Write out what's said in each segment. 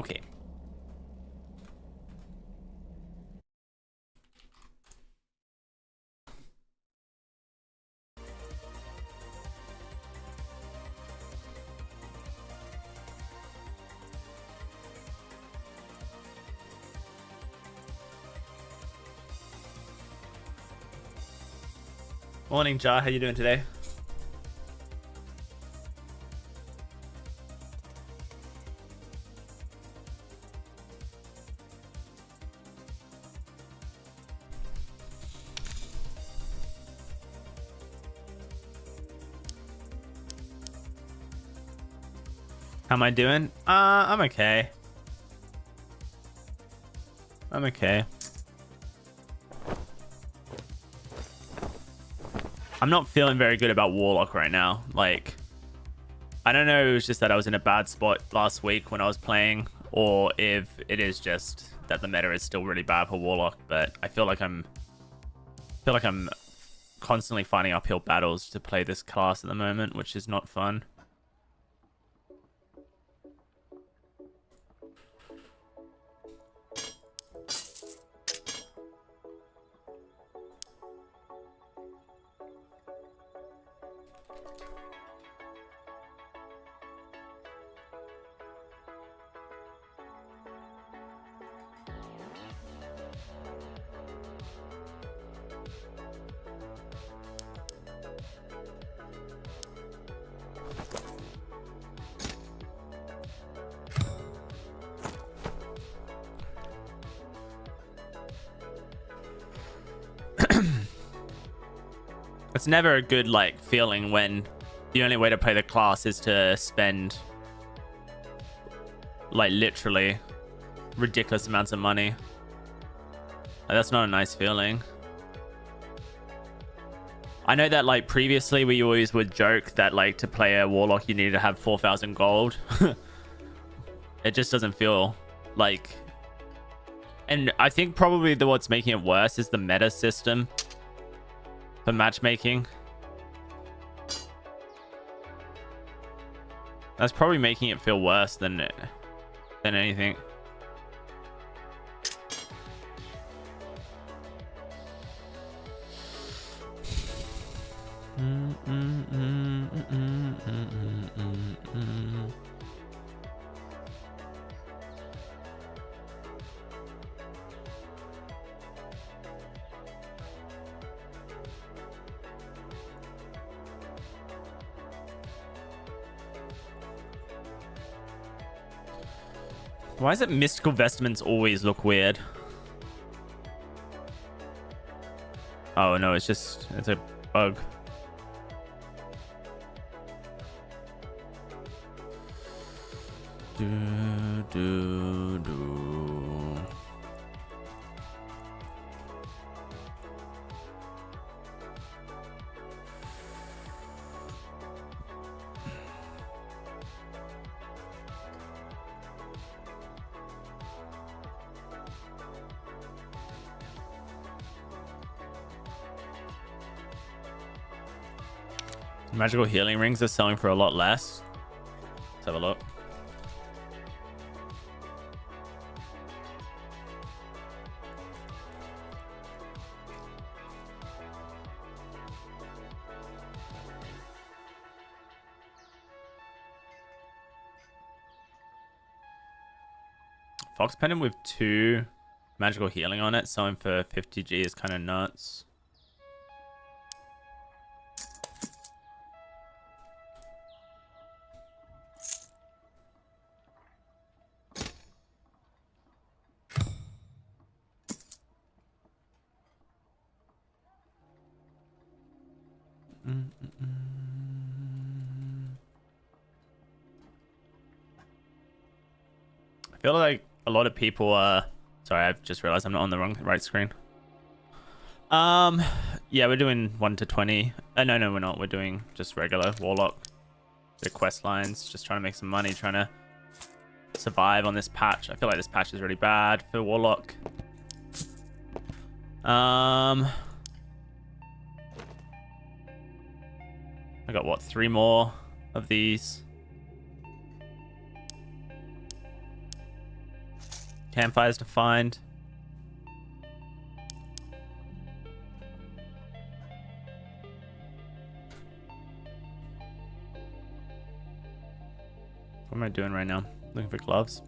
Okay. Morning, Jar. How you doing today? How am I doing? I'm okay. I'm okay. I'm not feeling very good about Warlock right now. Like, I don't know if it was just that I was in a bad spot last week when I was playing, or if it is just that the meta is still really bad for Warlock, but I feel like I'm constantly finding uphill battles to play this class at the moment, which is not fun. It's never a good like feeling when the only way to play the class is to spend like literally ridiculous amounts of money. Like, that's not a nice feeling. I know that like previously we always would joke that like to play a Warlock you need to have 4,000 gold. It just doesn't feel like, and I think probably what's making it worse is the meta system for matchmaking. That's probably making it feel worse than anything. Why is it mystical vestments always look weird? Oh no, it's a bug. Magical healing rings are selling for a lot less. Let's have a look. Fox pendant with 2 magical healing on it selling for 50G is kind of nuts. I feel like a lot of people are... Sorry, I've just realized I'm not on the right screen. Yeah, we're doing 1 to 20. No, we're not. We're doing just regular Warlock. The quest lines, just trying to make some money, trying to survive on this patch. I feel like this patch is really bad for Warlock. I got what, 3 more of these. Campfires to find. What am I doing right now? Looking for gloves.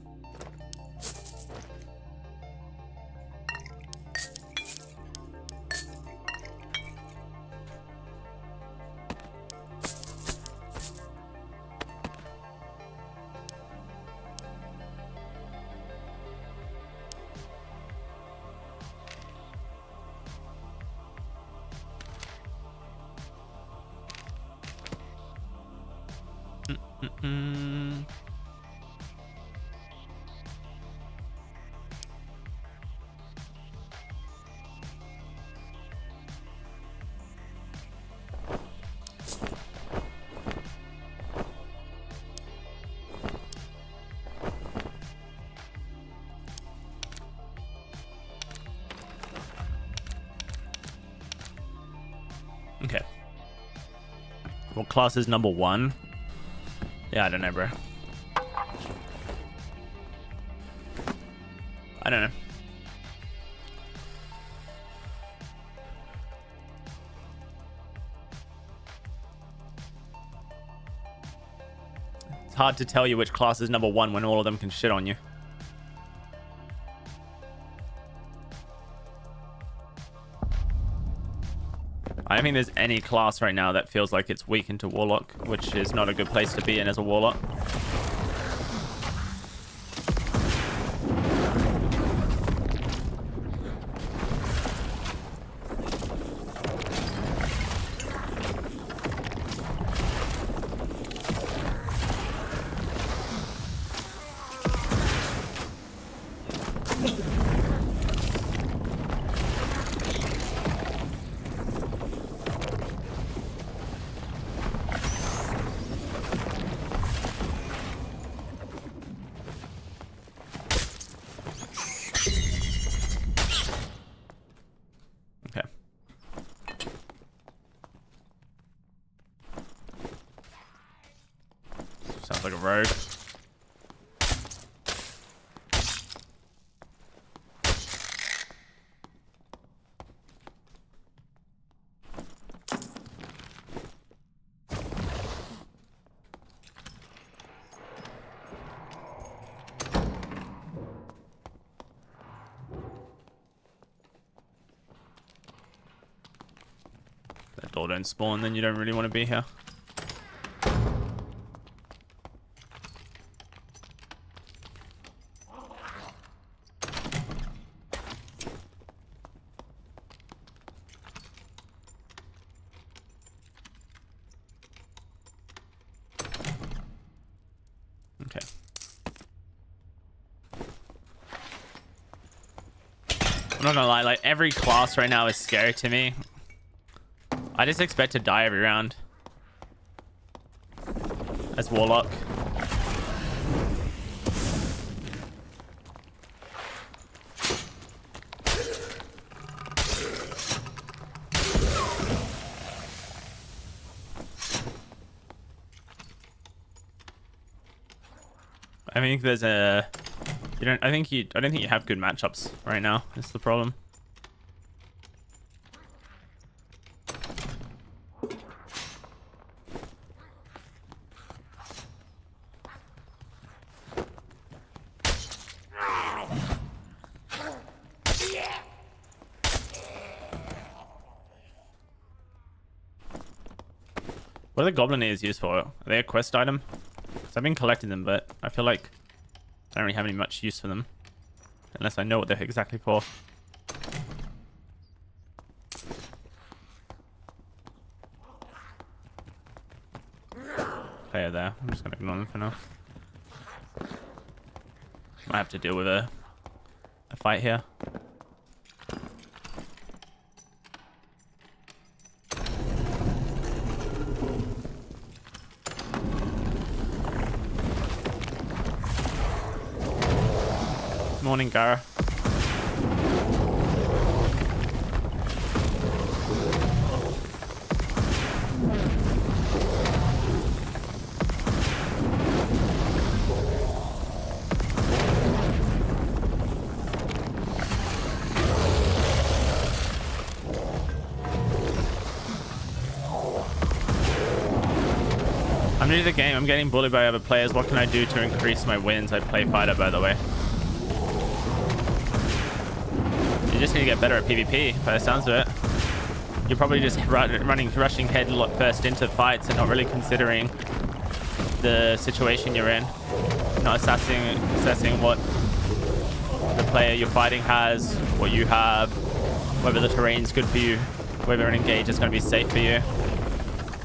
Okay. What class is number 1? Yeah, I don't know, bro. I don't know. It's hard to tell you which class is number 1 when all of them can shit on you. I don't think there's any class right now that feels like it's weak into Warlock, which is not a good place to be in as a Warlock. Sounds like a rogue. That door don't spawn, then you don't really want to be here. Okay. I'm not gonna lie, like every class right now is scary to me. I just expect to die every round as Warlock. I think there's a I don't think you have good matchups right now. That's the problem. What are the goblin ears used for? Are they a quest item? Because I've been collecting them, but I feel like I don't really have any much use for them. Unless I know what they're exactly for. Player there. I'm just gonna ignore them for now. Might have to deal with a fight here. Morning, Gara. new to the game. I'm getting bullied by other players. What can I do to increase my wins? I play fighter, by the way. You just need to get better at PvP, by the sounds of it. You're probably just rushing head first into fights and not really considering the situation you're in. Not assessing what the player you're fighting has, what you have, whether the terrain's good for you, whether an engage is going to be safe for you.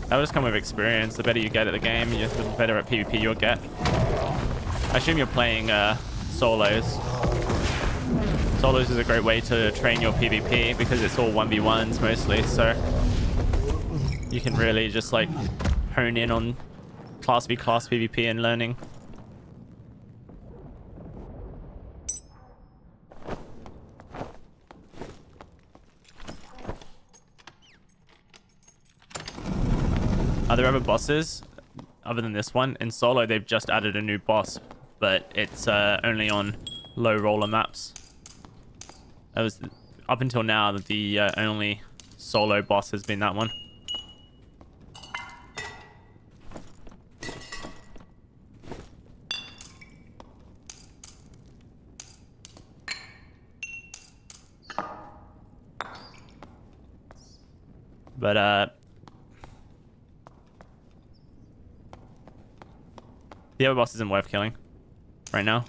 That will just come with experience. The better you get at the game, the better at PvP you'll get. I assume you're playing solos. Solos is a great way to train your PvP because it's all 1v1s mostly, so you can really just like hone in on class v class PvP and learning. Are there other bosses other than this one? In solo, they've just added a new boss, but it's only on low roller maps. That was up until now the only solo boss has been that one. But the other boss isn't worth killing right now.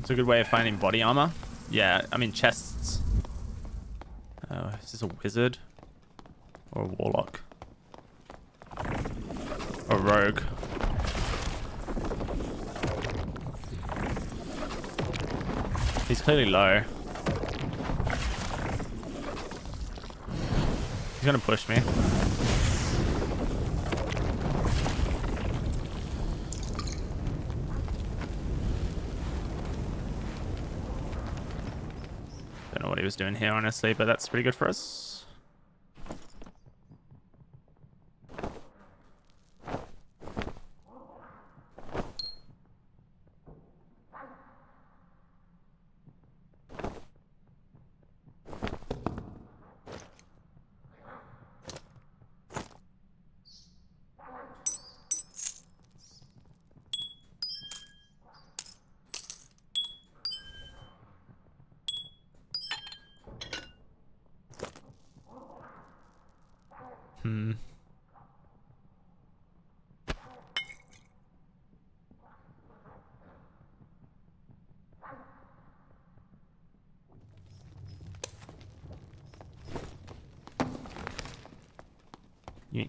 It's a good way of finding body armor. Yeah, I mean chests. Oh, is this a wizard? Or a warlock? Or a rogue? He's clearly low. He's gonna push me. Don't know what he was doing here, honestly, but that's pretty good for us.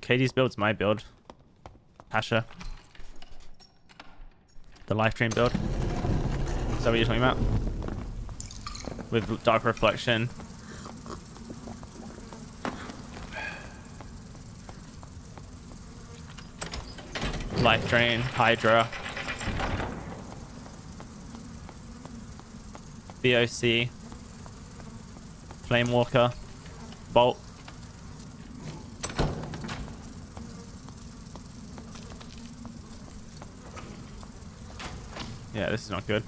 Katie's build's my build. Pasha. The life dream build. Is that what you're talking about? With dark reflection. Life drain, Hydra. DOWSEY. Flamewalker. Bolt. Yeah, this is not good.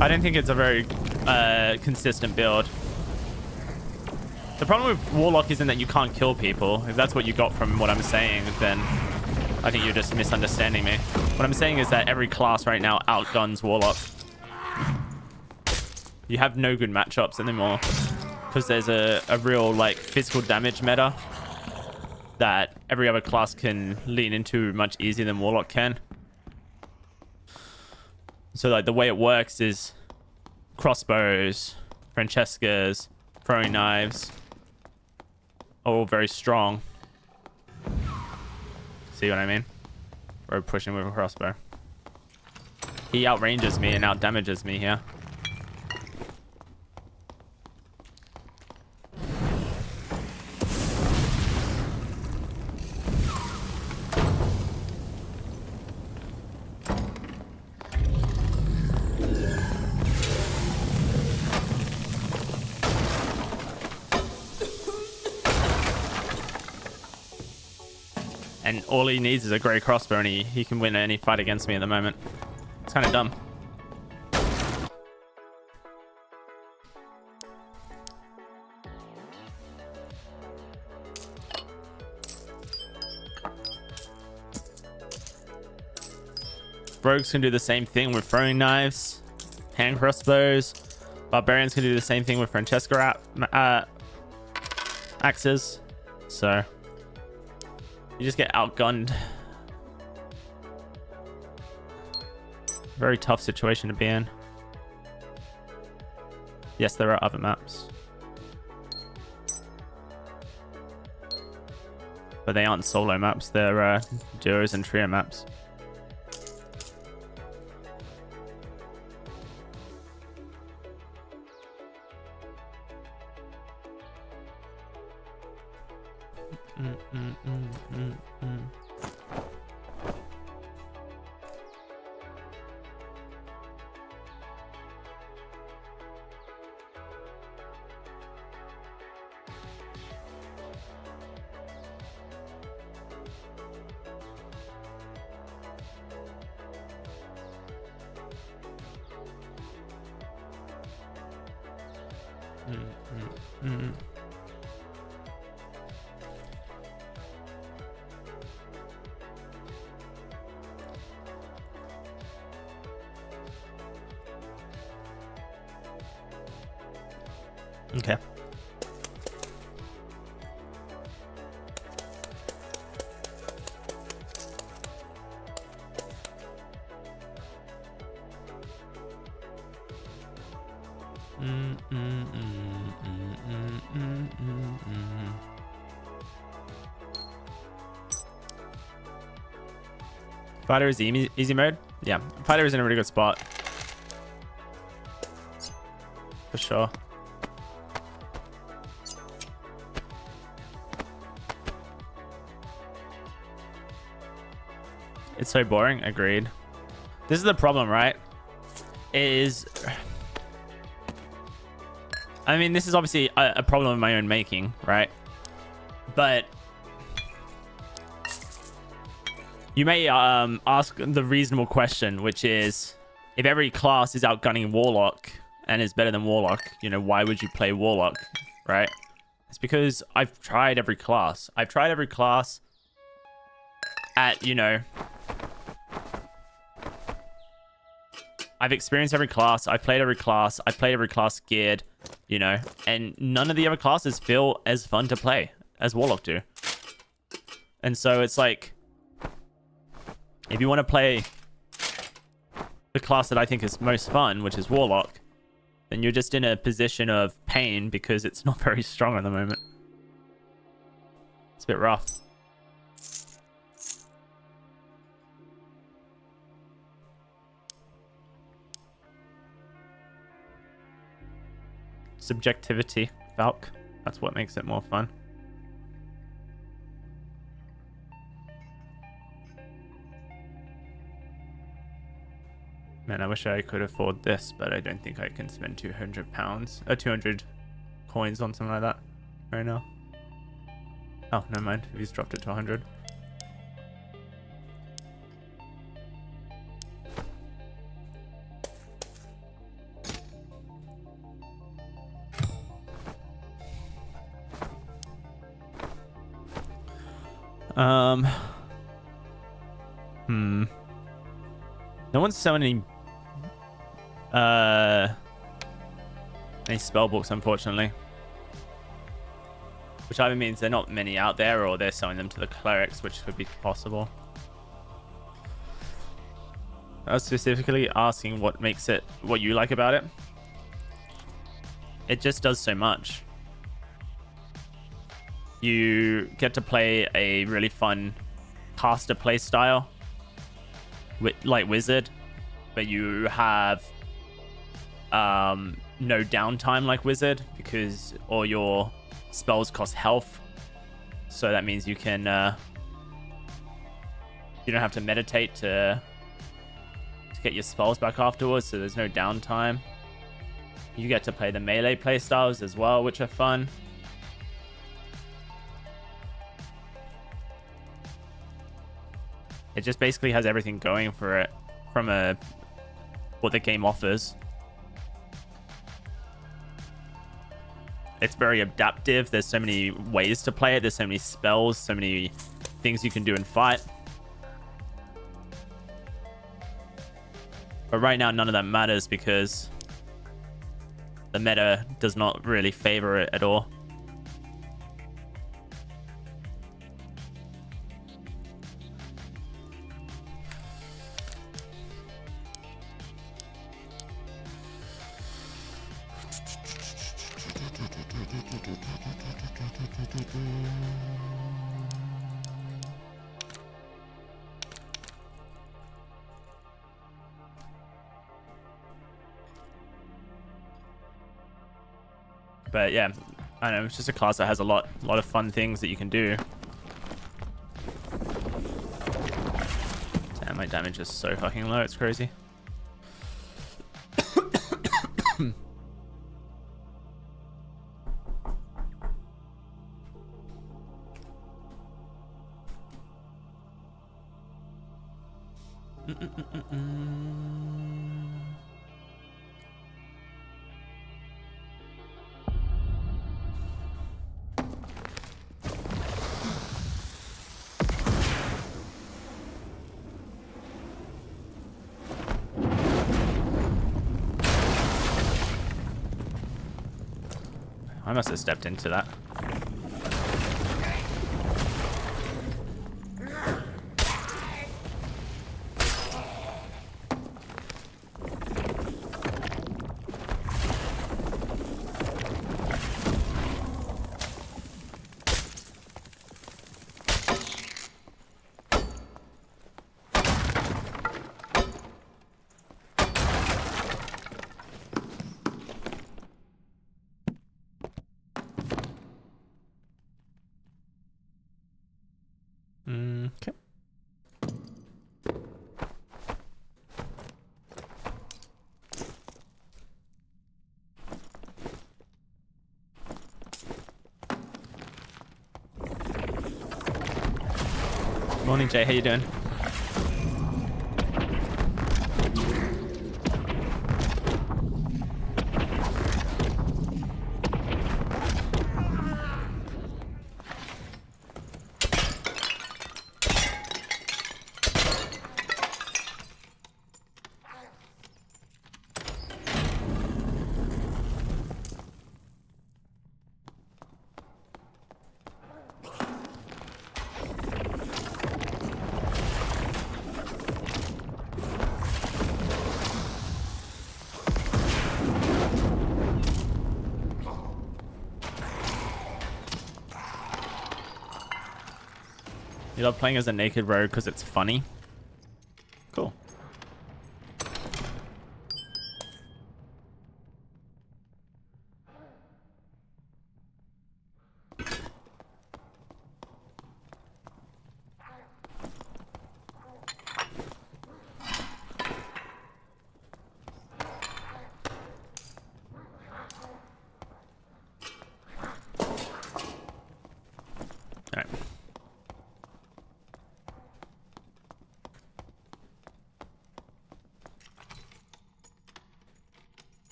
I don't think it's a very consistent build. The problem with Warlock isn't that you can't kill people. If that's what you got from what I'm saying, then I think you're just misunderstanding me. What I'm saying is that every class right now outguns Warlock. You have no good matchups anymore because there's a real like physical damage meta that every other class can lean into much easier than Warlock can. So like the way it works is crossbows, Francescas, throwing knives, all very strong. See what I mean? We're pushing with a crossbow. He outranges me and outdamages me here. And all he needs is a grey crossbow and he can win any fight against me at the moment. It's kind of dumb. Rogues can do the same thing with throwing knives, hand crossbows. Barbarians can do the same thing with Francesca axes. So you just get outgunned. Very tough situation to be in. Yes, there are other maps, but they aren't solo maps. They're duos and trio maps. Okay. Fighter is easy mode. Yeah, fighter is in a really good spot for sure. It's so boring. Agreed. This is the problem, right? I mean, this is obviously a problem of my own making, right? But you may ask the reasonable question, which is, if every class is outgunning Warlock and is better than Warlock, you know, why would you play Warlock, right? It's because I've tried every class. I've tried every class at, you know, I've experienced every class. I've played every class. I've played every class geared, you know, and none of the other classes feel as fun to play as Warlock do. And so it's like, if you want to play the class that I think is most fun, which is Warlock, then you're just in a position of pain because it's not very strong at the moment. It's a bit rough. Subjectivity, Valk. That's what makes it more fun. Man, I wish I could afford this, but I don't think I can spend £200 or 200 coins on something like that right now. Oh, never mind. He's dropped it to 100. No one's selling any spell books, unfortunately. Which either means there are not many out there, or they're selling them to the clerics, which could be possible. I was specifically asking what makes it, what you like about it. It just does so much. You get to play a really fun caster playstyle, like Wizard, but you have no downtime like wizard, because all your spells cost health. So that means you can you don't have to meditate to get your spells back afterwards, so there's no downtime. You get to play the melee playstyles as well, which are fun. It just basically has everything going for it from what the game offers. It's very adaptive. There's so many ways to play it. There's so many spells, so many things you can do in fight. But right now, none of that matters because the meta does not really favor it at all. But yeah, I don't know, it's just a class that has a lot of fun things that you can do. Damn, my damage is so fucking low, it's crazy. I must have stepped into that. Okay. Morning, Jay. How you doing? You love playing as a naked rogue because it's funny? Cool.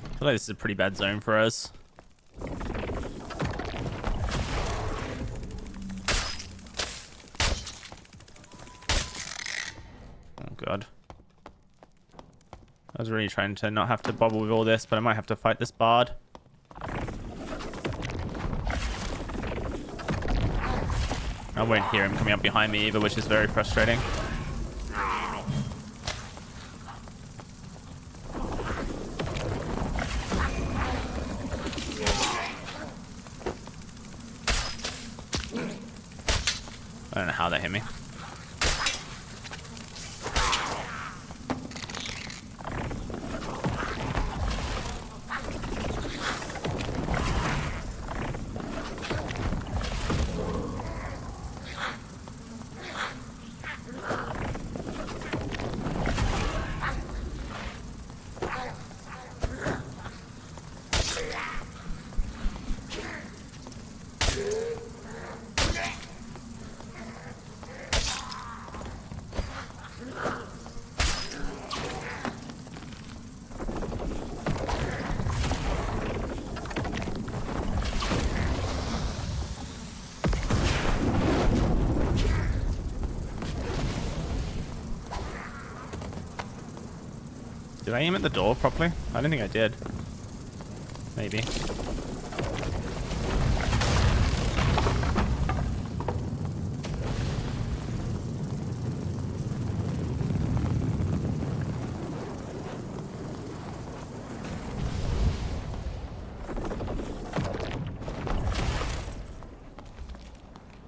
I feel like this is a pretty bad zone for us. Oh god. I was really trying to not have to bobble with all this, but I might have to fight this bard. I won't hear him coming up behind me either, which is very frustrating. I don't know how that hit me. Did I aim at the door properly? I don't think I did. Maybe.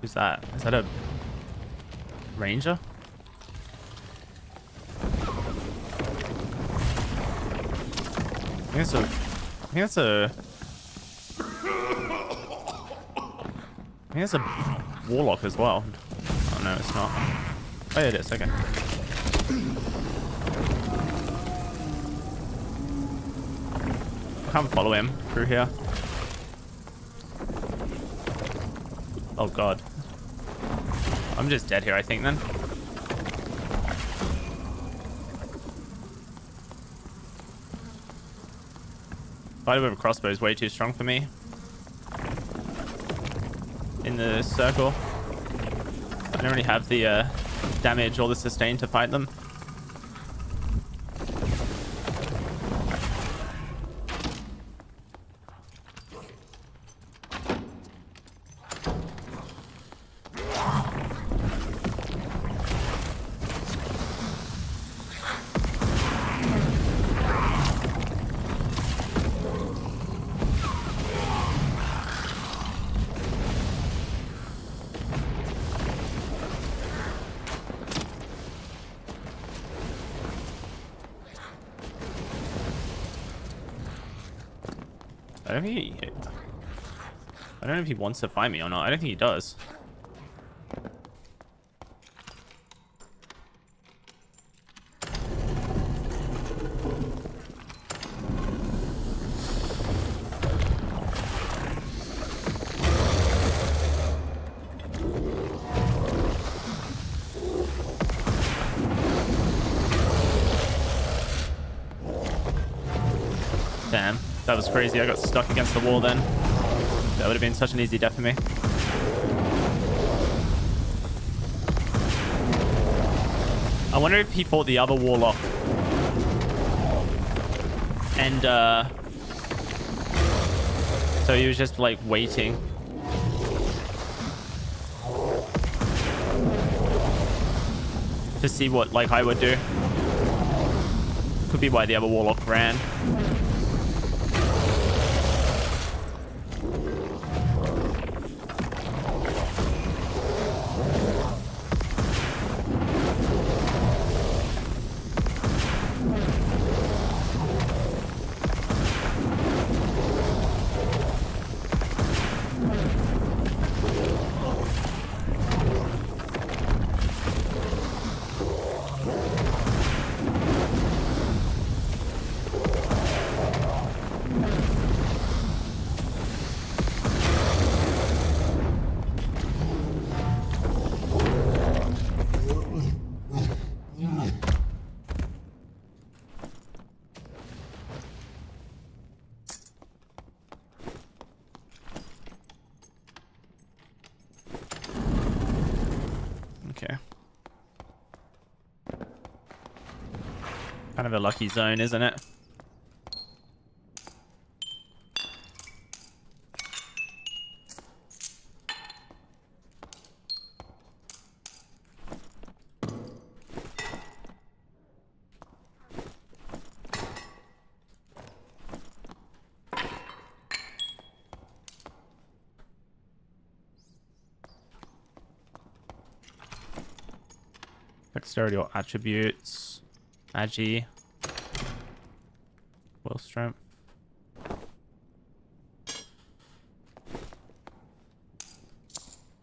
Who's that? Is that a ranger? I think that's a warlock as well. Oh no, it's not. Oh yeah, it is. Okay. I can't follow him through here. Oh god. I'm just dead here, I think, then. Fighting with a crossbow is way too strong for me. In the circle. I don't really have the damage or the sustain to fight them. I don't know if he wants to fight me or not. I don't think he does. Damn, that was crazy. I got stuck against the wall then. That would have been such an easy death for me. I wonder if he fought the other warlock. And, so he was just, like, waiting. To see what, like, I would do. Could be why the other warlock ran. Okay. Kind of a lucky zone, isn't it? Dexterity or attributes. Agi. Will strength.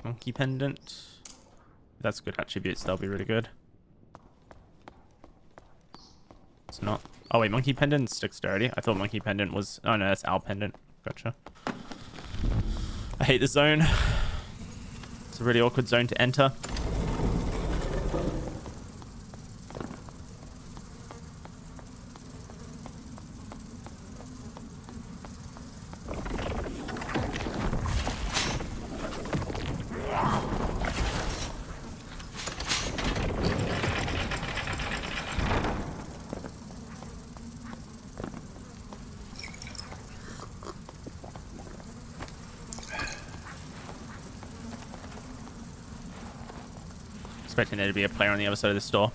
Monkey pendant. If that's good attributes, that'll be really good. It's not. Oh wait, monkey pendant's dexterity. I thought monkey pendant was. Oh no, that's owl pendant. Gotcha. I hate this zone. It's a really awkward zone to enter. Expecting there to be a player on the other side of the store.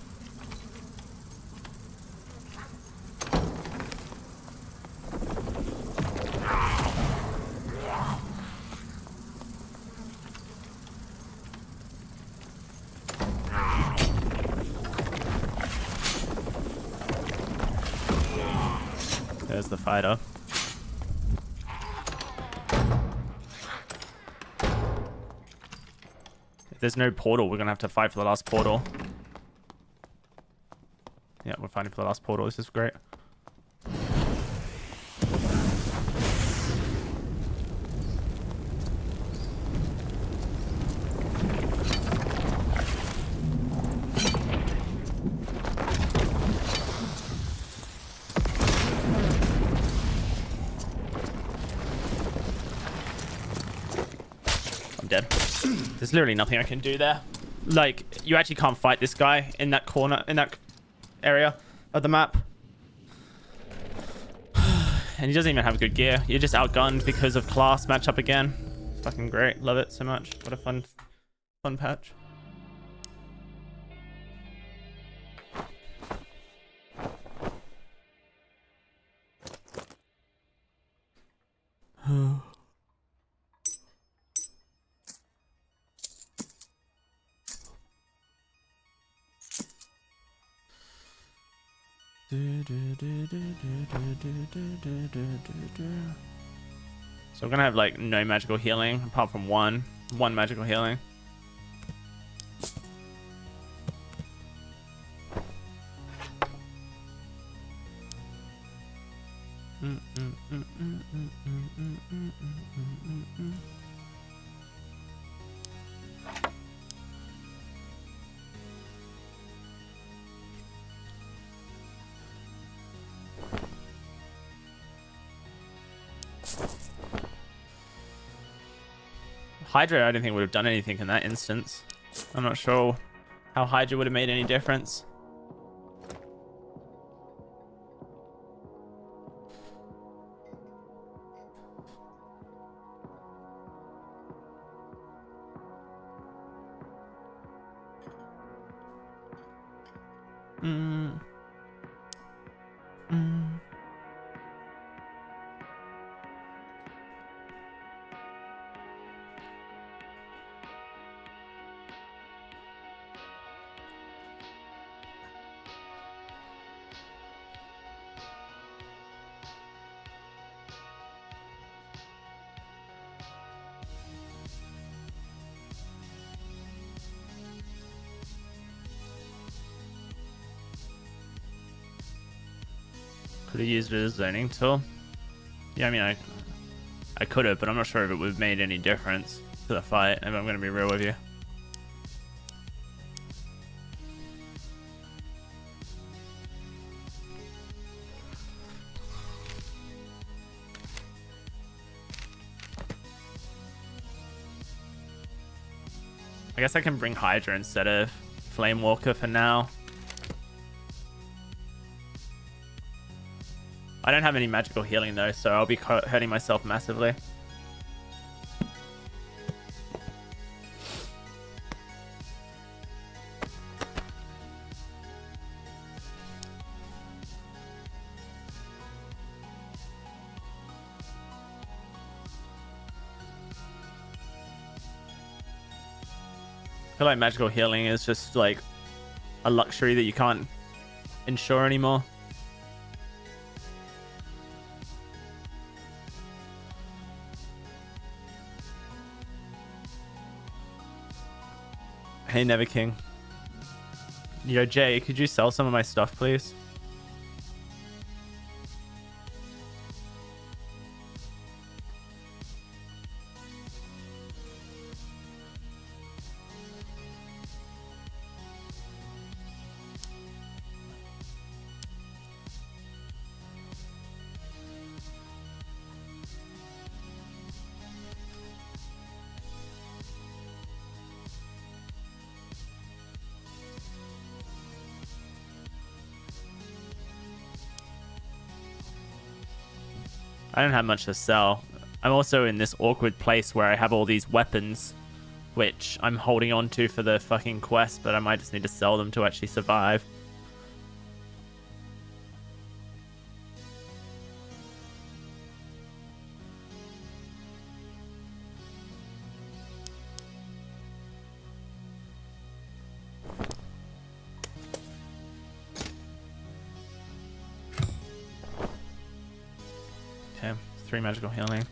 There's the fighter. If there's no portal, we're gonna have to fight for the last portal. Yeah, we're fighting for the last portal. This is great. Dead. There's literally nothing I can do there. Like, you actually can't fight this guy in that corner, in that area of the map. And he doesn't even have good gear. You're just outgunned because of class matchup again. Fucking great. Love it so much. What a fun patch. So we're gonna have like no magical healing apart from one magical healing. Hydra, I don't think would have done anything in that instance. I'm not sure how Hydra would have made any difference. Could have used it as a zoning tool. Yeah, I mean, I could have, but I'm not sure if it would have made any difference to the fight, if I'm going to be real with you. I guess I can bring Hydra instead of Flame Walker for now. I don't have any magical healing though, so I'll be hurting myself massively. I feel like magical healing is just like a luxury that you can't ensure anymore. Hey, Never King. Yo, Jay, could you sell some of my stuff, please? I don't have much to sell. I'm also in this awkward place where I have all these weapons which I'm holding on to for the fucking quest, but I might just need to sell them to actually survive. Okay, 3 magical healing.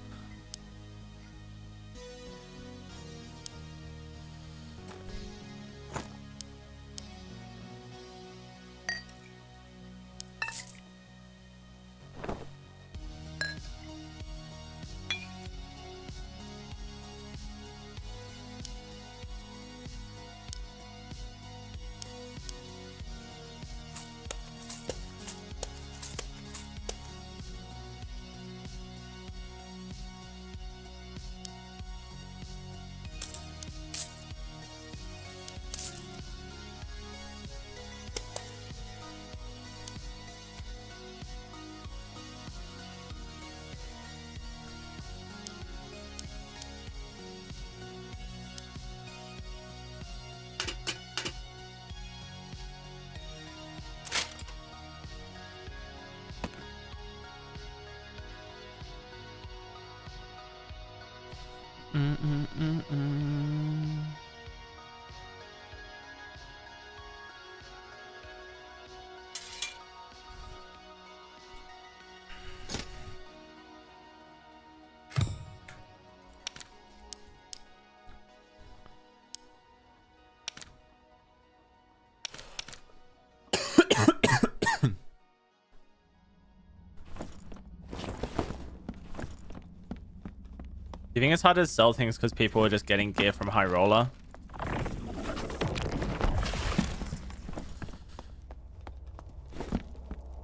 Do you think it's hard to sell things because people are just getting gear from High Roller?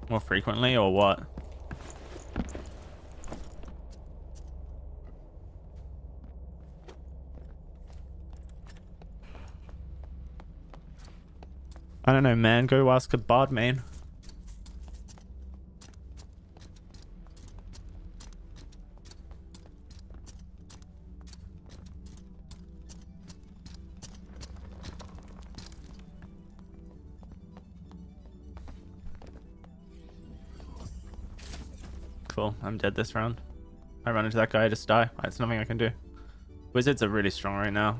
More frequently, or what? I don't know, man. Go ask a bard main. Cool, I'm dead this round. I run into that guy, I just die. There's nothing I can do. Wizards are really strong right now.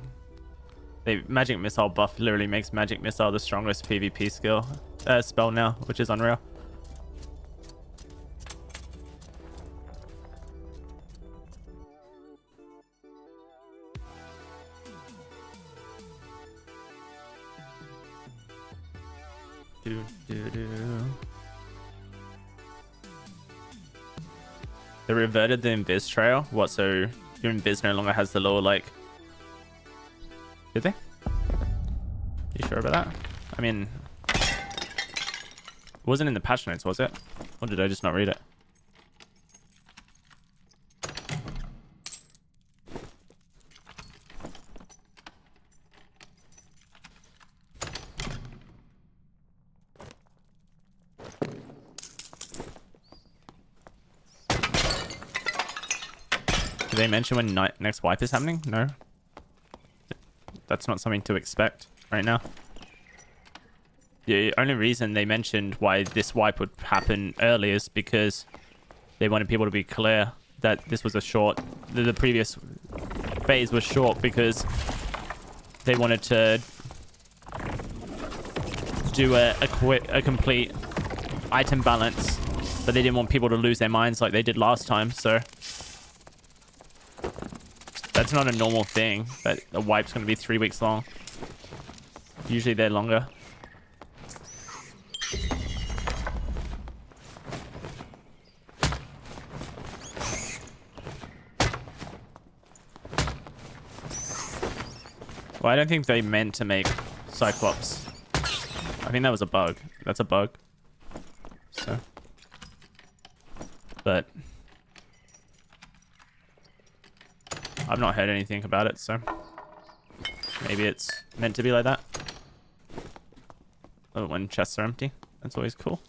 The magic missile buff literally makes magic missile the strongest PvP spell now, which is unreal. They reverted the invis trail. What? So your invis no longer has the little like. Did they? You sure about that? I mean, it wasn't in the patch notes, was it? Or did I just not read it? Did they mention when next wipe is happening? No. That's not something to expect right now. The only reason they mentioned why this wipe would happen early is because they wanted people to be clear that this was a short... The previous phase was short because they wanted to do a complete item balance, but they didn't want people to lose their minds like they did last time, so... That's not a normal thing, that a wipe's going to be 3 weeks long. Usually they're longer. Well, I don't think they meant to make Cyclops. I think that was a bug. That's a bug. So. But... I've not heard anything about it, so maybe it's meant to be like that. Oh, when chests are empty, that's always cool.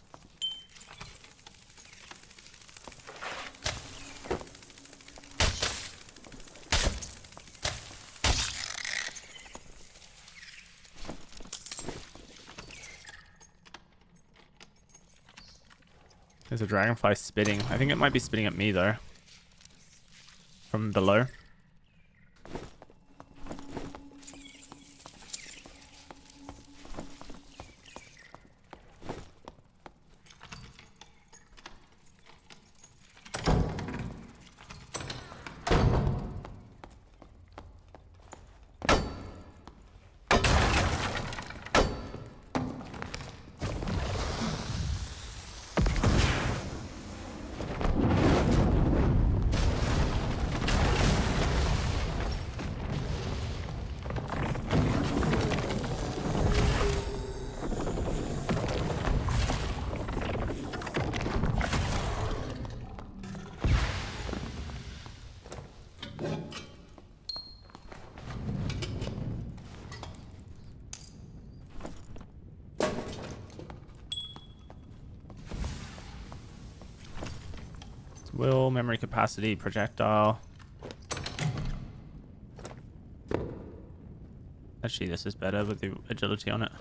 There's a dragonfly spitting. I think it might be spitting at me though. From below. Will, memory capacity, projectile. Actually, this is better with the agility on it.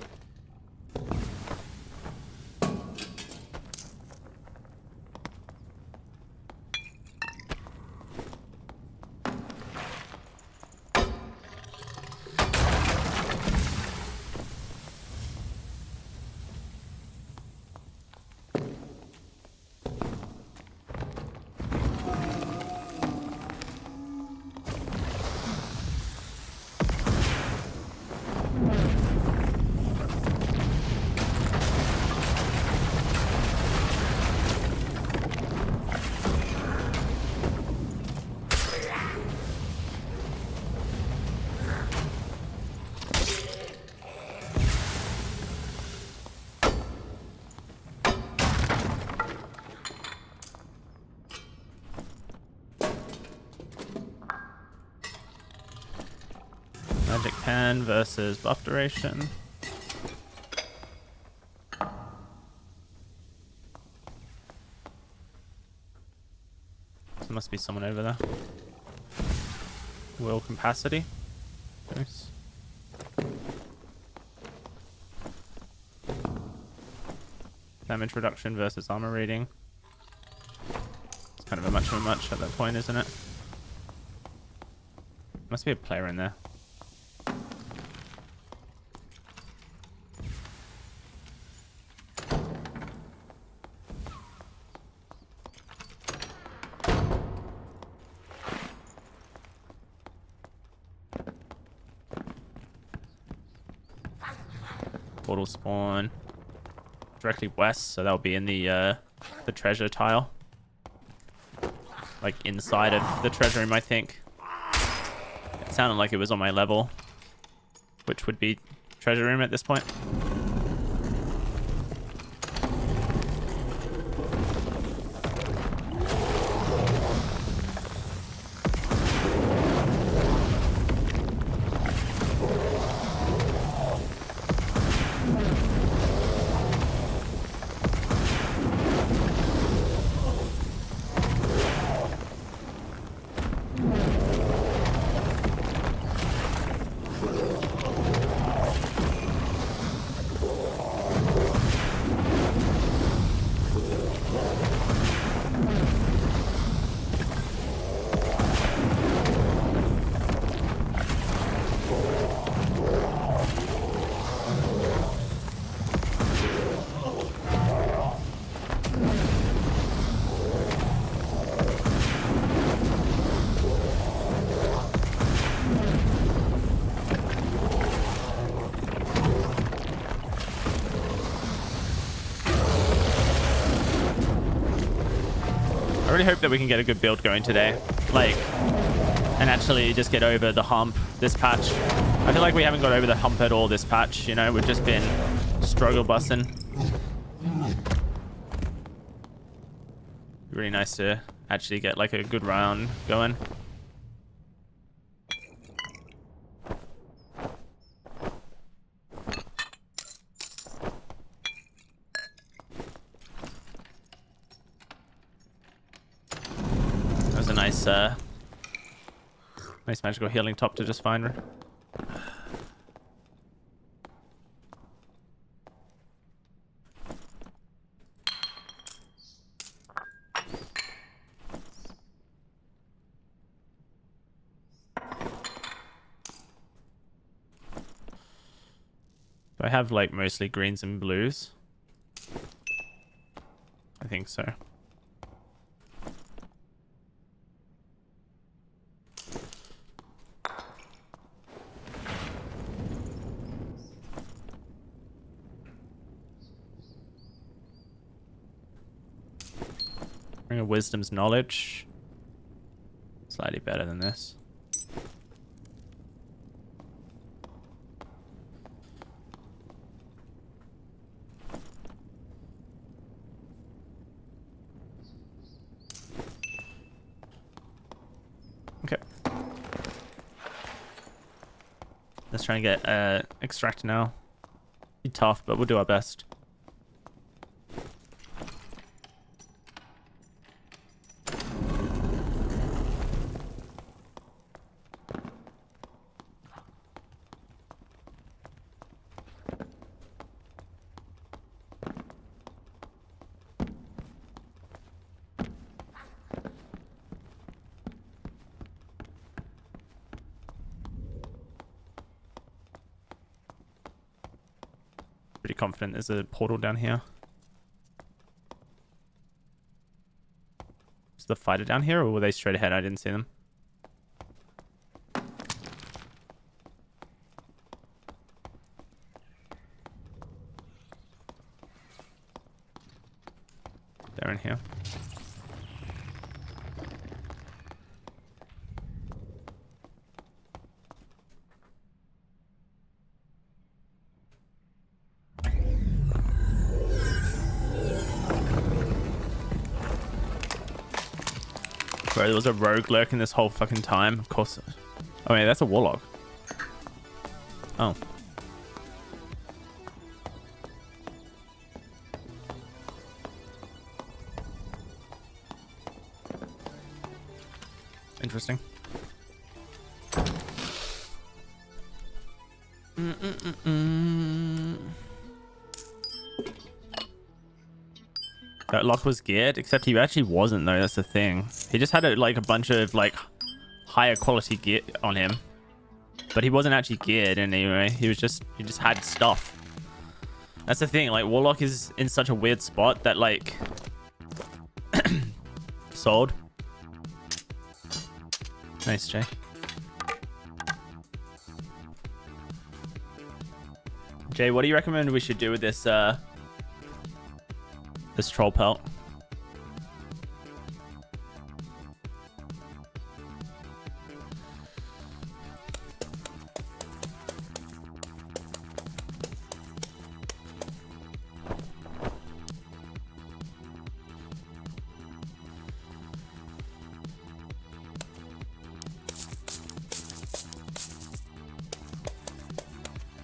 Magic pen versus buff duration. There must be someone over there. Will capacity. Nice. Damage reduction versus armor rating. It's kind of a much at that point, isn't it? Must be a player in there. Portal spawn directly west, so that'll be in the treasure tile, like inside of the treasure room. I think it sounded like it was on my level, which would be treasure room at this point. I really hope that we can get a good build going today, like, and actually just get over the hump this patch. I feel like we haven't got over the hump at all this patch, you know, we've just been struggle busting. Really nice to actually get like a good round going. Nice magical healing top to just find her. I have like mostly greens and blues. I think so. Bring a wisdom's knowledge. Slightly better than this. Okay. Let's try and get extract now. Be tough, but we'll do our best. Pretty confident there's a portal down here. Is the fighter down here, or were they straight ahead? I didn't see them. They're in here. Bro, there was a rogue lurking this whole fucking time. Of course. Oh, yeah, that's a warlock. Oh. Interesting. That lock was geared, except he actually wasn't though. That's the thing. He just had a bunch of higher quality gear on him, but he wasn't actually geared in any way. He just had stuff. That's the thing. Like, Warlock is in such a weird spot that sold. Nice, Jay. Jay, what do you recommend we should do with this this troll pelt?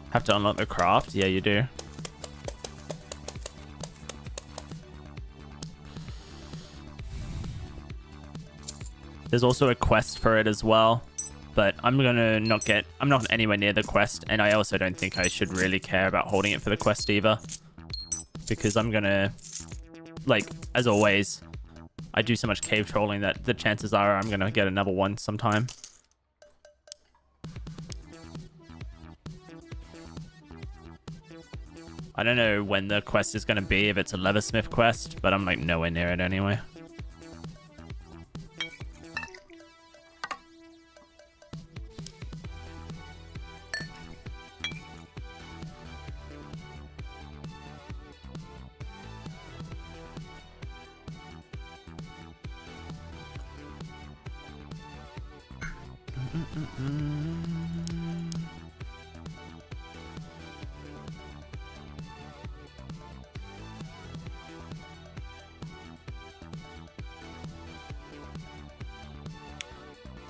Have to unlock the craft? Yeah, you do. There's also a quest for it as well, but I'm not anywhere near the quest, and I also don't think I should really care about holding it for the quest either, because I'm gonna, as always, I do so much cave trolling that the chances are I'm gonna get another one sometime. I don't know when the quest is gonna be, if it's a leathersmith quest, but I'm nowhere near it anyway.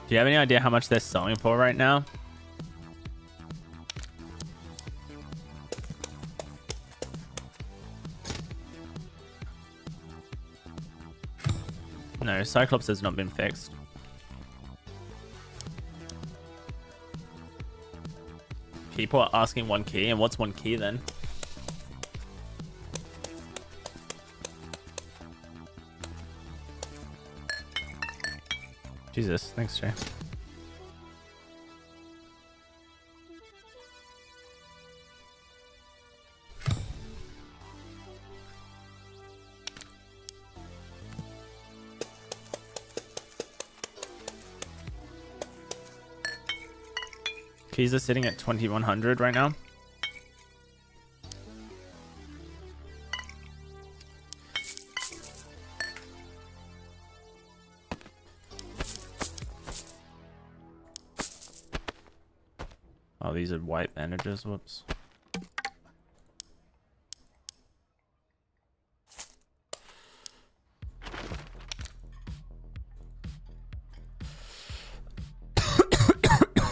Do you have any idea how much they're selling for right now? No, Cyclops has not been fixed. People are asking 1 key, and what's 1 key then? Jesus, thanks, Jay. Fees are sitting at 2100 right now. Oh, these are white bandages. Whoops.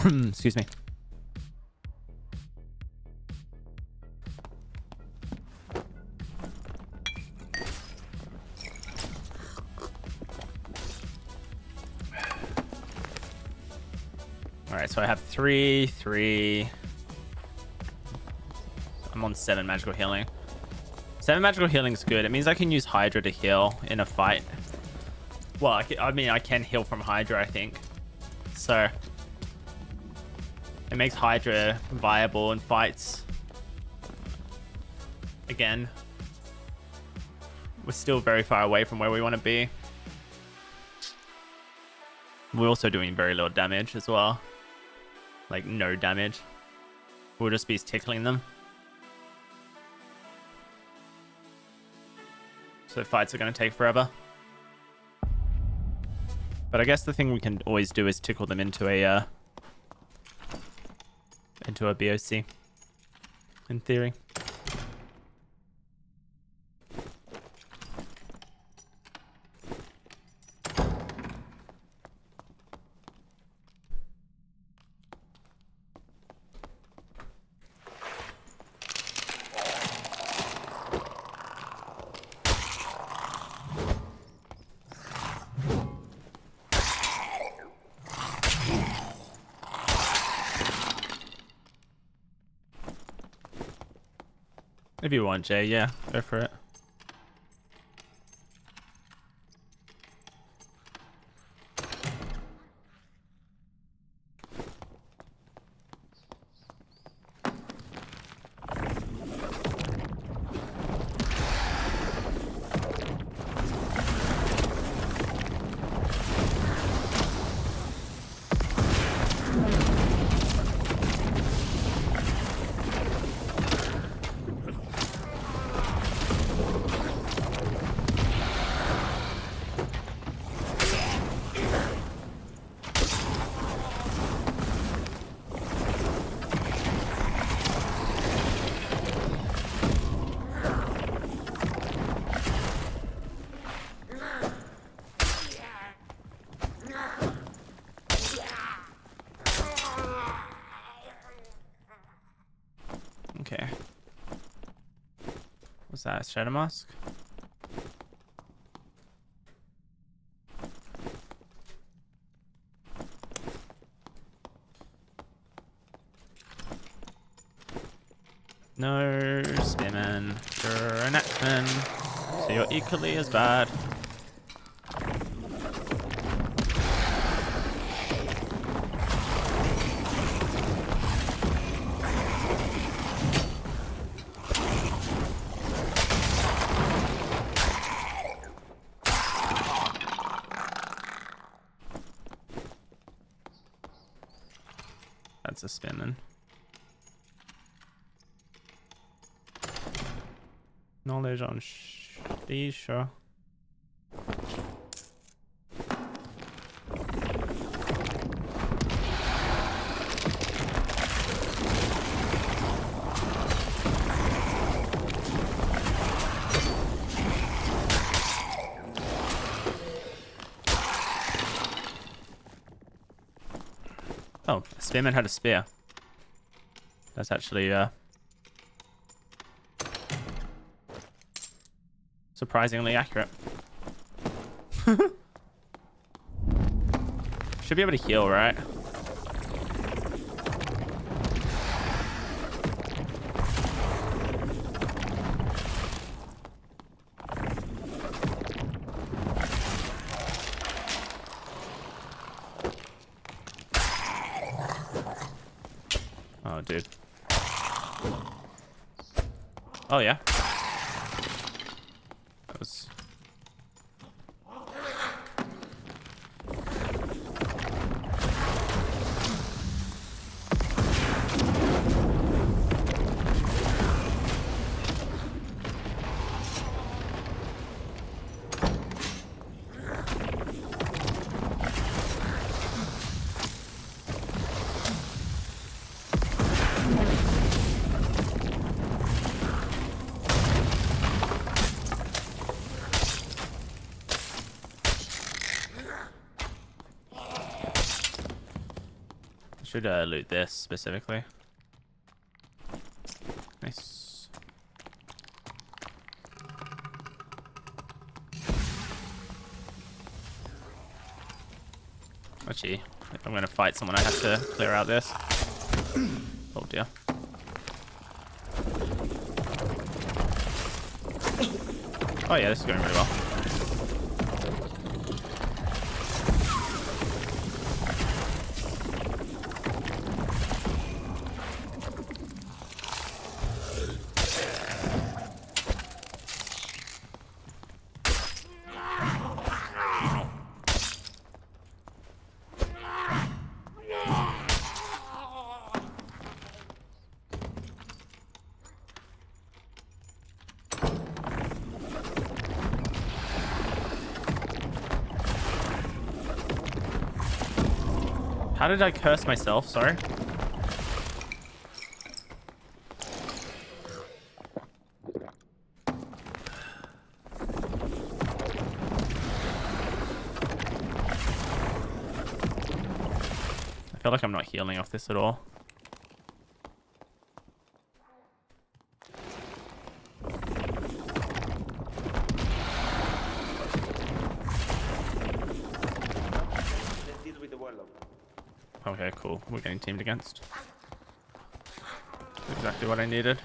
Excuse me. All right, so I have 3. I'm on 7 magical healing. 7 magical healing is good. It means I can use Hydra to heal in a fight. Well, I mean, I can heal from Hydra, I think. So it makes Hydra viable in fights. Again, we're still very far away from where we want to be. We're also doing very little damage as well. Like no damage. We'll just be tickling them. So fights are going to take forever. But I guess the thing we can always do is tickle them into a BOC. In theory. If you want, Jay, yeah, go for it. Okay. What's that? Shadow Mask? No, Spearman. You're an Axeman, so you're equally as bad. That's a Spearman. Knowledge on these, sure. Oh, Spearman had a spear. That's actually surprisingly accurate. Should be able to heal, right? Oh, dude. Oh, yeah. That was... Should loot this specifically. Nice. Actually, if I'm gonna fight someone, I have to clear out this. Oh dear. Oh yeah, this is going really well. How did I curse myself? Sorry. I feel like I'm not healing off this at all. Let's deal with the Warlock. Okay, cool. We're getting teamed against. Exactly what I needed.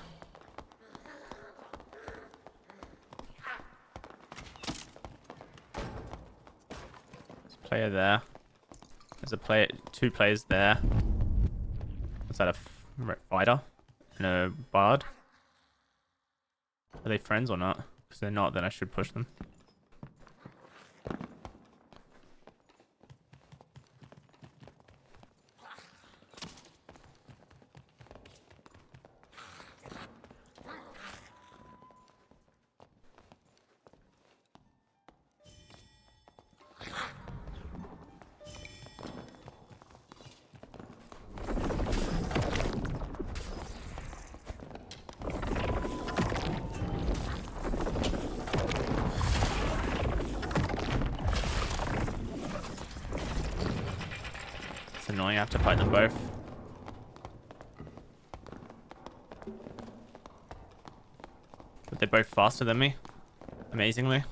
There's a player there. There's a player, 2 players there. Is that a fighter and a bard? Are they friends or not? Because they're not, then I should push them. It's annoying, I have to fight them both. But they're both faster than me, amazingly.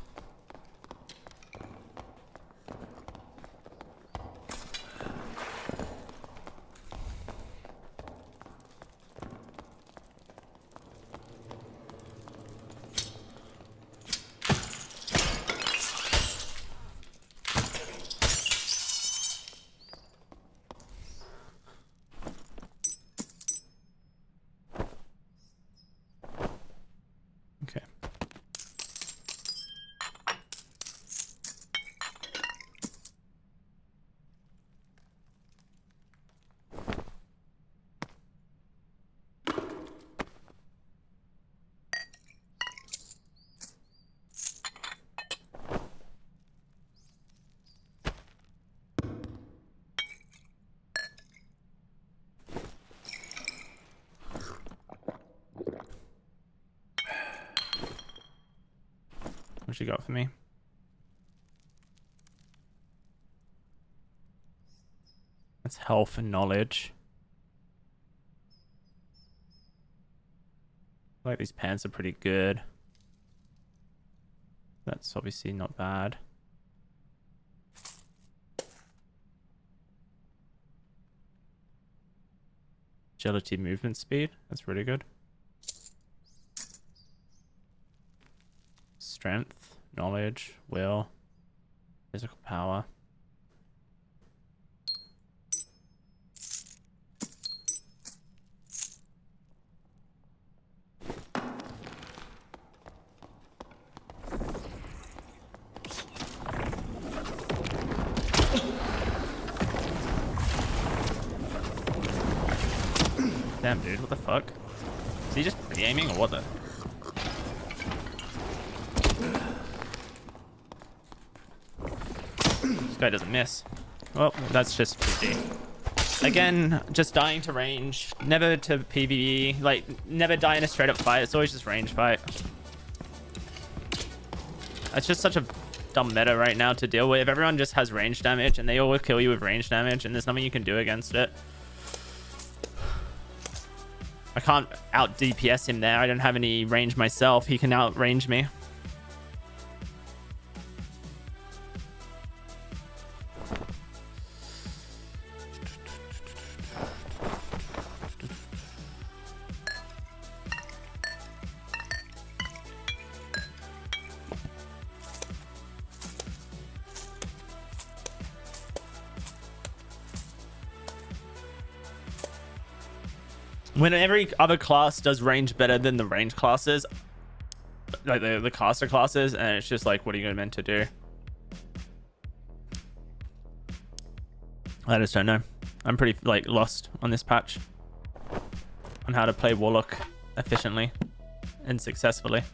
Okay. What you got for me? That's health and knowledge. I like these pants are pretty good. That's obviously not bad. Agility, movement speed. That's really good. Strength, knowledge, will, physical power. Damn, dude, what the fuck? Is he just pre-aiming or what the? This guy doesn't miss. Well, that's just PvP. Again, just dying to range. Never to PvE. Like, never die in a straight up fight. It's always just range fight. It's just such a dumb meta right now to deal with. Everyone just has range damage and they all kill you with range damage and there's nothing you can do against it. I can't out DPS him there. I don't have any range myself. He can outrange me. When every other class does range better than the range classes, like the caster classes, and it's just like, what are you meant to do? I just don't know. I'm pretty like lost on this patch on how to play Warlock efficiently and successfully,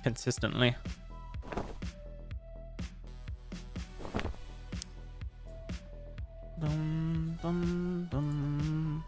consistently. Dum, dum, dum.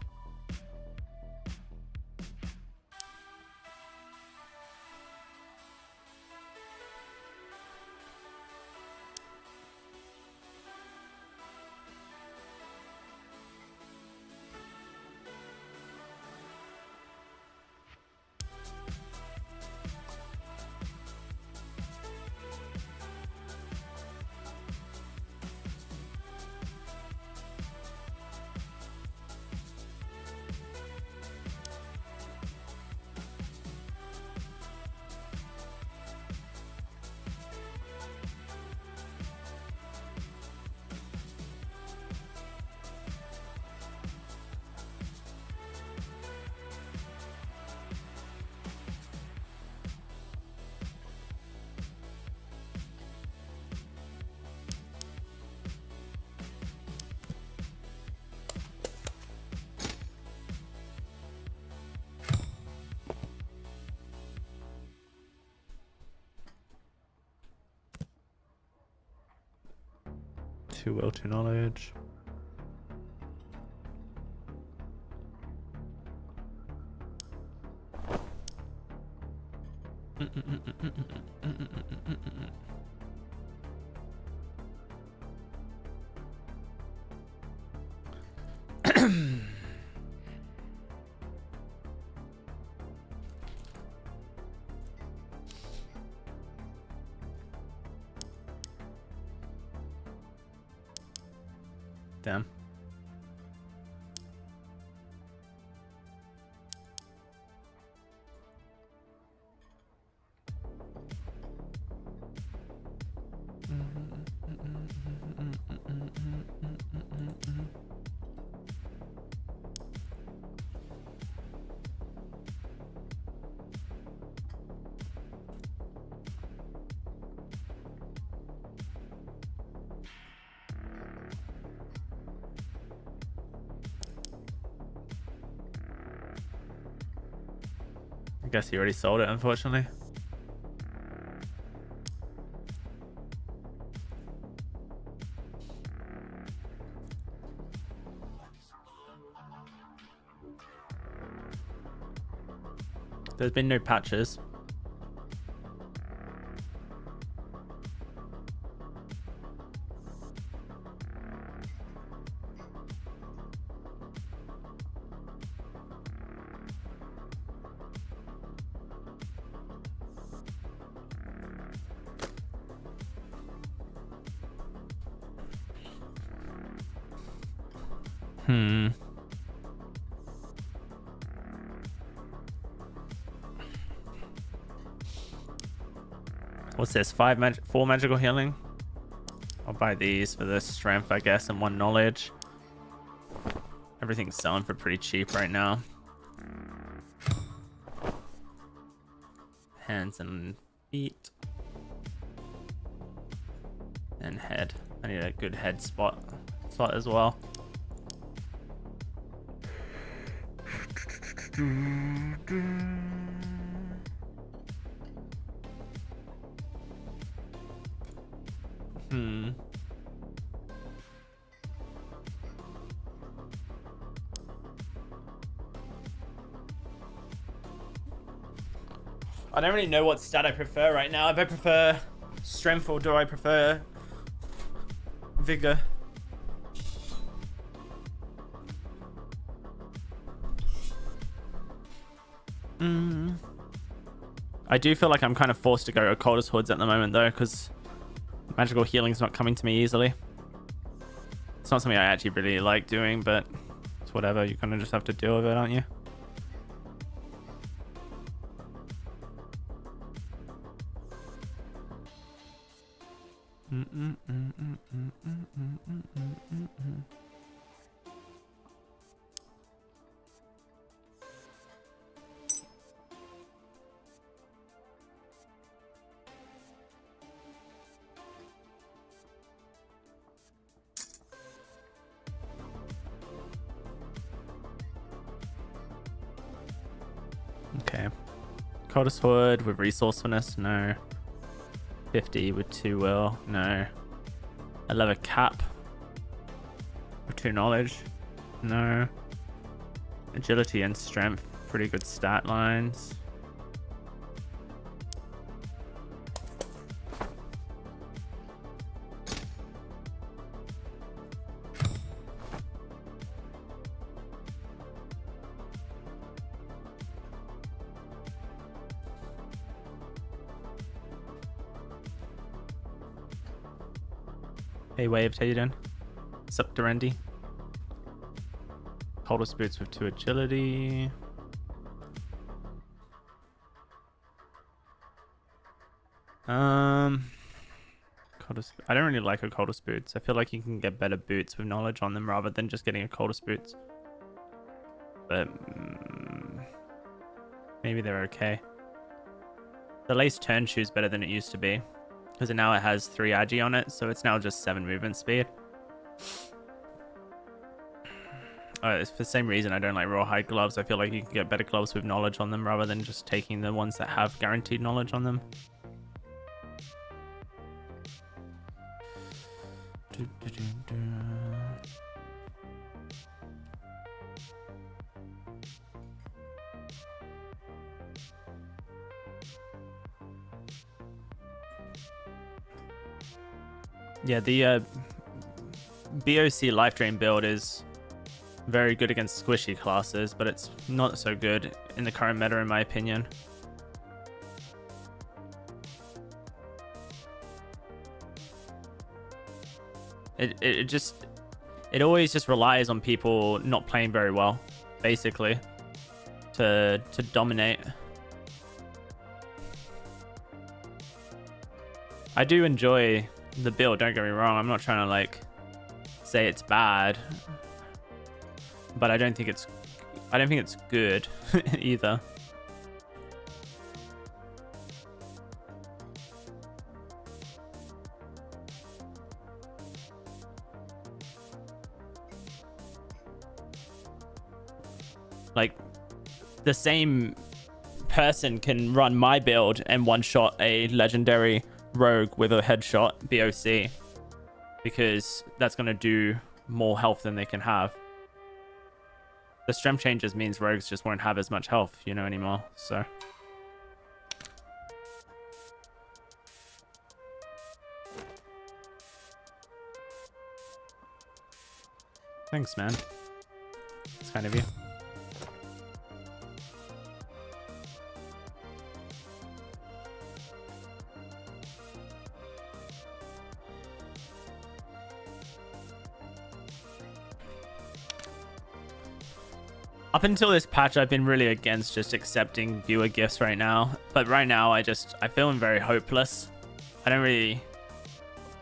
Too well to knowledge. Damn. I guess he already sold it, unfortunately. There's been no patches. What's this? 4 magical healing? I'll buy these for the strength, I guess, and 1 knowledge. Everything's selling for pretty cheap right now. Hands and feet. And head. I need a good head slot as well. I don't really know what stat I prefer right now. If I prefer strength or do I prefer vigor? I do feel like I'm kind of forced to go coldest hoods at the moment though, because magical healing's not coming to me easily. It's not something I actually really like doing, but it's whatever. You kind of just have to deal with it, aren't you? Okay. Coldest Hood with resourcefulness? No. 50 with 2 will? No. I love a cap with 2 knowledge? No. Agility and strength, pretty good stat lines. Hey Waves, how you doing? Sup, Dorendi? Coldest boots with 2 agility. Coldest, I don't really like a coldest boots. I feel like you can get better boots with knowledge on them rather than just getting a coldest boots. But maybe they're okay. The lace turn shoe's better than it used to be, because now it has 3 agi on it, so it's now just 7 movement speed. Oh, it's for the same reason I don't like rawhide gloves. I feel like you can get better gloves with knowledge on them rather than just taking the ones that have guaranteed knowledge on them. Yeah, the BOC life drain build is very good against squishy classes, but it's not so good in the current meta in my opinion. It always just relies on people not playing very well, basically, to dominate. I do enjoy the build, don't get me wrong. I'm not trying to like say it's bad, but I don't think it's good either. Like, the same person can run my build and one-shot a legendary rogue with a headshot BOC, because that's going to do more health than they can have. The strength changes means rogues just won't have as much health, you know, anymore, so... Thanks, man. It's kind of you. Up until this patch, I've been really against just accepting viewer gifts right now. But right now, I feel very hopeless. I don't really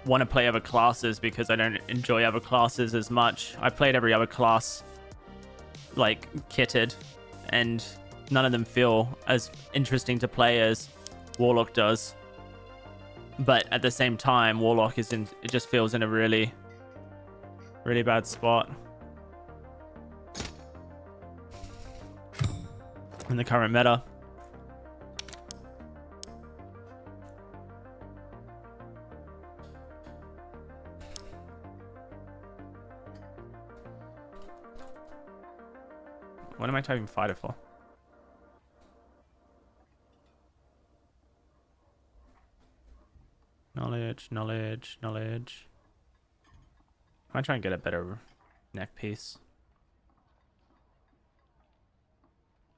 want to play other classes because I don't enjoy other classes as much. I've played every other class, like, kitted, and none of them feel as interesting to play as Warlock does. But at the same time, Warlock it just feels in a really, really bad spot in the current meta. What am I typing fighter for? Knowledge, knowledge, knowledge. I might try and get a better neck piece.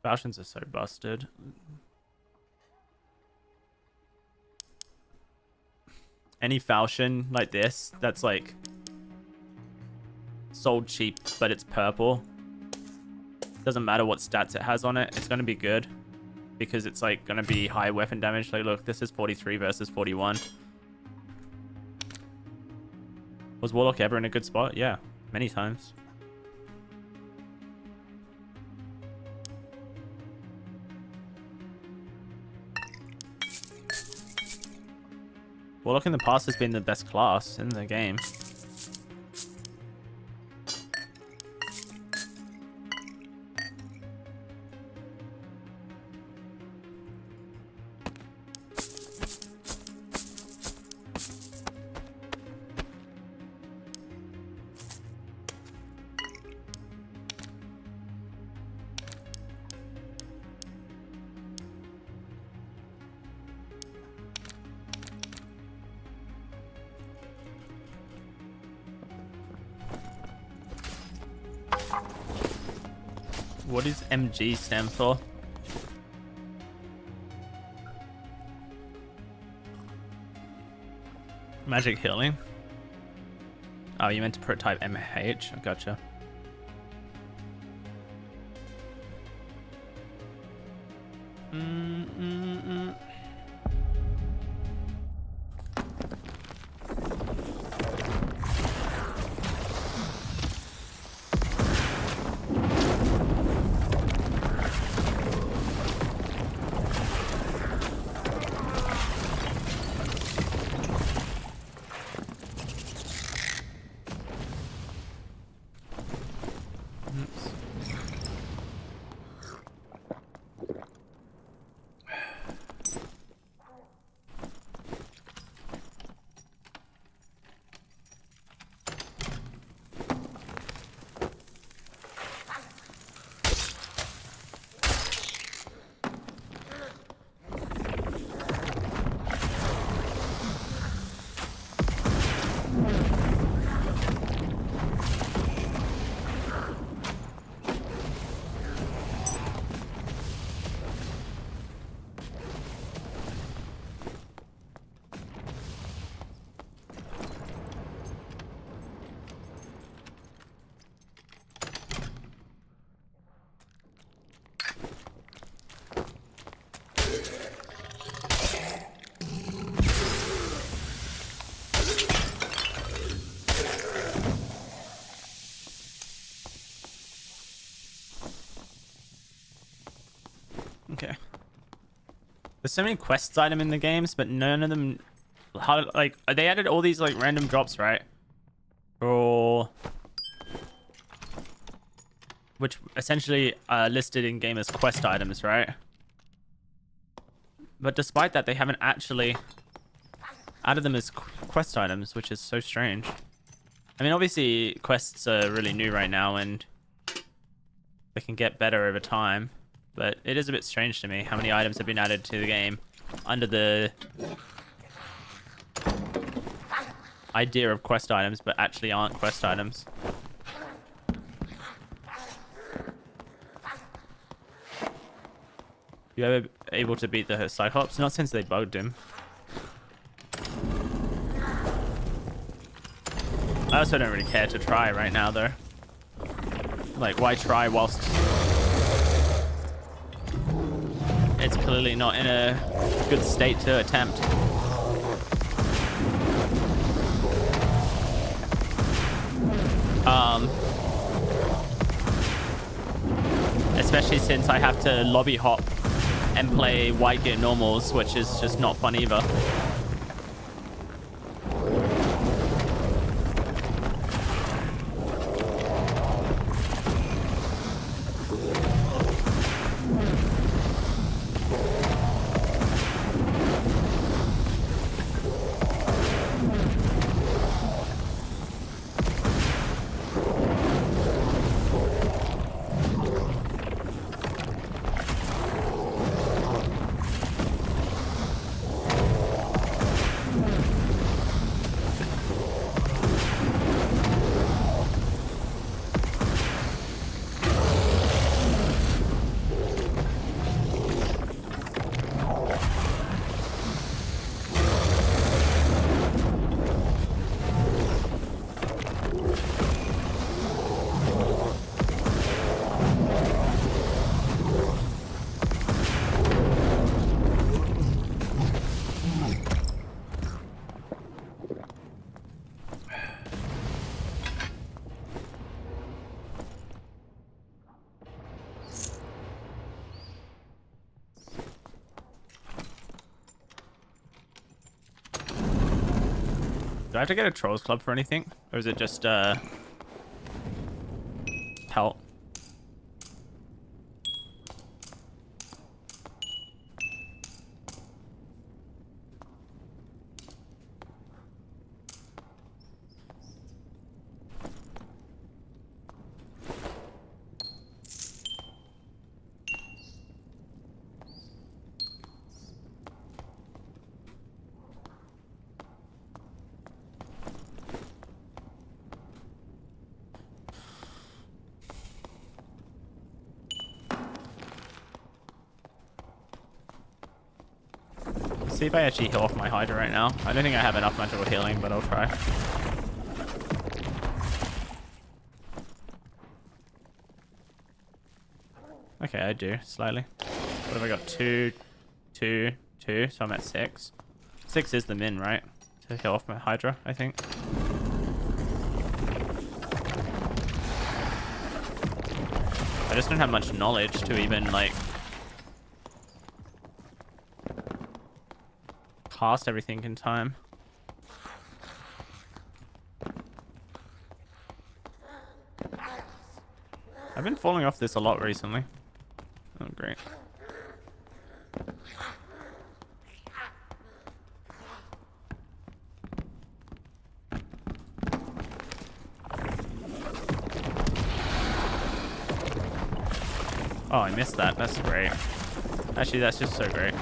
Falchions are so busted. Any falchion like this that's like sold cheap but it's purple, doesn't matter what stats it has on it, it's going to be good because it's like going to be high weapon damage. Like look, this is 43 versus 41. Was Warlock ever in a good spot? Yeah, many times. Warlock in the past has been the best class in the game. What does MG stand for? Magic healing. Oh, you meant to prototype MH. I gotcha. Okay. There's so many quests item in the games, but none of them. How like they added all these like random drops, right? Or which essentially are listed in game as quest items, right? But despite that, they haven't actually added them as quest items, which is so strange. I mean, obviously quests are really new right now, and they can get better over time. But it is a bit strange to me how many items have been added to the game under the idea of quest items, but actually aren't quest items. You ever able to beat the Cyclops? Not since they bugged him. I also don't really care to try right now, though. Like, why try whilst it's clearly not in a good state to attempt? Especially since I have to lobby hop and play white gear normals, which is just not fun either. Do I have to get a Trolls Club for anything? Or is it just pelt? See if I actually heal off my Hydra right now. I don't think I have enough magical healing, but I'll try. Okay, I do, slightly. What have I got? 2, 2, 2, so I'm at 6. 6 is the min, right? To heal off my Hydra, I think. I just don't have much knowledge to even, like, cast everything in time. I've been falling off this a lot recently. Oh, great. Oh, I missed that. That's great. Actually, that's just so great.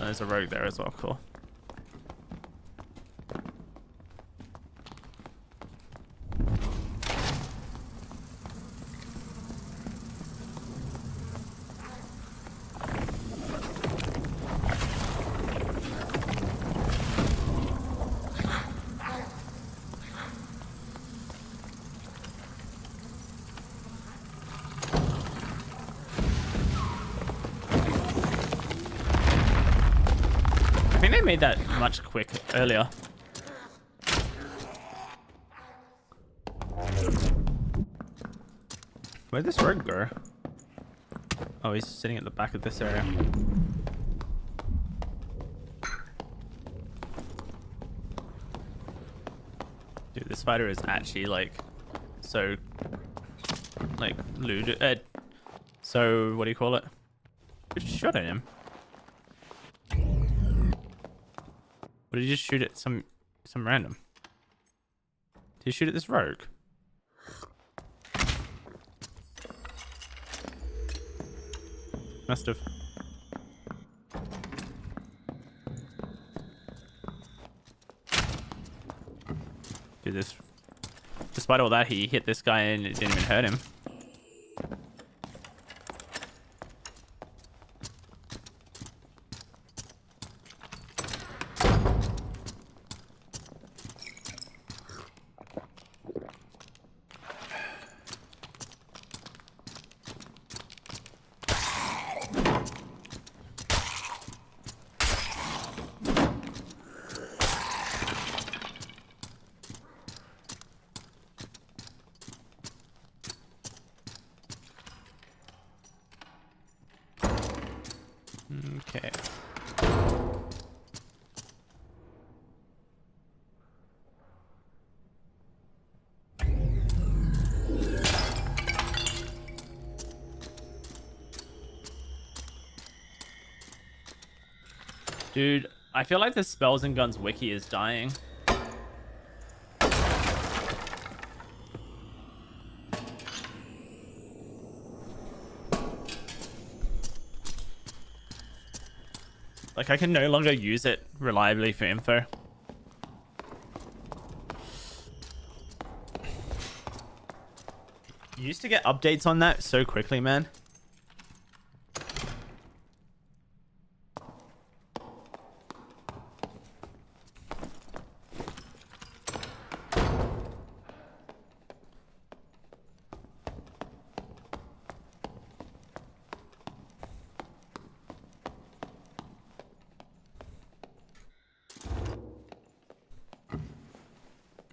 There's a rogue there as well. Cool. I think they made that much quick earlier. Where'd this rogue go? Oh, he's sitting at the back of this area. Dude, this fighter is actually like so like looted. So what do you call it? Who just shot at him? Or did he just shoot at some random? Did he shoot at this rogue? Must have. Dude, this. Despite all that, he hit this guy and it didn't even hurt him. Okay. Dude, I feel like the Spells and Guns wiki is dying. Like, I can no longer use it reliably for info. You used to get updates on that so quickly, man.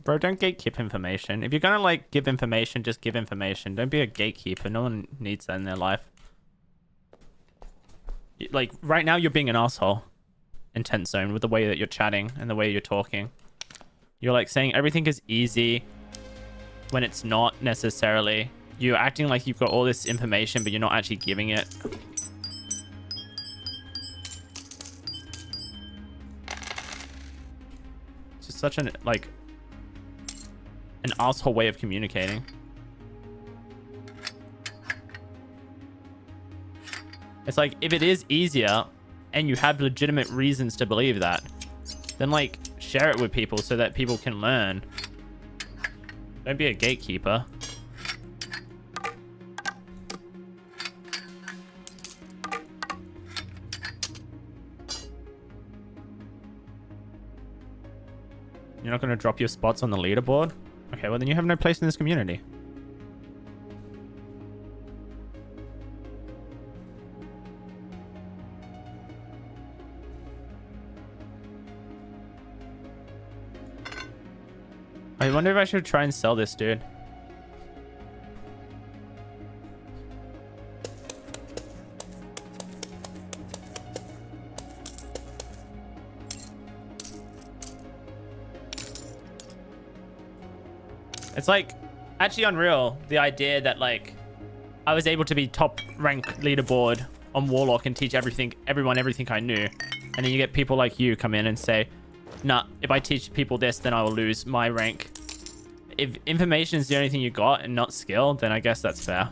Bro, don't gatekeep information. If you're gonna like give information, just give information. Don't be a gatekeeper. No one needs that in their life. Like right now, you're being an asshole in 10th zone with the way that you're chatting and the way you're talking. You're like saying everything is easy when it's not necessarily. You're acting like you've got all this information, but you're not actually giving it. It's just such an like an asshole way of communicating. It's like, if it is easier and you have legitimate reasons to believe that, then like share it with people so that people can learn. Don't be a gatekeeper. You're not going to drop your spots on the leaderboard? Okay, well then you have no place in this community. I wonder if I should try and sell this dude. It's like actually unreal, the idea that like I was able to be top rank leaderboard on Warlock and teach everyone everything I knew. And then you get people like you come in and say, nah, if I teach people this, then I will lose my rank. If information is the only thing you got and not skill, then I guess that's fair.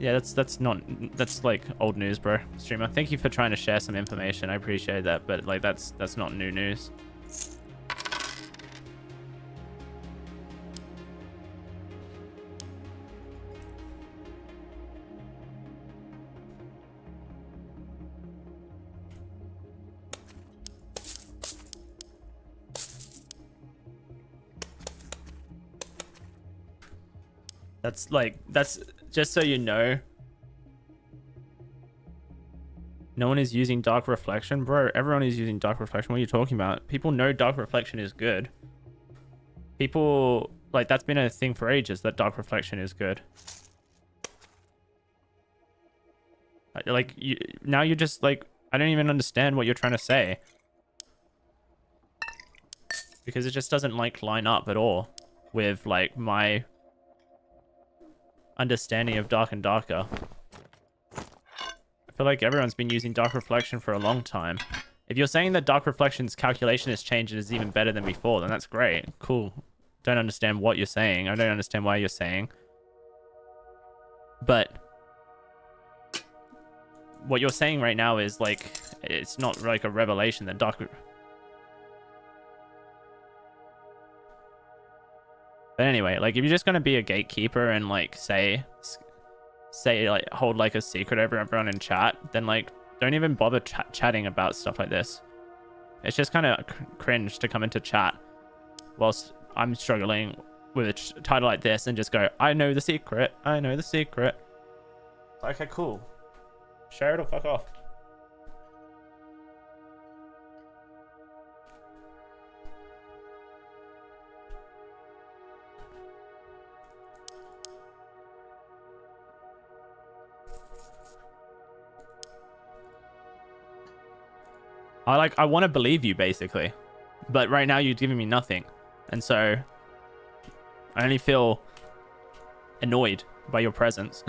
Yeah, that's like old news, bro. Streamer, thank you for trying to share some information. I appreciate that, but like that's not new news. That's just so you know. No one is using dark reflection, bro. Everyone is using dark reflection. What are you talking about? People know dark reflection is good. People like that's been a thing for ages that dark reflection is good. Like now you're just like, I don't even understand what you're trying to say, because it just doesn't like line up at all with like my understanding of dark and darker. I feel like everyone's been using dark reflection for a long time. If you're saying that dark reflection's calculation has changed and is even better than before, then that's great. Cool. Don't understand what you're saying. I don't understand why you're saying. But what you're saying right now is like, it's not like a revelation that dark... But anyway, like if you're just going to be a gatekeeper and like say like hold like a secret over everyone in chat, then like don't even bother chatting about stuff like this. It's just kind of cringe to come into chat whilst I'm struggling with a title like this and just go, I know the secret. I know the secret. Okay, cool. Share it or fuck off. I want to believe you basically, but right now you're giving me nothing, and so I only feel annoyed by your presence.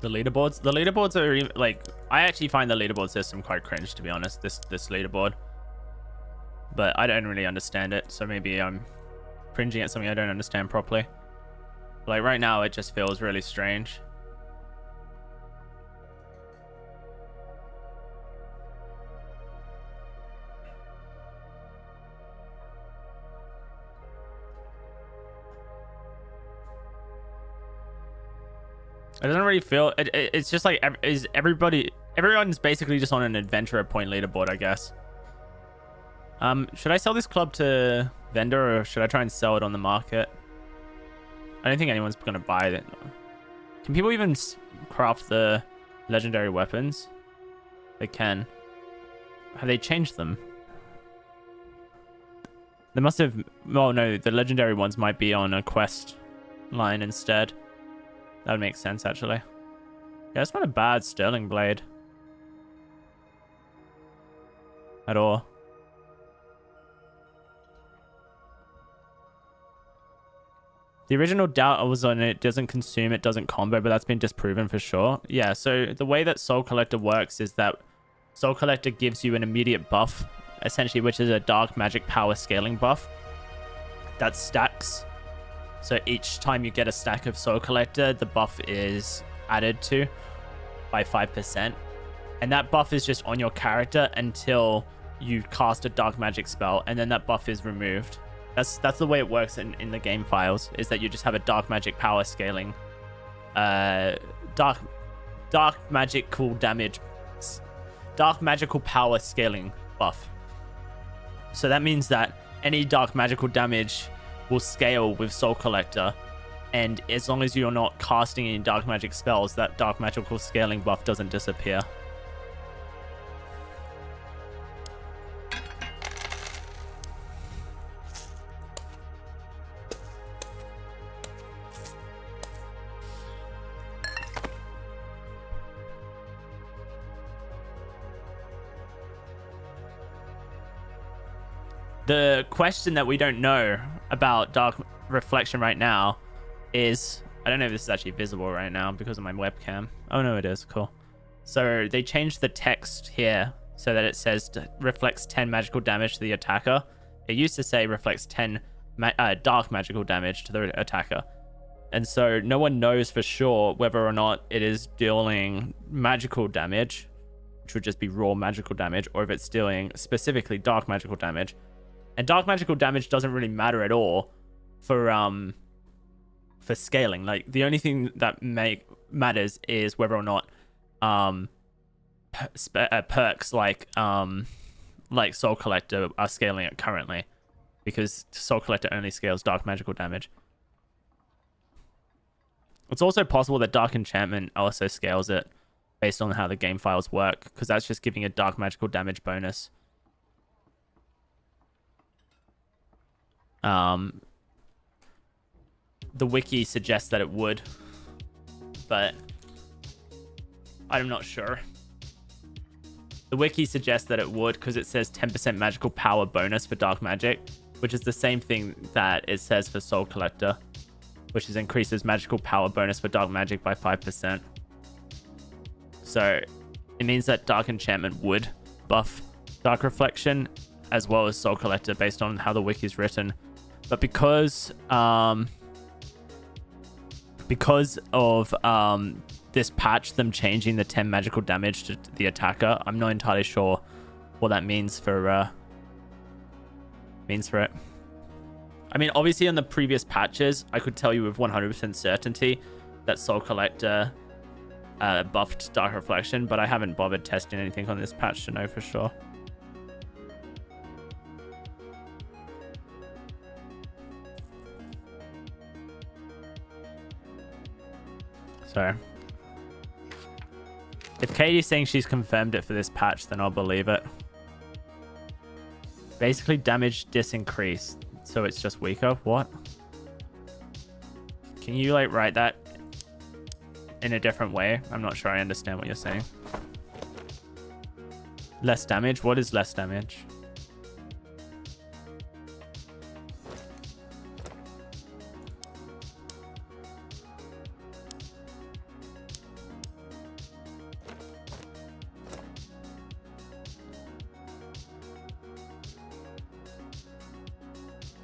The leaderboards are even, like, I actually find the leaderboard system quite cringe, to be honest, this leaderboard, but I don't really understand it, so maybe I'm cringing at something I don't understand properly. Like right now it just feels really strange. It doesn't really feel. It's just like everyone's basically just on an adventurer point leaderboard, I guess. Should I sell this club to vendor or should I try and sell it on the market? I don't think anyone's gonna buy it. Can people even craft the legendary weapons? They can. Have they changed them? They must have. Oh no, the legendary ones might be on a quest line instead. That would make sense actually. Yeah, it's not a bad Sterling blade at all. The original doubt was on it doesn't consume, it doesn't combo, but that's been disproven for sure. Yeah, so the way that Soul Collector works is that Soul Collector gives you an immediate buff, essentially, which is a dark magic power scaling buff that stacks. So each time you get a stack of Soul Collector, the buff is added to by 5%. And that buff is just on your character until you cast a dark magic spell, and then that buff is removed. That's the way it works in the game files, is that you just have a dark magic power scaling, dark magical damage, dark magical power scaling buff. So that means that any dark magical damage will scale with Soul Collector, and as long as you're not casting any dark magic spells, that dark magical scaling buff doesn't disappear. The question that we don't know about Dark Reflection right now is, I don't know if this is actually visible right now because of my webcam. Oh no, it is. Cool. So they changed the text here so that it says reflects 10 magical damage to the attacker. It used to say reflects 10 dark magical damage to the attacker. And so no one knows for sure whether or not it is dealing magical damage, which would just be raw magical damage, or if it's dealing specifically dark magical damage. And dark magical damage doesn't really matter at all for scaling. Like the only thing that matters is whether or not perks like Soul Collector are scaling it currently, because Soul Collector only scales dark magical damage. It's also possible that Dark Enchantment also scales it based on how the game files work, because that's just giving a dark magical damage bonus. The wiki suggests that it would, but I'm not sure. The wiki suggests that it would because it says 10% magical power bonus for dark magic, which is the same thing that it says for Soul Collector, which is increases magical power bonus for dark magic by 5%. So it means that Dark Enchantment would buff Dark Reflection as well as Soul Collector based on how the wiki is written. But because of this patch, them changing the 10 magical damage to the attacker, I'm not entirely sure what that means for it. I mean, obviously on the previous patches, I could tell you with 100% certainty that Soul Collector buffed Dark Reflection, but I haven't bothered testing anything on this patch to know for sure. So if Katie's saying she's confirmed it for this patch, then I'll believe it. Basically damage disincrease, so it's just weaker. What? Can you like write that in a different way? I'm not sure I understand what you're saying. Less damage? What is less damage?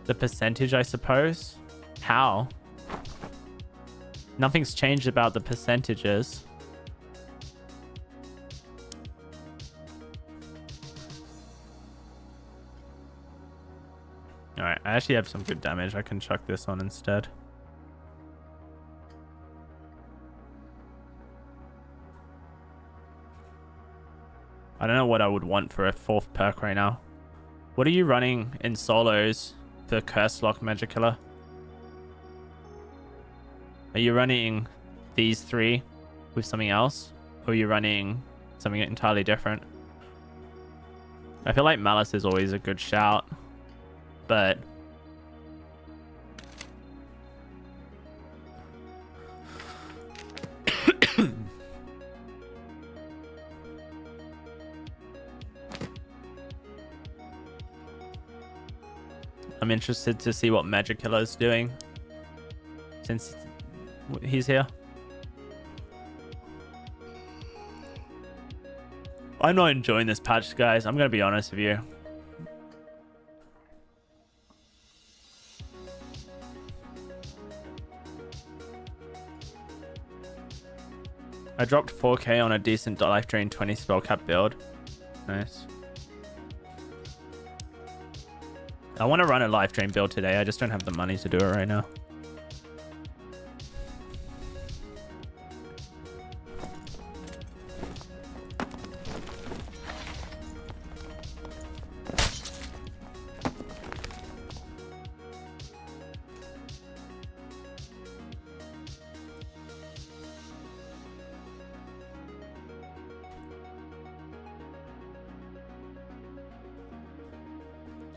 The percentage, I suppose. How? Nothing's changed about the percentages. Alright, I actually have some good damage. I can chuck this on instead. I don't know what I would want for a 4th perk right now. What are you running in solos for Curse Lock Magic Killer? Are you running these 3 with something else? Or are you running something entirely different? I feel like Malice is always a good shout, but I'm interested to see what Magic Killer is doing since he's here. I'm not enjoying this patch, guys. I'm gonna be honest with you. I dropped 4k on a decent life drain 20 spell cap build. Nice. I want to run a life drain build today. I just don't have the money to do it right now.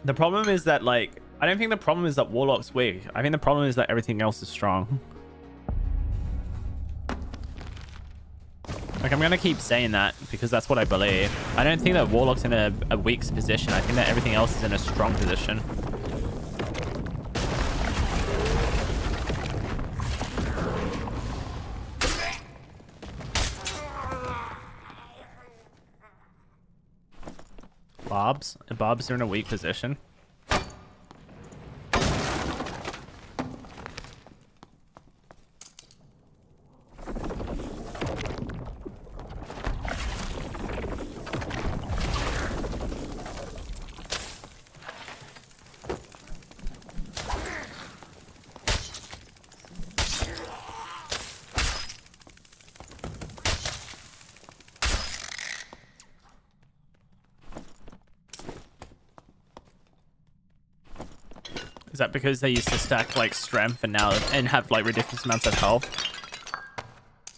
The problem is that, like, I don't think the problem is that Warlock's weak. I think the problem is that everything else is strong. Like, I'm gonna keep saying that because that's what I believe. I don't think that Warlock's in a weak position. I think that everything else is in a strong position. Barbs are in a weak position. Is that because they used to stack like strength and have like ridiculous amounts of health?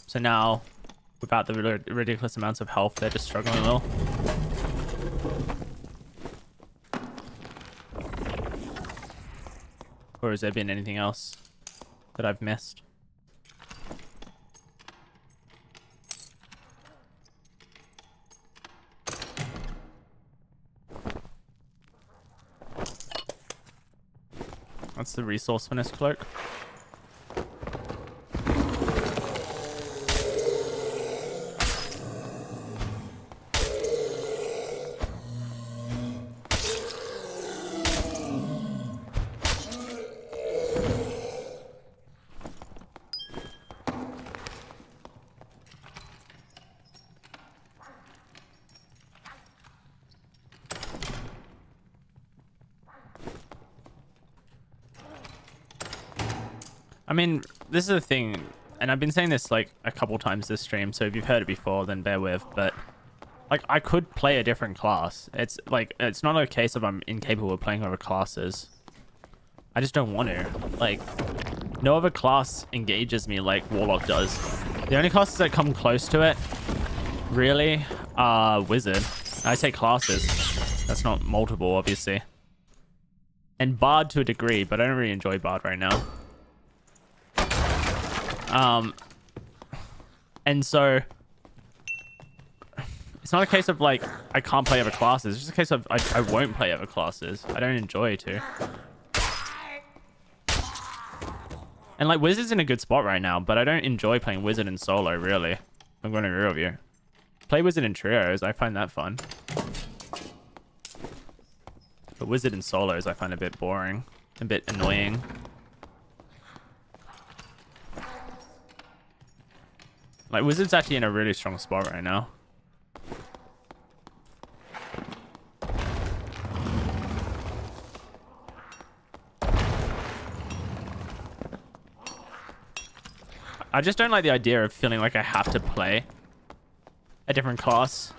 So now, without the ridiculous amounts of health, they're just struggling a little. Or has there been anything else that I've missed? That's the resourcefulness cloak. I mean, this is the thing, and I've been saying this like a couple times this stream, so if you've heard it before, then bear with, but like I could play a different class. It's like, it's not a case of I'm incapable of playing other classes. I just don't want to. Like, no other class engages me like Warlock does. The only classes that come close to it, really, are Wizard. I say classes. That's not multiple, obviously. And Bard to a degree, but I don't really enjoy Bard right now. And so it's not a case of like I can't play other classes. It's just a case of I won't play other classes. I don't enjoy to. And like Wizard's in a good spot right now, but I don't enjoy playing Wizard in solo, really. I'm going to agree with you. Play Wizard in trios, I find that fun. But Wizard in solos I find a bit boring, a bit annoying. Like, Wizard's actually in a really strong spot right now. I just don't like the idea of feeling like I have to play a different class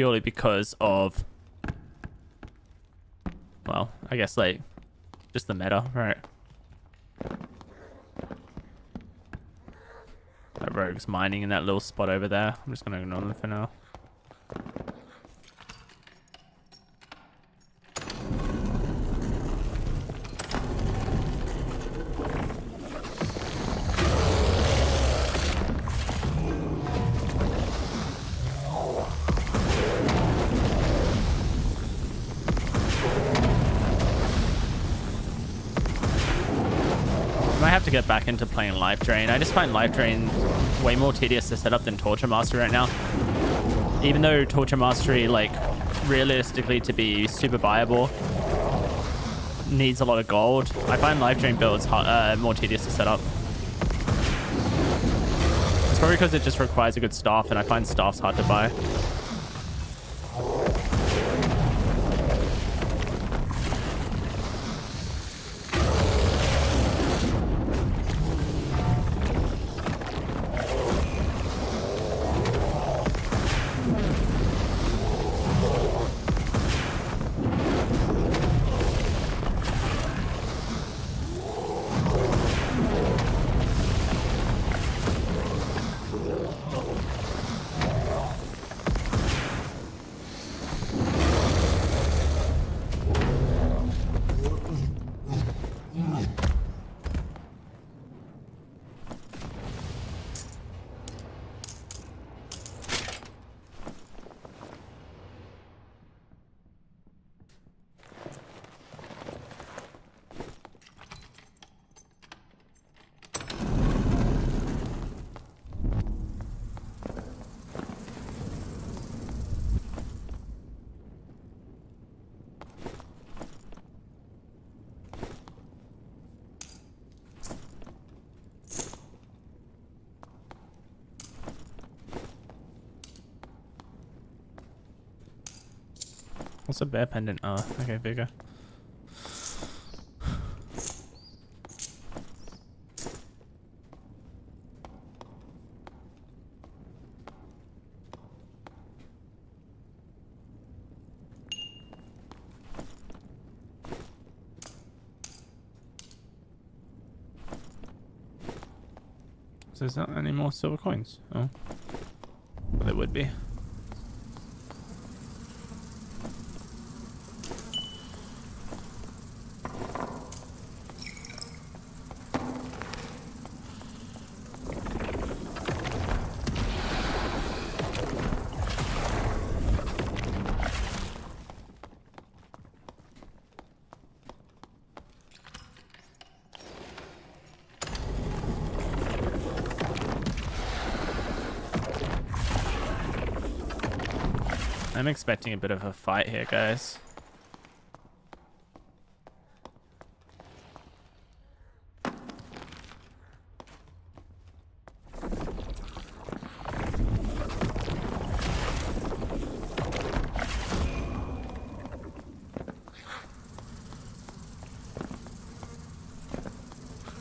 purely because of, well, I guess like just the meta, right? That rogue's mining in that little spot over there. I'm just gonna ignore them for now. I have to get back into playing Life Drain. I just find Life Drain way more tedious to set up than Torture Mastery right now. Even though Torture Mastery, like, realistically to be super viable, needs a lot of gold, I find Life Drain builds more tedious to set up. It's probably because it just requires a good staff, and I find staffs hard to buy. What's a bear pendant? Oh, okay, bigger. So there's not any more silver coins? Oh. Well, there would be. I'm expecting a bit of a fight here, guys.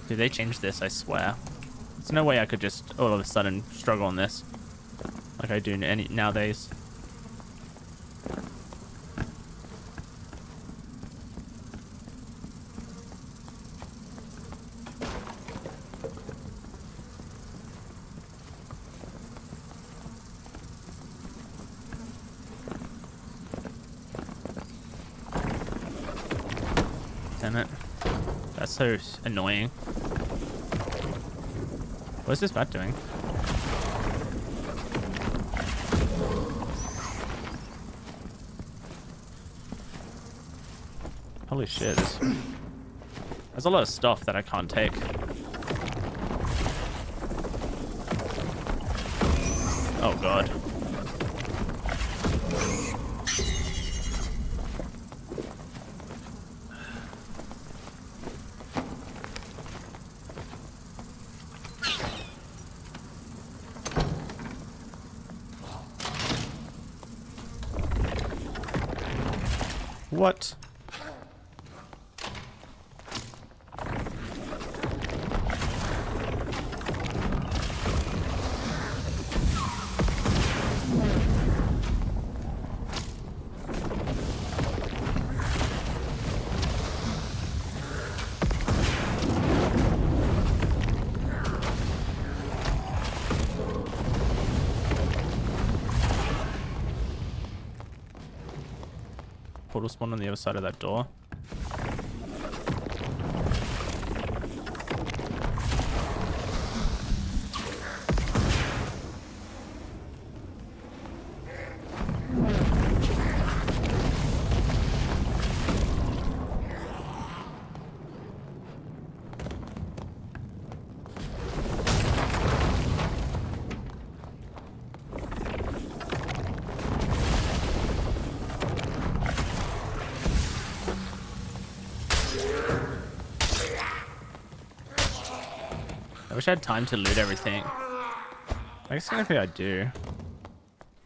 Did they change this? I swear. There's no way I could just all of a sudden struggle on this like I do nowadays. Damn it. That's so annoying. What's this bat doing? Holy shit. There's a lot of stuff that I can't take. Oh god. What? portal spawn on the other side of that door. I wish I had time to loot everything. I guess technically I do.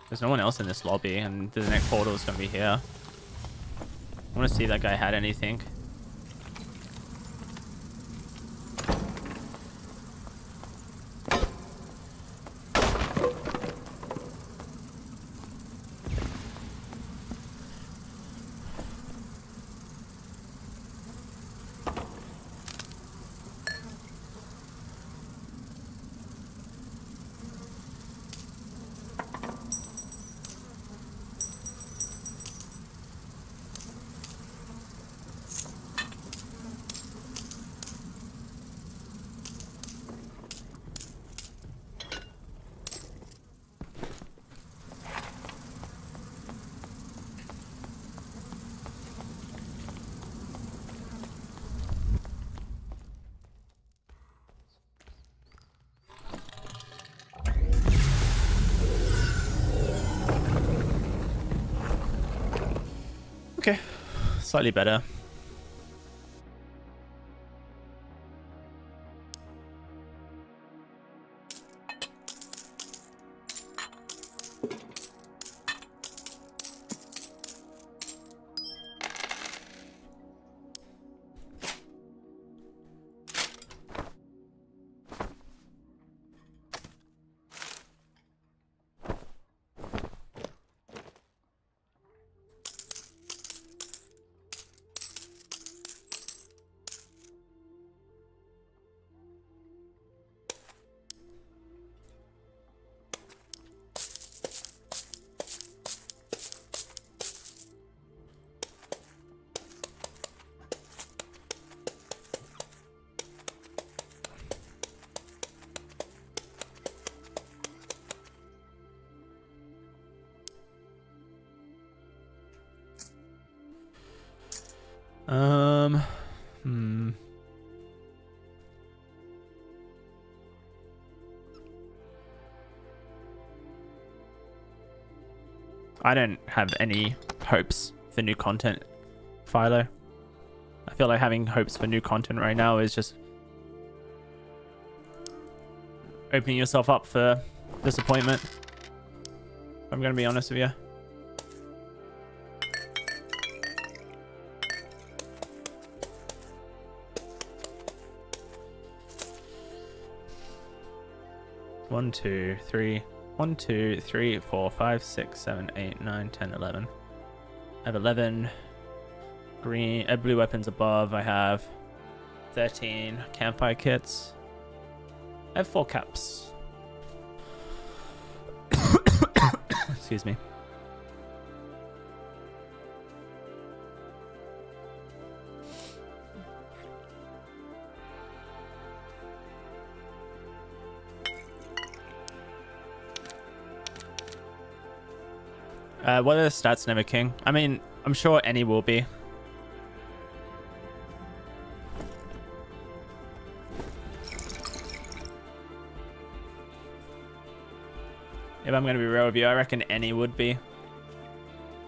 There's no one else in this lobby, and the next portal is going to be here. I want to see if that guy had anything. Okay, slightly better. Hmm. I don't have any hopes for new content, Philo. I feel like having hopes for new content right now is just opening yourself up for disappointment. I'm gonna be honest with you. One, two, three. 1, 2, 3, 4, 5, 6, 7, 8, 9, 10, 11. I have 11 green, blue weapons above. I have 13 campfire kits. I have 4 caps. Excuse me. What are the stats, Never King? I mean, I'm sure any will be. If I'm going to be real with you, I reckon any would be.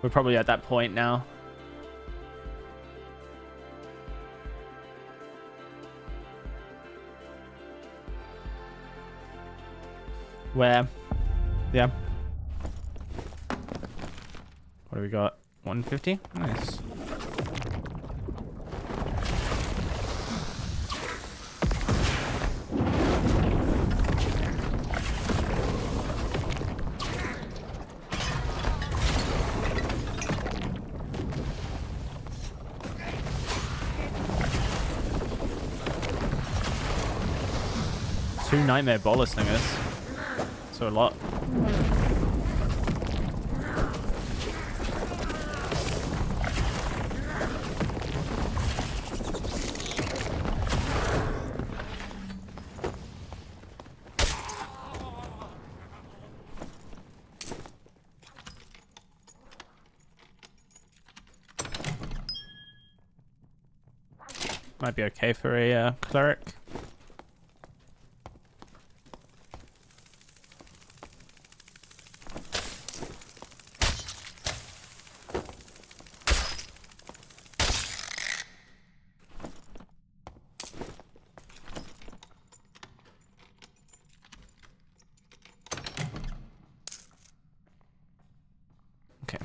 We're probably at that point now. Where? Yeah. What do we got? 150? Nice. Two nightmare bolus thingers. So a lot. Might be okay for a cleric. Okay.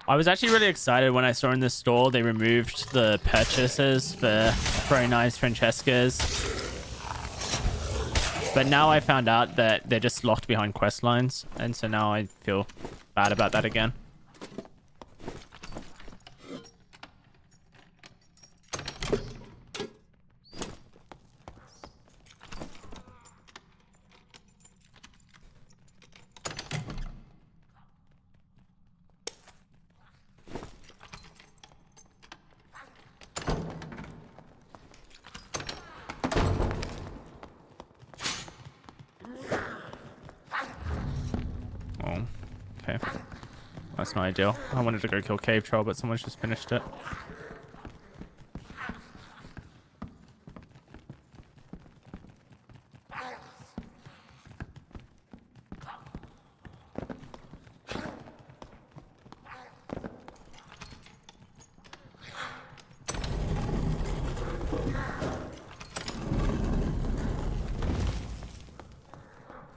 I was actually really excited when I saw in the store they removed the purchases for Pro Knives Francesca's. But now I found out that they're just locked behind quest lines, and so now I feel bad about that again. Oh, okay. That's not ideal. I wanted to go kill Cave Troll, but someone's just finished it.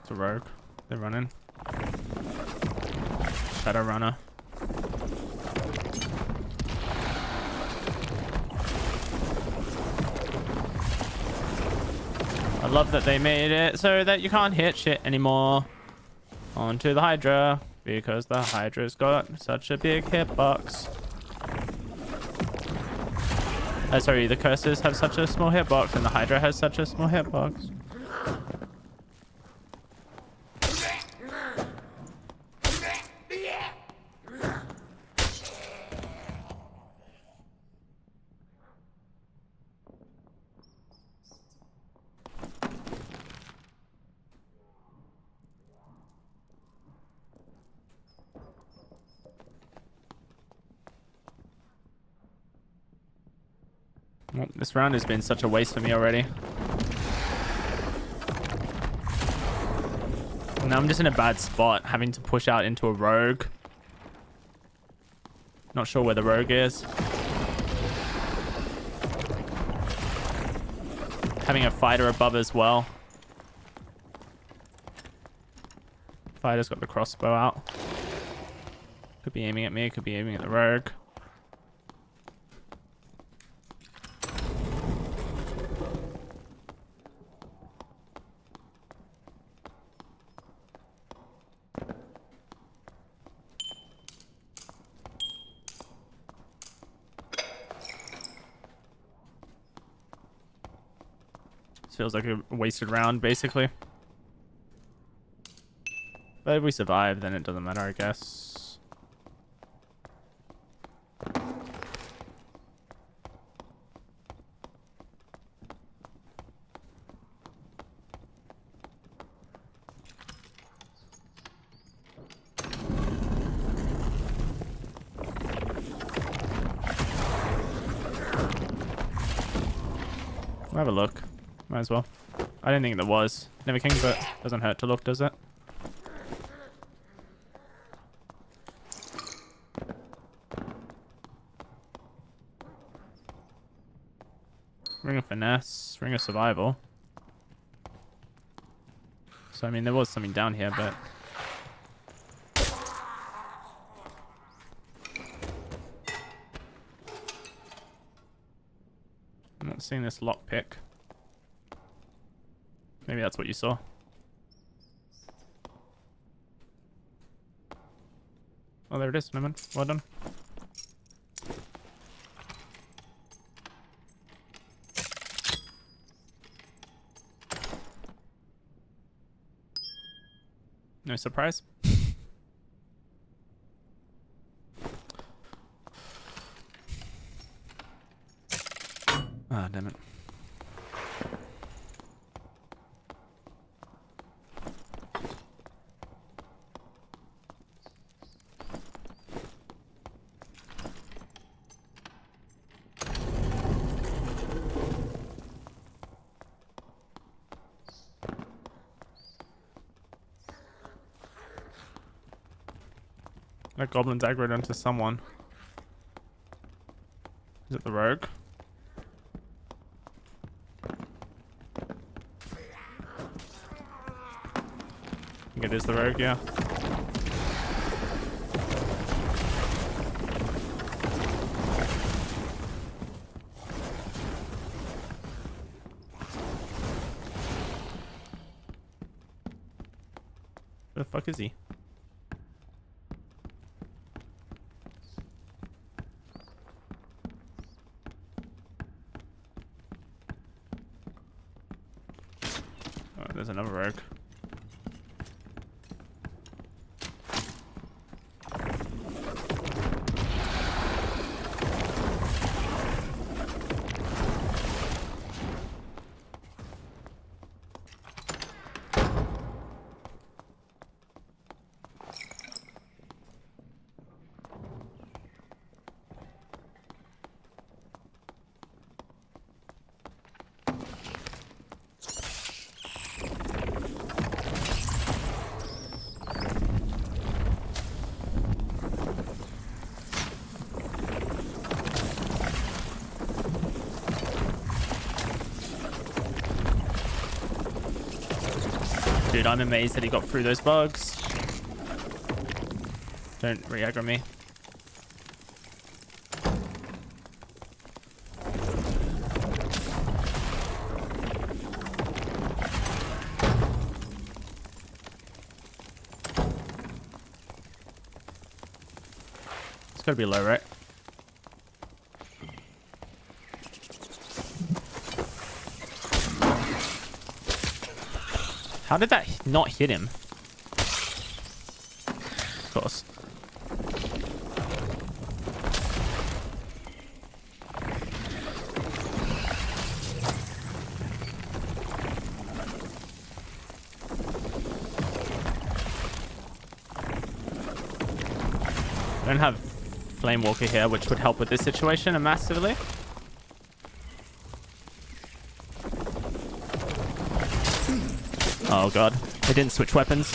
It's a rogue. They're running. Shadow runner. I love that they made it so that you can't hit shit anymore. Onto the Hydra, because the Hydra's got such a big hitbox. Sorry, the curses have such a small hitbox and the Hydra has such a small hitbox. Well, this round has been such a waste for me already. Now I'm just in a bad spot, having to push out into a rogue. Not sure where the rogue is. Having a fighter above as well. Fighter's got the crossbow out. Could be aiming at me, could be aiming at the rogue. Feels like a wasted round, basically. But if we survive, then it doesn't matter, I guess. We'll have a look. Might as well. I didn't think there was Never King, but doesn't hurt to look, does it? Ring of Finesse, Ring of Survival. So, I mean, there was something down here, but... I'm not seeing this lockpick. Maybe that's what you saw. Oh, there it is, Lemon. Well done. No surprise. Ah, damn it. That goblin's aggroed onto someone. Is it the rogue? I think it is the rogue, yeah. Where the fuck is he? Oh, there's another rogue. Dude, I'm amazed that he got through those bugs. Don't re-aggro me. It's gotta be low, right? How did that not hit him? Of course. I don't have Flame Walker here, which would help with this situation massively. Oh god, they didn't switch weapons.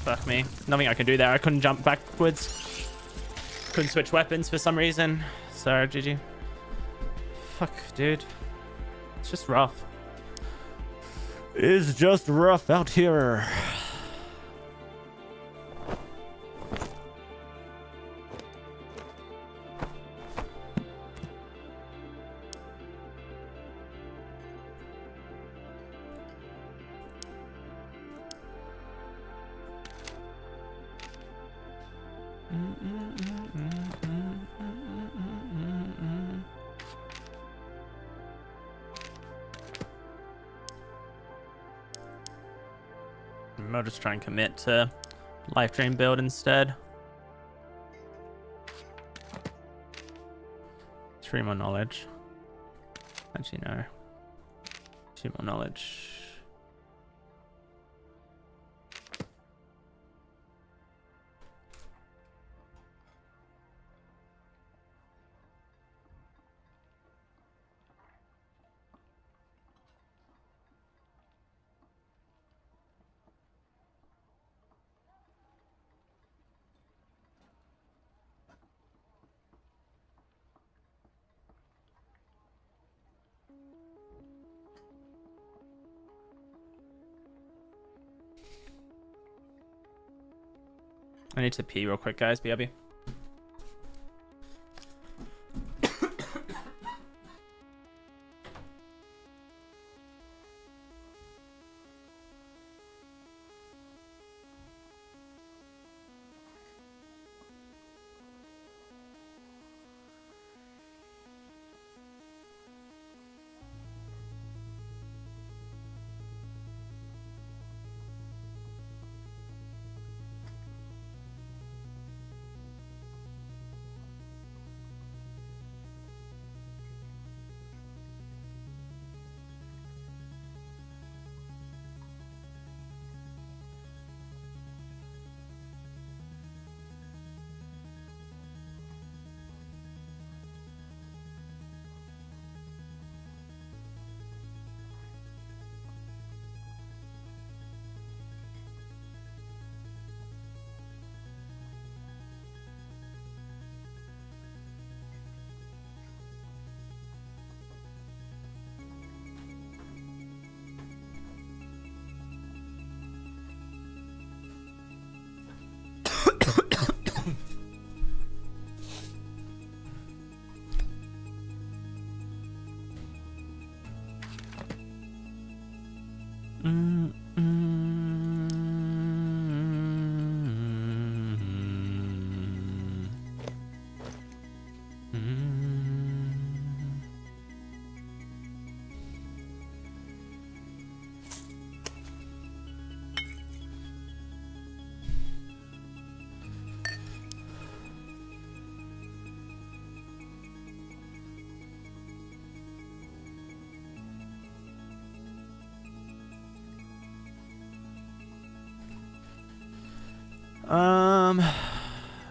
Fuck me. Nothing I can do there. I couldn't jump backwards. Couldn't switch weapons for some reason. So, GG. Fuck, dude. It's just rough. It's just rough out here. I'll just try and commit to Life Dream build instead. 3 more knowledge. Actually, no. 2 more knowledge. I need to pee real quick, guys. BRB.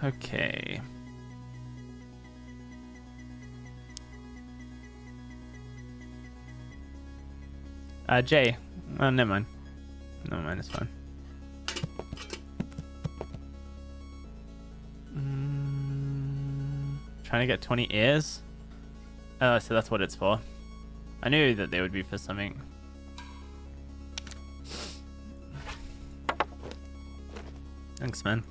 Okay. Jay. Oh, never mind. Never mind, it's fine. Trying to get 20 ears? Oh, so that's what it's for. I knew that they would be for something. Thanks, man.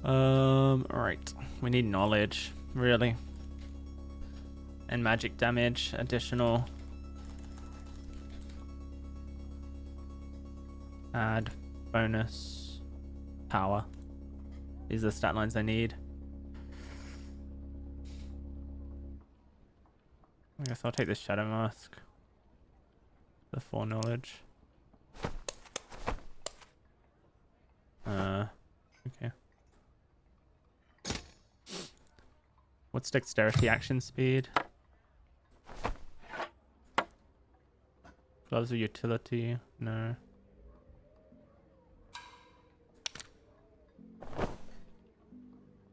Alright. We need knowledge, really. And magic damage, additional. Add, bonus, power. These are the stat lines I need. I guess I'll take the Shadow Mask. The foreknowledge. Okay. What's dexterity action speed? Gloves of utility? No.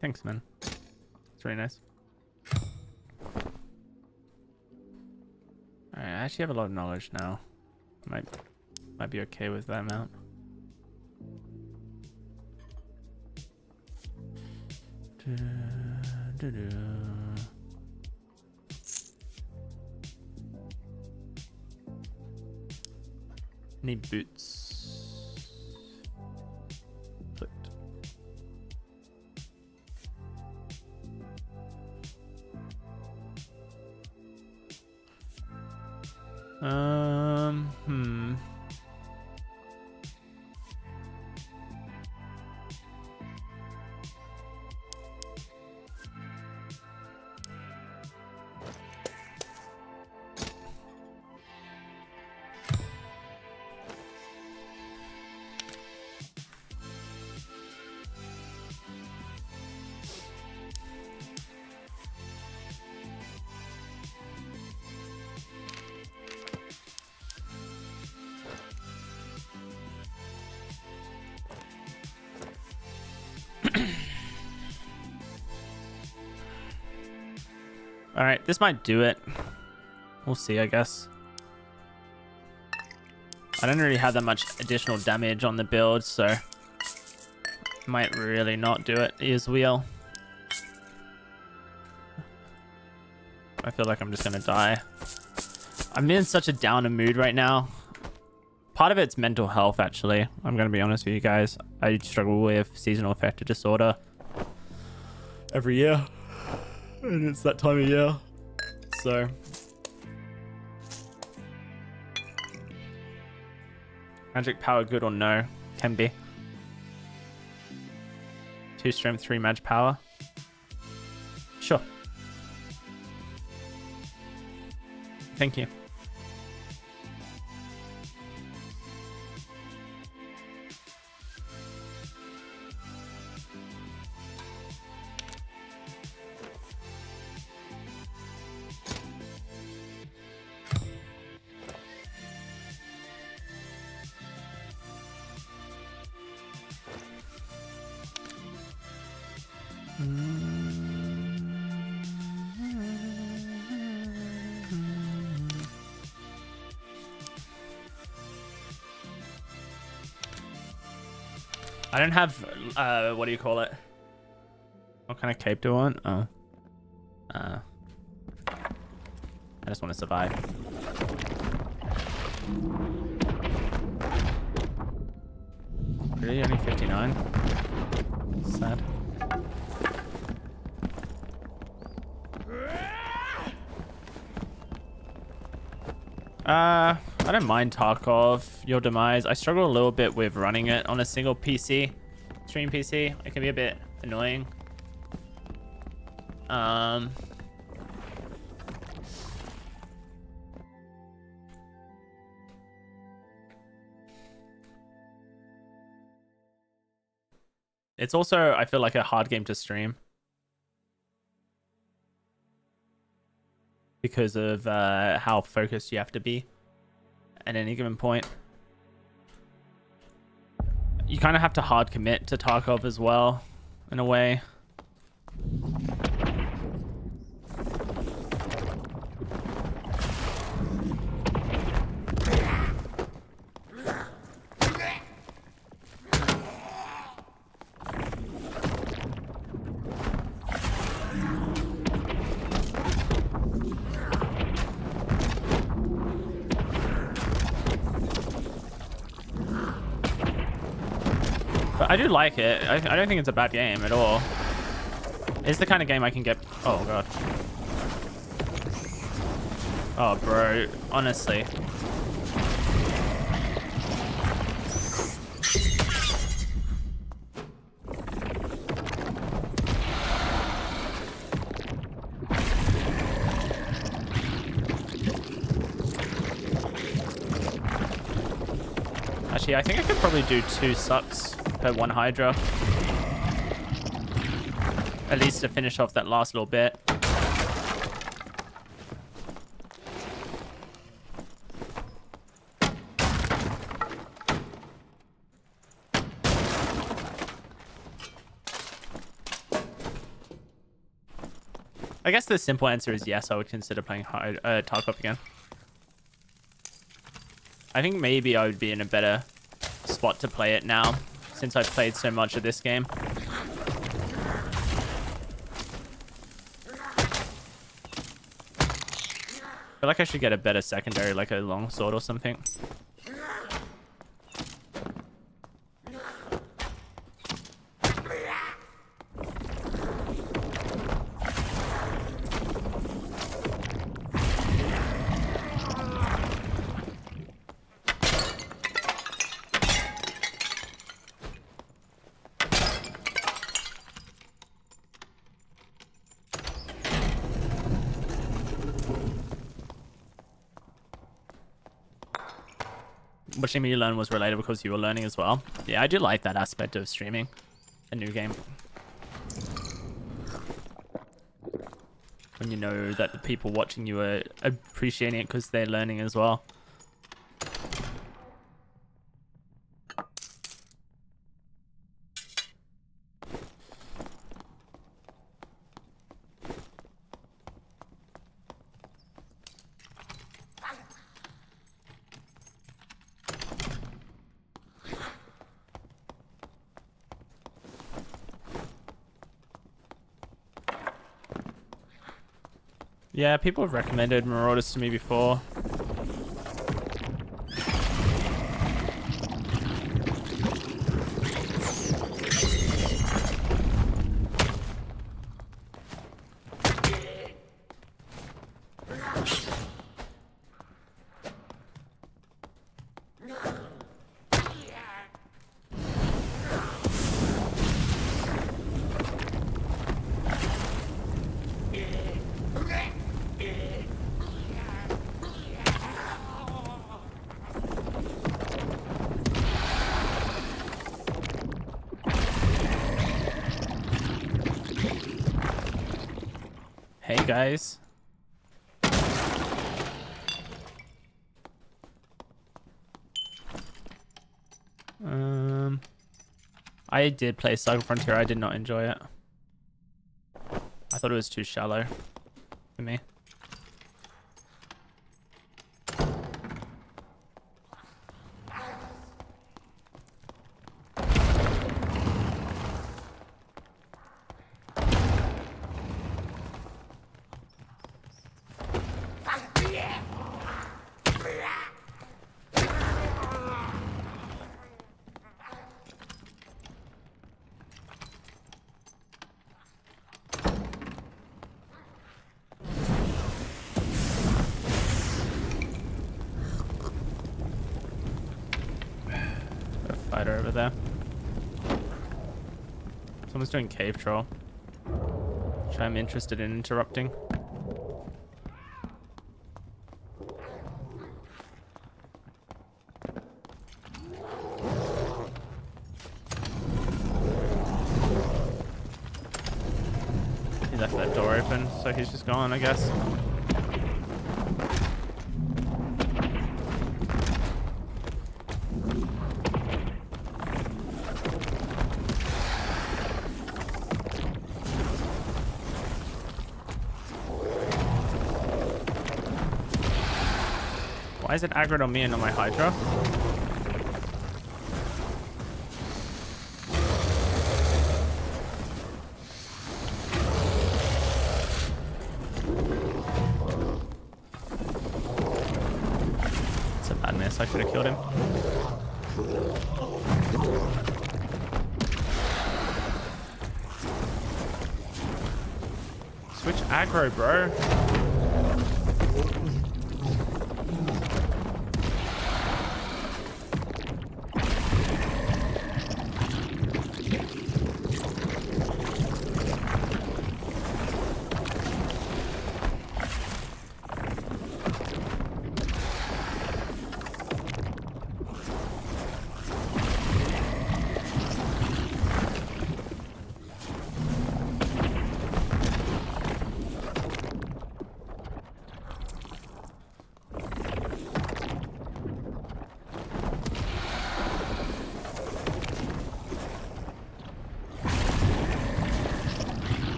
Thanks, man. It's really nice. Alright, I actually have a lot of knowledge now. Might be okay with that amount. Need boots. Foot. Alright, this might do it. We'll see, I guess. I don't really have that much additional damage on the build, so might really not do it as well. I feel like I'm just gonna die. I'm in such a downer mood right now. Part of it's mental health, actually. I'm gonna be honest with you guys. I struggle with seasonal affective disorder every year. And it's that time of year. So magic power, good or no? Can be. 2 strength, 3 magic power. Sure. Thank you. I don't have, what do you call it? What kind of cape do I want? Oh. I just want to survive. Really? Only 59? Sad. I don't mind Tarkov, your demise. I struggle a little bit with running it on a single PC, stream PC. It can be a bit annoying. It's also, I feel like, a hard game to stream. because of how focused you have to be at any given point. You kind of have to hard commit to Tarkov as well, in a way. But I do like it. I don't think it's a bad game at all. It's the kind of game I can get... Oh, God. Oh, bro. Honestly. Actually, I think I could probably do 2 sucks per 1 Hydra. At least to finish off that last little bit. I guess the simple answer is yes, I would consider playing Tarkov again. I think maybe I would be in a better spot to play it now, since I've played so much of this game. I feel like I should get a better secondary, like a longsword or something. Watching me learn was related because you were learning as well. Yeah, I do like that aspect of streaming a new game. When you know that the people watching you are appreciating it because they're learning as well. Yeah, people have recommended Marauders to me before. Hey guys. I did play Cycle Frontier. I did not enjoy it. I thought it was too shallow for me. Fighter over there. Someone's doing cave troll, which I'm interested in interrupting. He left that door open, so he's just gone, I guess. Why is it aggroed on me and on my Hydra? It's a bad miss. I could have killed him. Switch aggro, bro.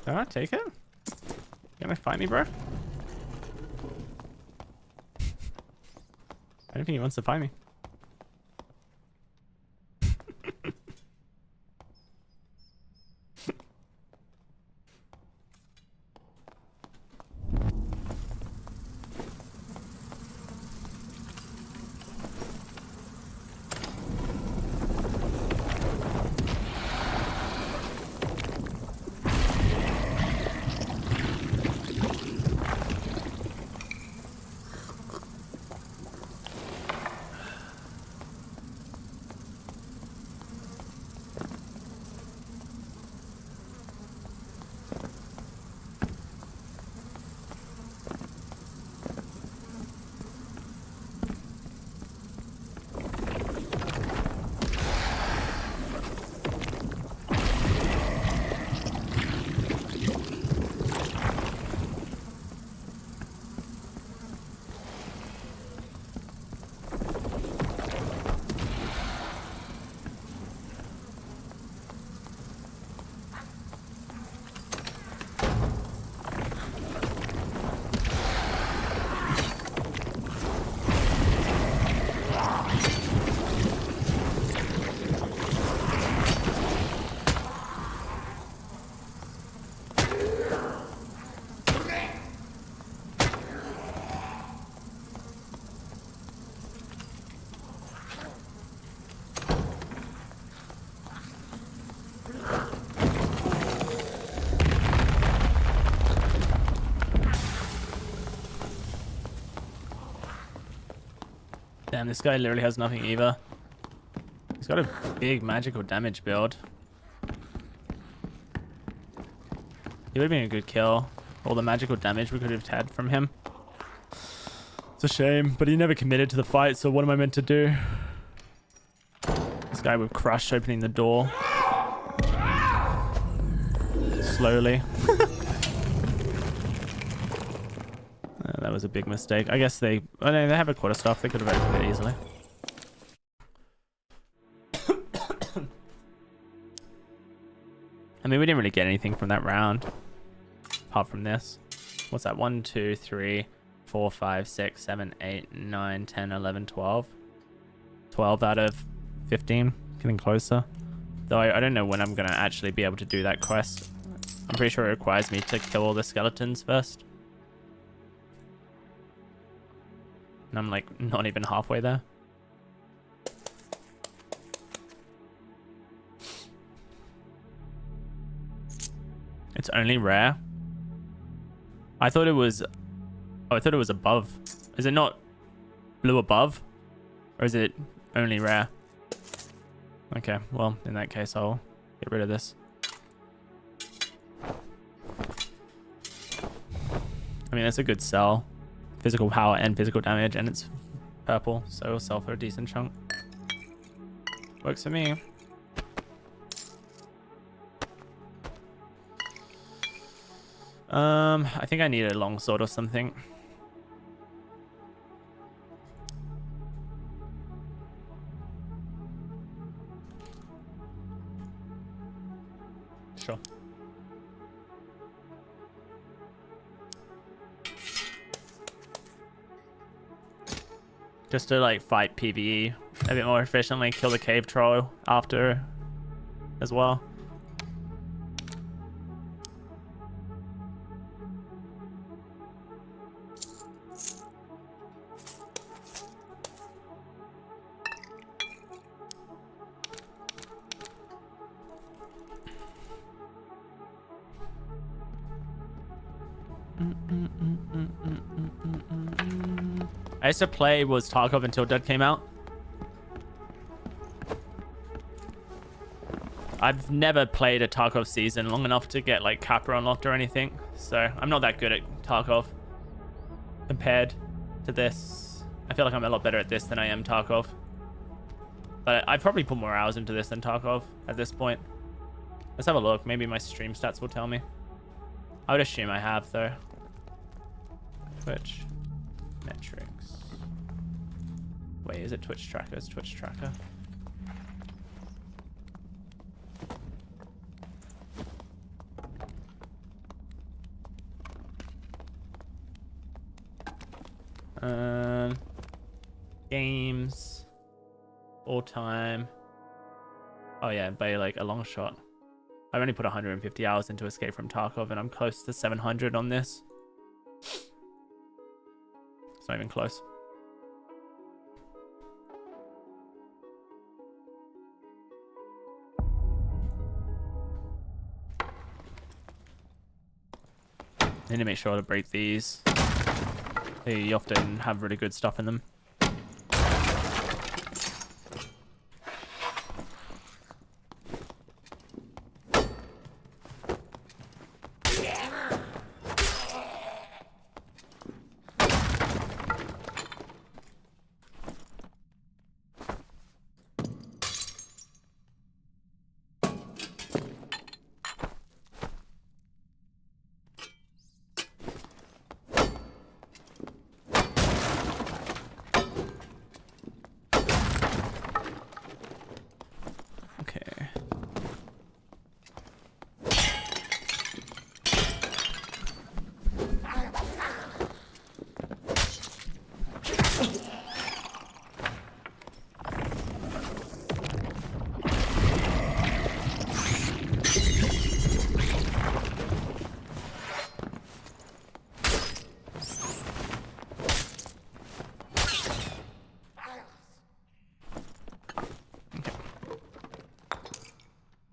Alright, take it. You gonna fight me, bro? I don't think he wants to fight me. Damn, this guy literally has nothing either. He's got a big magical damage build. He would have been a good kill. All the magical damage we could have had from him. It's a shame, but he never committed to the fight, so what am I meant to do? This guy with Crush opening the door. Slowly. That was a big mistake. I guess they have a quarterstaff. They could have opened it easily. I mean, we didn't really get anything from that round. Apart from this. What's that? 1, 2, 3, 4, 5, 6, 7, 8, 9, 10, 11, 12. 12 out of 15. Getting closer. Though I don't know when I'm going to actually be able to do that quest. I'm pretty sure it requires me to kill all the skeletons first. And I'm like not even halfway there. It's only rare. I thought it was... Oh, I thought it was above. Is it not blue above? Or is it only rare? Okay, well, in that case, I'll get rid of this. I mean, that's a good sell. Physical power and physical damage, and it's purple, so it'll sell for a decent chunk. Works for me. I think I need a longsword or something. just to like fight PvE a bit more efficiently, kill the cave troll after as well. I used to play was Tarkov until Dead came out. I've never played a Tarkov season long enough to get like Kappa unlocked or anything, so I'm not that good at Tarkov compared to this. I feel like I'm a lot better at this than I am Tarkov, but I probably put more hours into this than Tarkov at this point. Let's have a look. Maybe my stream stats will tell me. I would assume I have though. Twitch metrics. Wait, is it Twitch tracker? It's Twitch tracker. Games all time. Oh yeah, by like a long shot. I've only put 150 hours into Escape from Tarkov, and I'm close to 700 on this. It's not even close. Need to make sure to break these. They often have really good stuff in them.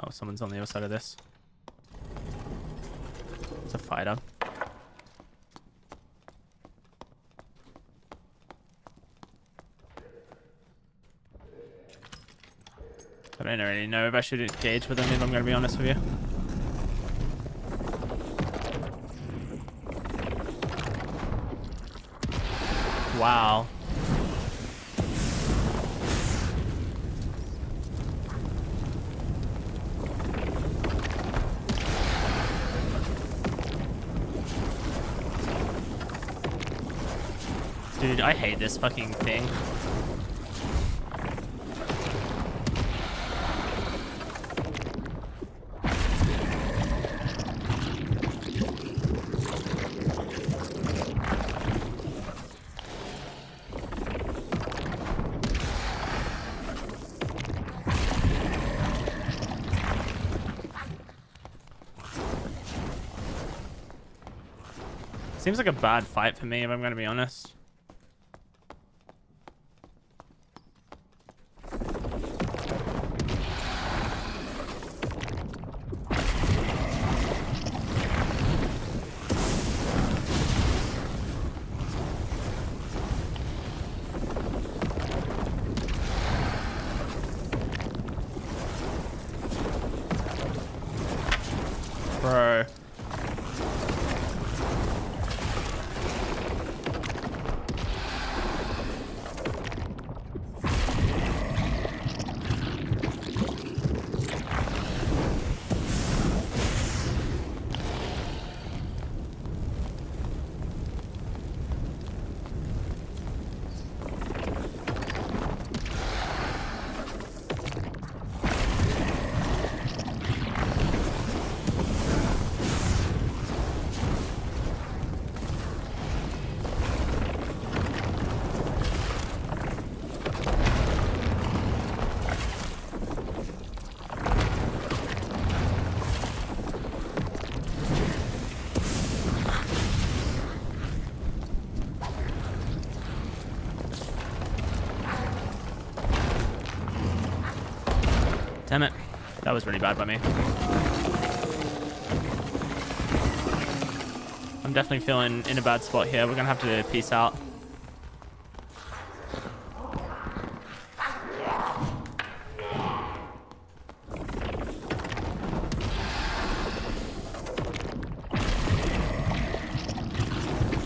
Someone's on the other side of this. It's a fighter. I don't really know if I should engage with them, if I'm going to be honest with you. Wow. Dude, I hate this fucking thing. Seems like a bad fight for me, if I'm going to be honest. Damn it. That was really bad by me. I'm definitely feeling in a bad spot here. We're going to have to peace out.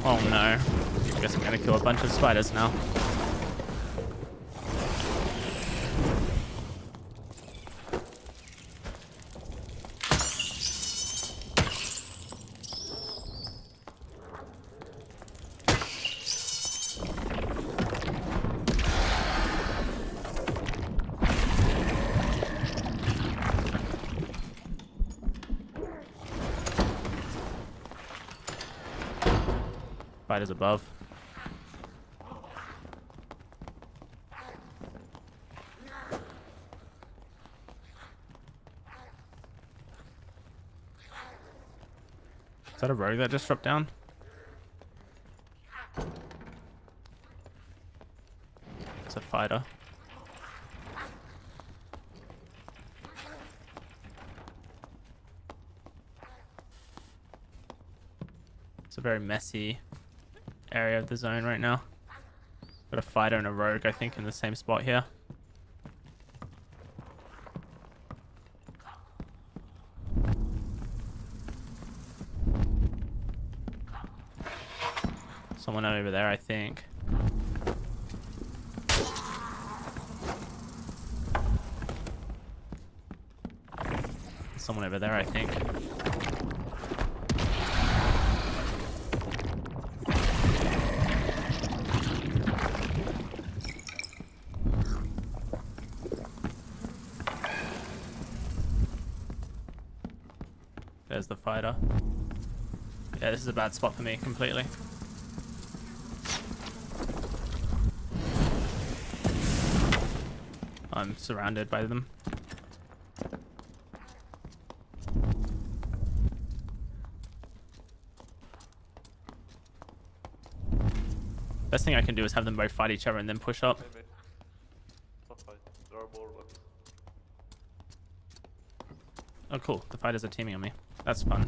Oh no. I guess I'm going to kill a bunch of spiders now. Spiders above. Is that a rogue that just dropped down? It's a fighter. It's a very messy area of the zone right now. Got a fighter and a rogue, I think, in the same spot here. Someone over there, I think. Someone over there, I think. There's the fighter. Yeah, this is a bad spot for me completely. I'm surrounded by them. Best thing I can do is have them both fight each other and then push up. Maybe. Not fight. There are warlocks. Oh cool, the fighters are teaming on me. That's fun.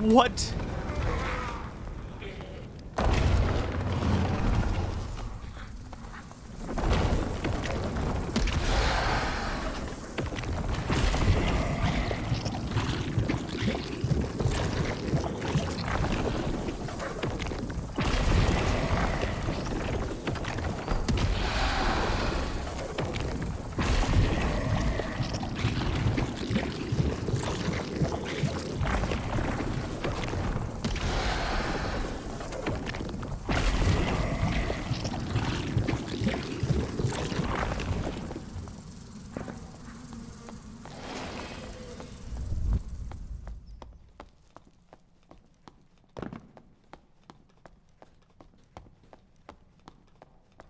What?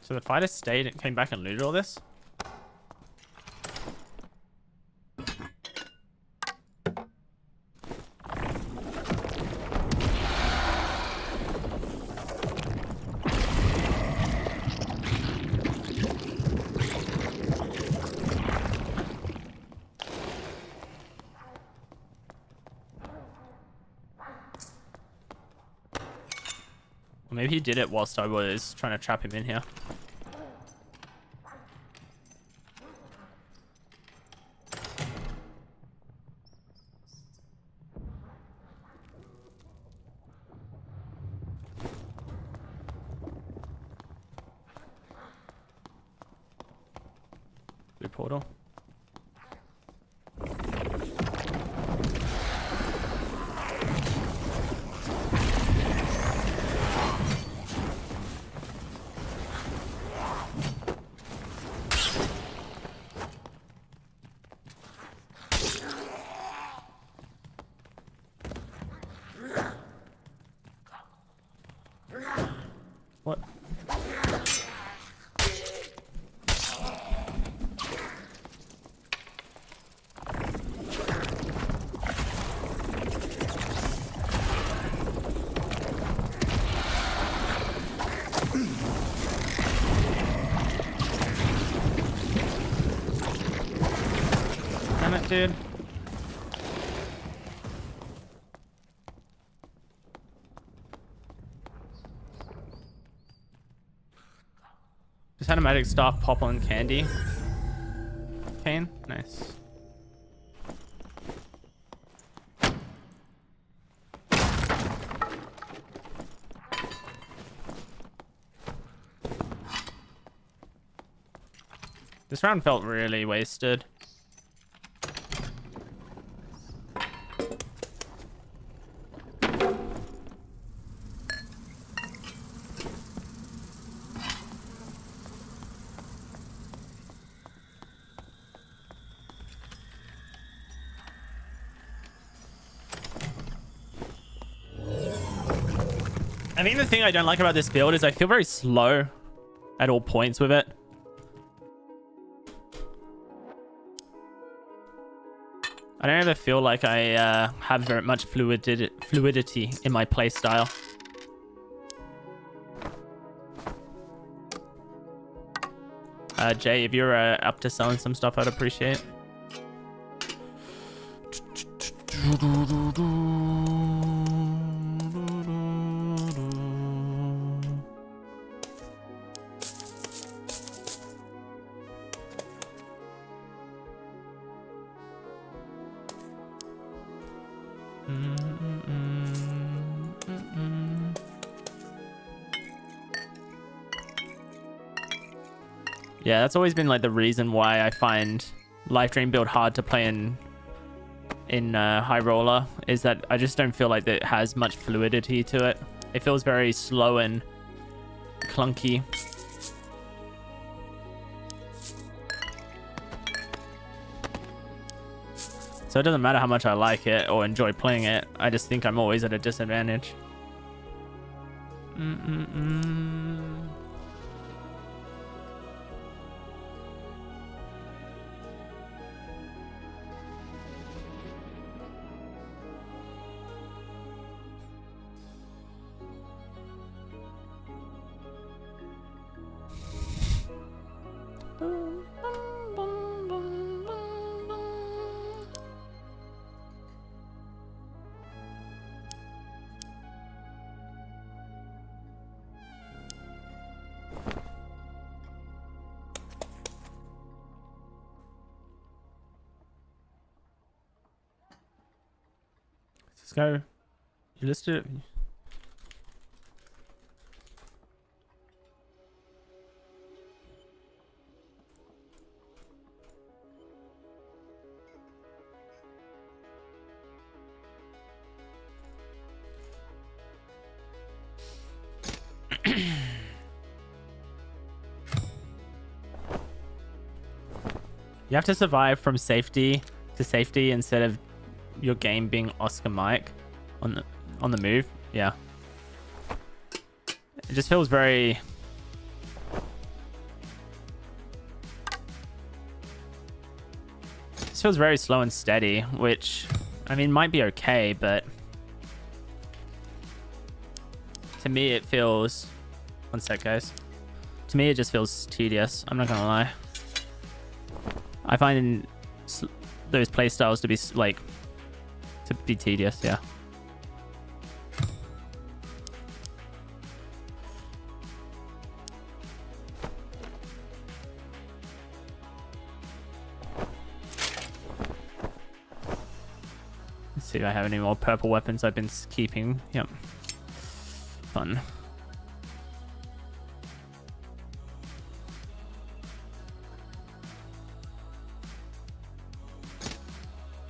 So the fighter stayed and came back and looted all this? Or maybe he did it whilst I was trying to trap him in here. Blue portal. What? Damn it, dude. Just had a magic staff pop on candy. Cane? Nice. This round felt really wasted. I think the thing I don't like about this build is I feel very slow at all points with it. I don't ever feel like I have very much fluidity in my playstyle. Jay, if you're up to selling some stuff, I'd appreciate. Yeah, that's always been like the reason why I find Life Drain build hard to play in High Roller, is that I just don't feel like it has much fluidity to it. It feels very slow and clunky. So it doesn't matter how much I like it or enjoy playing it. I just think I'm always at a disadvantage. Let's go. You listed it. You have to survive from safety to safety instead of your game being Oscar Mike on the move. Yeah. It just feels very... It just feels very slow and steady, which, I mean, might be okay, but to me it feels... One sec, guys. To me it just feels tedious. I'm not gonna lie. I find those playstyles to be like tedious, yeah. Let's see if I have any more purple weapons I've been keeping. Yep. Fun.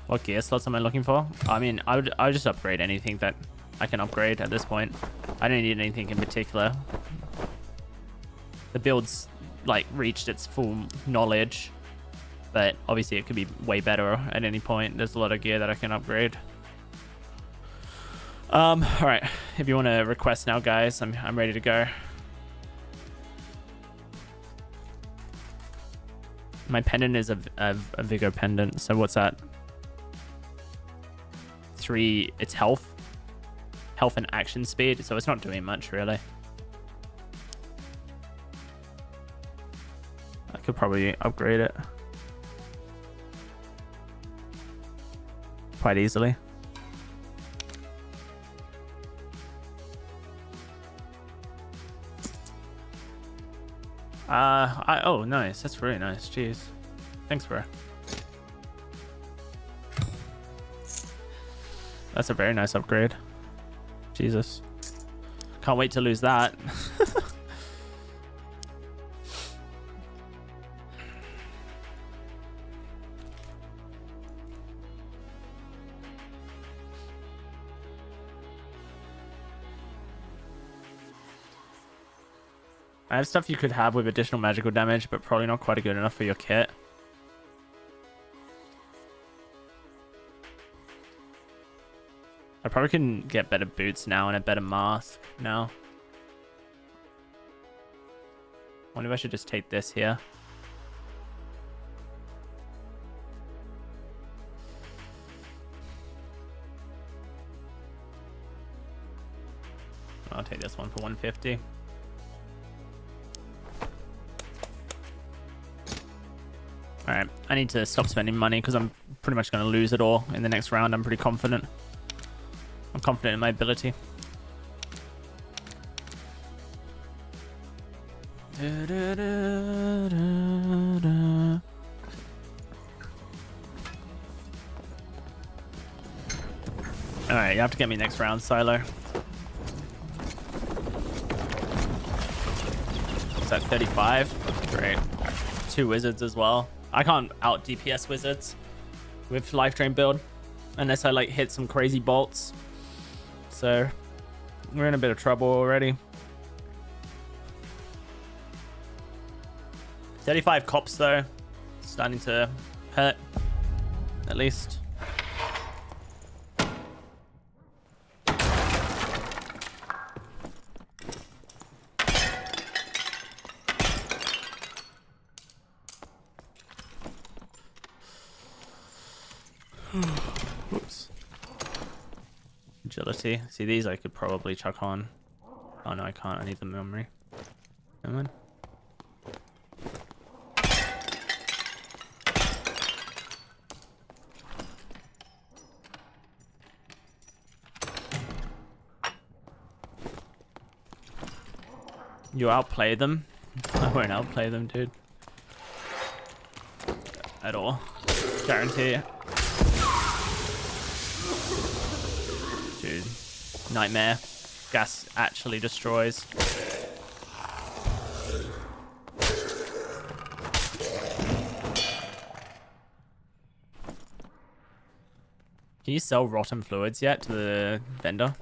What gear slots am I looking for? I mean, I would just upgrade anything that I can upgrade at this point. I don't need anything in particular. The build's like reached its full knowledge, but obviously it could be way better at any point. There's a lot of gear that I can upgrade. All right, if you want to request now, guys, I'm ready to go. My pendant is a vigor pendant. So what's that? 3. It's health and action speed. So it's not doing much really. I could probably upgrade it quite easily. Oh, nice. That's really nice. Jeez. Thanks, bro. That's a very nice upgrade. Jesus. Can't wait to lose that. I have stuff you could have with additional magical damage, but probably not quite good enough for your kit. I probably can get better boots now and a better mask now. Wonder if I should just take this here. I'll take this one for 150. Alright, I need to stop spending money because I'm pretty much going to lose it all in the next round. I'm pretty confident. I'm confident in my ability. Alright, you have to get me next round, Silo. Is that 35? Great. 2 wizards as well. I can't out DPS wizards with life drain build unless I like hit some crazy bolts. So we're in a bit of trouble already. 35 cops though, starting to hurt at least. Whoops. Agility. See, these I could probably chuck on. Oh no, I can't. I need the memory. Come on. You outplay them? I won't outplay them, dude. At all. Guarantee you. Dude. Nightmare. Gas actually destroys. Can you sell rotten fluids yet to the vendor?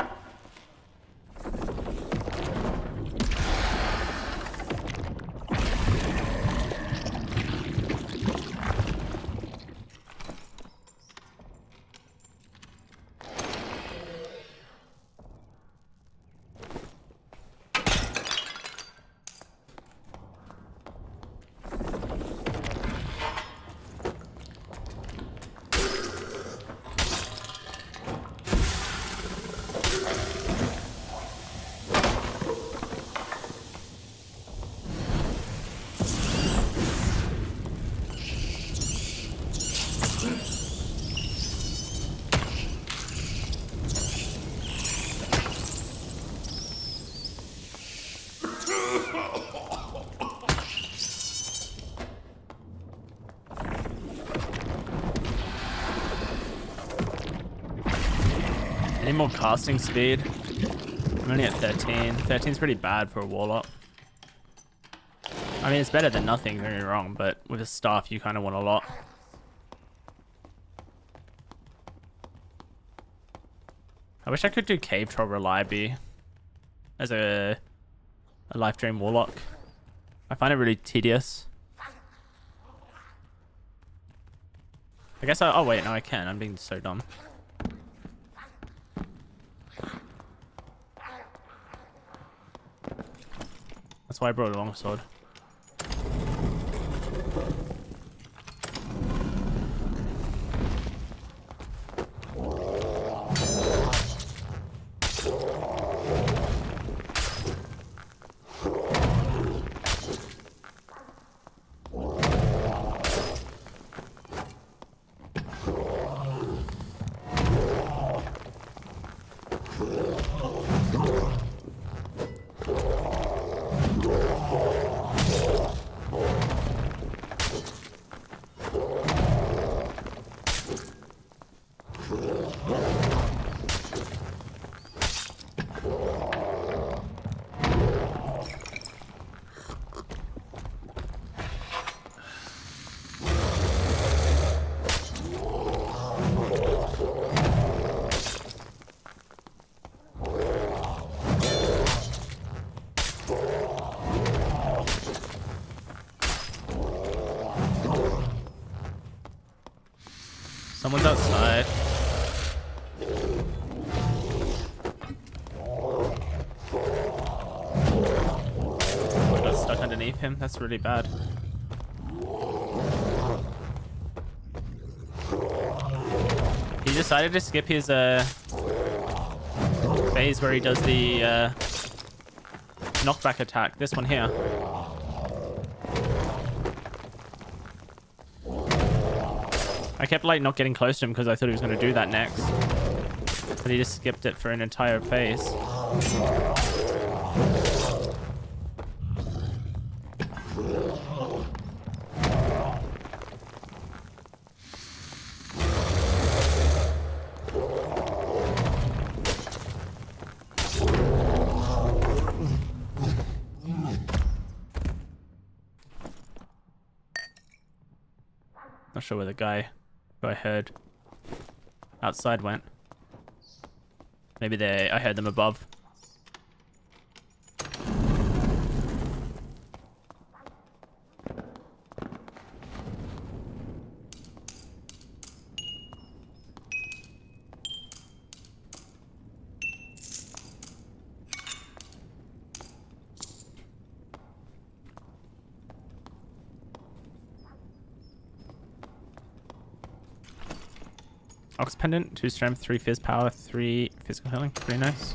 Any more casting speed? I'm only at 13. 13's pretty bad for a Warlock. I mean, it's better than nothing, don't get me wrong, but with a staff, you kind of want a lot. I wish I could do Cave Troll reliably as a life drain Warlock. I find it really tedious. I guess oh wait, no I can. I'm being so dumb. That's why I brought a longsword. Someone's outside. I got stuck underneath him. That's really bad. He decided to skip his phase where he does the knockback attack. This one here. I kept like not getting close to him because I thought he was going to do that next. But he just skipped it for an entire phase. Not sure where the guy who I heard outside went. Maybe I heard them above. Ox pendant, 2 strength, 3 fizz power, 3 physical healing. Pretty nice.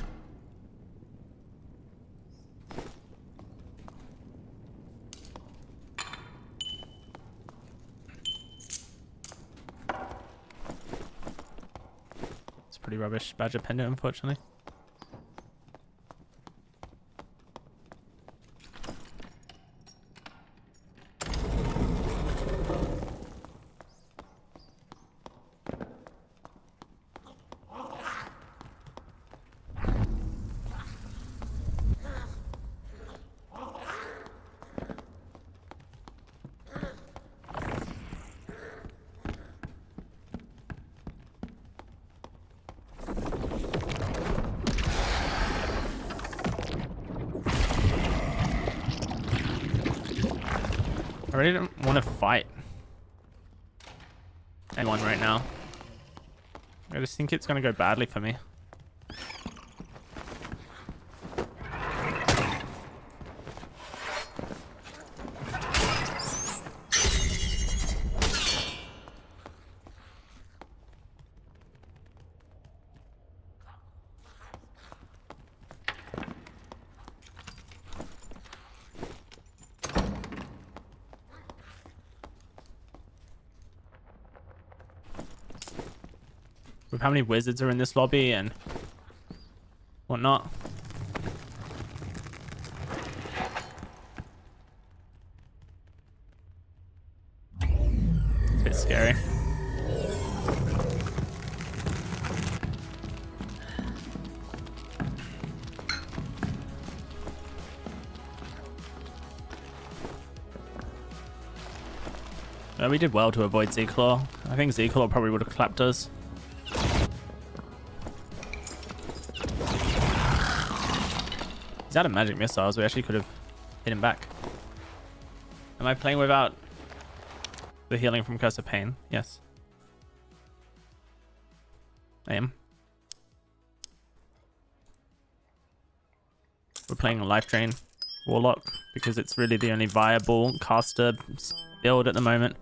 It's pretty rubbish badger pendant, unfortunately. I really don't want to fight anyone right now. I just think it's going to go badly for me. With how many wizards are in this lobby and whatnot. It's a bit scary. We did well to avoid Z-Claw. I think Z-Claw probably would have clapped us. He's out of magic missiles. We actually could have hit him back. Am I playing without the healing from Curse of Pain? Yes. I am. We're playing a Life Drain Warlock because it's really the only viable caster build at the moment.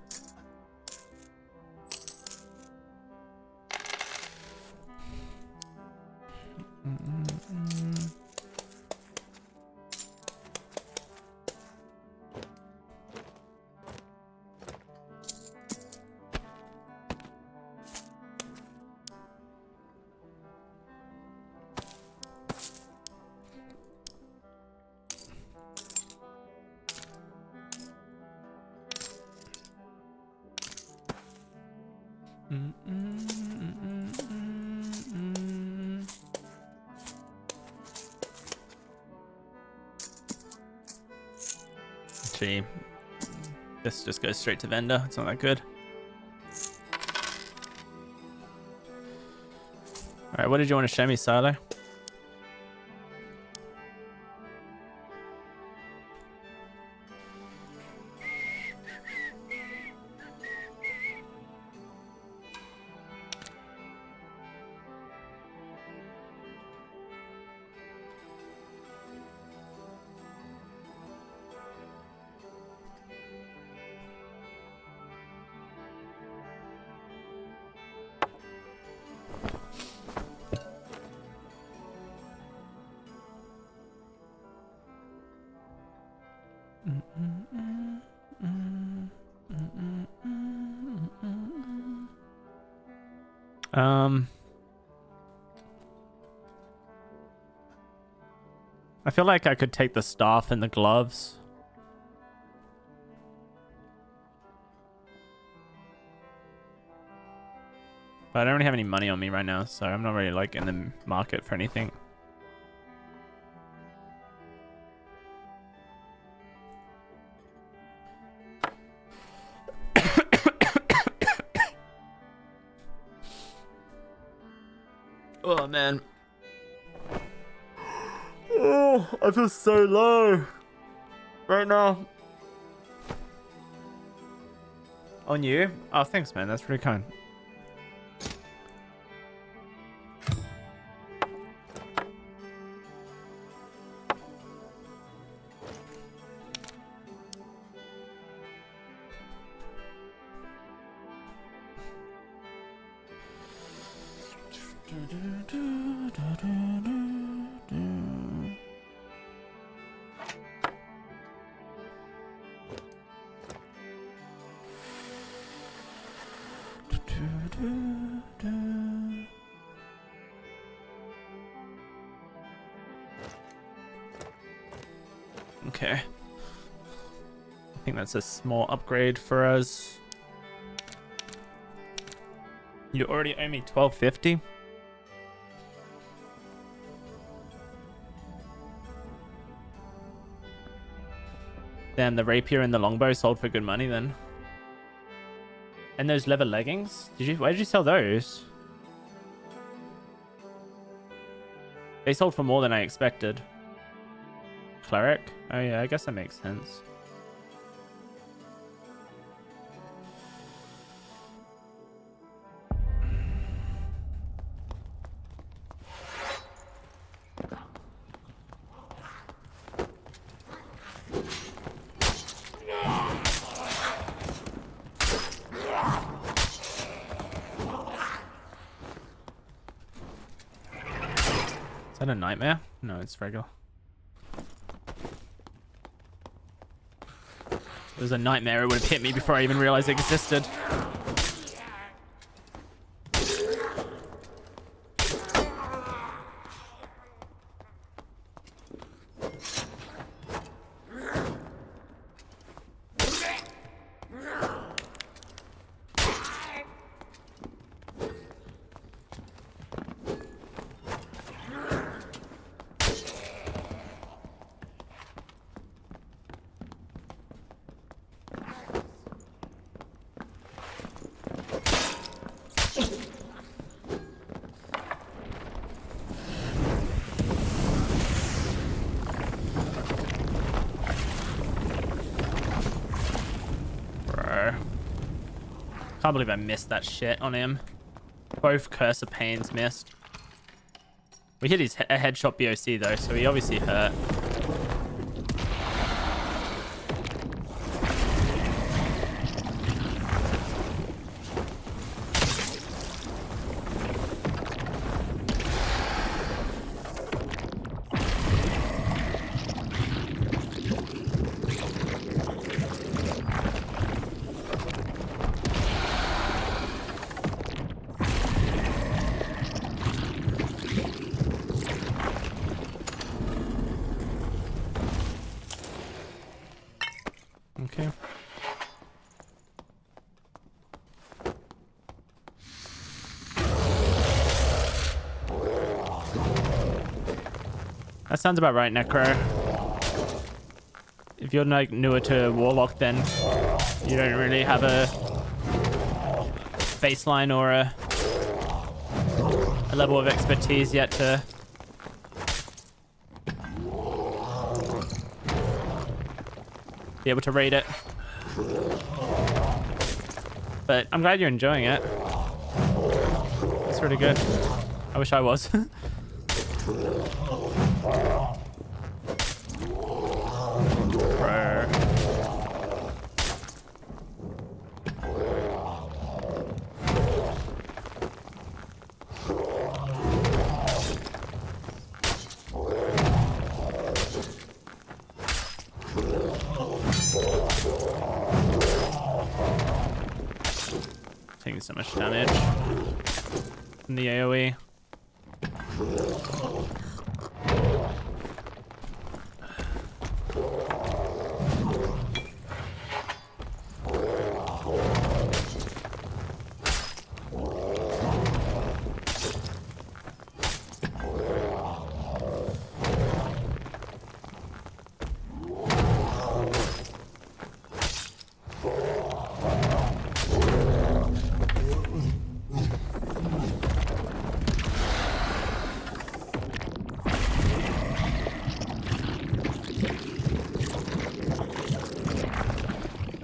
Actually, this just goes straight to vendor. It's not that good. All right, what did you want to show me, Silo? I feel like I could take the staff and the gloves. But I don't really have any money on me right now, so I'm not really like in the market for anything. Oh man. Oh, I feel so low right now. On you? Oh, thanks, man. That's pretty kind. Okay. I think that's a small upgrade for us. You already owe me $12.50. Damn, the rapier and the longbow sold for good money then. And those leather leggings? Why did you sell those? They sold for more than I expected. Cleric? Oh yeah, I guess that makes sense. Is that a nightmare? No, it's regular. If it was a nightmare, it would have hit me before I even realized it existed. Can't believe I missed that shit on him. Both Cursor Pains missed. We hit his a headshot BOC though, so he obviously hurt. That sounds about right, Necro. If you're like newer to Warlock, then you don't really have a baseline or a level of expertise yet to be able to rate it. But I'm glad you're enjoying it. It's really good. I wish I was. Bro. Taking so much damage from the AoE.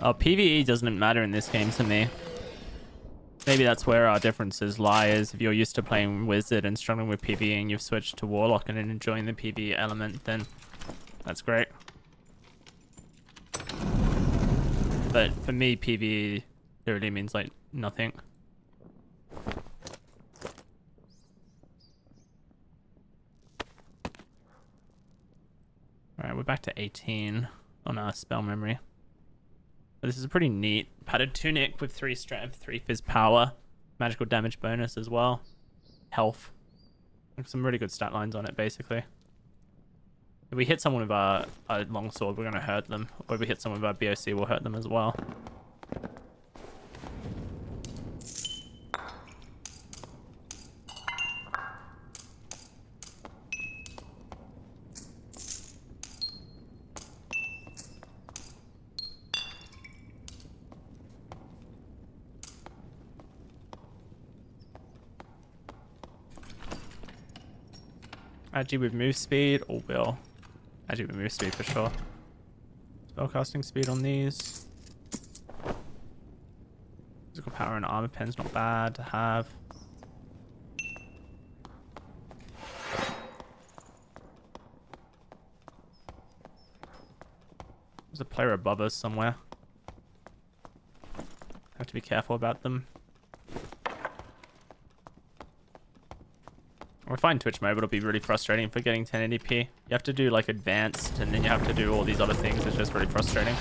Oh, PvE doesn't matter in this game to me. Maybe that's where our differences lie, is if you're used to playing Wizard and struggling with PvE and you've switched to Warlock and enjoying the PvE element, then that's great. But for me, PvE literally means like nothing. Alright, we're back to 18 on our spell memory. But this is pretty neat. Padded tunic with 3 strength, 3 fizz power, magical damage bonus as well, health. Like some really good stat lines on it, basically. If we hit someone with our longsword, we're gonna hurt them. Or if we hit someone with our BOC, we'll hurt them as well. Agi with move speed, or will. Agi with move speed for sure. Spellcasting speed on these. Physical power and armor pen's not bad to have. There's a player above us somewhere. Have to be careful about them. I find Twitch mobile to be really frustrating for getting 1080p. You have to do like advanced, and then you have to do all these other things. It's just really frustrating.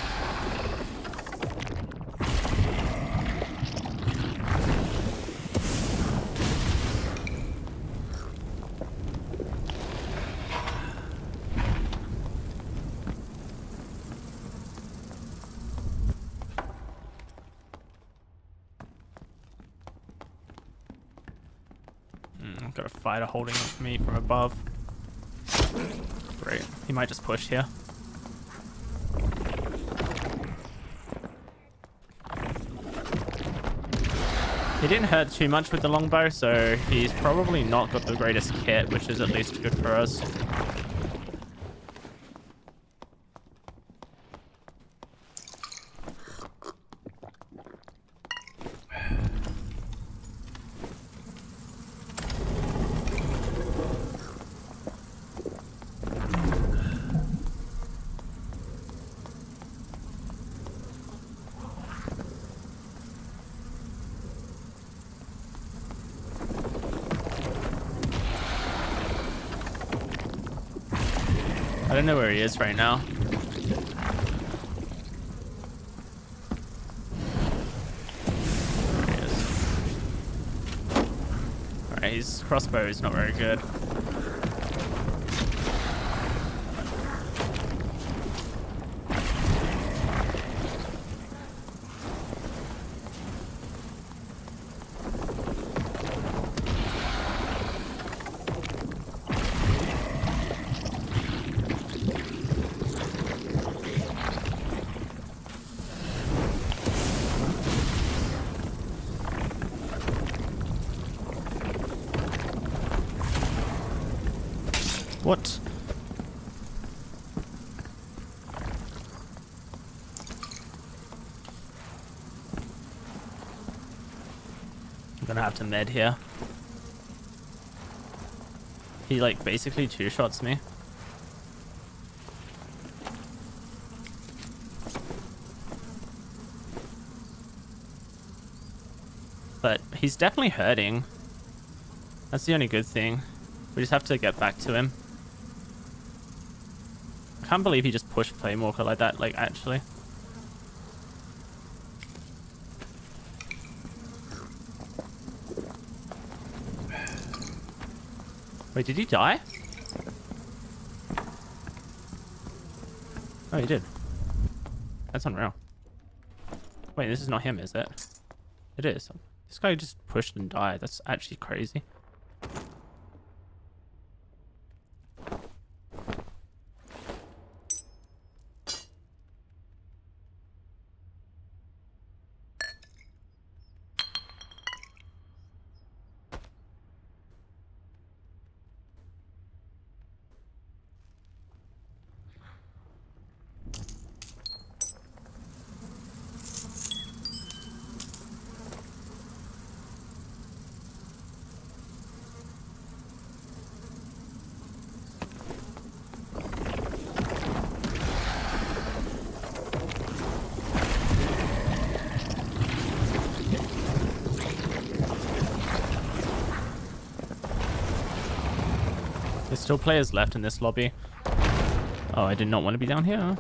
Got a fighter holding me from above. Great. He might just push here. He didn't hurt too much with the longbow, so he's probably not got the greatest kit, which is at least good for us. I don't know where he is right now. There he is. Alright, his crossbow is not very good. What? I'm gonna have to med here. He like basically two-shots me. But he's definitely hurting. That's the only good thing. We just have to get back to him. I can't believe he just pushed Playwalker like that, like actually. Wait, did he die? Oh, he did. That's unreal. Wait, this is not him, is it? It is. This guy just pushed and died. That's actually crazy. There's still players left in this lobby. Oh, I did not want to be down here.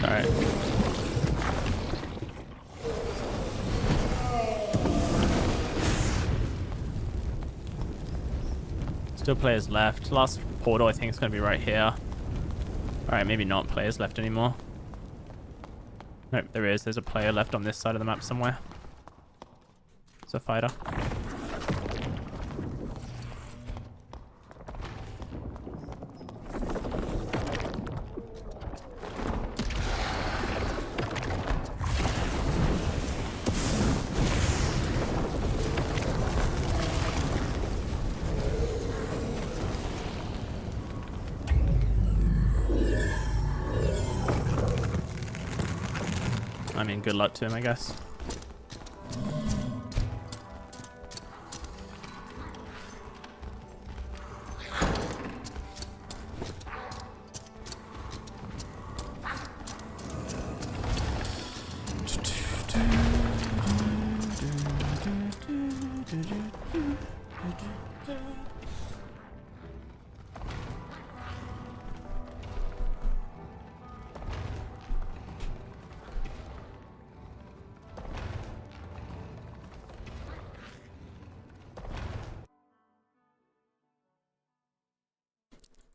Alright. Still players left. Last portal I think is going to be right here. Alright, maybe not players left anymore. Nope, there is. There's a player left on this side of the map somewhere. It's a fighter. I mean, good luck to him, I guess.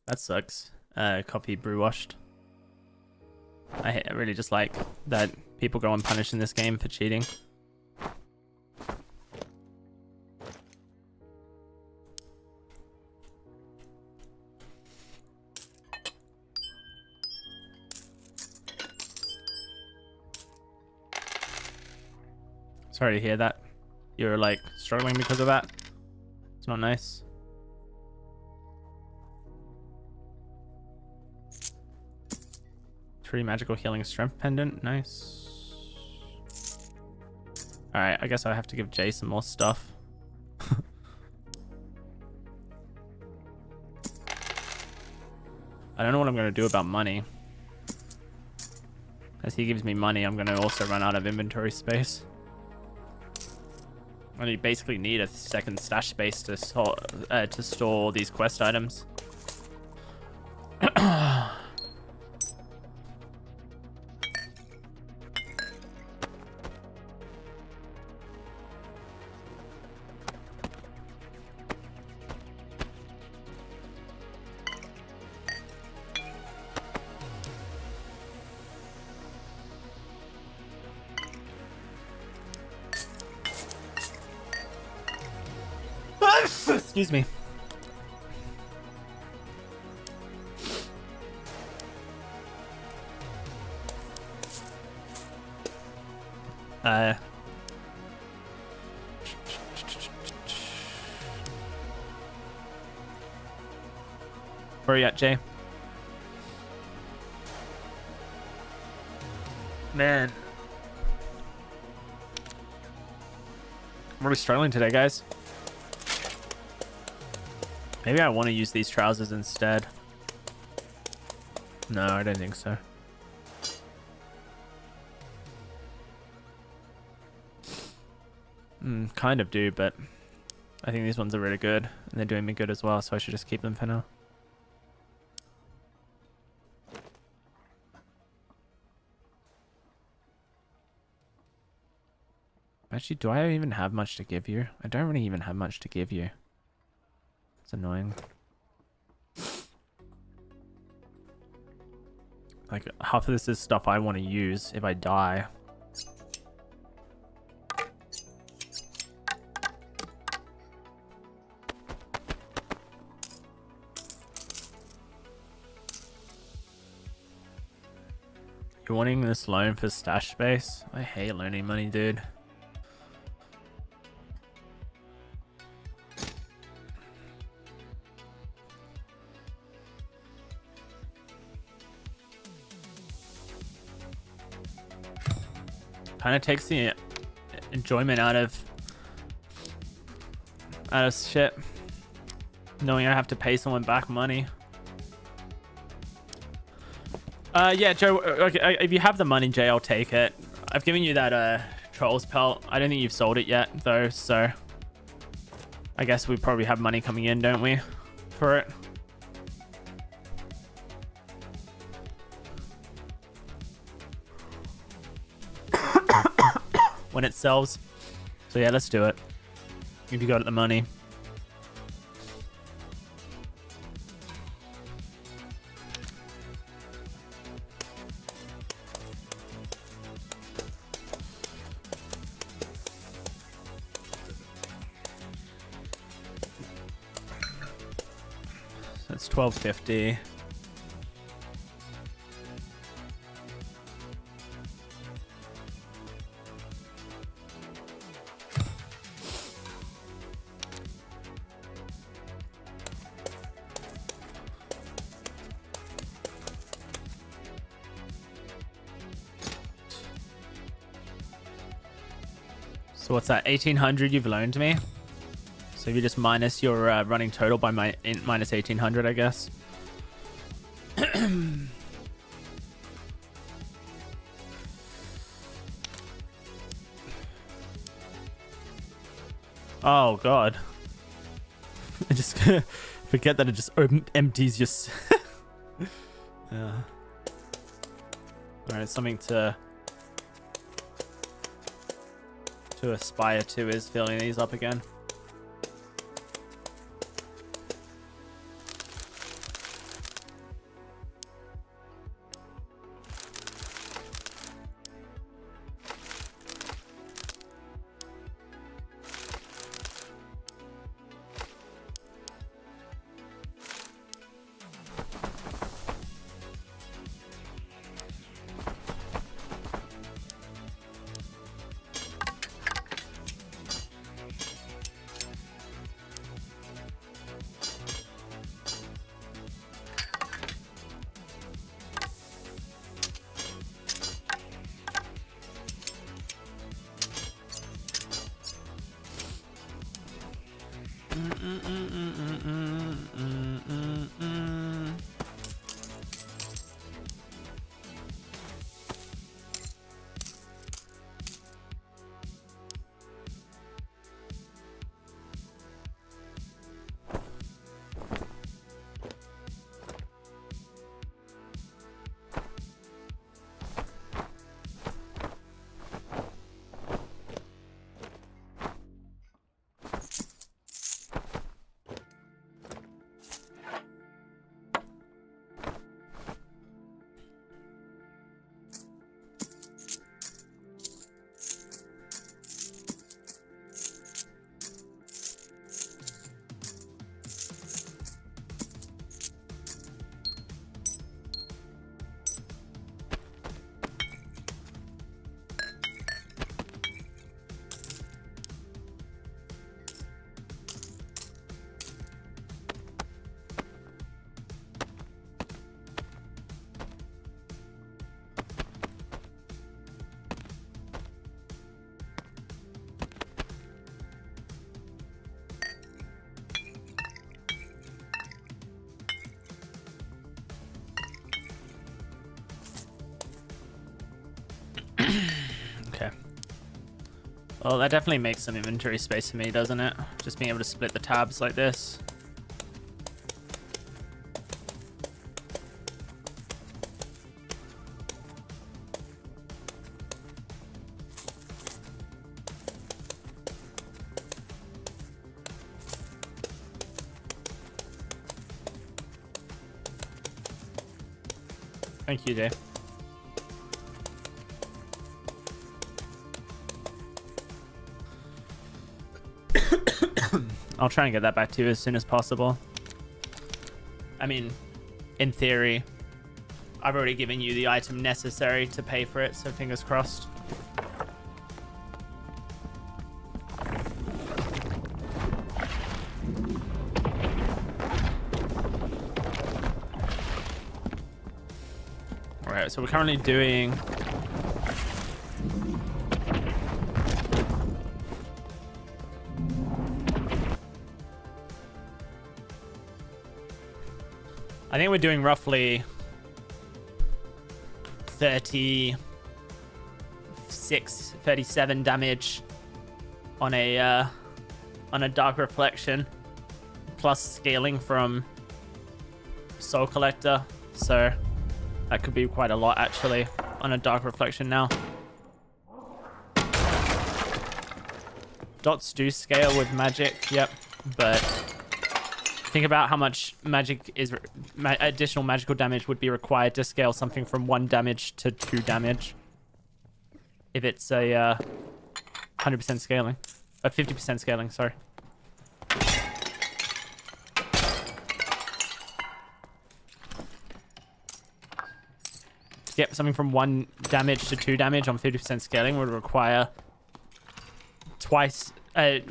That sucks. Copy brew washed. I really just like that people go unpunished in this game for cheating. Sorry to hear that. You're like struggling because of that. It's not nice. Tree magical healing strength pendant. Nice. Alright, I guess I have to give Jay some more stuff. I don't know what I'm going to do about money. As he gives me money, I'm going to also run out of inventory space. I basically need a second stash space to store all these quest items. Excuse me. Where are you at, Jay? Man. I'm really struggling today, guys. Maybe I want to use these trousers instead. No, I don't think so. Kind of do, but I think these ones are really good. And they're doing me good as well, so I should just keep them for now. Actually, do I even have much to give you? I don't really even have much to give you. It's annoying. Like, half of this is stuff I want to use if I die. You're wanting this loan for stash space? I hate loaning money, dude. Kind of takes the enjoyment out of shit, knowing I have to pay someone back money. Yeah, Joe. Okay, if you have the money, Jay, I'll take it. I've given you that trolls pelt. I don't think you've sold it yet, though. So I guess we probably have money coming in, don't we, for it? When it sells. So yeah, let's do it. If you got the money. So it's 12.50. So what's that? 1,800 you've loaned me. So if you just minus your running total by minus 1,800, I guess. Oh god. I just forget that it just empties your yeah. Alright, something to aspire to is filling these up again. Well, that definitely makes some inventory space for me, doesn't it? Just being able to split the tabs like this. Thank you, Dave. I'll try and get that back to you as soon as possible. I mean, in theory, I've already given you the item necessary to pay for it, so fingers crossed. Alright, so we're currently doing... I think we're doing roughly 36, 37 damage on a dark reflection, plus scaling from Soul Collector. So that could be quite a lot actually on a dark reflection now. Dots do scale with magic, yep, but think about how much magic is additional magical damage would be required to scale something from 1 damage to 2 damage if it's a 100% scaling, 50% scaling, sorry. To get something from 1 damage to 2 damage on 50% scaling would require twice,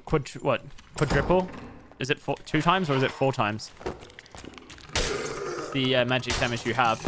quadruple? Is it 2 times or is it 4 times the magic damage you have?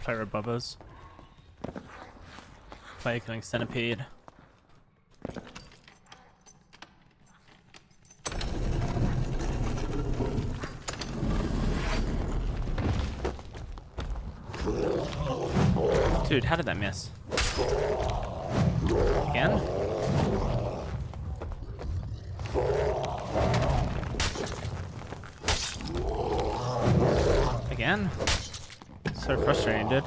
Player above us. Player killing centipede. Dude, how did that miss? Again? Again? So frustrating, dude.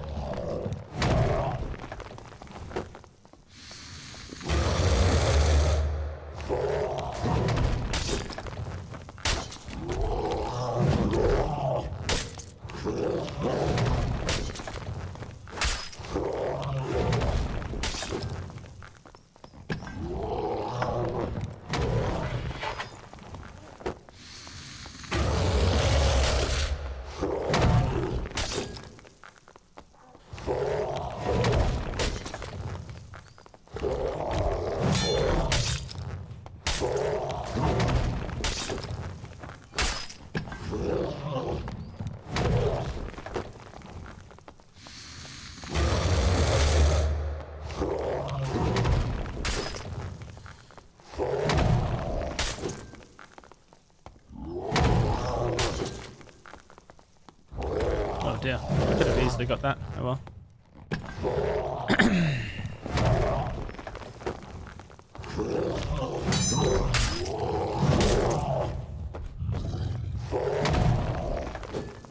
Yeah, I could have easily got that. Oh well.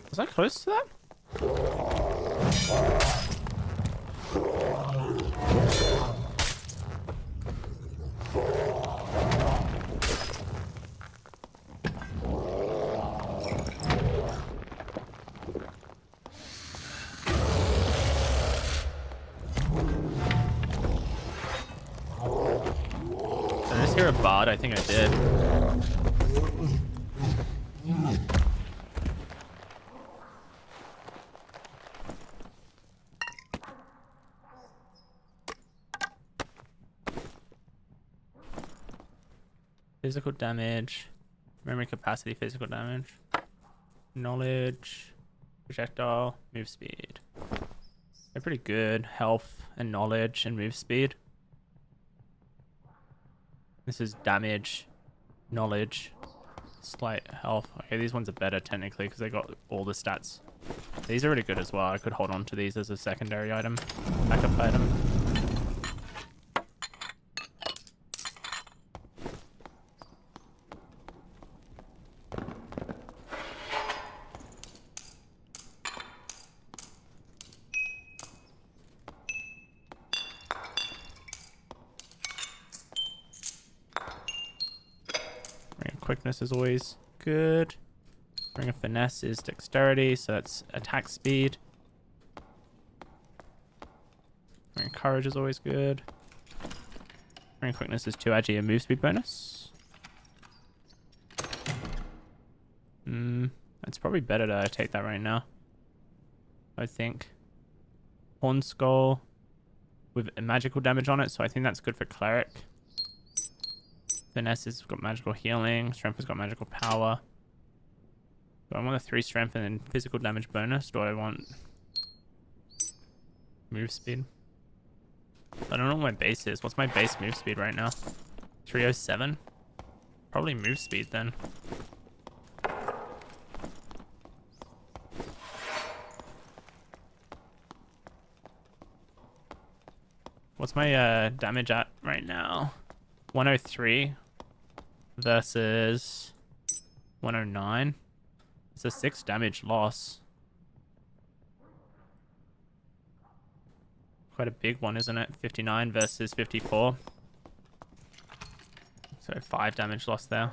Was I close to that? hear a bard? I think I did. Physical damage, memory capacity, physical damage, knowledge, projectile, move speed. They're pretty good. Health and knowledge and move speed. This is damage, knowledge, slight health. Okay, these ones are better technically because they got all the stats. These are really good as well. I could hold on to these as a secondary item, backup item. Quickness is always good. Ring of finesse is dexterity, so that's attack speed. Ring of courage is always good. Ring of quickness is 2 agi and move speed bonus. It's probably better to take that right now, I think. Horn skull with magical damage on it, so I think that's good for cleric. Finesse has got magical healing. Strength has got magical power. Do I want a 3 strength and then physical damage bonus? Do I want move speed? I don't know what my base is. What's my base move speed right now? 307? Probably move speed then. What's my damage at right now? 103 versus 109. It's a 6 damage loss. Quite a big one, isn't it? 59 versus 54. So 5 damage loss there.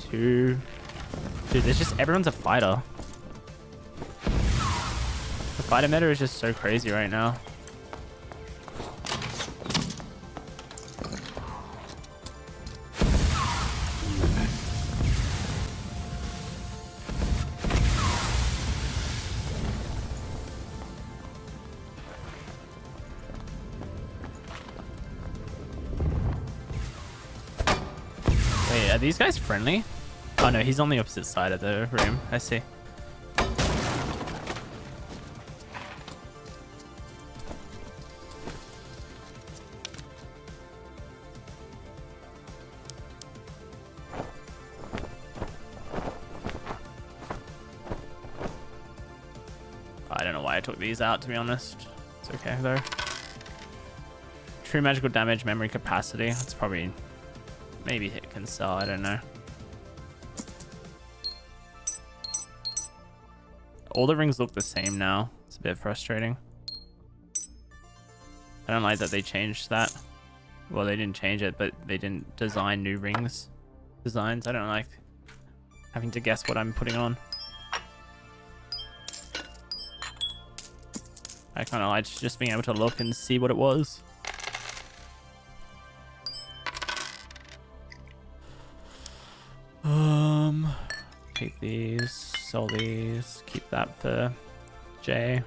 Dude, there's just everyone's a fighter. The fighter meta is just so crazy right now. Wait, are these guys friendly? Oh no, he's on the opposite side of the room. I see. I don't know why I took these out, to be honest. It's okay though. True magical damage, memory capacity. That's probably... maybe hit can sell, I don't know. All the rings look the same now. It's a bit frustrating. I don't like that they changed that. Well, they didn't change it, but they didn't design new rings designs. I don't like having to guess what I'm putting on. I kind of like just being able to look and see what it was. Take these, sell these, keep that for Jay.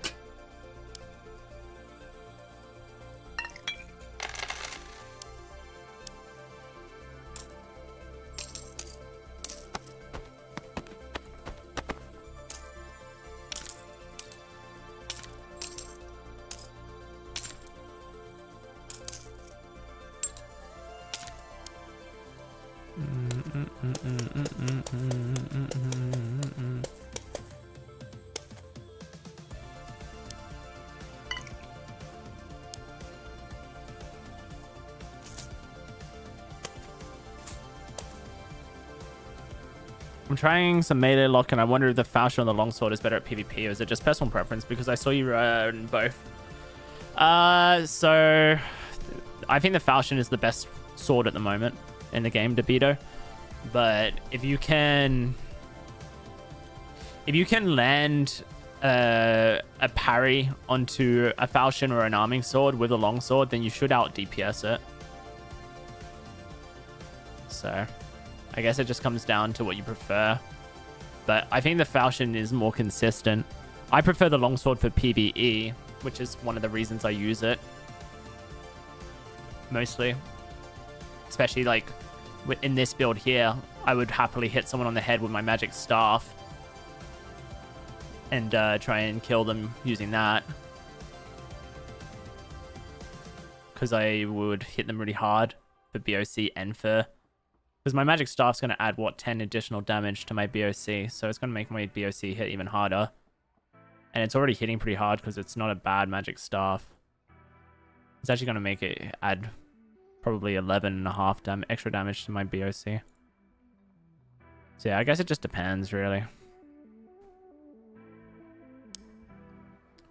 I'm trying some melee lock, and I wonder if the Falchion or the longsword is better at PvP, or is it just personal preference? Because I saw you run both. So I think the Falchion is the best sword at the moment in the game, DeBito. But if you can land a parry onto a Falchion or an arming sword with a longsword, then you should out DPS it. So I guess it just comes down to what you prefer. But I think the Falchion is more consistent. I prefer the longsword for PvE, which is one of the reasons I use it. Mostly. Especially like in this build here, I would happily hit someone on the head with my magic staff. And try and kill them using that. Because I would hit them really hard for BOC and for... Because my magic staff's going to add, what, 10 additional damage to my BOC. So it's going to make my BOC hit even harder. And it's already hitting pretty hard because it's not a bad magic staff. It's actually going to make it add probably 11.5 extra damage to my BOC. So yeah, I guess it just depends, really.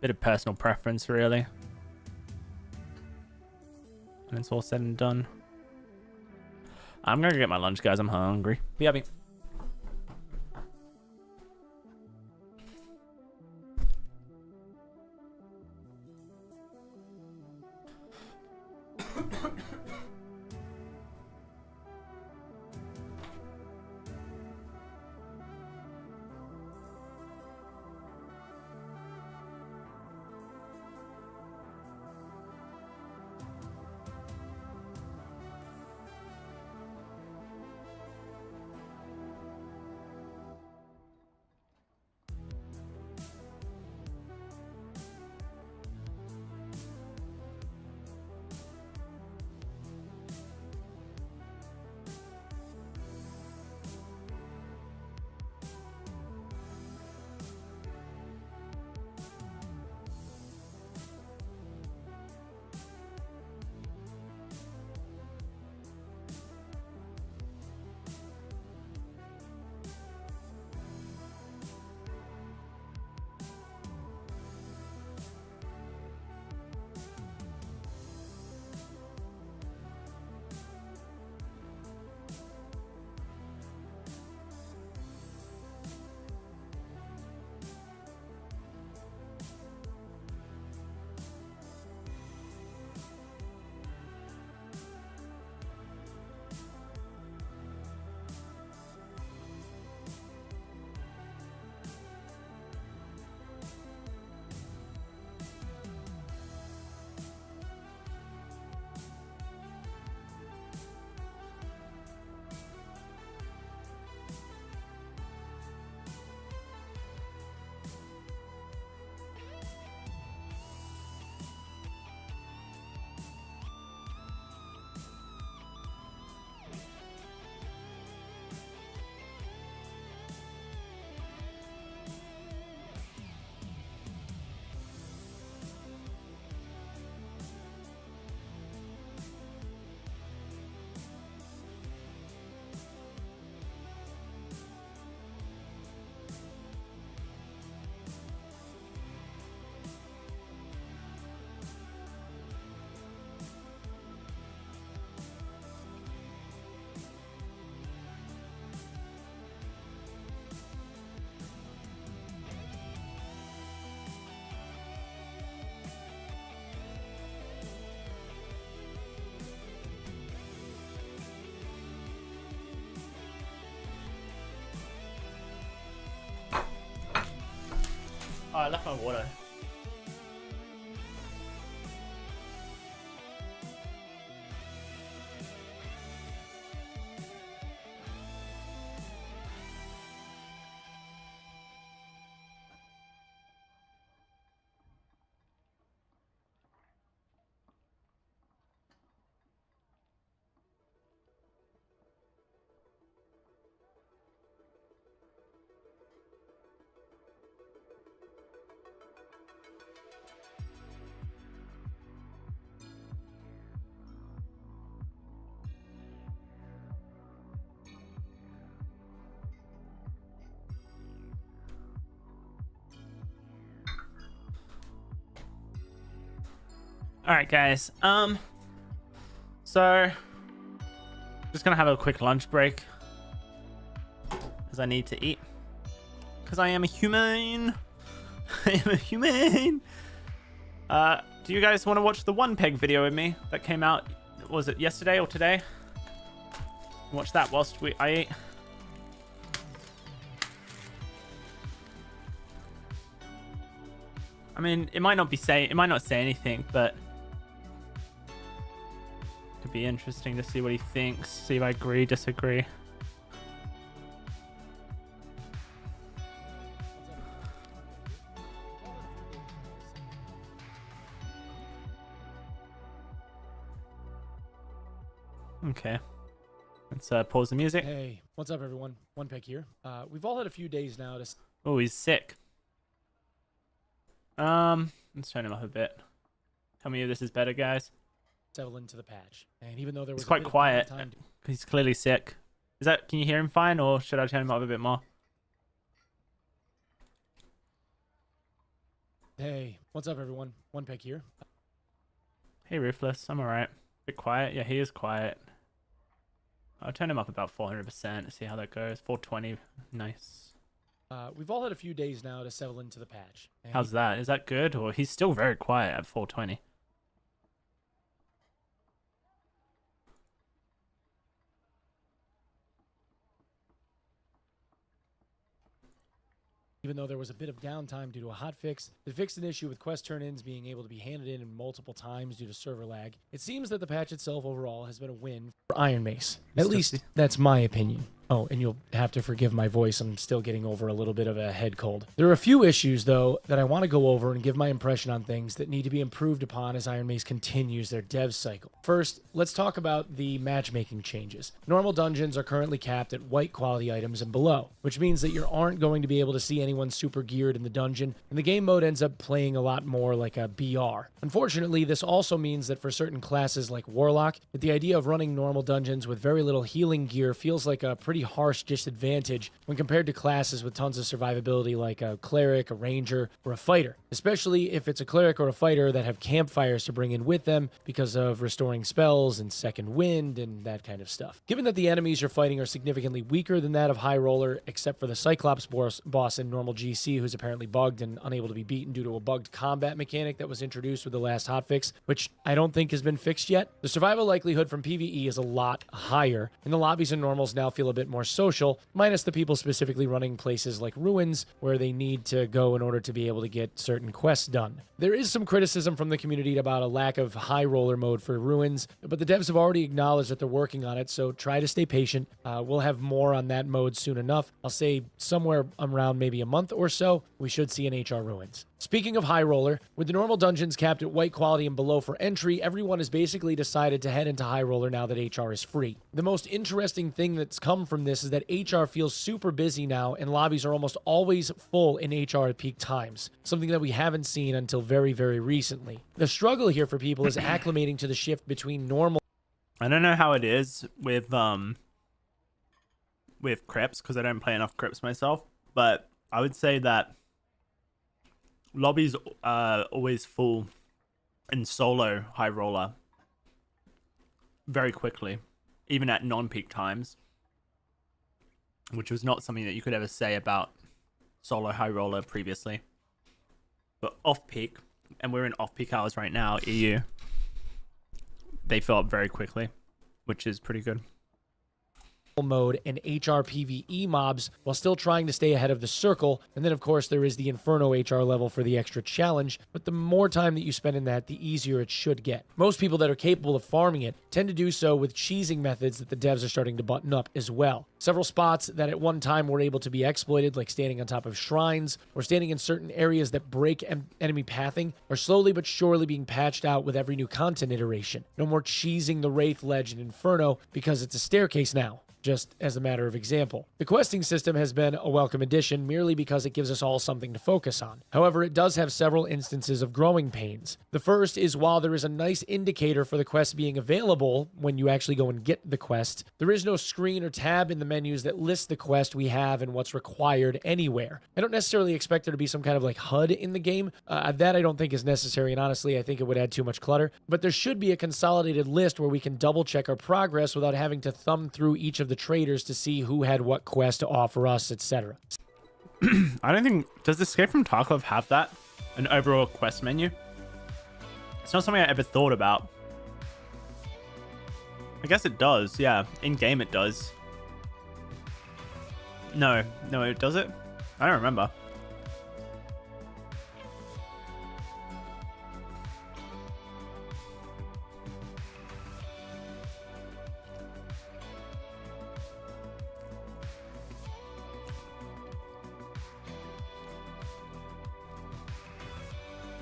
Bit of personal preference, really. And it's all said and done. I'm gonna go get my lunch, guys. I'm hungry. BRB. Oh, I left my water. All right, guys. So just gonna have a quick lunch break as I need to eat because I am a human. I am a human. Do you guys want to watch the one peg video with me that came out? Was it yesterday or today? Watch that whilst I eat. I mean, it might not say anything, but it could be interesting to see what he thinks. See if I agree, disagree. Okay. Let's pause the music. Hey, what's up, everyone? One Peck here. We've all had a few days now to Oh, he's sick. Let's turn him up a bit. Tell me if this is better, guys. settle into the patch. And even though there was He's quite quiet. time, He's clearly sick. Is that? Can you hear him fine, or should I turn him up a bit more? hey, what's up, everyone? One Peck here. Hey, Ruthless. I'm alright. Bit quiet. Yeah, he is quiet. I'll turn him up about 400%. See how that goes. 420. Nice. We've all had a few days now to settle into the patch. And How's that? Is that good? Or he's still very quiet at 420. Even though there was a bit of downtime due to a hotfix that fixed an issue with quest turn-ins being able to be handed in multiple times due to server lag, it seems that the patch itself overall has been a win for Iron Mace. At least that's my opinion. Oh, and you'll have to forgive my voice. I'm still getting over a little bit of a head cold. There are a few issues, though, that I want to go over and give my impression on things that need to be improved upon as Iron Mace continues their dev cycle. First, let's talk about the matchmaking changes. Normal dungeons are currently capped at white quality items and below, which means that you aren't going to be able to see anyone super geared in the dungeon, and the game mode ends up playing a lot more like a BR. Unfortunately, this also means that for certain classes like Warlock, that the idea of running normal dungeons with very little healing gear feels like a pretty harsh disadvantage when compared to classes with tons of survivability like a cleric, a ranger, or a fighter, especially if it's a cleric or a fighter that have campfires to bring in with them because of restoring spells and second wind and that kind of stuff. Given that the enemies you're fighting are significantly weaker than that of High Roller, except for the Cyclops boss in normal GC, who's apparently bugged and unable to be beaten due to a bugged combat mechanic that was introduced with the last hotfix, which I don't think has been fixed yet, the survival likelihood from PvE is a lot higher, and the lobbies and normals now feel a bit more social, minus the people specifically running places like Ruins, where they need to go in order to be able to get certain quests done. There is some criticism from the community about a lack of High Roller mode for Ruins, but the devs have already acknowledged that they're working on it, so try to stay patient. We'll have more on that mode soon enough. I'll say somewhere around maybe a month or so, we should see an HR Ruins. Speaking of High Roller, with the normal dungeons capped at white quality and below for entry, everyone has basically decided to head into High Roller now that HR is free. The most interesting thing that's come from this is that HR feels super busy now, and lobbies are almost always full in HR at peak times, something that we haven't seen until very, very recently. The struggle here for people is acclimating to the shift between normal... I don't know how it is with Creps, because I don't play enough Creps myself, but I would say that lobbies are always full in solo High Roller very quickly, even at non-peak times, which was not something that you could ever say about solo High Roller previously. But off-peak, and we're in off-peak hours right now, EU, they fill up very quickly, which is pretty good. Mode and HR PvE mobs while still trying to stay ahead of the circle, and then of course there is the Inferno HR level for the extra challenge, but the more time that you spend in that, the easier it should get. Most people that are capable of farming it tend to do so with cheesing methods that the devs are starting to button up as well. Several spots that at one time were able to be exploited, like standing on top of shrines or standing in certain areas that break enemy pathing, are slowly but surely being patched out with every new content iteration. No more cheesing the Wraith Ledge in Inferno because it's a staircase now. just as a matter of example. The questing system has been a welcome addition merely because it gives us all something to focus on. However, it does have several instances of growing pains. The first is while there is a nice indicator for the quest being available when you actually go and get the quest, there is no screen or tab in the menus that lists the quest we have and what's required anywhere. I don't necessarily expect there to be some kind of like HUD in the game. That I don't think is necessary, and honestly, I think it would add too much clutter. But there should be a consolidated list where we can double check our progress without having to thumb through each of the traders to see who had what quest to offer us, etc. I don't think... Does Escape from Tarkov have that? An overall quest menu? It's not something I ever thought about. I guess it does, yeah. In-game it does. No, does it? I don't remember.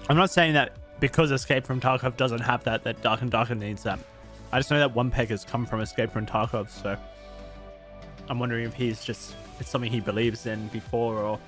I'm not saying that because Escape from Tarkov doesn't have that, that Dark and Darker needs that. I just know that one peg has come from Escape from Tarkov, so I'm wondering if it's something he believes in before, or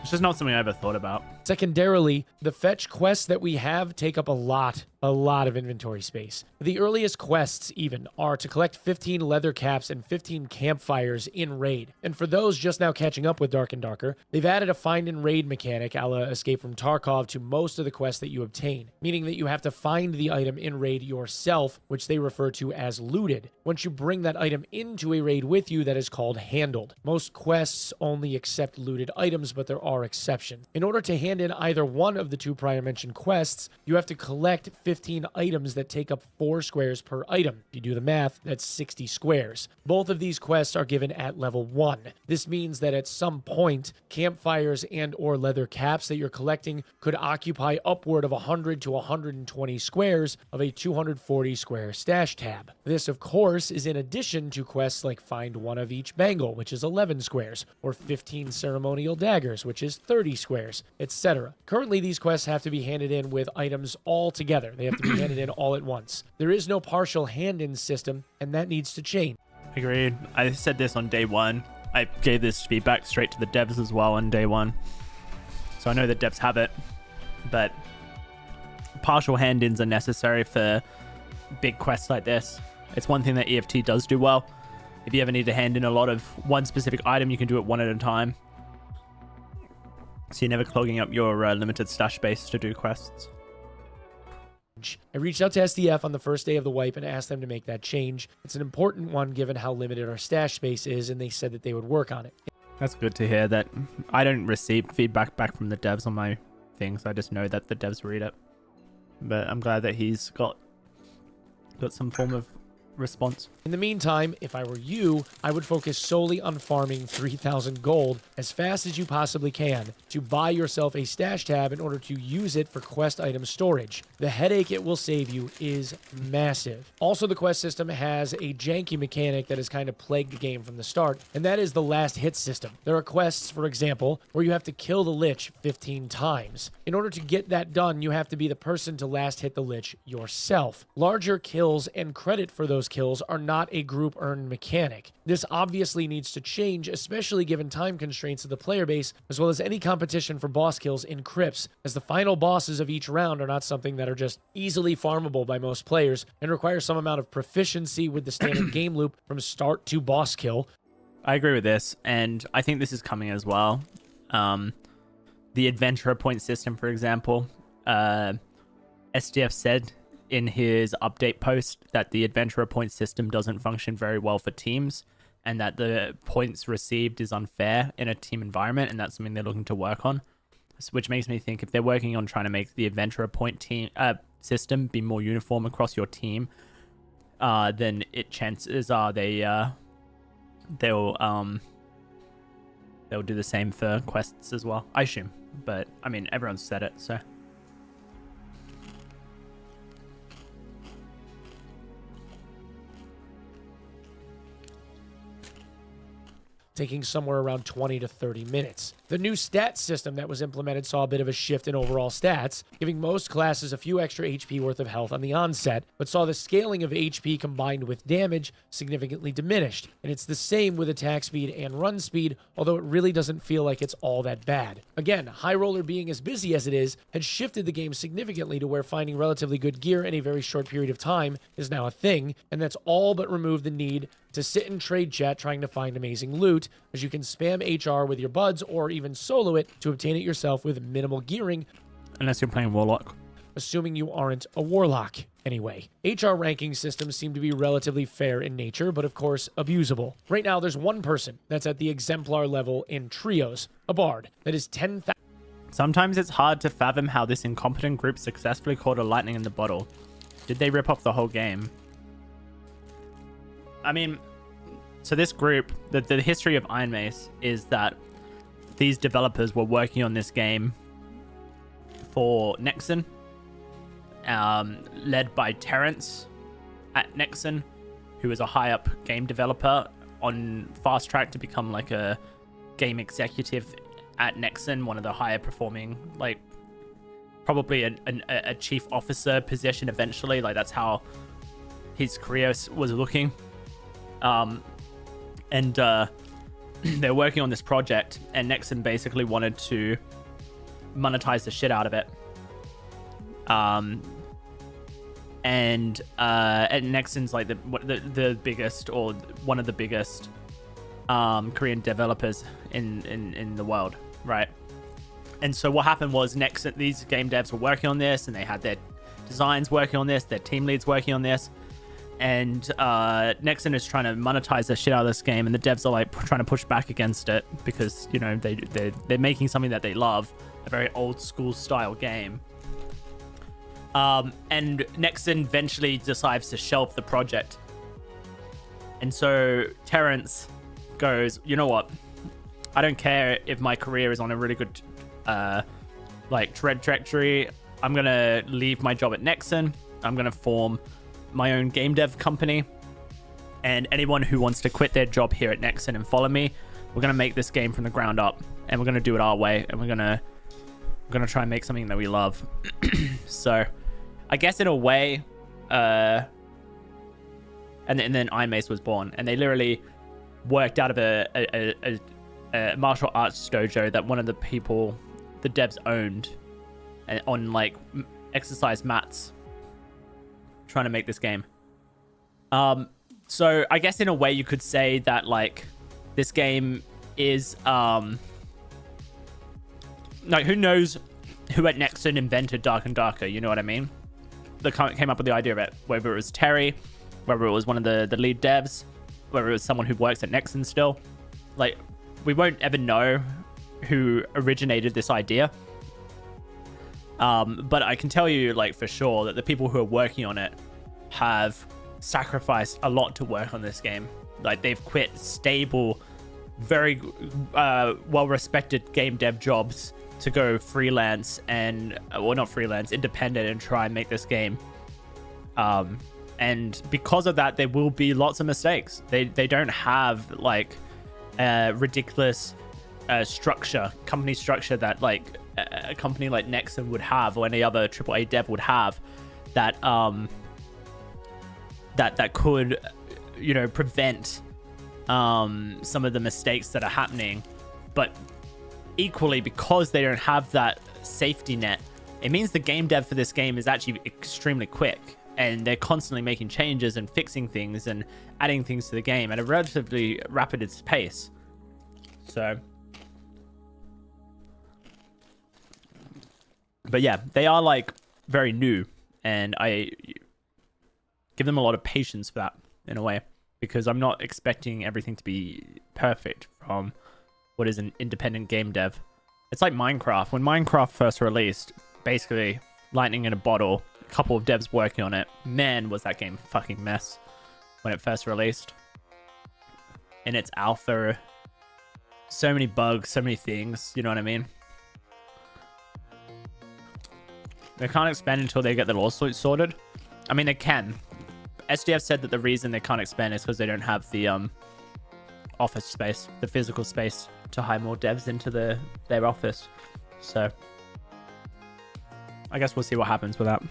it's just not something I ever thought about. Secondarily, the fetch quests that we have take up a lot of inventory space. The earliest quests even are to collect 15 leather caps and 15 campfires in raid. And for those just now catching up with Dark and Darker, they've added a find and raid mechanic a la Escape from Tarkov to most of the quests that you obtain, meaning that you have to find the item in raid yourself, which they refer to as looted. Once you bring that item into a raid with you, that is called handled. Most quests only accept looted items, but there are exceptions. In order to hand in either one of the two prior mentioned quests, you have to collect 15 items that take up 4 squares per item. If you do the math, that's 60 squares. Both of these quests are given at level 1. This means that at some point, campfires and or leather caps that you're collecting could occupy upward of 100 to 120 squares of a 240 square stash tab. This, of course, is in addition to quests like find one of each bangle, which is 11 squares, or 15 ceremonial daggers, which is 30 squares, etc. Currently, these quests have to be handed in with items all together. They have to be handed in all at once. There is no partial hand-in system, and that needs to change. Agreed. I said this on day one. I gave this feedback straight to the devs as well on day one. So I know the devs have it, but partial hand-ins are necessary for big quests like this. It's one thing that EFT does do well. If you ever need to hand in a lot of one specific item, you can do it one at a time. So you're never clogging up your limited stash space to do quests. I reached out to SDF on the first day of the wipe and asked them to make that change. It's an important one given how limited our stash space is, and they said that they would work on it. That's good to hear that I don't receive feedback back from the devs on my things. I just know that the devs read it. But I'm glad that he's got some form of response. In the meantime, if I were you, I would focus solely on farming 3,000 gold as fast as you possibly can to buy yourself a stash tab in order to use it for quest item storage. The headache it will save you is massive. Also, the quest system has a janky mechanic that has kind of plagued the game from the start, and that is the last hit system. There are quests, for example, where you have to kill the Lich 15 times. In order to get that done, you have to be the person to last hit the Lich yourself. Larger kills and credit for those kills are not a group earned mechanic. This obviously needs to change, especially given time constraints of the player base, as well as any competition for boss kills in crypts, as the final bosses of each round are not something that are just easily farmable by most players and require some amount of proficiency with the standard game loop from start to boss kill. I agree with this, and I think this is coming as well. The adventurer point system, for example, SDF said in his update post that the adventurer point system doesn't function very well for teams, and that the points received is unfair in a team environment, and that's something they're looking to work on. Which makes me think if they're working on trying to make the adventurer point team system be more uniform across your team, then chances are they'll do the same for quests as well, I assume. But I mean, everyone's said it, so. Taking somewhere around 20 to 30 minutes. The new stat system that was implemented saw a bit of a shift in overall stats, giving most classes a few extra HP worth of health on the onset, but saw the scaling of HP combined with damage significantly diminished. And it's the same with attack speed and run speed, although it really doesn't feel like it's all that bad. Again, High Roller being as busy as it is had shifted the game significantly to where finding relatively good gear in a very short period of time is now a thing, and that's all but removed the need to sit in trade chat trying to find amazing loot, as you can spam HR with your buds or even solo it to obtain it yourself with minimal gearing. Unless you're playing Warlock. Assuming you aren't a Warlock. Anyway, HR ranking systems seem to be relatively fair in nature, but of course abusable. Right now, there's one person that's at the exemplar level in trios, a bard, that is 10,000. Sometimes it's hard to fathom how this incompetent group successfully caught a lightning in the bottle. Did they rip off the whole game? I mean, so this group, the history of Iron Mace is that these developers were working on this game for Nexon, led by Terrence at Nexon, who is a high-up game developer on fast track to become like a game executive at Nexon, one of the higher performing, like probably a chief officer position eventually. Like that's how his career was looking. They're working on this project, and Nexon basically wanted to monetize the shit out of it. And Nexon's like the biggest, or one of the biggest Korean developers in the world, right? And so what happened was Nexon, these game devs were working on this, and they had their designs working on this, their team leads working on this, and Nexon is trying to monetize the shit out of this game, and the devs are like trying to push back against it because, you know, they're making something that they love, a very old school style game. And Nexon eventually decides to shelve the project. And so Terrence goes, you know what? I don't care if my career is on a really good trajectory. I'm going to leave my job at Nexon. I'm going to form my own game dev company. And anyone who wants to quit their job here at Nexon and follow me, we're going to make this game from the ground up. And we're going to do it our way. And we're going to try and make something that we love. So I guess in a way, and then Iron Mace was born, and they literally worked out of a martial arts dojo that one of the people, the devs, owned, and on like exercise mats, trying to make this game. So I guess in a way you could say that like this game is like, who knows who at Nexon invented Dark and Darker, you know what I mean? That came up with the idea of it, whether it was Terry, whether it was one of the lead devs, whether it was someone who works at Nexon still. Like, we won't ever know who originated this idea. But I can tell you, like, for sure that the people who are working on it have sacrificed a lot to work on this game. Like, they've quit stable, very well-respected game dev jobs to go freelance and, well, not freelance, independent, and try and make this game. And because of that, there will be lots of mistakes. They don't have like ridiculous company structure that like a company like Nexon would have, or any other AAA dev would have, that that could, you know, prevent some of the mistakes that are happening. But equally, because they don't have that safety net, it means the game dev for this game is actually extremely quick, and they're constantly making changes and fixing things and adding things to the game at a relatively rapid pace. So, but yeah, they are like very new, and I give them a lot of patience for that in a way, because I'm not expecting everything to be perfect from what is an independent game dev. It's like Minecraft. When Minecraft first released, basically lightning in a bottle, a couple of devs working on it. Man, was that game a fucking mess when it first released. In its alpha, so many bugs, so many things, you know what I mean? They can't expand until they get the lawsuit sorted. I mean, they can. SDF said that the reason they can't expand is because they don't have the office space, the physical space to hire more devs into their office. So I guess we'll see what happens with that.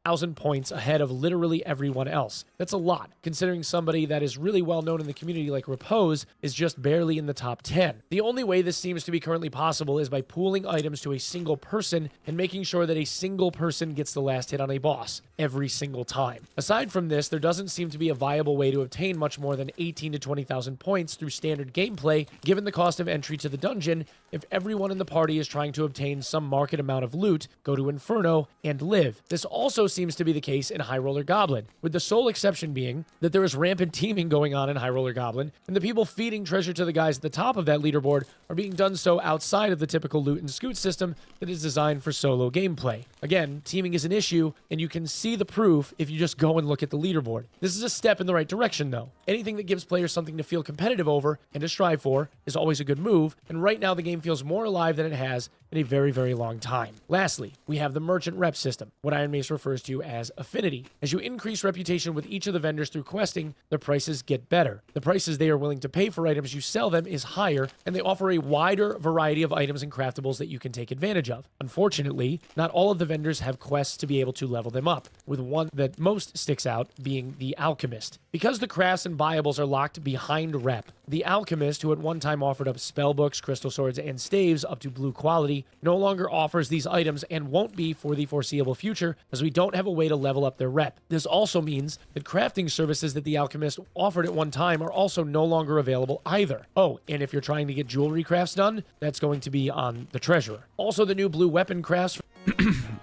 1,000 points ahead of literally everyone else. That's a lot, considering somebody that is really well known in the community like Repose is just barely in the top 10. The only way this seems to be currently possible is by pooling items to a single person and making sure that a single person gets the last hit on a boss every single time. Aside from this, there doesn't seem to be a viable way to obtain much more than 18 to 20,000 points through standard gameplay, given the cost of entry to the dungeon, if everyone in the party is trying to obtain some market amount of loot, go to Inferno, and live. This also seems to be the case in High Roller Goblin, with the sole exception being that there is rampant teaming going on in High Roller Goblin, and the people feeding treasure to the guys at the top of that leaderboard are being done so outside of the typical loot and scoot system that is designed for solo gameplay. Again, teaming is an issue, and you can see the proof if you just go and look at the leaderboard. This is a step in the right direction, though. Anything that gives players something to feel competitive over and to strive for is always a good move, and right now the game feels more alive than it has in a very, very long time. Lastly, we have the merchant rep system, what Iron Mace refers to as affinity. As you increase reputation with each of the vendors through questing, the prices get better. The prices they are willing to pay for items you sell them is higher, and they offer a wider variety of items and craftables that you can take advantage of. Unfortunately, not all of the vendors have quests to be able to level them up, with one that most sticks out being the Alchemist. Because the crafts and buyables are locked behind rep, the Alchemist, who at one time offered up spellbooks, crystal swords, and staves up to blue quality, no longer offers these items and won't be for the foreseeable future, as we don't have a way to level up their rep. This also means that crafting services that the Alchemist offered at one time are also no longer available either. Oh, and if you're trying to get jewelry crafts done, that's going to be on the Treasurer. Also, the new blue weapon crafts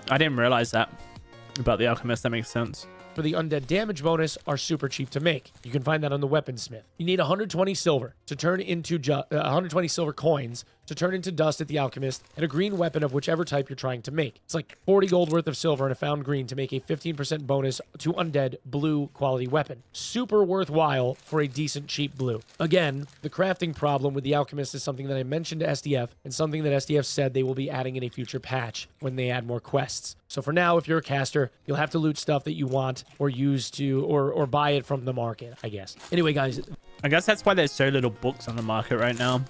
I didn't realize that about the Alchemist. That makes sense. for the undead damage bonus are super cheap to make. You can find that on the weaponsmith. You need 120 silver to turn into 120 silver coins to turn into dust at the Alchemist, and a green weapon of whichever type you're trying to make. It's like 40 gold worth of silver and a found green to make a 15% bonus to undead blue quality weapon. Super worthwhile for a decent cheap blue. Again, the crafting problem with the Alchemist is something that I mentioned to SDF, and something that SDF said they will be adding in a future patch when they add more quests. So for now, if you're a caster, you'll have to loot stuff that you want or use to, or buy it from the market, I guess. Anyway, guys. I guess that's why there's so little books on the market right now.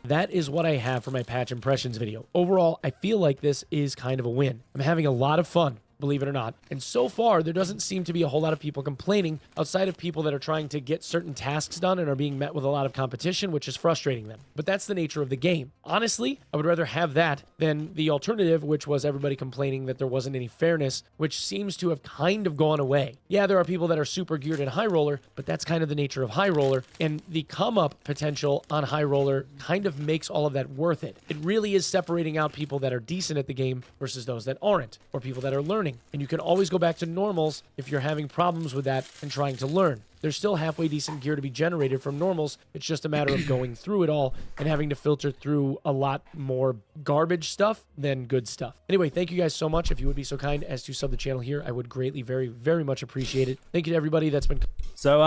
That is what I have for my patch impressions video. Overall, I feel like this is kind of a win. I'm having a lot of fun, believe it or not. And so far, there doesn't seem to be a whole lot of people complaining outside of people that are trying to get certain tasks done and are being met with a lot of competition, which is frustrating them. But that's the nature of the game. Honestly, I would rather have that than the alternative, which was everybody complaining that there wasn't any fairness, which seems to have kind of gone away. Yeah, there are people that are super geared in High Roller, but that's kind of the nature of High Roller, and the come-up potential on High Roller kind of makes all of that worth it. It really is separating out people that are decent at the game versus those that aren't, or people that are learning. And you can always go back to normals if you're having problems with that and trying to learn. There's still halfway decent gear to be generated from normals. It's just a matter of going through it all and having to filter through a lot more garbage stuff than good stuff. Anyway, thank you guys so much. If you would be so kind as to sub the channel here, I would greatly, very, very much appreciate it. Thank you to everybody that's been... So,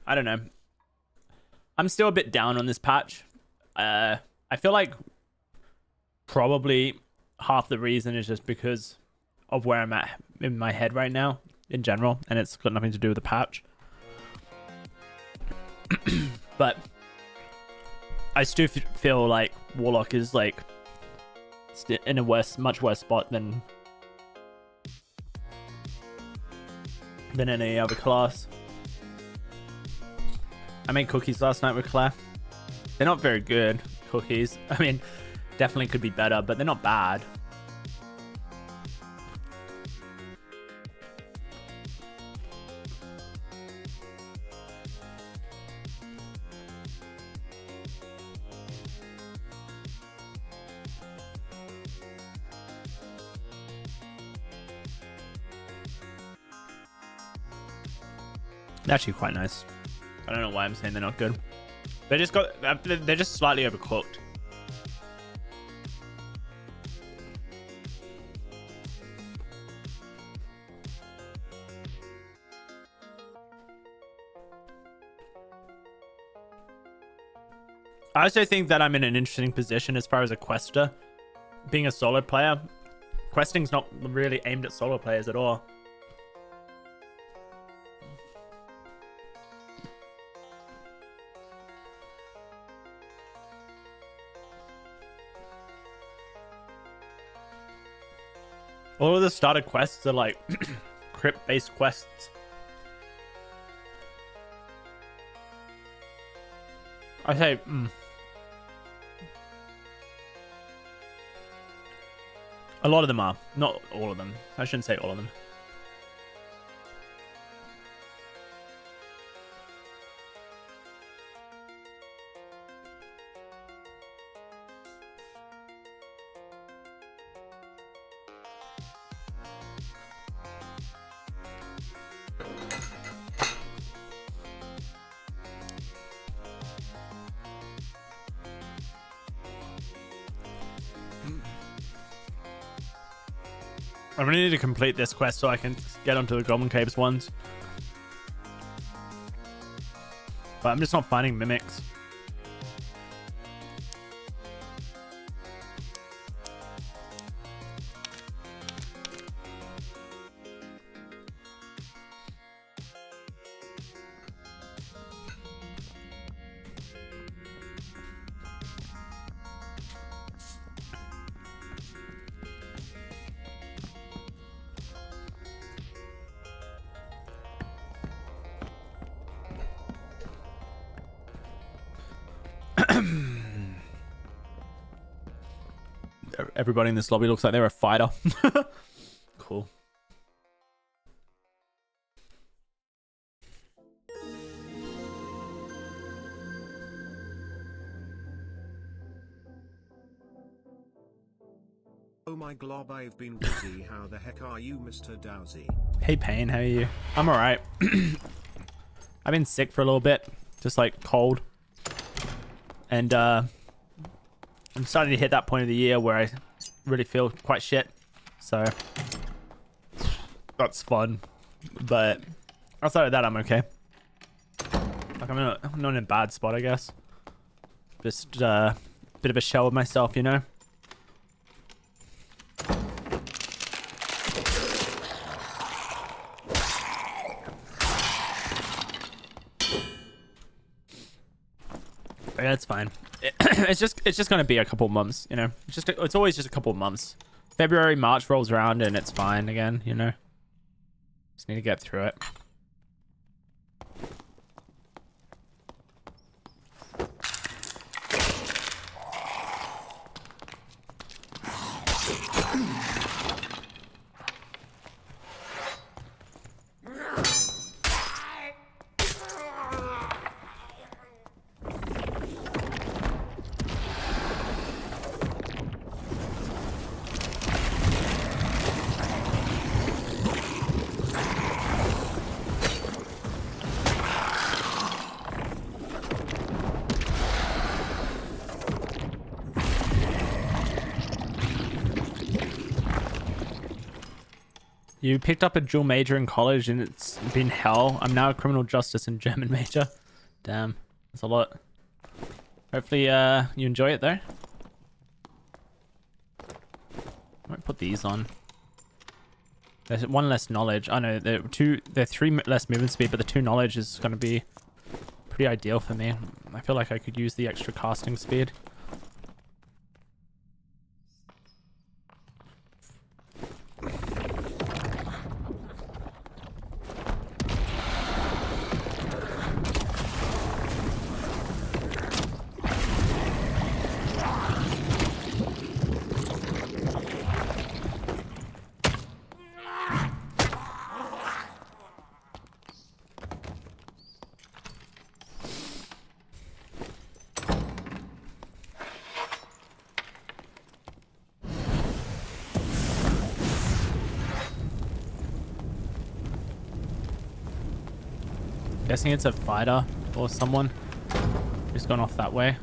I don't know. I'm still a bit down on this patch. I feel like probably half the reason is just because of where I'm at in my head right now in general, and it's got nothing to do with the patch. But I still feel like Warlock is like in a much worse spot than any other class. I made cookies last night with Claire. They're not very good cookies. I mean, definitely could be better, but they're not bad. They're actually quite nice. I don't know why I'm saying they're not good. They're just slightly overcooked. I also think that I'm in an interesting position as far as a quester. Being a solo player, questing's not really aimed at solo players at all. All of the starter quests are like crypt-based quests. I say, a lot of them are. Not all of them. I shouldn't say all of them. I really need to complete this quest so I can get onto the Goblin Caves ones. But I'm just not finding mimics. Everybody in this lobby looks like they're a fighter. Cool. Oh my glob, I've been busy. How the heck are you, Mr. DOWSEY? Hey Payne, how are you? I'm alright. I've been sick for a little bit. Just like cold. And I'm starting to hit that point of the year where I really feel quite shit. So that's fun. But outside of that, I'm okay. Like I'm not in a bad spot, I guess. Just a bit of a shell of myself, you know? Yeah, it's fine. It's just gonna be a couple months, you know. It's always just a couple months. February, March rolls around and it's fine again, you know. Just need to get through it. You picked up a dual major in college and it's been hell. I'm now a criminal justice and German major. Damn, that's a lot. Hopefully you enjoy it though. I might put these on. There's one less knowledge. I know they're three less movement speed, but the 2 knowledge is going to be pretty ideal for me. I feel like I could use the extra casting speed. Guessing it's a fighter or someone who's gone off that way.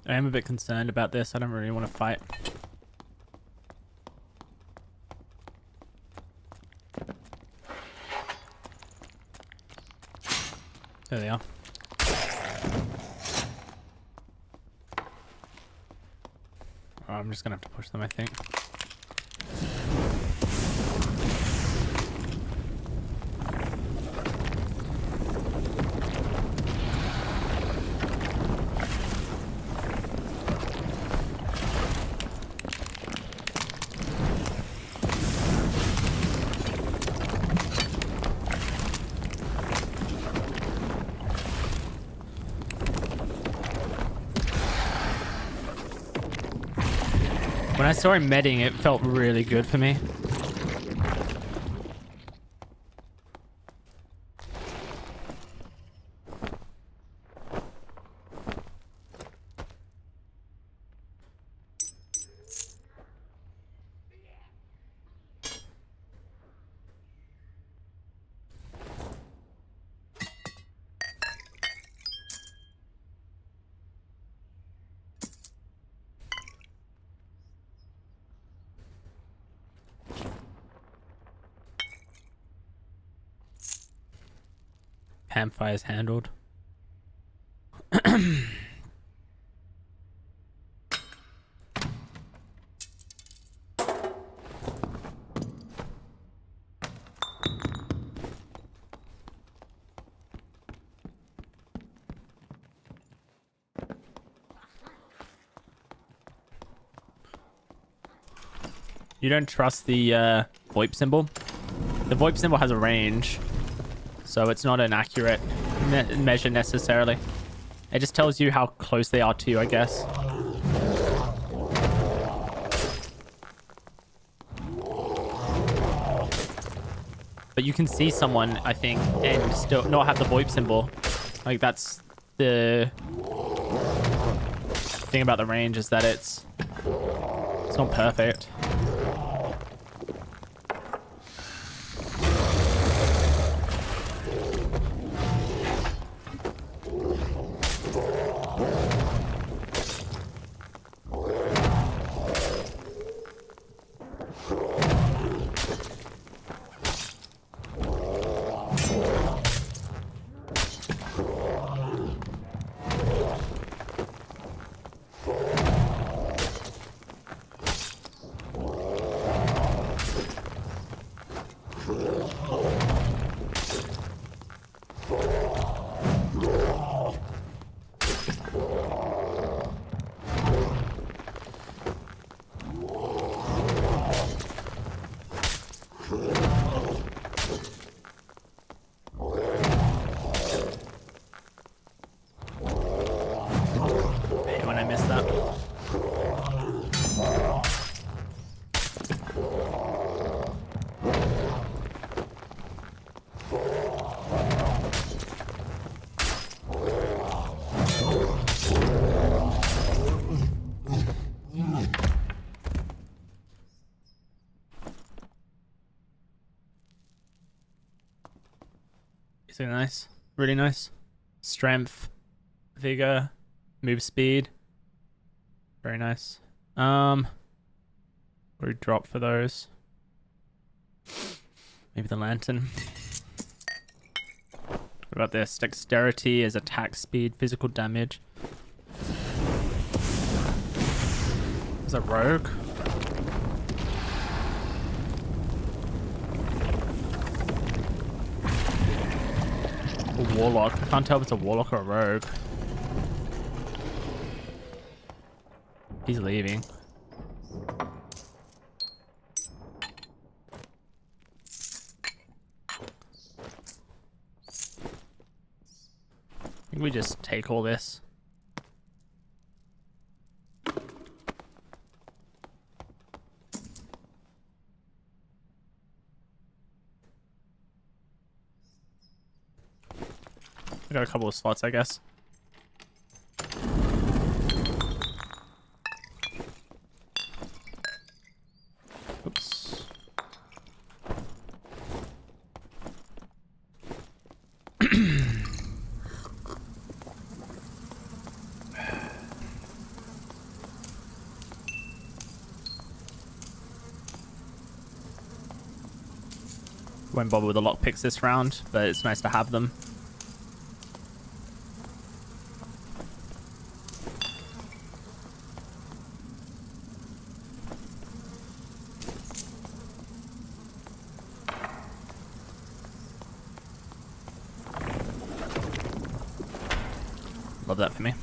I am a bit concerned about this. I don't really want to fight. There they are. Oh, I'm just gonna have to push them, I think. When I saw him medding, it felt really good for me. Campfires handled. You don't trust the VoIP symbol? The VoIP symbol has a range, so it's not an accurate measure necessarily. It just tells you how close they are to you, I guess. But you can see someone, I think, and still not have the VoIP symbol. Like, that's the thing about the range, is that it's not perfect. When I missed that. Is it nice? Really nice. Strength, vigor, move speed. Very nice. What do we drop for those? Maybe the lantern. What about this? Dexterity is attack speed, physical damage. Is that rogue? A warlock. I can't tell if it's a warlock or a rogue. He's leaving. I think we just take all this. We got a couple of slots, I guess. Oops. Won't bother with the lockpicks this round, but it's nice to have them. love that for me.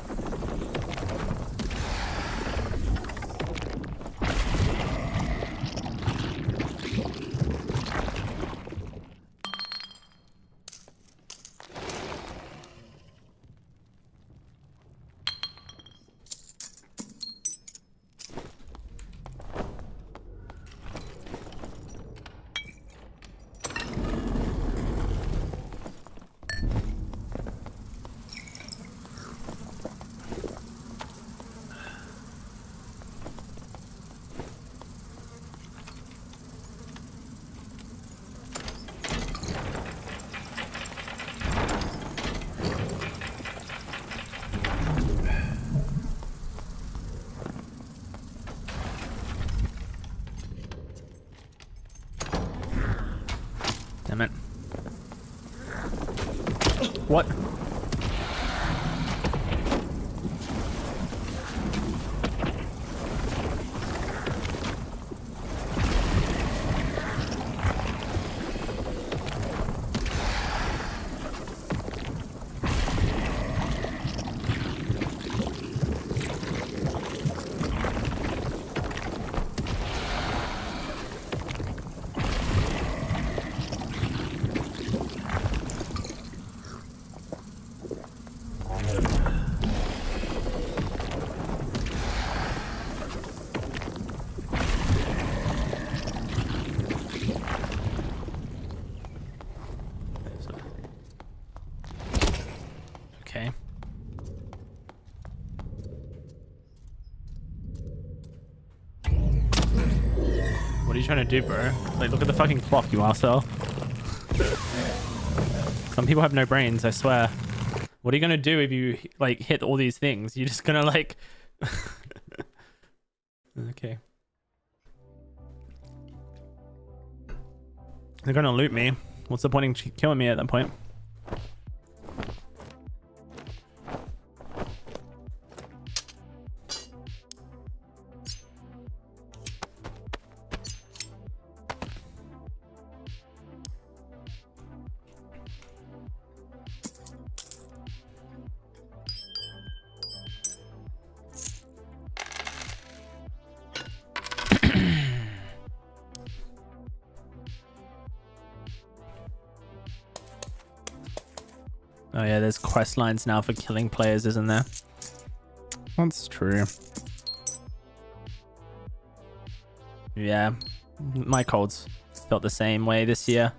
Damn it. What? Okay. What are you trying to do, bro? Like, look at the fucking clock, you arsehole. Some people have no brains, I swear. What are you gonna do if you, like, hit all these things? You're just gonna, like... Okay. They're gonna loot me. What's the point in killing me at that point? Oh yeah, there's quest lines now for killing players, isn't there? That's true. Yeah, my colds felt the same way this year.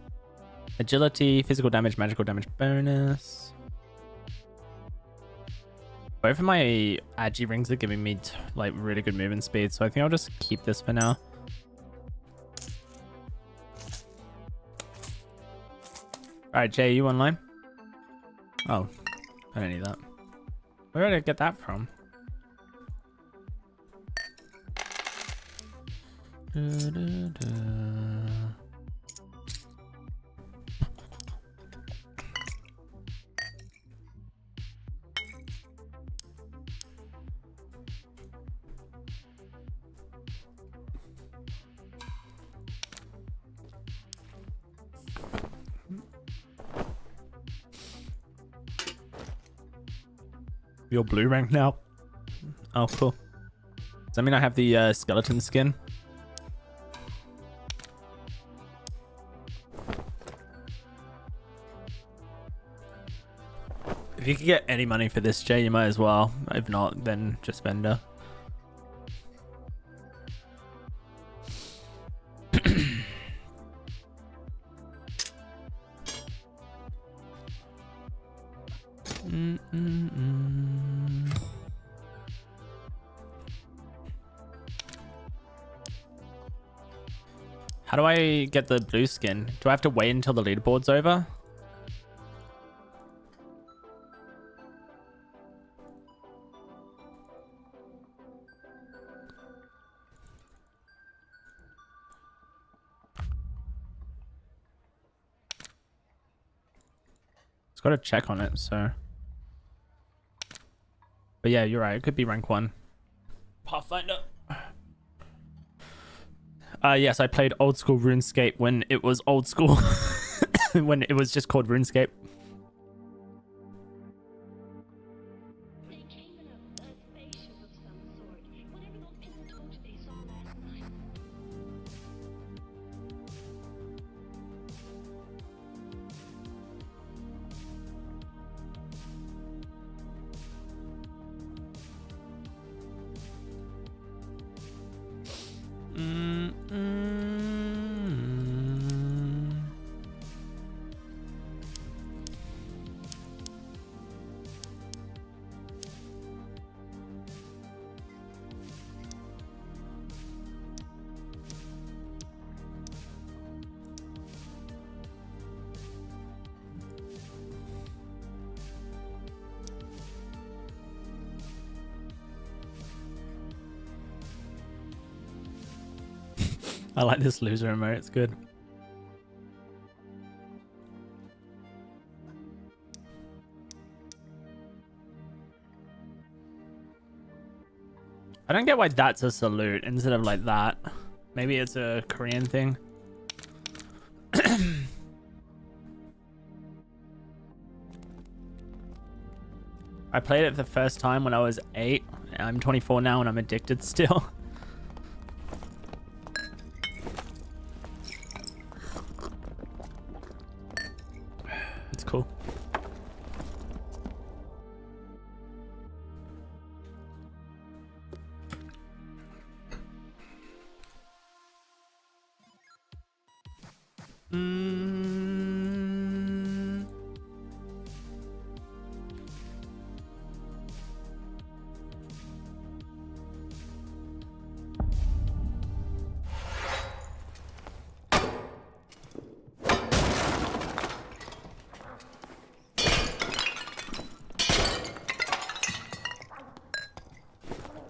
Agility, physical damage, magical damage bonus. Both of my agi rings are giving me like really good movement speed, so I think I'll just keep this for now. Alright, Jay, you online? Oh, I don't need that. Where did I get that from? You're blue rank now? Oh, cool. Does that mean I have the skeleton skin? If you could get any money for this, Jay, you might as well. If not, then just vendor. How do I get the blue skin? Do I have to wait until the leaderboard's over? It's got a check on it, so. But yeah, you're right. It could be rank 1. Pathfinder. Yes, I played old school RuneScape when it was old school. When it was just called RuneScape. I like this loser emote. It's good. I don't get why that's a salute instead of like that. Maybe it's a Korean thing. I played it the first time when I was 8. I'm 24 now and I'm addicted still. It's cool.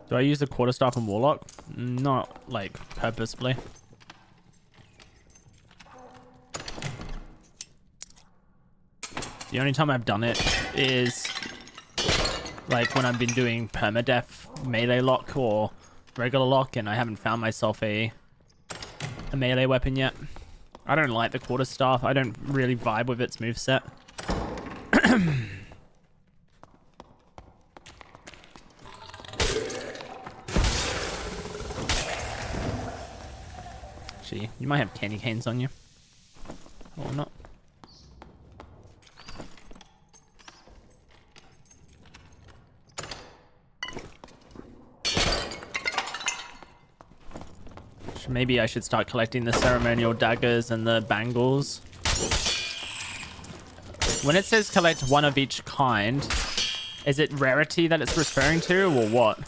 Do I use the quarterstaff and Warlock? Not like purposefully. The only time I've done it is like when I've been doing permadeath melee lock or regular lock and I haven't found myself a melee weapon yet. I don't like the quarterstaff. I don't really vibe with its moveset. Actually, you might have candy canes on you. Or not. Maybe I should start collecting the ceremonial daggers and the bangles. When it says collect one of each kind, is it rarity that it's referring to or what?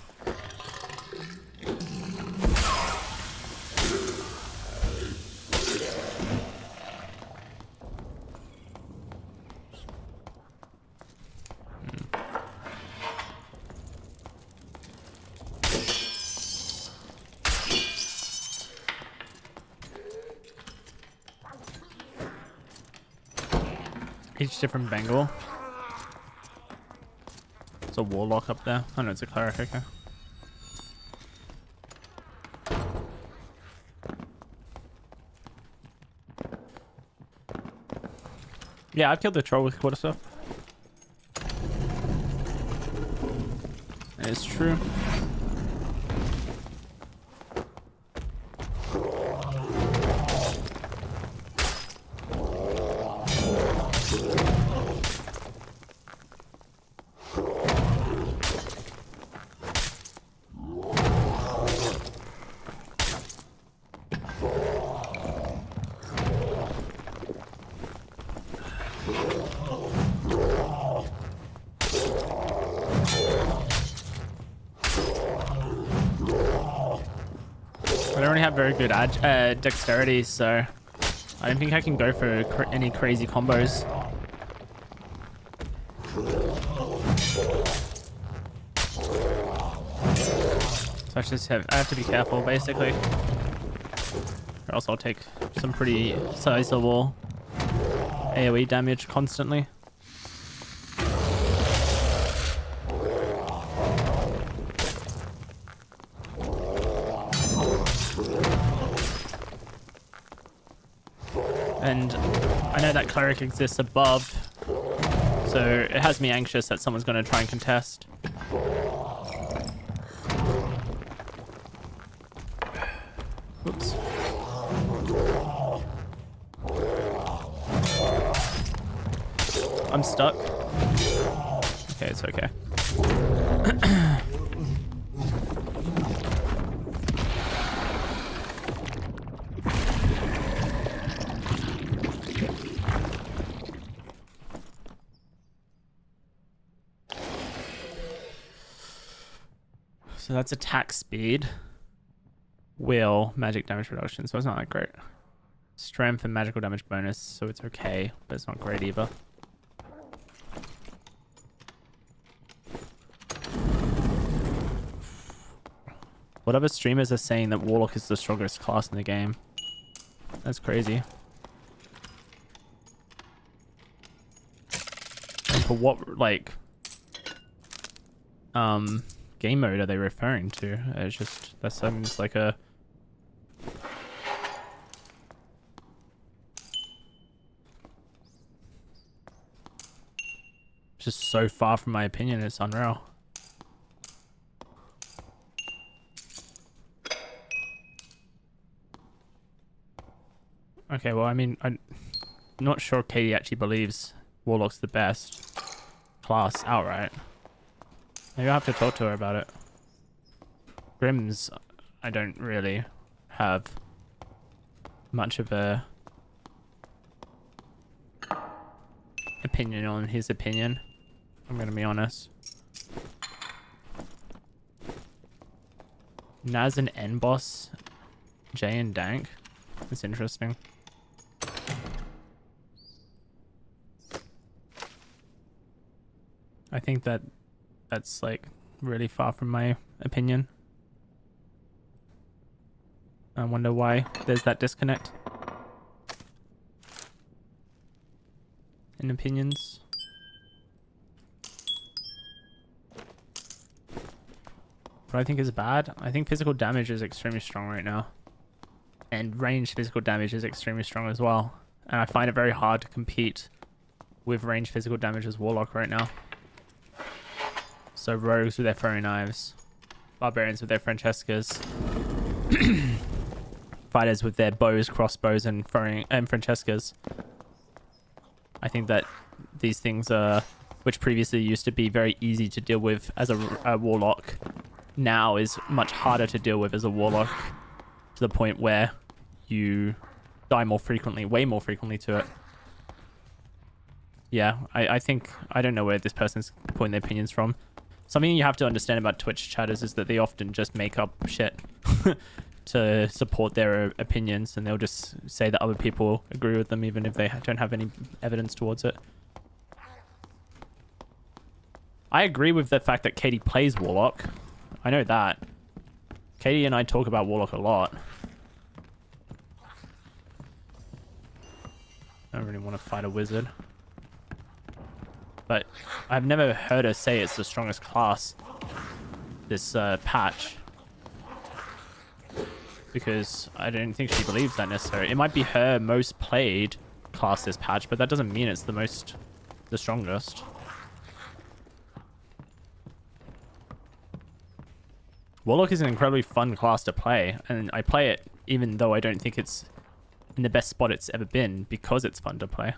Each different bangle. It's a warlock up there. Oh no, it's a cleric. Okay. Yeah, I killed the troll with quarterstaff. It's true. I don't really have very good dexterity, so I don't think I can go for any crazy combos. So I have to be careful, basically, or else I'll take some pretty sizable AoE damage constantly. And I know that cleric exists above, so it has me anxious that someone's going to try and contest. Oops. I'm stuck. Okay, it's okay. So that's attack speed, will, magic damage reduction, so it's not that great. Strength and magical damage bonus, so it's okay, but it's not great either. What other streamers are saying that Warlock is the strongest class in the game? That's crazy. And for what, like, game mode are they referring to? It's just, that seems like a... just so far from my opinion, it's unreal. Okay, well, I mean, I'm not sure Katie actually believes Warlock's the best class outright. Maybe I'll have to talk to her about it. Grimm's, I don't really have much of a opinion on his opinion. I'm gonna be honest. Naz and N boss, Jay and Dank. That's interesting. I think that's like really far from my opinion. I wonder why there's that disconnect in opinions. What I think is bad, I think physical damage is extremely strong right now. And ranged physical damage is extremely strong as well. And I find it very hard to compete with ranged physical damage as Warlock right now. So rogues with their throwing knives, barbarians with their Francescas, fighters with their bows, crossbows, and throwing and Francescas. I think that these things are, which previously used to be very easy to deal with as a Warlock, now is much harder to deal with as a Warlock, to the point where you die more frequently, way more frequently to it. Yeah, I think, I don't know where this person's putting their opinions from. Something you have to understand about Twitch chatters is that they often just make up shit to support their opinions, and they'll just say that other people agree with them even if they don't have any evidence towards it. I agree with the fact that Katie plays Warlock. I know that. Katie and I talk about Warlock a lot. I don't really want to fight a wizard. But I've never heard her say it's the strongest class this patch. Because I don't think she believes that necessarily. It might be her most played class this patch, but that doesn't mean it's the strongest. Warlock is an incredibly fun class to play, and I play it even though I don't think it's in the best spot it's ever been, because it's fun to play.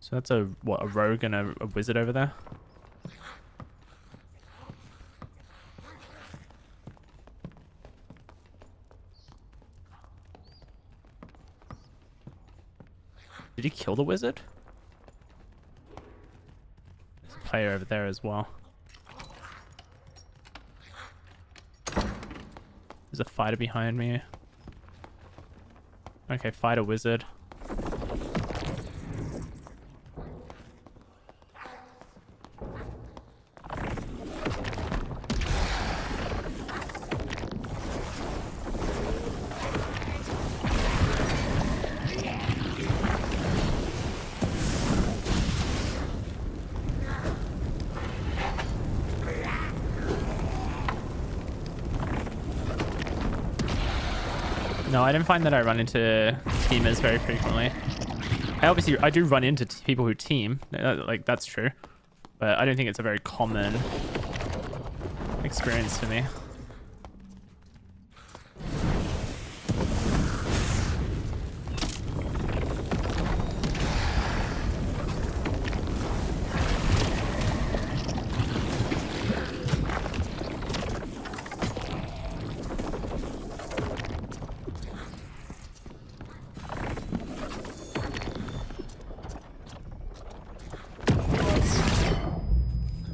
So that's a rogue and a wizard over there? Did he kill the wizard? There's a player over there as well. There's a fighter behind me. Okay, fight a wizard. No, I don't find that I run into teamers very frequently. I do run into people who team, like that's true, but I don't think it's a very common experience for me.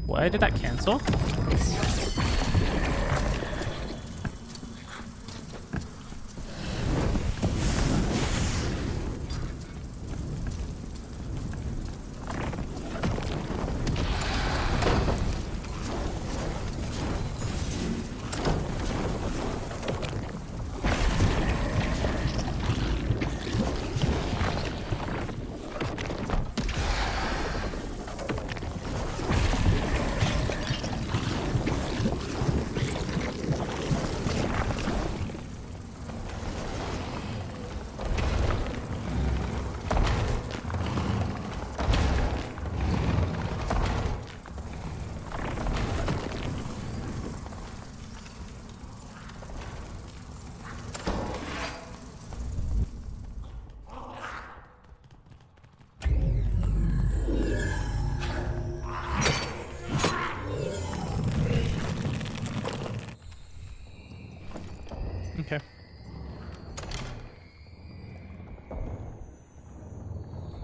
Why did that cancel? Okay.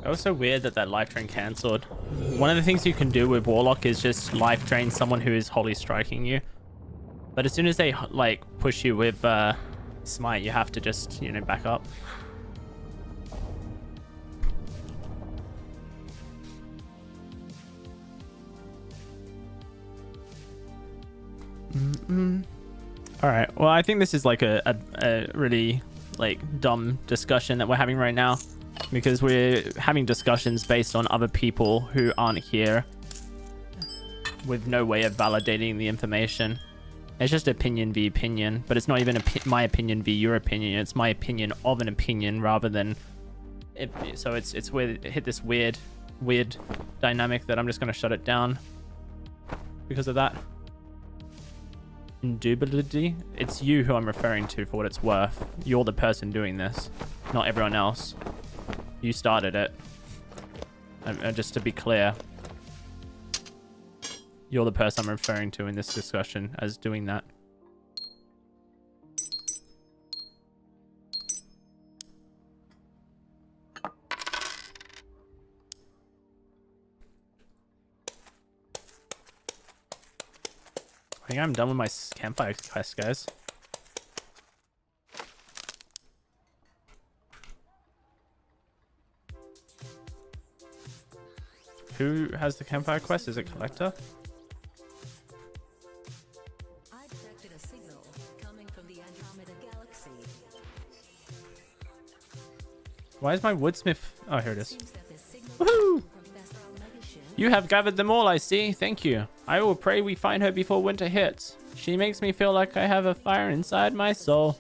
That was so weird that life drain cancelled. One of the things you can do with Warlock is just life drain someone who is holy striking you. But as soon as they like push you with smite, you have to just, you know, back up. All right. Well, I think this is like a really like dumb discussion that we're having right now, because we're having discussions based on other people who aren't here with no way of validating the information. It's just opinion v opinion, but it's not even my opinion v your opinion. It's my opinion of an opinion rather than so it's weird. It hit this weird dynamic that I'm just going to shut it down because of that. Indubitably, it's you who I'm referring to for what it's worth. You're the person doing this, not everyone else. You started it. And just to be clear, you're the person I'm referring to in this discussion as doing that. I think I'm done with my campfire quest, guys. Who has the campfire quest? Is it Collector? I detected a signal coming from the Andromeda galaxy. Why is my woodsmith? Oh, here it is. Seems that this signal Woohoo! from Professor Omega-Shin. You have gathered them all, I see. Thank you. I will pray we find her before winter hits. She makes me feel like I have a fire inside my soul.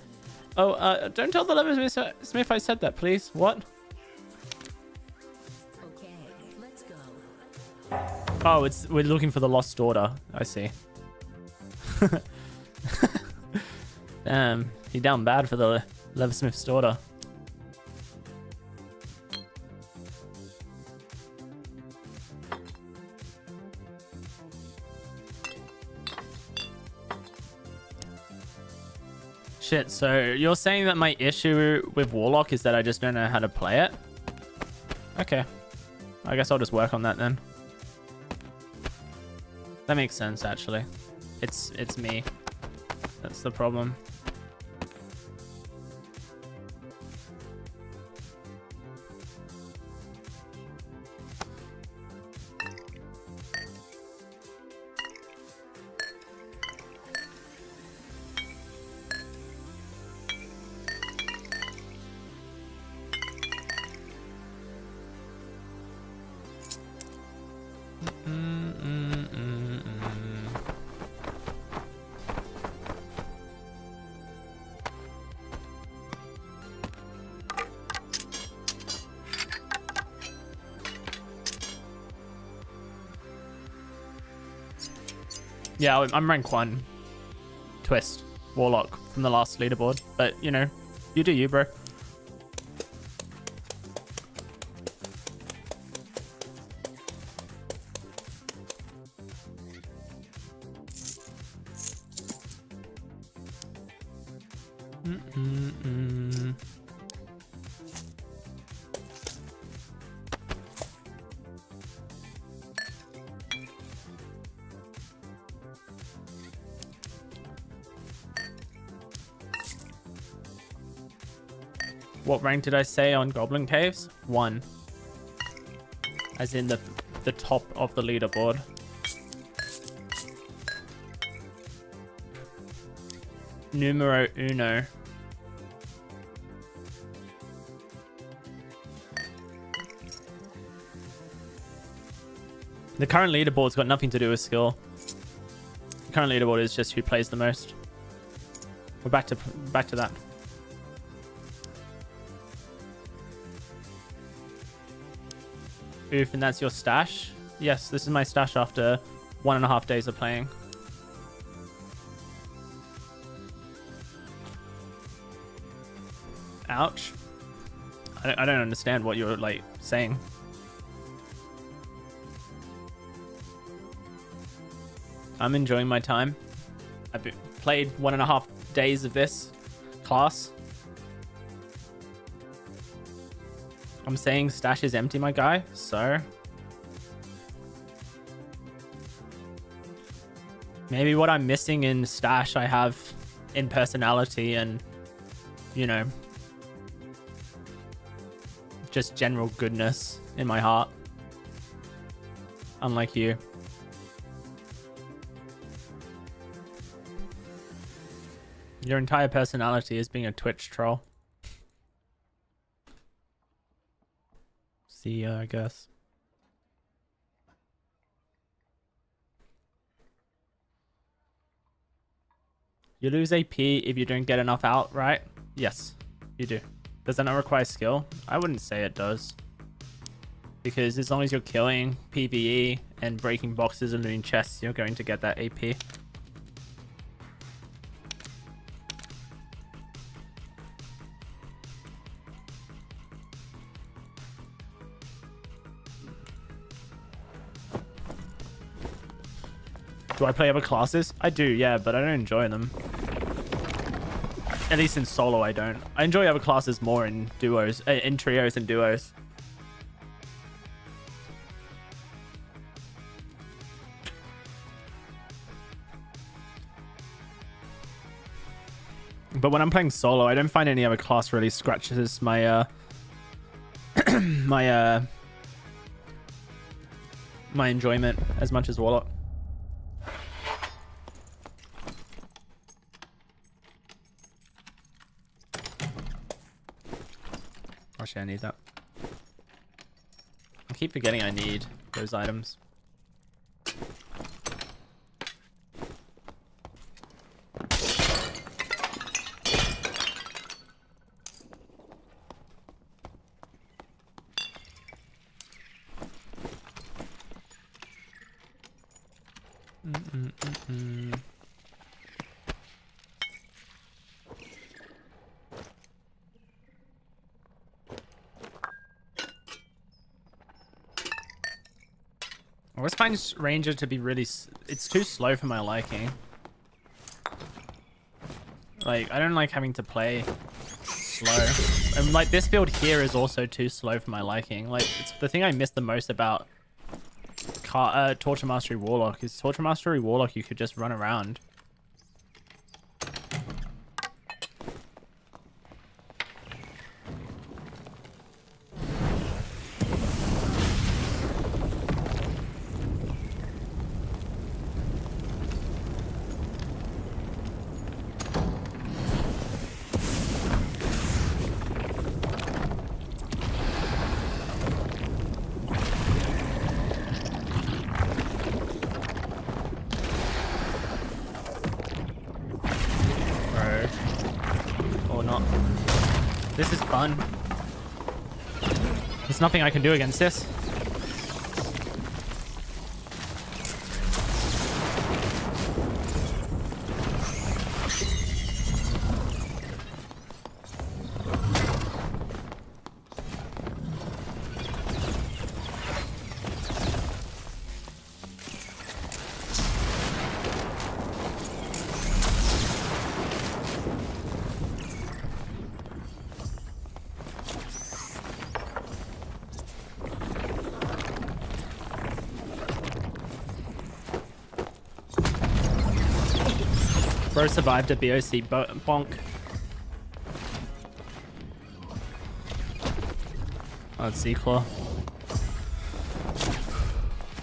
Oh, don't tell the leathersmith I said that, please. What? Okay, let's go. Oh, we're looking for the lost daughter. I see. Damn, he down bad for the leathersmith's daughter. Shit, so you're saying that my issue with Warlock is that I just don't know how to play it? Okay. I guess I'll just work on that then. That makes sense, actually. It's me. That's the problem. Yeah, I'm rank 1. Twist. Warlock from the last leaderboard. But, you know, you do you, bro. What rank did I say on Goblin Caves? 1. As in the top of the leaderboard. Numero uno. The current leaderboard's got nothing to do with skill. The current leaderboard is just who plays the most. We're back to that. Oof, and that's your stash? Yes, this is my stash after 1.5 days of playing. Ouch. I don't understand what you're, like, saying. I'm enjoying my time. I've played 1.5 days of this. class. I'm saying stash is empty, my guy, so maybe what I'm missing in stash I have in personality and, you know, just general goodness in my heart. Unlike you. Your entire personality is being a Twitch troll. See ya, I guess. You lose AP if you don't get enough out, right? Yes, you do. Does that not require skill? I wouldn't say it does. Because as long as you're killing PvE and breaking boxes and looting chests, you're going to get that AP. Do I play other classes? I do, yeah, but I don't enjoy them. At least in solo, I don't. I enjoy other classes more in duos, in trios and duos. But when I'm playing solo, I don't find any other class really scratches my my enjoyment as much as Warlock. Actually, I need that. I keep forgetting I need those items. I always find Ranger to be really... It's too slow for my liking. Like, I don't like having to play slow. And, like, this build here is also too slow for my liking. Like, it's the thing I miss the most about Torture Mastery Warlock is Torture Mastery Warlock, you could just run around. This is fun. There's nothing I can do against this. Bro survived a BOC bonk. Oh, it's C-Claw.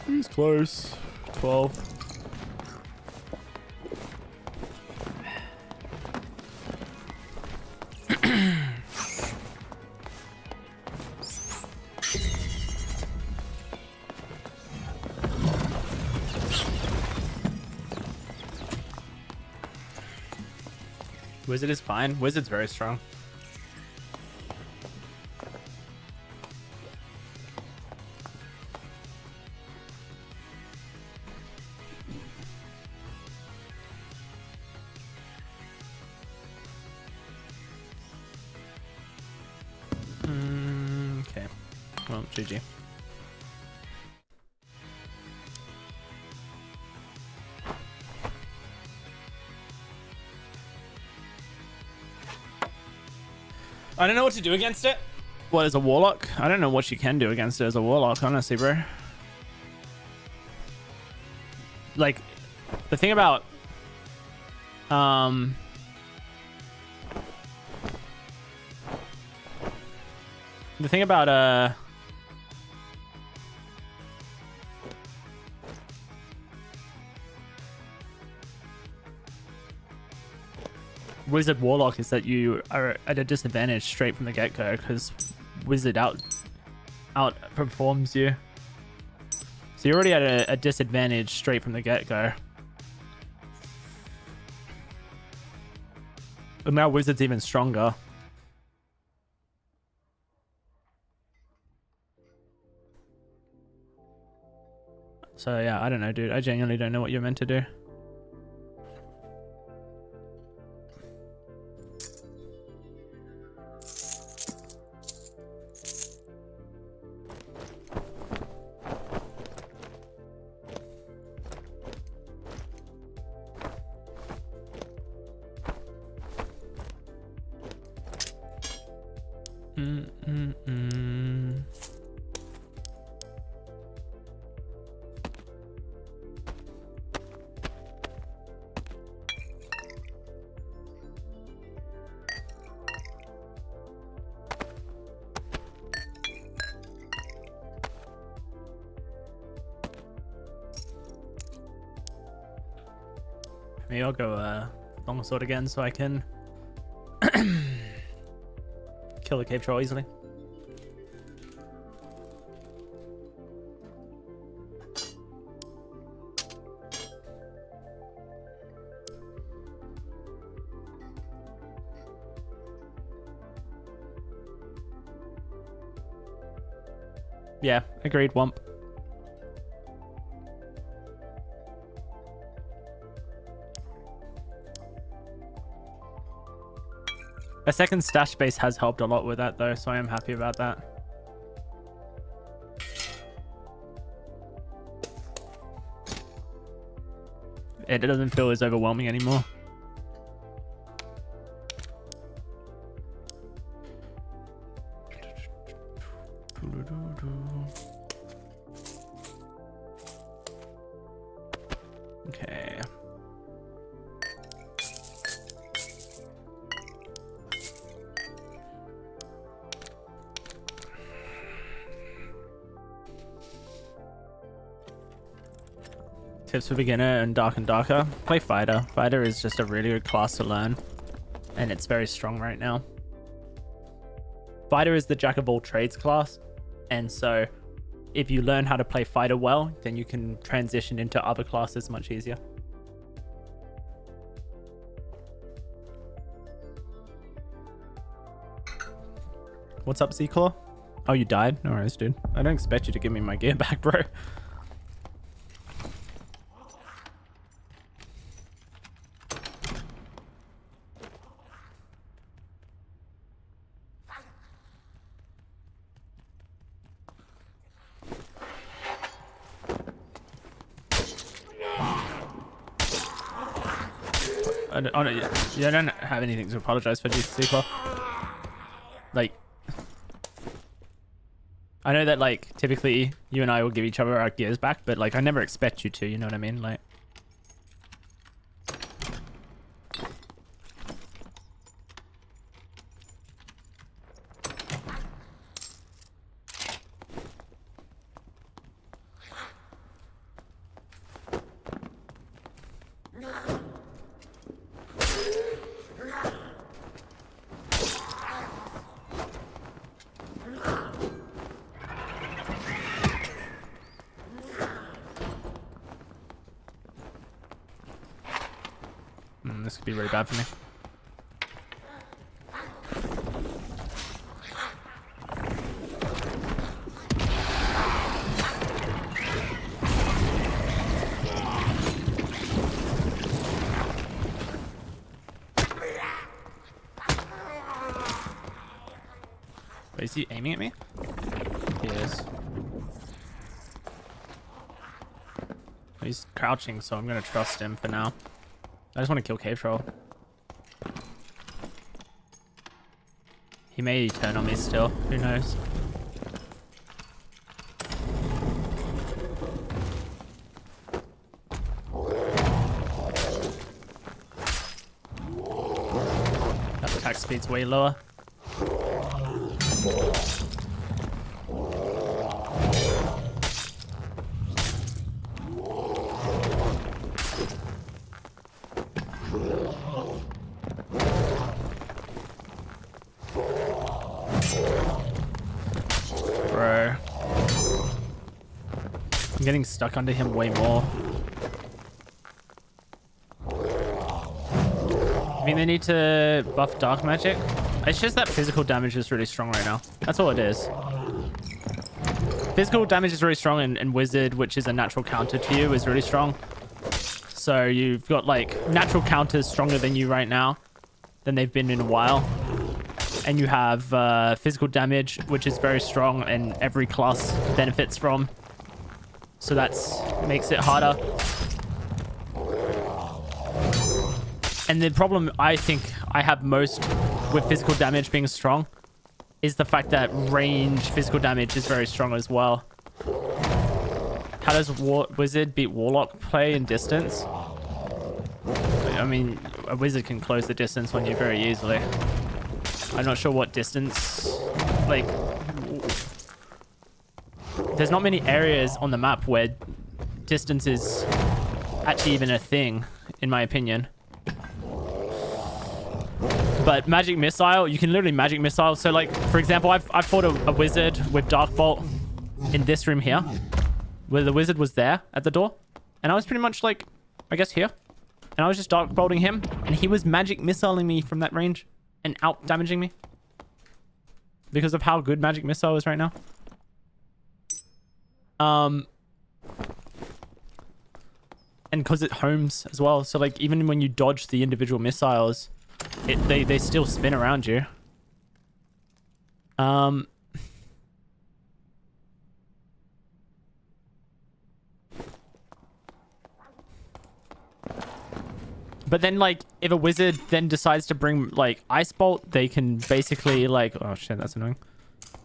He's close. 12. Wizard is fine. Wizard's very strong. Okay. Well, GG. I don't know what to do against it. What, as a Warlock? I don't know what you can do against it as a Warlock, honestly, bro. Like, the thing about... The thing about, Wizard Warlock is that you are at a disadvantage straight from the get-go because Wizard outperforms you. So you're already at a disadvantage straight from the get-go. But now Wizard's even stronger. So yeah, I don't know, dude. I genuinely don't know what you're meant to do. Maybe I'll go longsword again so I can kill the cave troll easily. Yeah, agreed, Womp. A second stash base has helped a lot with that though, so I am happy about that. It doesn't feel as overwhelming anymore. Okay. Tips for beginner and darker. Play fighter. Fighter is just a really good class to learn, and it's very strong right now. Fighter is the jack of all trades class, and so if you learn how to play fighter well, then you can transition into other classes much easier. What's up, Z-Claw? Oh, you died? No worries, dude. I don't expect you to give me my gear back, bro. I don't have anything to apologize for, Z-Claw. Like, I know that, like, typically you and I will give each other our gears back, but, like, I never expect you to, you know what I mean? Like, this could be really bad for me. Wait, is he aiming at me? He is. He's crouching, so I'm gonna trust him for now. I just want to kill Cave Troll. He may turn on me still. Who knows? That attack speed's way lower. Bro. I'm getting stuck under him way more. I mean, they need to buff dark magic. It's just that physical damage is really strong right now. That's all it is. Physical damage is really strong, and wizard, which is a natural counter to you, is really strong. So you've got like natural counters stronger than you right now, than they've been in a while. And you have physical damage, which is very strong and every class benefits from. So that's makes it harder. And the problem I think I have most with physical damage being strong is the fact that range physical damage is very strong as well. How does Wizard beat Warlock play in distance? I mean, a Wizard can close the distance on you very easily. I'm not sure what distance, like, there's not many areas on the map where distance is actually even a thing, in my opinion. But magic missile, you can literally magic missile. So like, for example, I've fought a wizard with Dark Bolt in this room here, where the wizard was there at the door. And I was pretty much like, I guess here. And I was just Dark Bolting him, and he was magic missiling me from that range and out damaging me because of how good magic missile is right now. And because it homes as well. So like, even when you dodge the individual missiles, they still spin around you. But then, like, if a wizard then decides to bring like Ice Bolt, they can basically like, oh shit, that's annoying.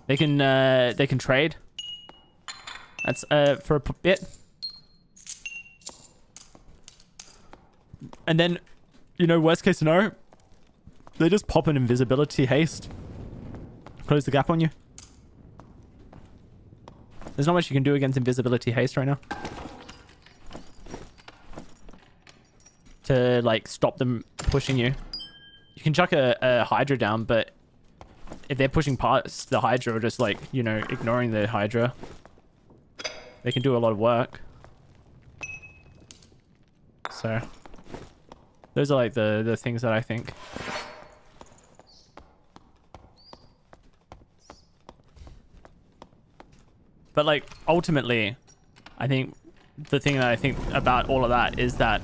They can trade. That's for a bit. And then, you know, worst case scenario, they just pop an invisibility haste. Close the gap on you. There's not much you can do against invisibility haste right now. To, like, stop them pushing you. You can chuck a Hydra down, but if they're pushing past the Hydra or just, like, you know, ignoring the Hydra, they can do a lot of work. So, those are, like, the things that I think. But, like, ultimately, I think the thing that I think about all of that is that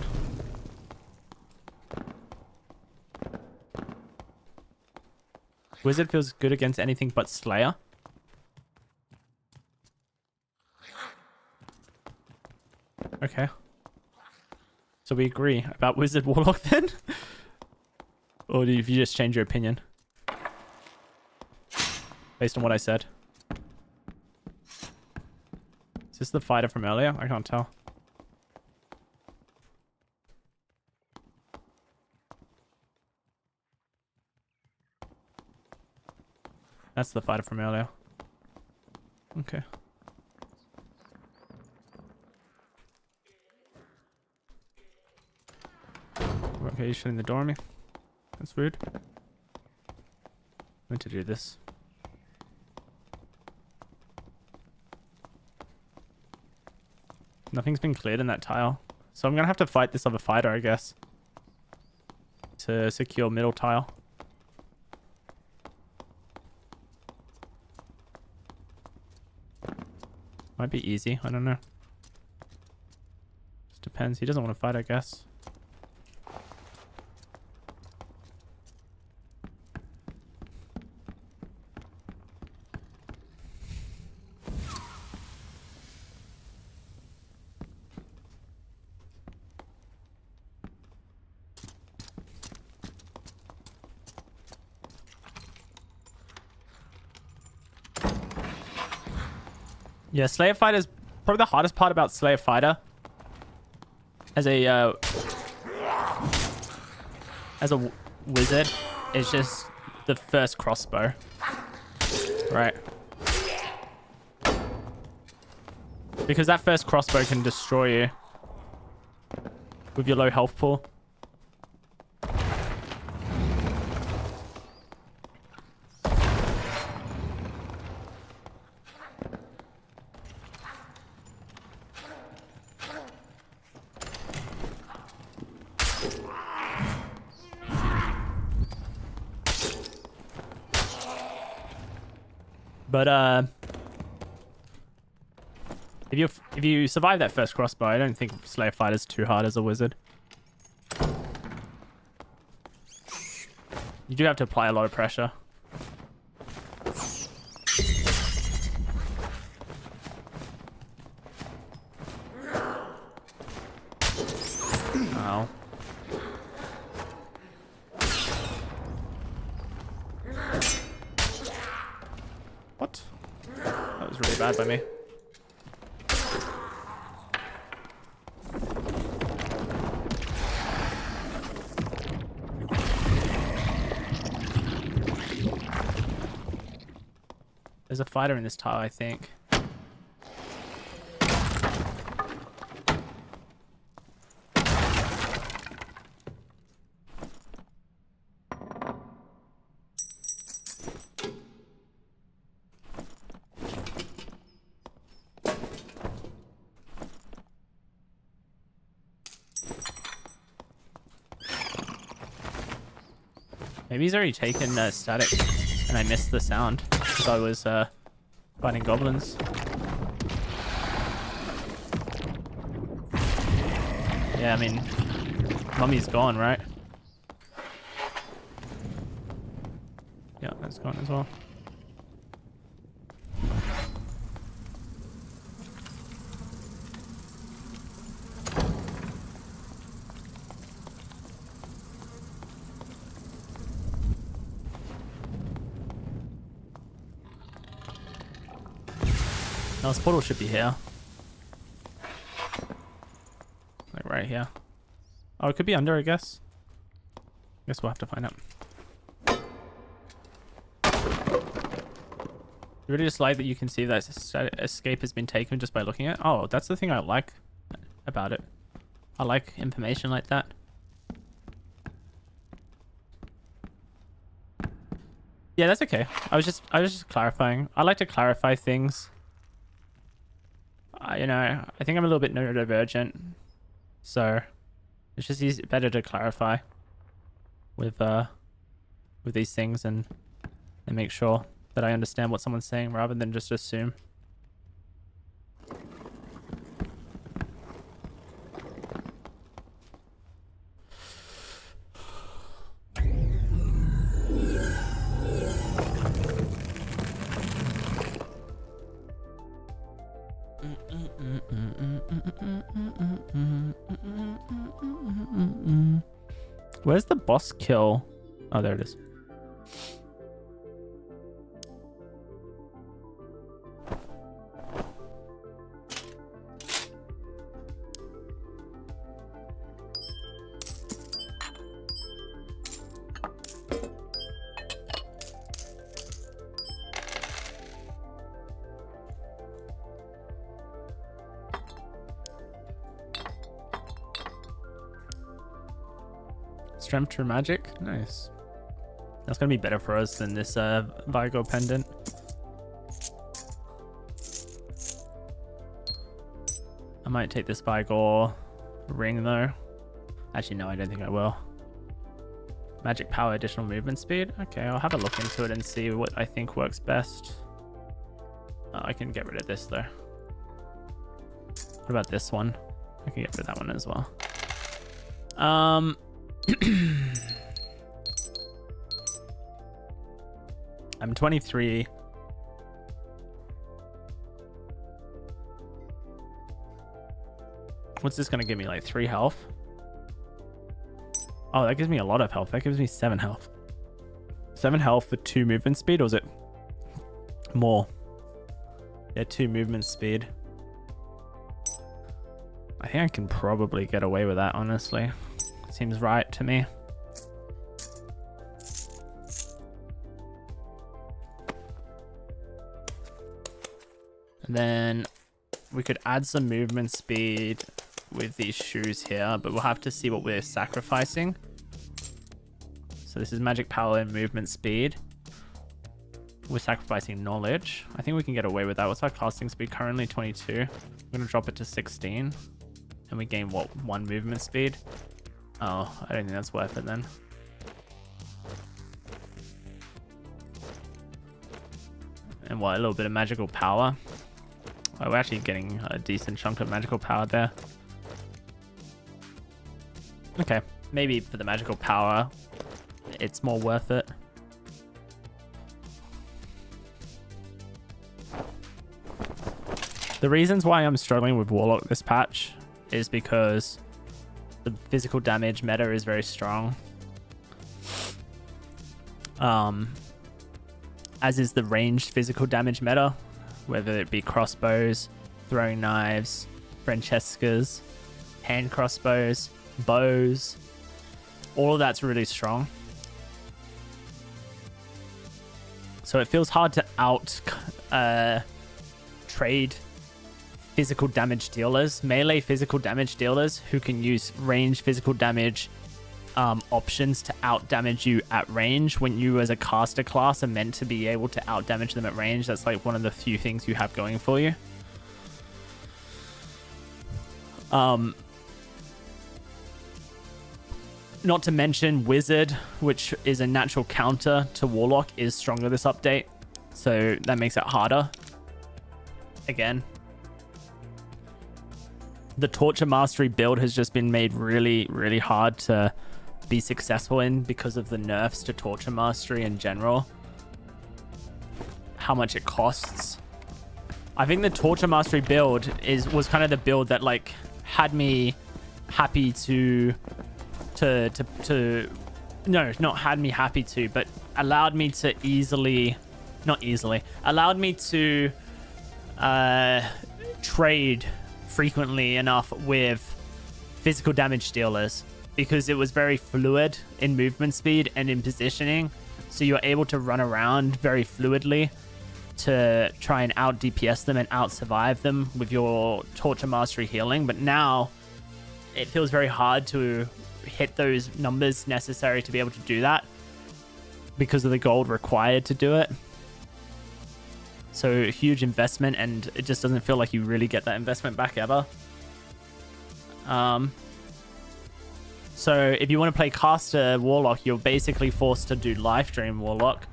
Wizard feels good against anything but Slayer. Okay. So we agree about Wizard Warlock then? Or do you just change your opinion? Based on what I said. Is this the fighter from earlier? I can't tell. That's the fighter from earlier. Okay. Okay, you're shutting the door on me. That's rude. I meant to do this. Nothing's been cleared in that tile. So I'm gonna have to fight this other fighter, I guess. To secure middle tile. Might be easy. I don't know. Just depends. He doesn't want to fight, I guess. Yeah, Slayer Fighter is probably the hardest part about Slayer Fighter. As a wizard, it's just the first crossbow, right? Because that first crossbow can destroy you with your low health pool. But if you survive that first crossbow, I don't think Slayer Fighter's too hard as a wizard. You do have to apply a lot of pressure. Oh. What? That was really bad by me. There's a fighter in this tile, I think. Maybe he's already taken static and I missed the sound because I was fighting goblins. Yeah, I mean, mummy's gone, right? Yeah, that's gone as well. No, this portal should be here. Like right here. Oh, it could be under, I guess. Guess we'll have to find out. You really just like that you can see that escape has been taken just by looking at it? Oh, that's the thing I like about it. I like information like that. Yeah, that's okay. I was just clarifying. I like to clarify things. You know, I think I'm a little bit neurodivergent, so it's just better to clarify with these things and make sure that I understand what someone's saying rather than just assume. Where's the boss kill? Oh, there it is. Strength through magic? Nice. That's gonna be better for us than this Vigo pendant. I might take this Vigo ring though. Actually, no, I don't think I will. Magic power, additional movement speed? Okay, I'll have a look into it and see what I think works best. I can get rid of this though. What about this one? I can get rid of that one as well. I'm 23. What's this gonna give me? Like 3 health? Oh, that gives me a lot of health. That gives me 7 health. 7 health for 2 movement speed, or is it more? Yeah, 2 movement speed. I think I can probably get away with that, honestly. Seems right to me. And then we could add some movement speed with these shoes here, but we'll have to see what we're sacrificing. So this is magic power and movement speed. We're sacrificing knowledge. I think we can get away with that. What's our casting speed currently? 22. I'm going to drop it to 16. And we gain, what, 1 movement speed? Oh, I don't think that's worth it then. And what, a little bit of magical power? Oh, we're actually getting a decent chunk of magical power there. Okay, maybe for the magical power, it's more worth it. The reasons why I'm struggling with Warlock this patch is because the physical damage meta is very strong. As is the ranged physical damage meta, whether it be crossbows, throwing knives, Francescas, hand crossbows, bows. All of that's really strong. So it feels hard to out trade physical damage dealers, melee physical damage dealers who can use range physical damage options to out damage you at range when you as a caster class are meant to be able to out damage them at range. That's like one of the few things you have going for you. Not to mention Wizard, which is a natural counter to Warlock, is stronger this update. So that makes it harder. Again. The Torture Mastery build has just been made really, really hard to be successful in because of the nerfs to Torture Mastery in general. How much it costs. I think the Torture Mastery build was kind of the build that like had me happy no, not had me happy to, but allowed me to allowed me to trade frequently enough with physical damage dealers because it was very fluid in movement speed and in positioning. So you're able to run around very fluidly to try and out DPS them and out survive them with your Torture Mastery healing. But now it feels very hard to hit those numbers necessary to be able to do that because of the gold required to do it. So huge investment, and it just doesn't feel like you really get that investment back ever. So if you want to play caster Warlock, you're basically forced to do Life Dream Warlock,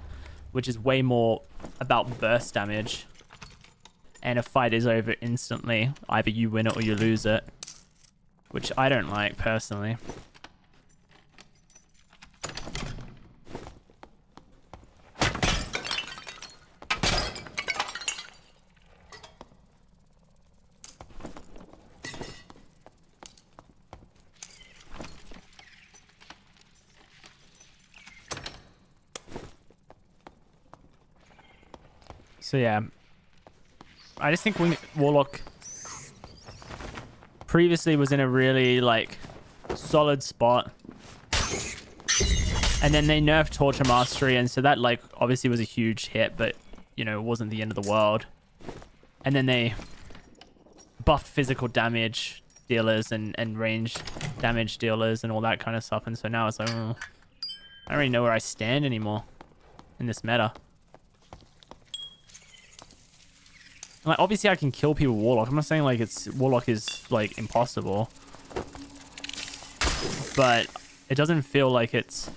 which is way more about burst damage. And a fight is over instantly. Either you win it or you lose it, which I don't like personally. So yeah, I just think Warlock previously was in a really like solid spot, and then they nerfed Torture Mastery, and so that like obviously was a huge hit, but you know, it wasn't the end of the world. And then they buffed physical damage dealers and range damage dealers and all that kind of stuff, and so now it's like, I don't really know where I stand anymore in this meta. Like, obviously I can kill people with Warlock. I'm not saying like Warlock is like impossible, but it doesn't feel like it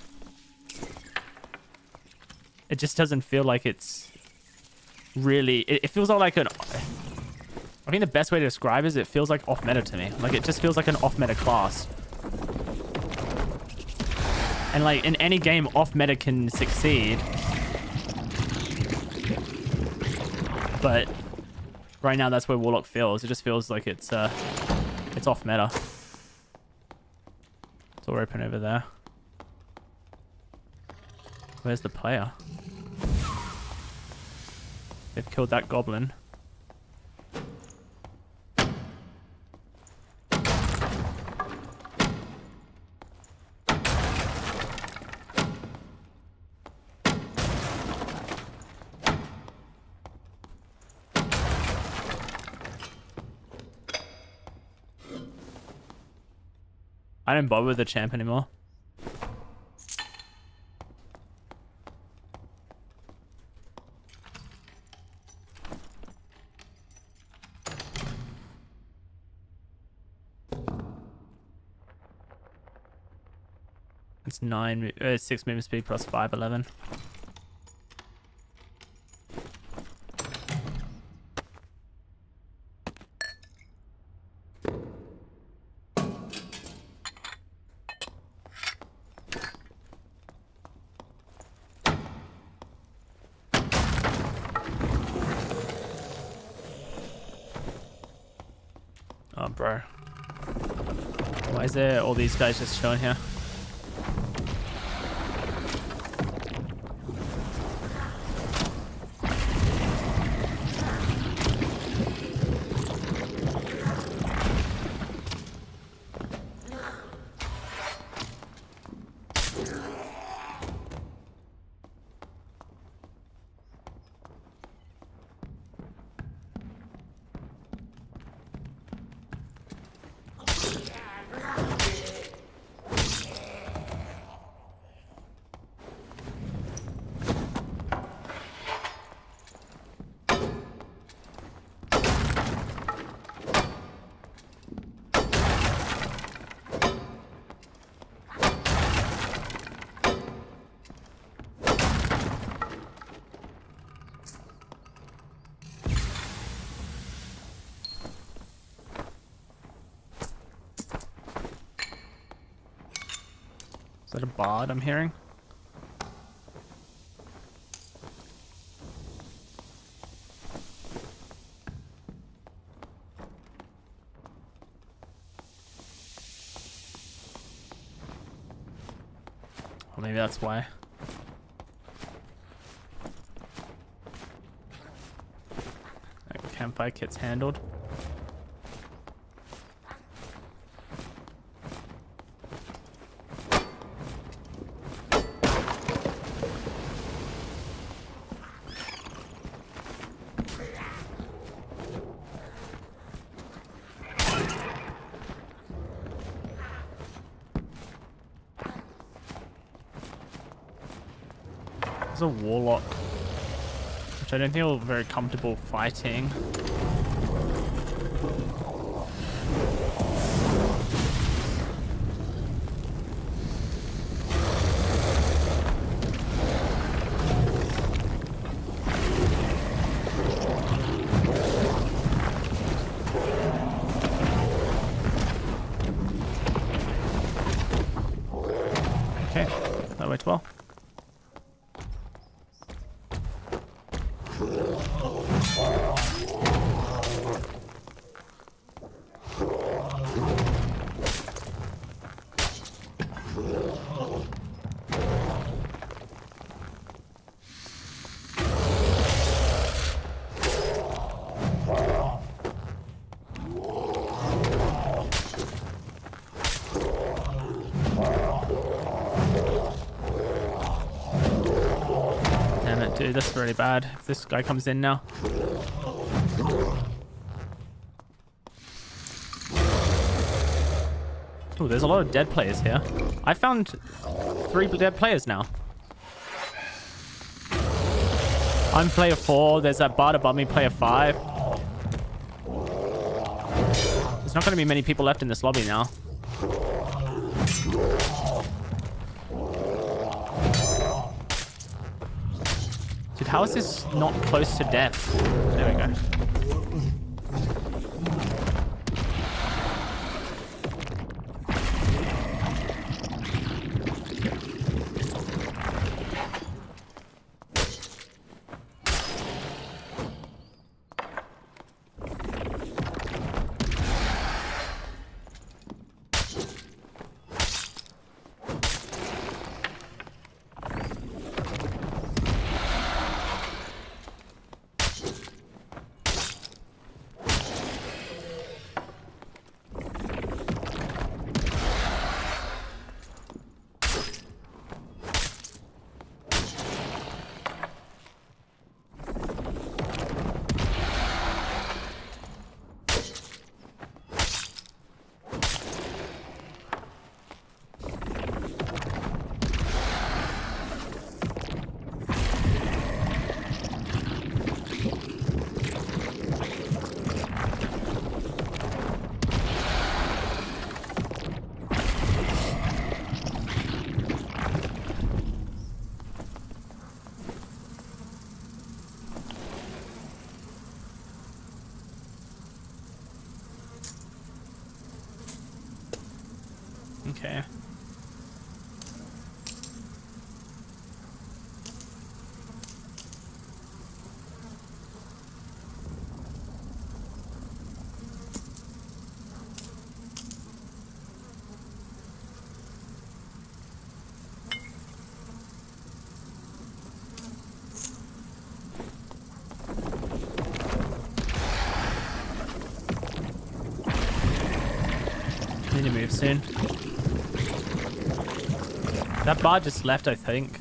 just doesn't feel like it's really, it feels like I think the best way to describe it is it feels like off meta to me. Like it just feels like an off meta class. And like in any game off meta can succeed, but right now, that's where Warlock feels. It just feels like it's off meta. Door open over there. Where's the player? They've killed that goblin. I don't bother with the champ anymore. It's 6 movement speed plus 511. Oh, bro. Why is there all these guys just chilling here? Is that a bard I'm hearing? Or maybe that's why. Campfire kit's handled. There's a Warlock, which I don't feel very comfortable fighting. Okay, that worked well. Damn it, dude, that's really bad. If this guy comes in now. Oh, there's a lot of dead players here. I found 3 dead players now. I'm player 4. There's that bard above me, player 5. There's not going to be many people left in this lobby now. Dude, how is this not close to death? There we go. soon. That bar just left, I think.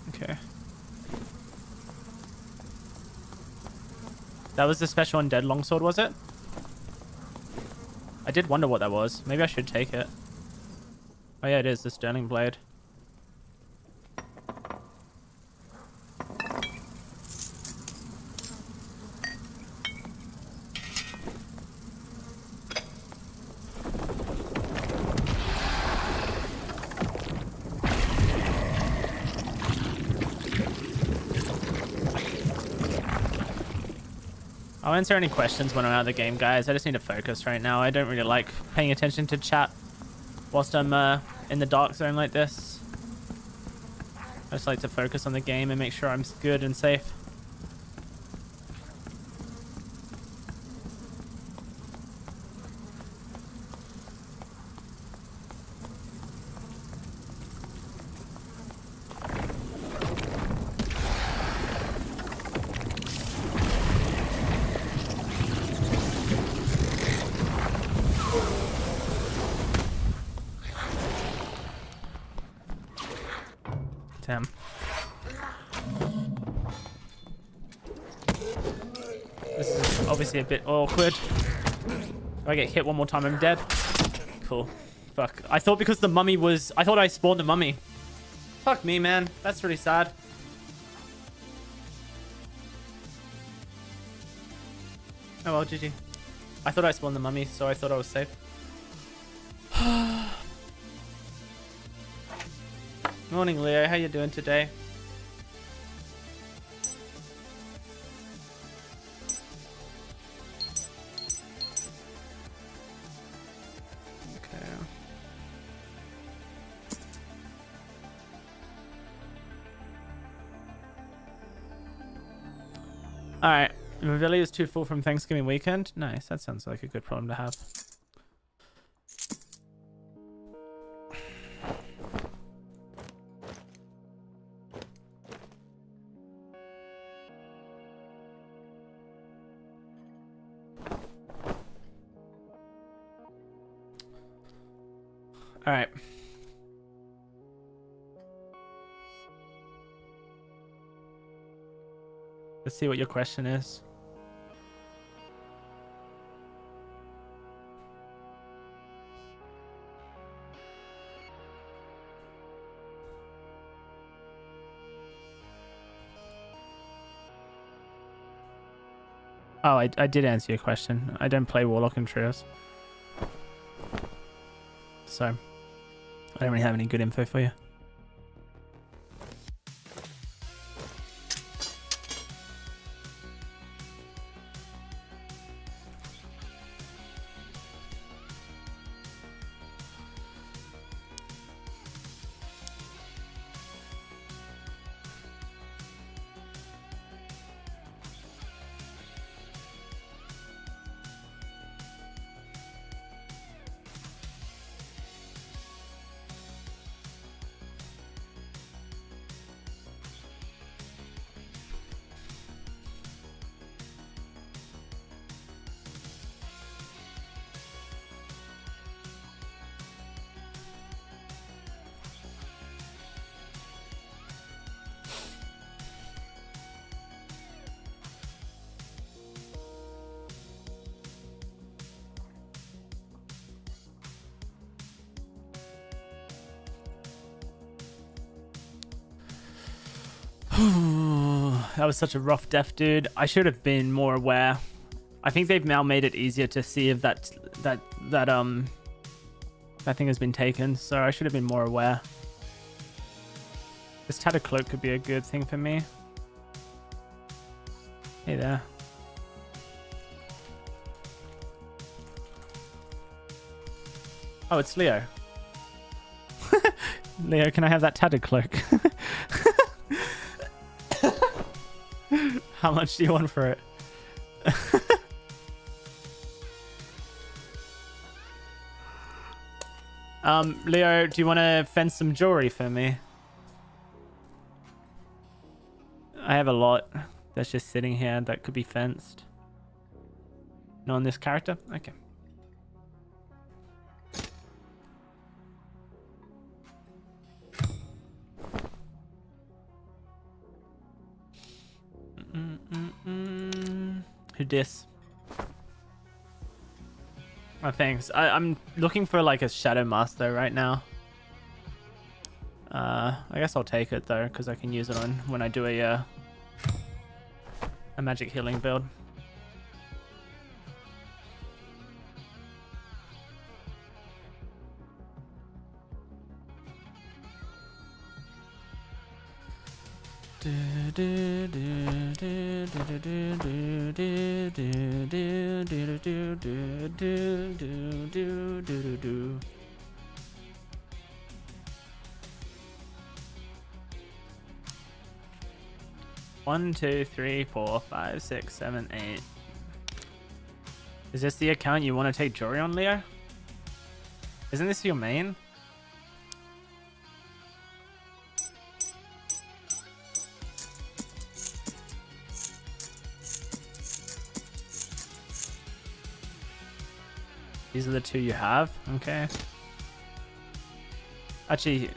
Okay. That was the special undead longsword, was it? I did wonder what that was. Maybe I should take it. Oh yeah, it is the Sterling Blade. I'll answer any questions when I'm out of the game, guys. I just need to focus right now. I don't really like paying attention to chat whilst I'm in the dark zone like this. I just like to focus on the game and make sure I'm good and safe. Damn. This is obviously a bit awkward. If I get hit one more time, I'm dead. Cool. Fuck. I thought because the mummy was... I thought I spawned the mummy. Fuck me, man. That's really sad. Oh well, GG. I thought I spawned the mummy, so I thought I was safe. Morning, Leo. How you doing today? Okay. All right. Ravioli is too full from Thanksgiving weekend. Nice. That sounds like a good problem to have. All right. Let's see what your question is. Oh, I did answer your question. I don't play Warlock and Trios. So, I don't really have any good info for you. That was such a rough death, dude. I should have been more aware. I think they've now made it easier to see if that thing has been taken, so I should have been more aware. This tattered cloak could be a good thing for me. Hey there. Oh, it's Leo. Leo, can I have that tattered cloak? How much do you want for it? Leo, do you want to fence some jewelry for me? I have a lot that's just sitting here that could be fenced. Not on this character? Okay. Who dis? Oh, thanks. I'm looking for like a Shadow Master right now. I guess I'll take it though, because I can use it on when I do a magic healing build. One, 2, 3, 4, 5, 6, 7, 8. Is this the account you want to take Jory on, Leo? Isn't this your main? These are the two you have? Okay. Actually,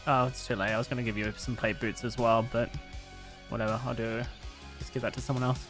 oh, it's too late. I was going to give you some plate boots as well, but whatever. I'll do. Just give that to someone else.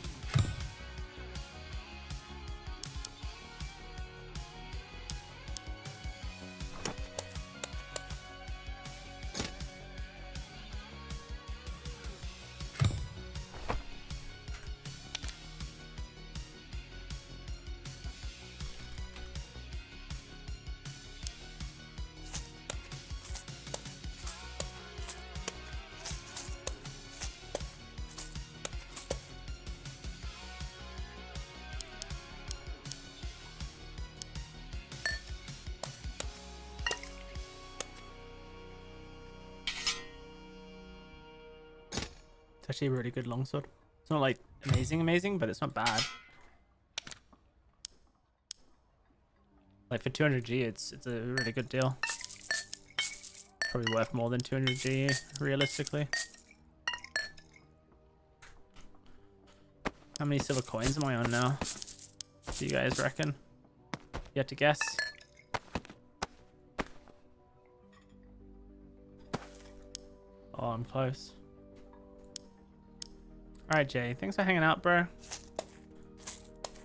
It's actually a really good longsword. It's not like amazing, but it's not bad. Like for 200G, it's a really good deal. Probably worth more than 200G realistically. How many silver coins am I on now? Do you guys reckon? You have to guess. Oh, I'm close. Alright, Jay. Thanks for hanging out, bro.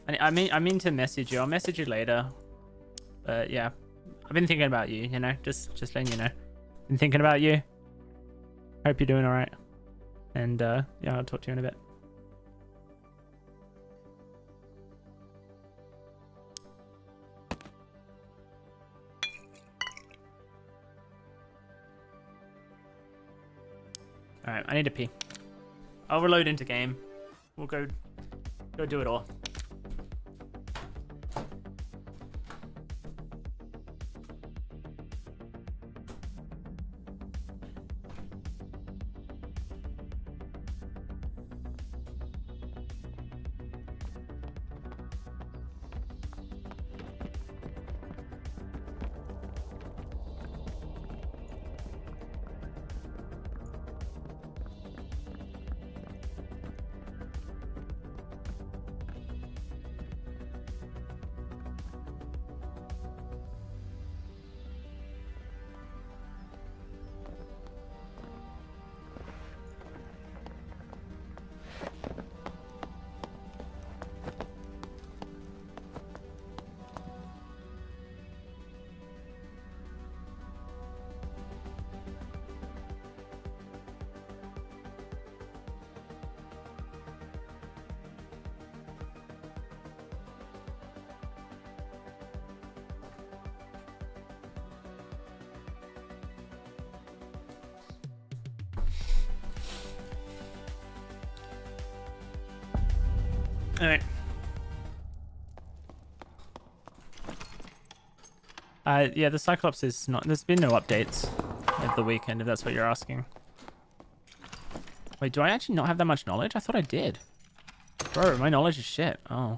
I mean to message you. I'll message you later. But yeah, I've been thinking about you. You know, just letting you know. Been thinking about you. Hope you're doing alright. And yeah, I'll talk to you in a bit. Alright, I need to pee. I'll reload into game. We'll go do it all. All right. Yeah, the Cyclops is not. There's been no updates over the weekend, if that's what you're asking. Wait, do I actually not have that much knowledge? I thought I did. Bro, my knowledge is shit. Oh.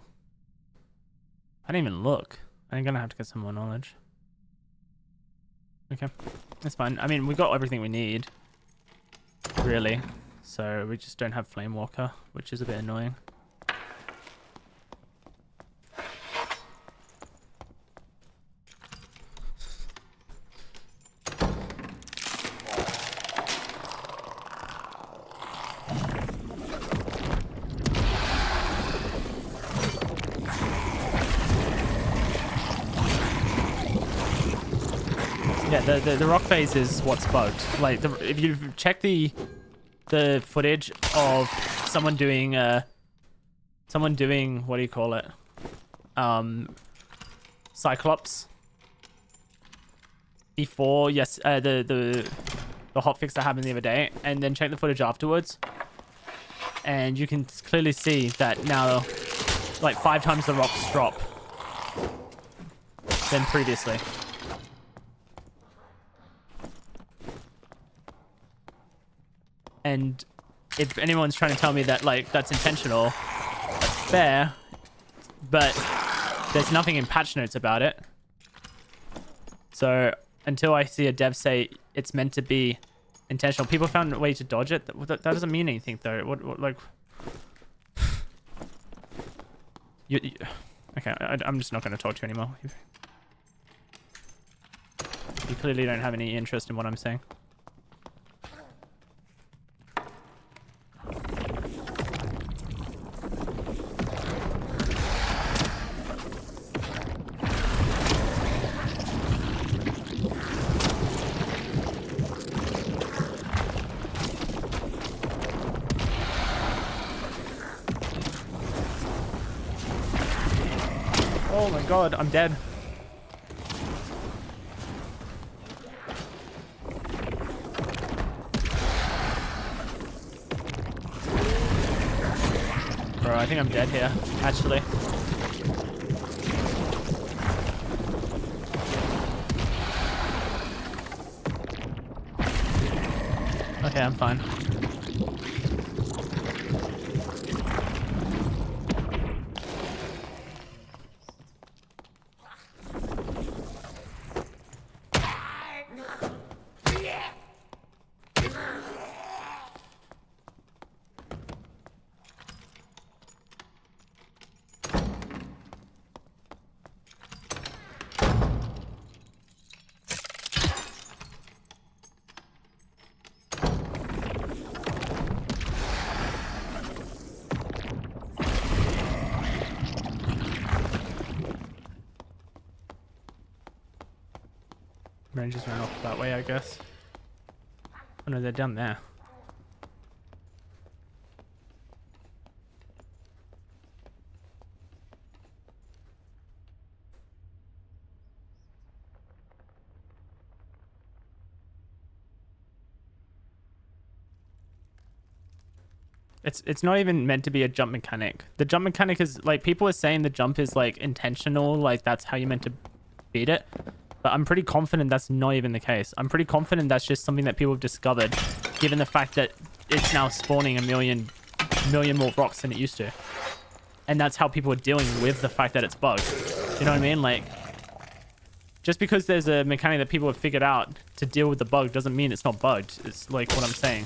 I didn't even look. I'm gonna have to get some more knowledge. Okay, that's fine. I mean, we got everything we need. Really. so we just don't have Flame Walker, which is a bit annoying. Yeah, the rock phase is what's bugged. Like, if you check the footage of someone doing what do you call it? Cyclops before the hotfix that happened the other day, and then check the footage afterwards, and you can clearly see that now, like 5 times the rocks drop than previously. And if anyone's trying to tell me that like that's intentional, that's fair, but there's nothing in patch notes about it. So until I see a dev say it's meant to be intentional, people found a way to dodge it. That doesn't mean anything though. What like? Okay, I'm just not going to talk to you anymore. You clearly don't have any interest in what I'm saying. Oh my god, I'm dead. Bro, I think I'm dead here, actually. Okay, I'm fine. Rangers ran off that way, I guess. Oh no, they're down there. It's not even meant to be a jump mechanic. The jump mechanic is like, people are saying the jump is like intentional, like that's how you're meant to beat it. But I'm pretty confident that's not even the case. I'm pretty confident that's just something that people have discovered, given the fact that it's now spawning a million more rocks than it used to. And that's how people are dealing with the fact that it's bugged. You know what I mean? Like, just because there's a mechanic that people have figured out to deal with the bug doesn't mean it's not bugged. It's like what I'm saying.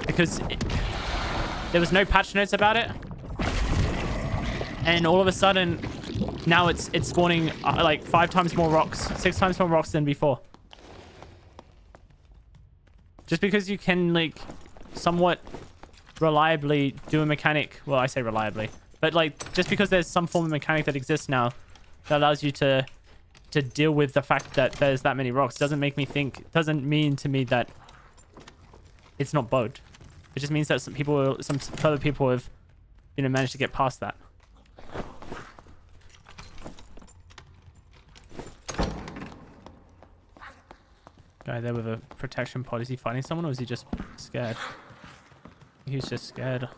Because there was no patch notes about it. And all of a sudden, now it's spawning like 5 times more rocks, 6 times more rocks than before. Just because you can like somewhat reliably do a mechanic, well, I say reliably, but like just because there's some form of mechanic that exists now that allows you to deal with the fact that there's that many rocks doesn't mean to me that it's not bugged. It just means that some further people have, you know, managed to get past that. Guy there with a protection pod. Is he fighting someone or is he just scared? He's just scared.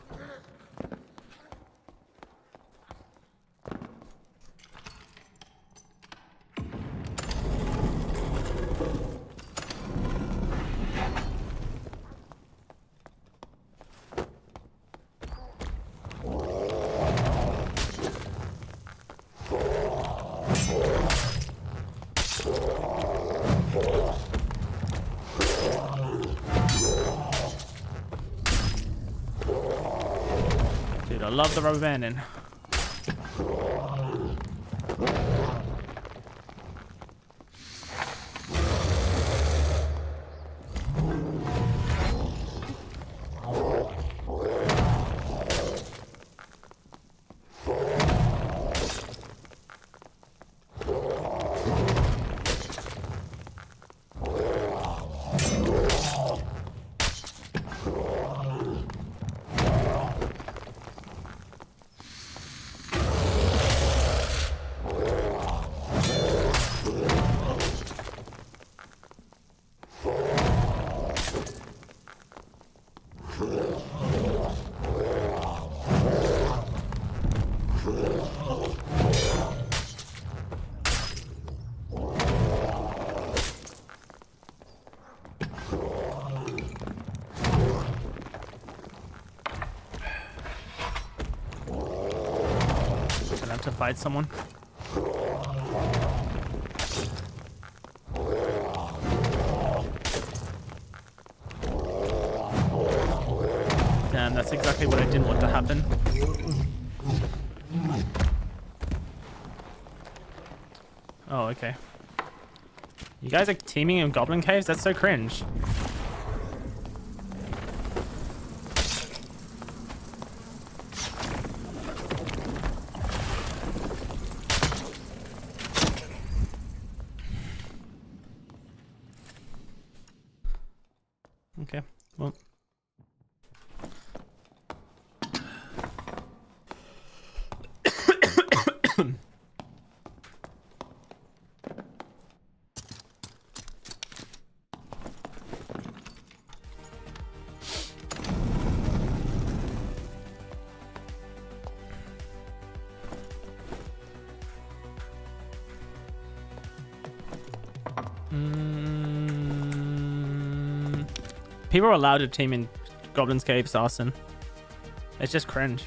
Gotta love the rubber banding. Gonna have to fight someone. Damn, that's exactly what I didn't want to happen. Oh, okay. You guys are teaming in goblin caves? That's so cringe. Okay, well. People are allowed to team in Goblin's Caves, Arson. It's just cringe.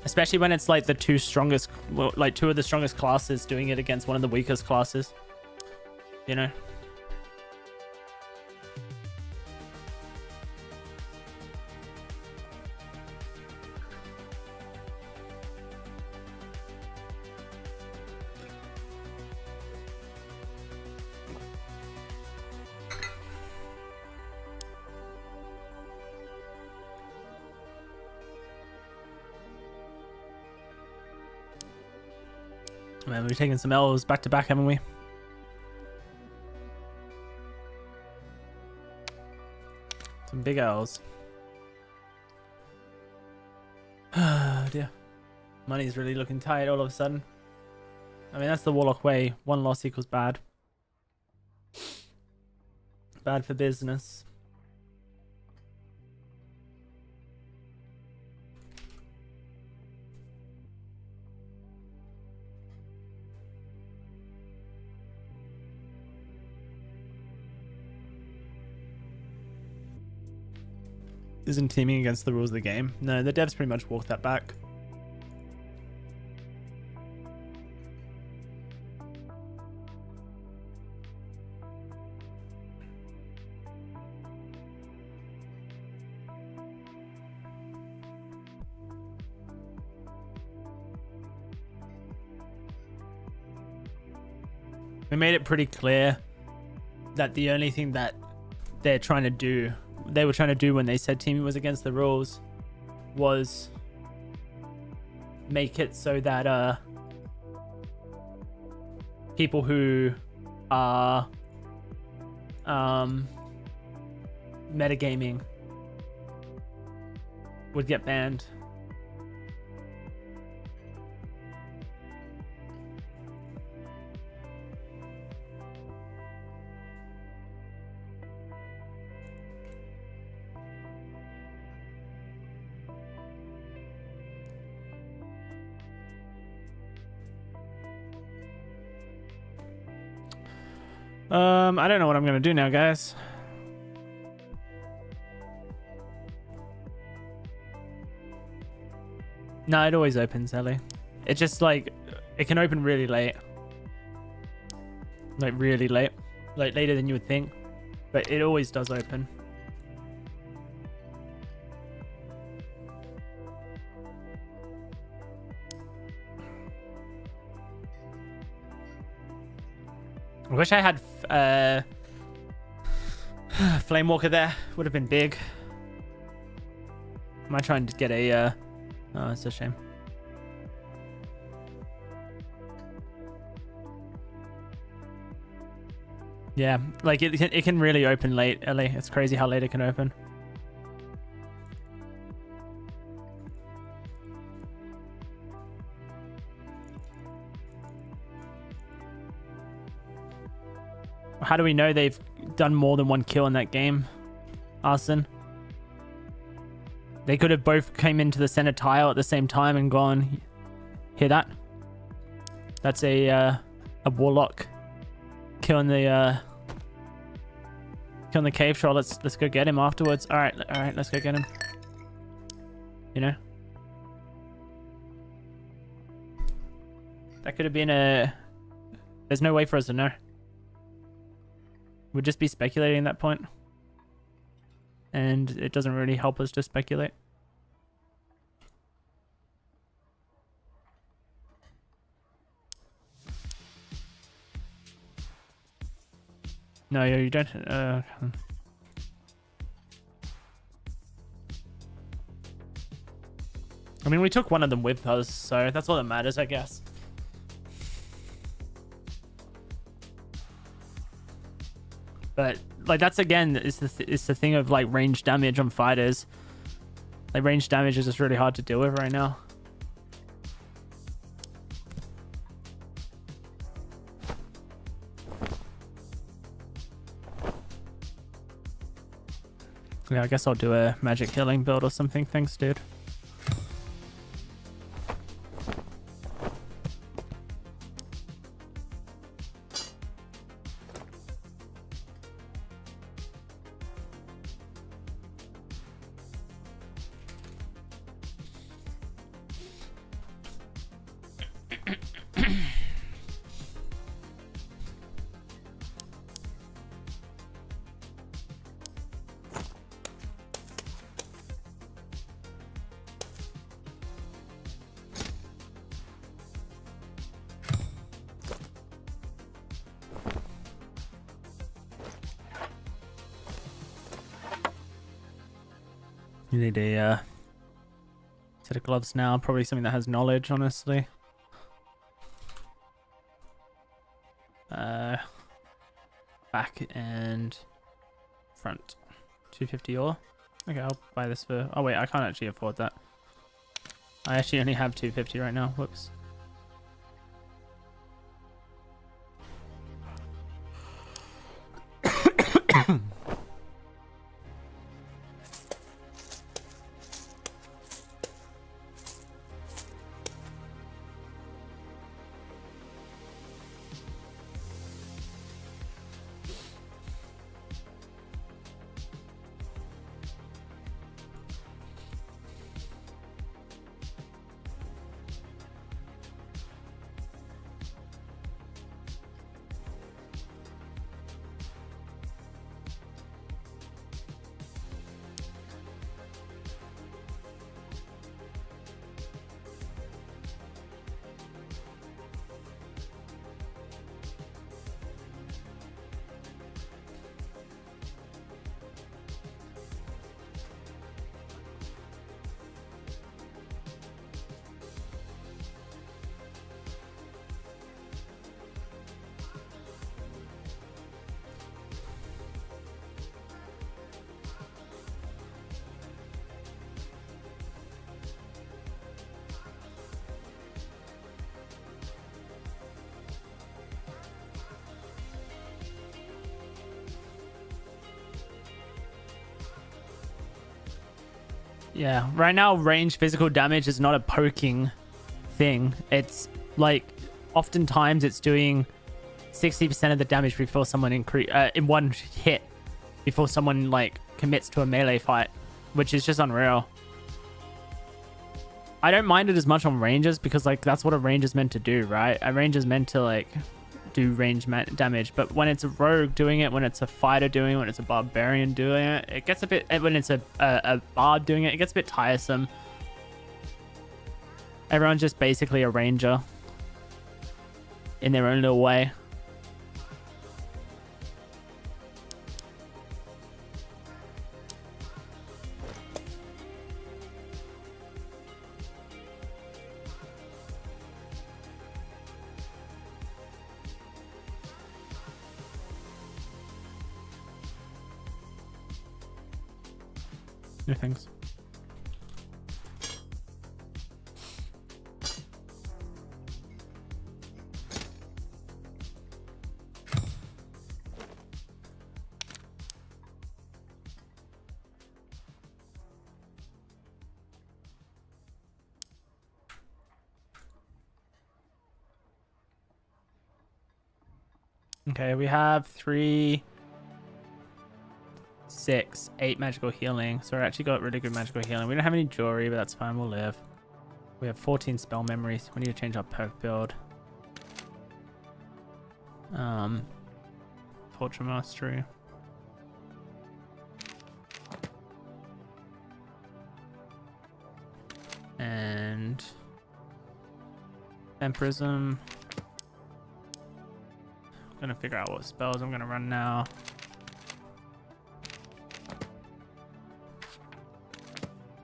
Especially when it's like the two strongest, well, like two of the strongest classes doing it against one of the weakest classes. You know? Man, we've taken some L's back to back, haven't we? Some big L's. Oh dear. Money's really looking tight all of a sudden. I mean, that's the Warlock way. One loss equals bad. Bad for business. Isn't teaming against the rules of the game. No, the devs pretty much walked that back. We made it pretty clear that the only thing that they were trying to do when they said teaming was against the rules was make it so that people who are metagaming would get banned. I don't know what I'm gonna do now, guys. No, it always opens, Ellie. It's just like, it can open really late. Like really late. Like later than you would think. But it always does open. I wish I had Flame Walker there. Would have been big. I might try and get a... Oh, it's a shame. Yeah, like it can really open late, Ellie. It's crazy how late it can open. How do we know they've done more than one kill in that game, Arson? They could have both came into the center tile at the same time and gone. Hear that? That's a Warlock killing the cave troll. Let's go get him afterwards. All right, let's go get him. You know, that could have been a. There's no way for us to know. We'd just be speculating at that point. And it doesn't really help us to speculate. No, you don't. I mean, we took one of them with us, so that's all that matters, I guess. But like that's again is the thing of like range damage on fighters. Like range damage is just really hard to deal with right now. Yeah, I guess I'll do a magic healing build or something. Thanks, dude. You need a set of gloves now. Probably something that has knowledge, honestly. Back and front. 250 ore. Okay, I'll buy this for... Oh wait, I can't actually afford that. I actually only have 250 right now. Whoops. Yeah, right now range physical damage is not a poking thing. It's like oftentimes it's doing 60% of the damage before someone in one hit before someone like commits to a melee fight, which is just unreal. I don't mind it as much on ranges because like that's what a range is meant to do, right? A range is meant to like do range damage, but when it's a rogue doing it, when it's a fighter doing it, when it's a barbarian doing it, it gets a bit, when it's a bard doing it, it gets a bit tiresome. Everyone's just basically a ranger in their own little way. new things. Okay, we have 3, 6, 8 magical healing. So we actually got really good magical healing. We don't have any jewelry, but that's fine. We'll live. We have 14 spell memories. We need to change our perk build. Torture mastery. And Empirism. Gonna figure out what spells I'm gonna run now.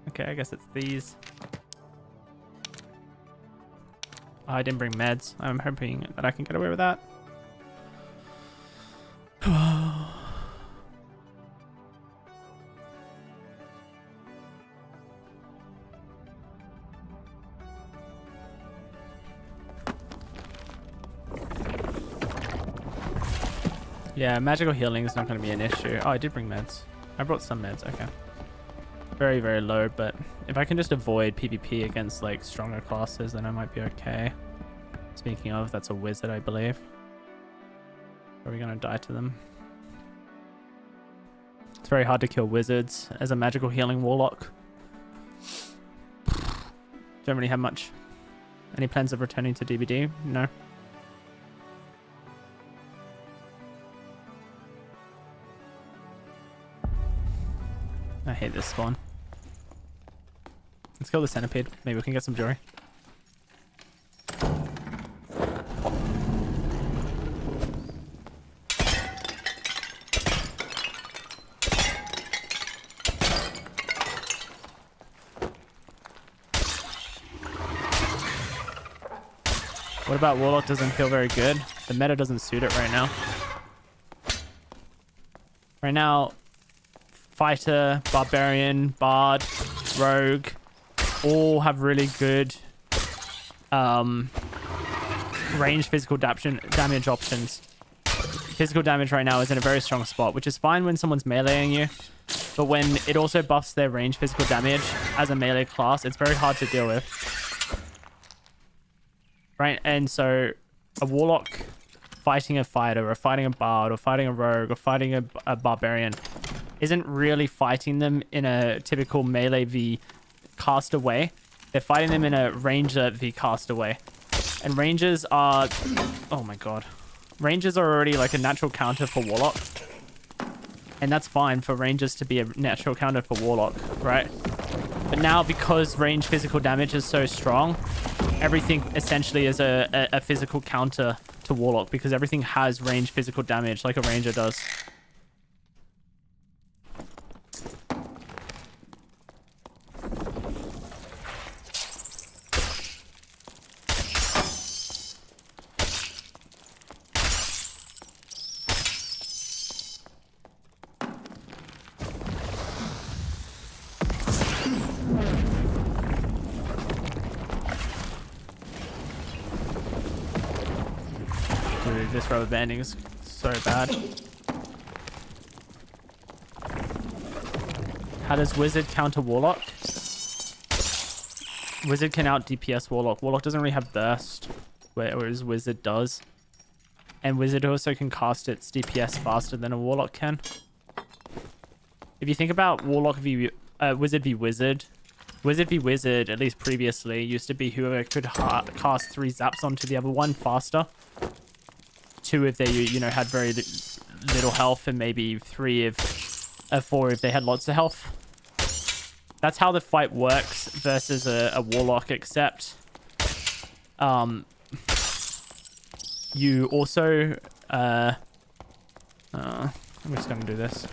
Okay, I guess it's these. Oh, I didn't bring meds. I'm hoping that I can get away with that. Yeah, magical healing is not going to be an issue. Oh, I did bring meds. I brought some meds. Okay. Very, very low, but if I can just avoid PvP against like stronger classes, then I might be okay. Speaking of, that's a wizard, I believe. Are we going to die to them? It's very hard to kill wizards as a magical healing warlock. Don't really have much. Any plans of returning to DBD? No. I hate this spawn. Let's kill the centipede. Maybe we can get some jewelry. What about Warlock doesn't feel very good? The meta doesn't suit it right now. Right now, Fighter, Barbarian, Bard, Rogue all have really good range physical damage options. Physical damage right now is in a very strong spot, which is fine when someone's meleeing you, but when it also buffs their range physical damage as a melee class, it's very hard to deal with. Right, and so a Warlock fighting a Fighter, or fighting a Bard, or fighting a Rogue, or fighting a Barbarian isn't really fighting them in a typical melee v caster way. They're fighting them in a ranger v caster way. And rangers are... Oh my god. Rangers are already like a natural counter for Warlock. And that's fine for rangers to be a natural counter for Warlock, right? But now because range physical damage is so strong, everything essentially is a physical counter to Warlock because everything has range physical damage like a ranger does. Dude, this rubber banding is so bad. How does Wizard counter Warlock? Wizard can out DPS Warlock. Warlock doesn't really have burst, whereas Wizard does. And Wizard also can cast its DPS faster than a Warlock can. If you think about Warlock v Wizard v Wizard, Wizard v Wizard, at least previously, used to be whoever could cast 3 zaps onto the other one faster. 2 if they, you know, had very little health, and maybe 3 if, 4 if they had lots of health. That's how the fight works versus a Warlock, except you also I'm just gonna do this.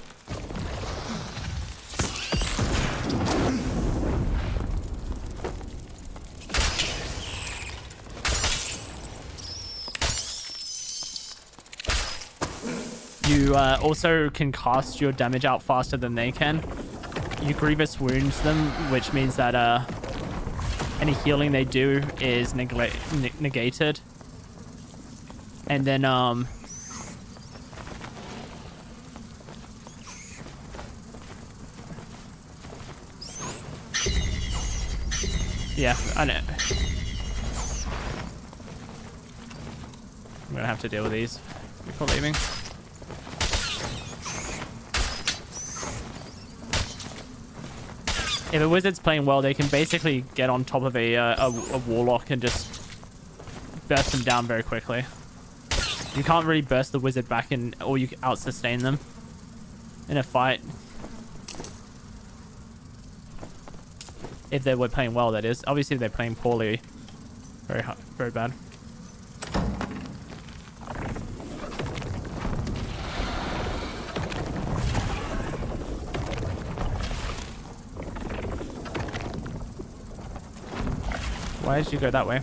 You also can cast your damage out faster than they can. you grievous wounds them, which means that any healing they do is negated. And then yeah, I know. I'm gonna have to deal with these before leaving. If a wizard's playing well, they can basically get on top of a warlock and just burst them down very quickly. You can't really burst the wizard back in, or you out sustain them in a fight. If they were playing well, that is. Obviously, if they're playing poorly, very bad. Why did you go that way?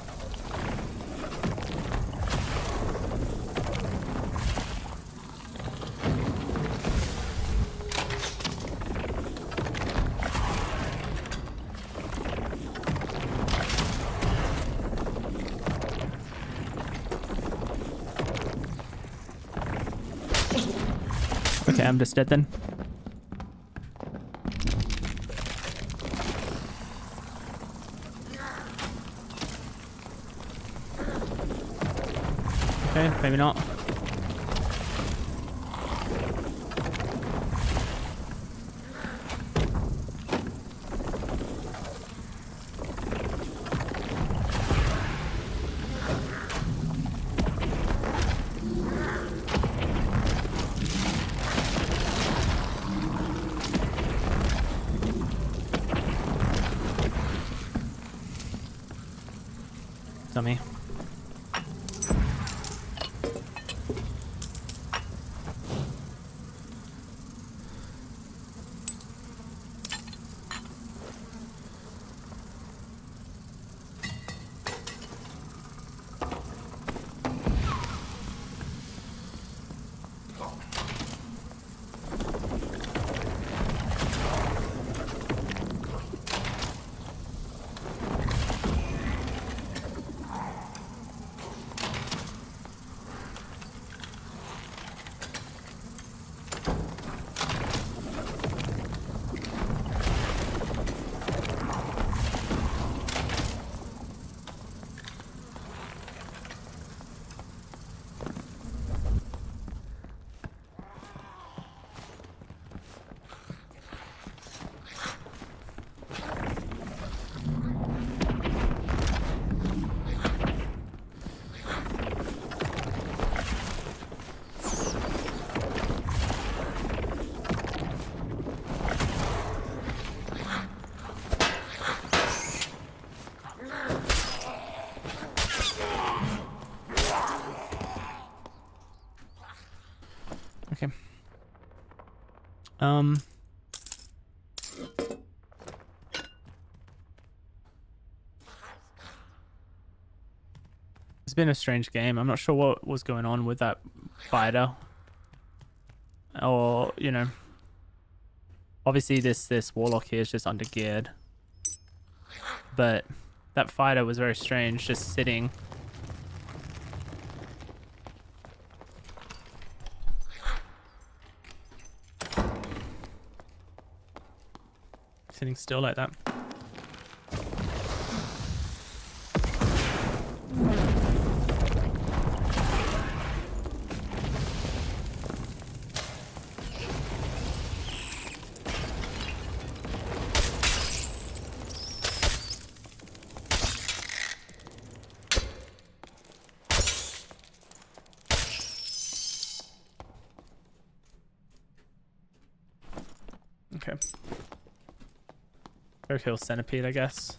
Okay, I'm just dead then. Okay, maybe not. Dummy. Okay. It's been a strange game. I'm not sure what was going on with that fighter. Or, you know, obviously this warlock here is just under geared. But that fighter was very strange, just sitting. Sitting still like that. Okay. Go kill centipede, I guess.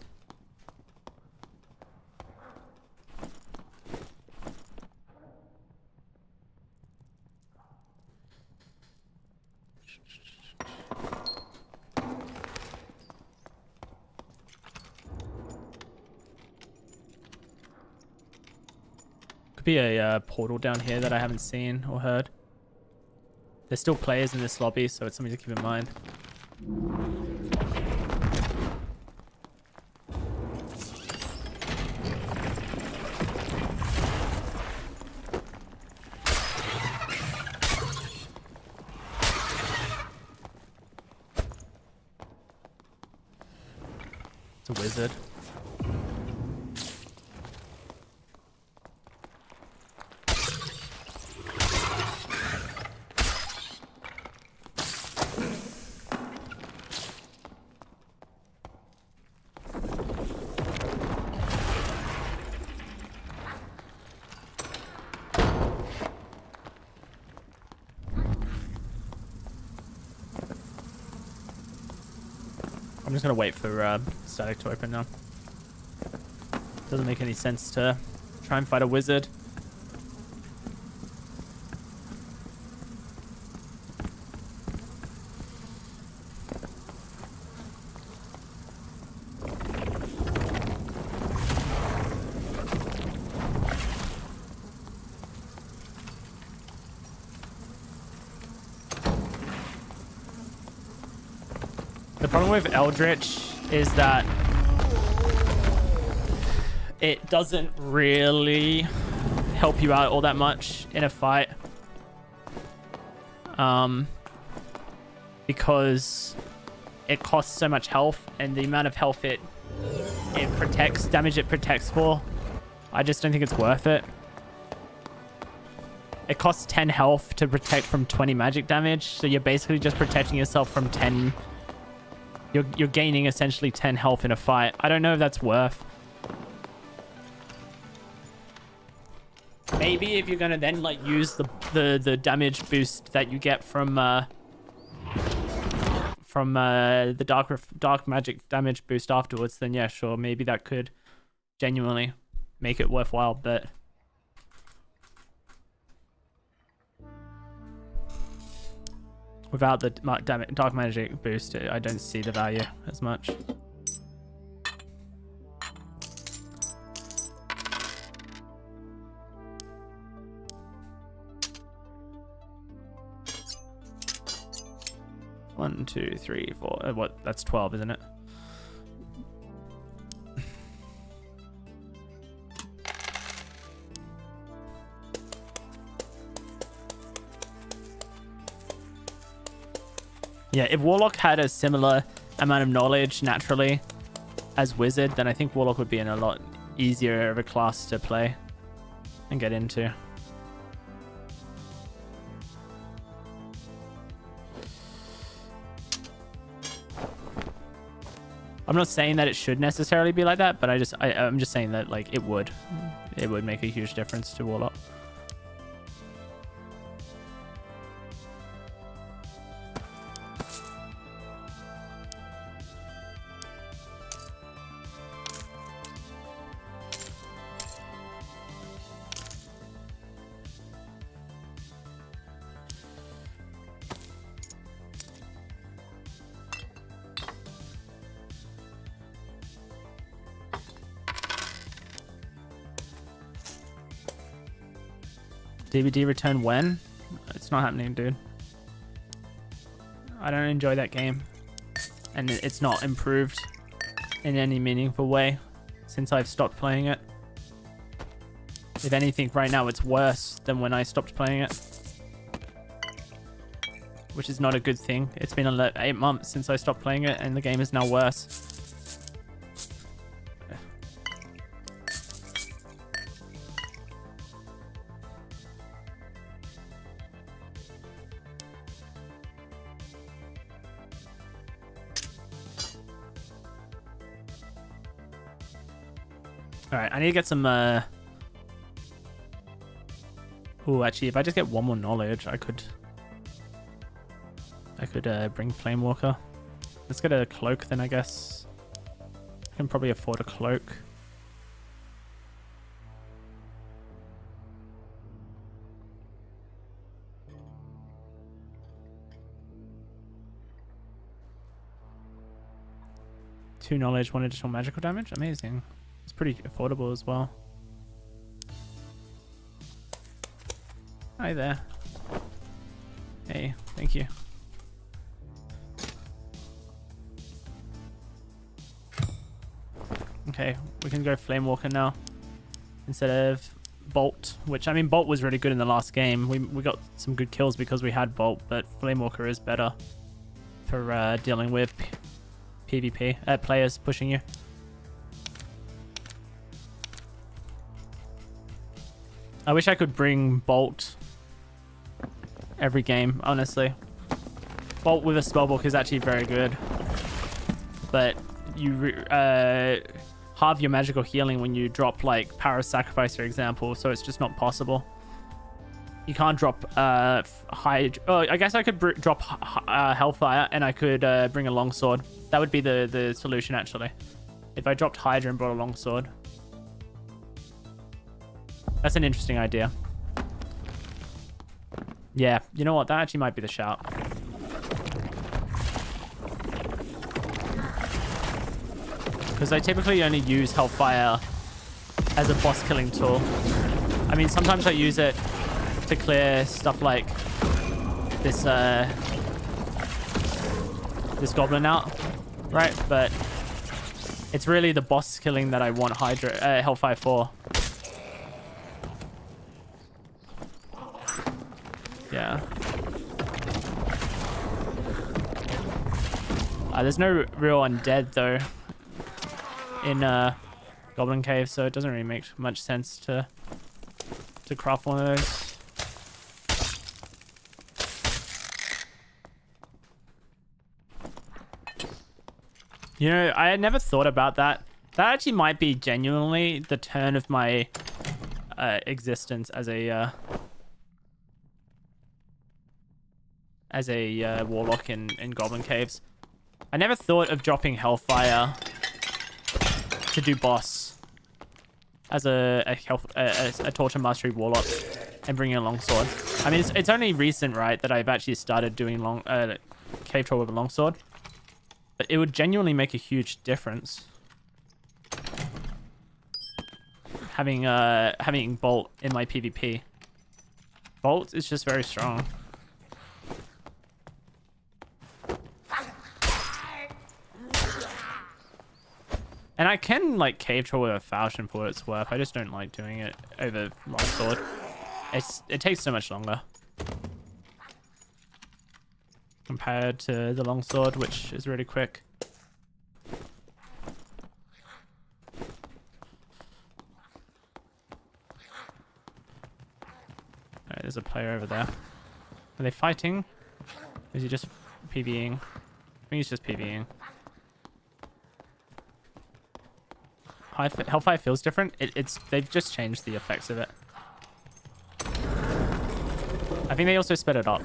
Could be a portal down here that I haven't seen or heard. There's still players in this lobby, so it's something to keep in mind. It's a wizard. I'm just gonna wait for static to open now. Doesn't make any sense to try and fight a wizard. The problem with Eldritch is that it doesn't really help you out all that much in a fight. Because it costs so much health, and the amount of health it protects, damage it protects for, I just don't think it's worth it. It costs 10 health to protect from 20 magic damage, so you're basically just protecting yourself from 10. You're gaining essentially 10 health in a fight. I don't know if that's worth. Maybe if you're gonna then like use the damage boost that you get from the dark magic damage boost afterwards, then yeah, sure, maybe that could genuinely make it worthwhile, but without the dark magic boost, I don't see the value as much. One, two, three, four. What? That's 12, isn't it? Yeah, if Warlock had a similar amount of knowledge naturally as Wizard, then I think Warlock would be in a lot easier of a class to play and get into. I'm not saying that it should necessarily be like that, but I'm just saying that like it would make a huge difference to Warlock. DVD return when? It's not happening, dude. I don't enjoy that game. And it's not improved in any meaningful way since I've stopped playing it. If anything, right now it's worse than when I stopped playing it. Which is not a good thing. It's been 8 months since I stopped playing it and the game is now worse. Alright, I need to get some, Oh, actually, if I just get one more knowledge, I could bring Flamewalker. Let's get a cloak then, I guess. I can probably afford a cloak. Two knowledge, one additional magical damage. Amazing. It's pretty affordable as well. Hi there. Hey, thank you. Okay, we can go Flamewalker now instead of Bolt, which, I mean, Bolt was really good in the last game. We got some good kills because we had Bolt, but Flamewalker is better for dealing with PvP, players pushing you. I wish I could bring Bolt every game, honestly. Bolt with a spellbook is actually very good, but you halve your magical healing when you drop like Power of Sacrifice, for example, so it's just not possible. You can't drop high. Oh, I guess I could drop Hellfire, and I could bring a longsword. That would be the solution, actually, if I dropped Hydra and brought a longsword. That's an interesting idea. Yeah, you know what? That actually might be the shout. Because I typically only use Hellfire as a boss killing tool. I mean, sometimes I use it to clear stuff like this this goblin out, right? But it's really the boss killing that I want Hellfire for. Yeah. There's no real undead though in Goblin Cave, so it doesn't really make much sense to craft one of those. You know, I had never thought about that. That actually might be genuinely the turn of my existence as a warlock in Goblin Caves. I never thought of dropping Hellfire to do boss as a Torture Mastery Warlock and bringing a longsword. I mean, it's only recent, right, that I've actually started doing cave troll with a longsword. But it would genuinely make a huge difference. Having Bolt in my PvP. Bolt is just very strong. And I can, like, cave troll with a falchion for what it's worth. I just don't like doing it over longsword. It takes so much longer compared to the longsword, which is really quick. Alright, there's a player over there. Are they fighting? Is he just PvEing? I think he's just PvEing. Hellfire feels different. They've just changed the effects of it. I think they also sped it up.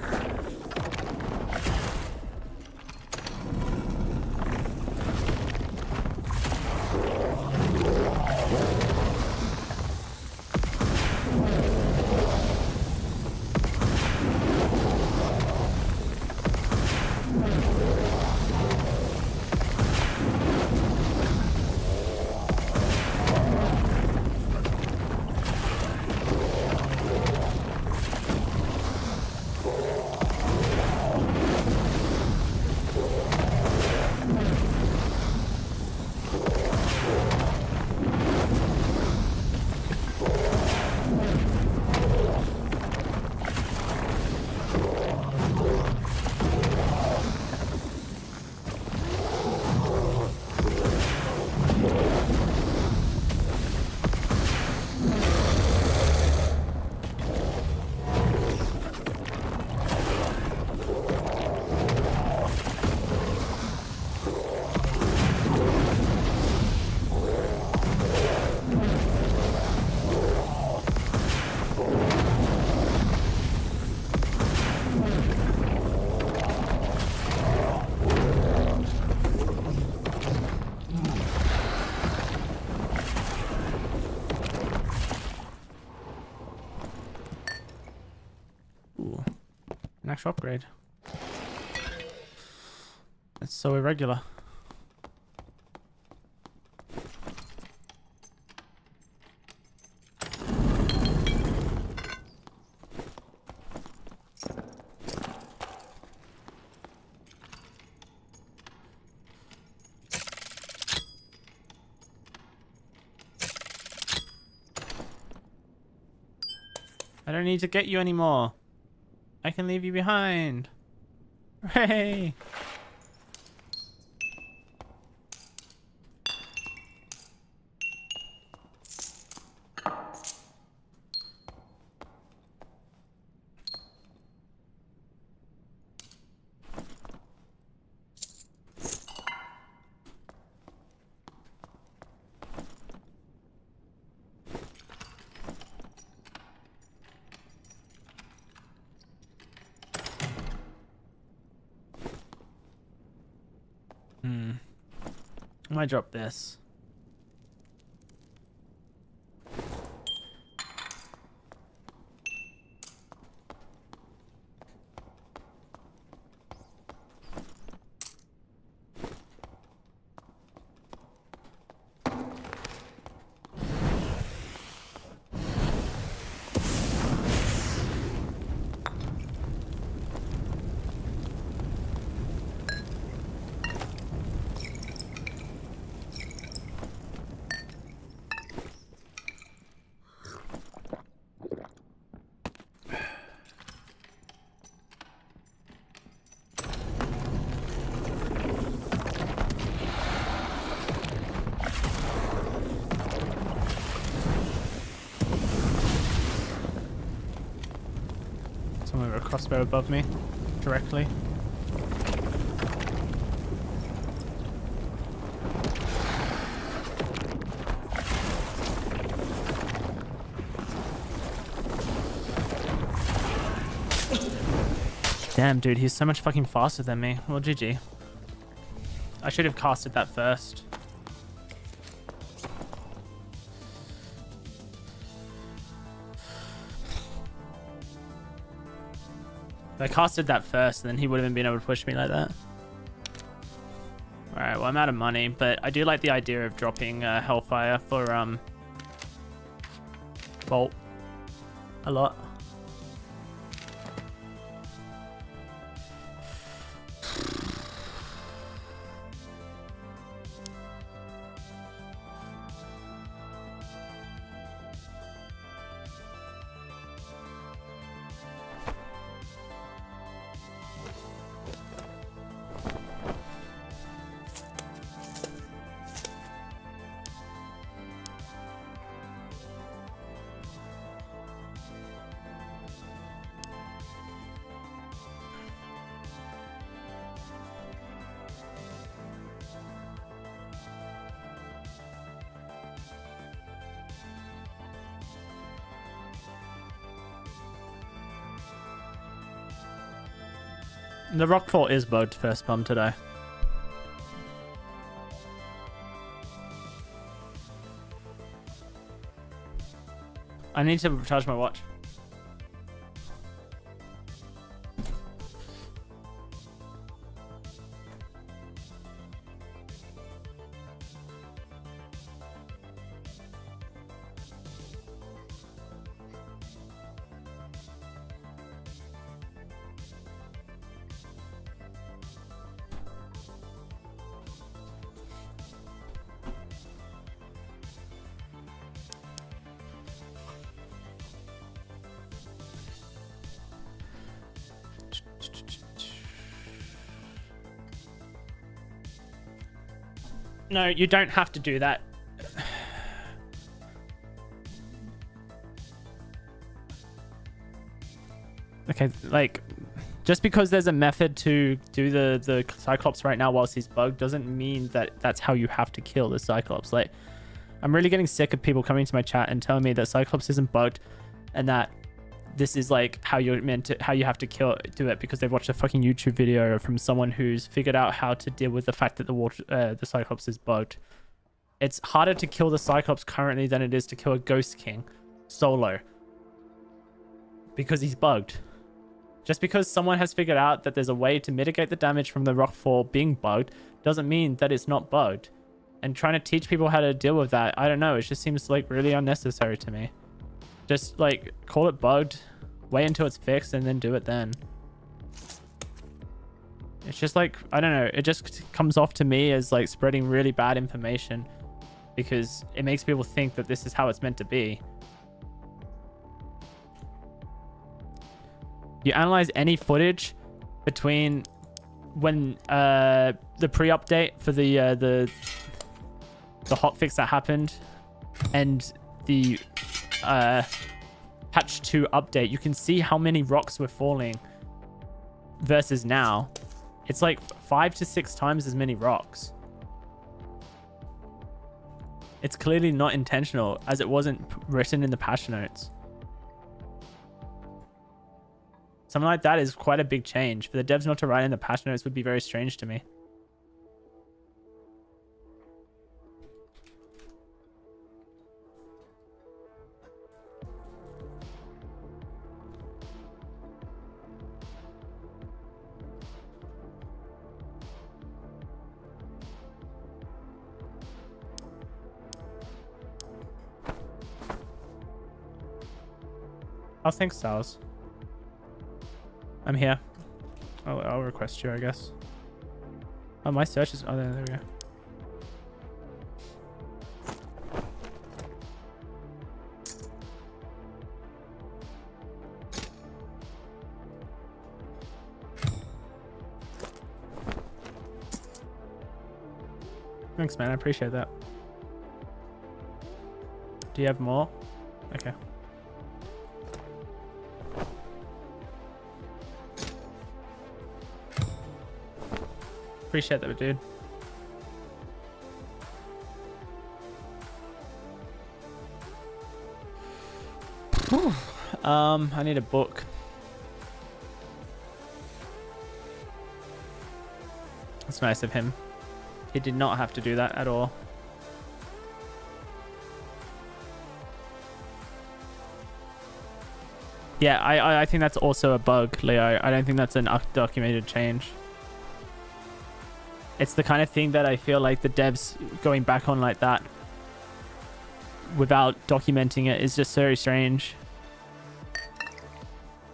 Actual upgrade. It's so irregular. I don't need to get you anymore. I can leave you behind. Hooray! I might drop this. Someone with a crossbow above me, directly. Damn, dude, he's so much fucking faster than me. Well, GG. I should have casted that first. If I casted that first, then he wouldn't have been able to push me like that. Alright, well, I'm out of money, but I do like the idea of dropping Hellfire for Bolt a lot. The Rockfall is bugged first bomb today. I need to charge my watch. No, you don't have to do that. Okay, like, just because there's a method to do the Cyclops right now whilst he's bugged doesn't mean that that's how you have to kill the Cyclops. Like, I'm really getting sick of people coming to my chat and telling me that Cyclops isn't bugged and that this is like how you're meant to, how you have to do it because they've watched a fucking YouTube video from someone who's figured out how to deal with the fact that the Cyclops is bugged. It's harder to kill the Cyclops currently than it is to kill a Ghost King solo because he's bugged. Just because someone has figured out that there's a way to mitigate the damage from the Rockfall being bugged doesn't mean that it's not bugged. And trying to teach people how to deal with that, I don't know, it just seems like really unnecessary to me. Just like call it bugged, wait until it's fixed, and then do it then. It's just like, I don't know, it just comes off to me as like spreading really bad information because it makes people think that this is how it's meant to be. You analyze any footage between when the pre-update for the hotfix that happened and the patch 2 update. You can see how many rocks were falling versus now. It's like 5 to 6 times as many rocks. It's clearly not intentional, as it wasn't written in the patch notes. Something like that is quite a big change. For the devs not to write in the patch notes would be very strange to me. I'll think Styles. I'm here. I'll request you, I guess. Oh, my search is... Oh, there we go. Thanks, man. I appreciate that. Do you have more? Okay. Appreciate that, dude. Whew. I need a book. That's nice of him. He did not have to do that at all. Yeah, I think that's also a bug, Leo. I don't think that's an documented change. It's the kind of thing that I feel like the devs going back on like that without documenting it is just very strange.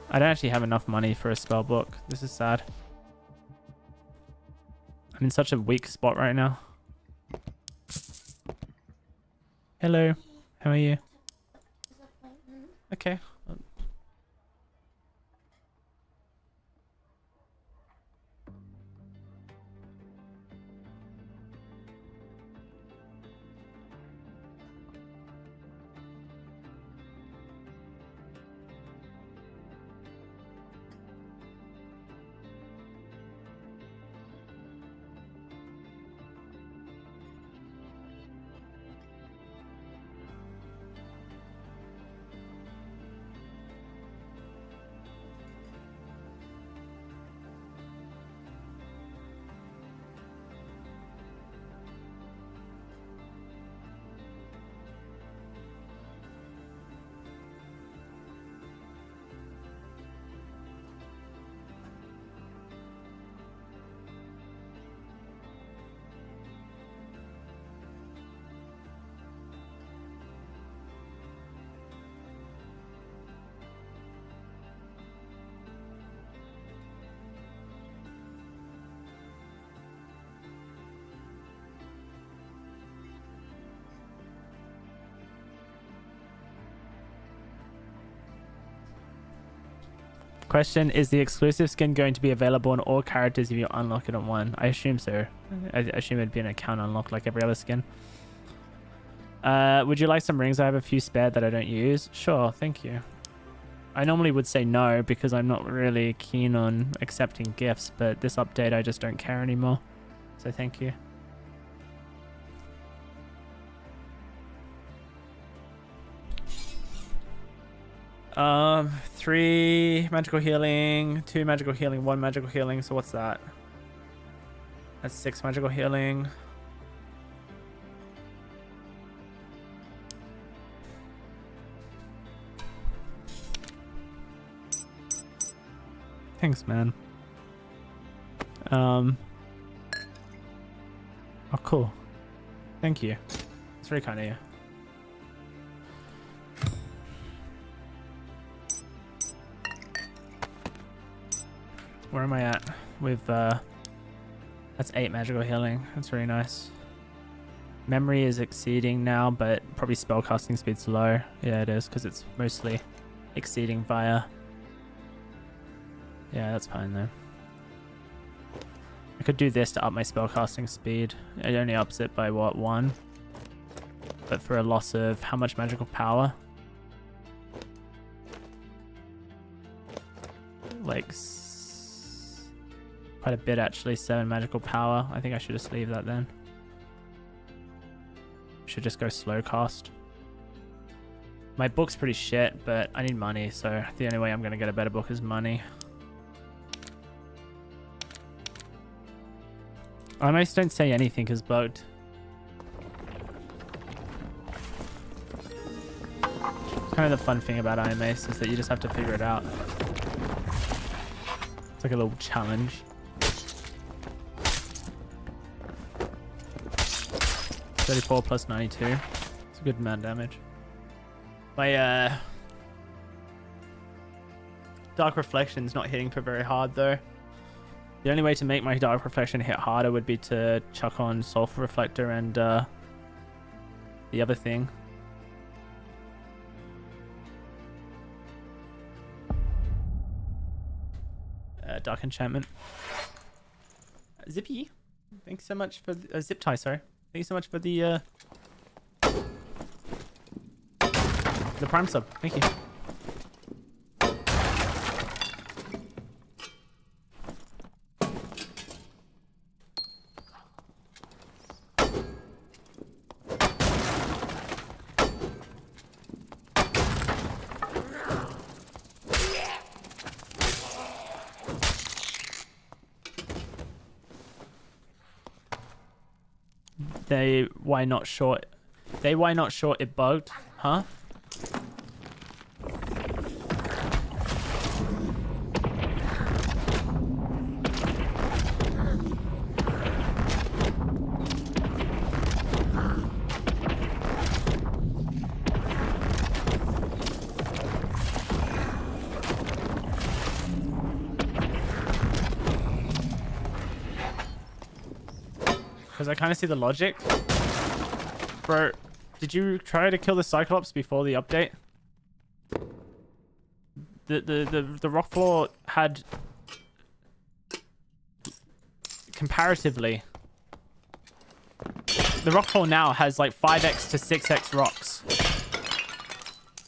I don't actually have enough money for a spell book. This is sad. I'm in such a weak spot right now. Hello. How are you? Okay. Question, is the exclusive skin going to be available on all characters if you unlock it on one? I assume so. I assume it'd be an account unlock like every other skin. Would you like some rings? I have a few spare that I don't use. Sure, thank you. I normally would say no because I'm not really keen on accepting gifts, but this update I just don't care anymore. So thank you. Three magical healing, 2 magical healing, 1 magical healing. So what's that? That's 6 magical healing. Thanks, man. Oh, cool. Thank you. It's very kind of you. Where am I at with that's 8 magical healing. That's really nice. Memory is exceeding now, but probably spellcasting speed's low. Yeah, it is, because it's mostly exceeding via Yeah, that's fine though. I could do this to up my spellcasting speed. It only ups it by what, 1? But for a loss of how much magical power? Like quite a bit actually. 7 magical power. I think I should just leave that then. Should just go slow cast. My book's pretty shit, but I need money, so the only way I'm gonna get a better book is money. I almost don't say anything because bugged. Kind of the fun thing about Iron Mace is that you just have to figure it out. It's like a little challenge. 34 plus 92. It's a good amount of damage. My Dark Reflection's not hitting for very hard though. The only way to make my Dark Reflection hit harder would be to chuck on Sulfur Reflector and the other thing. Dark Enchantment. Zippy, thanks so much for the, Zip Tie, sorry. Thank you so much for the Prime sub. Thank you. Why not short? Why not short? It bugged, huh? Because I kind of see the logic. Bro, did you try to kill the Cyclops before the update? The rock floor had comparatively, the rock floor now has like 5x to 6x rocks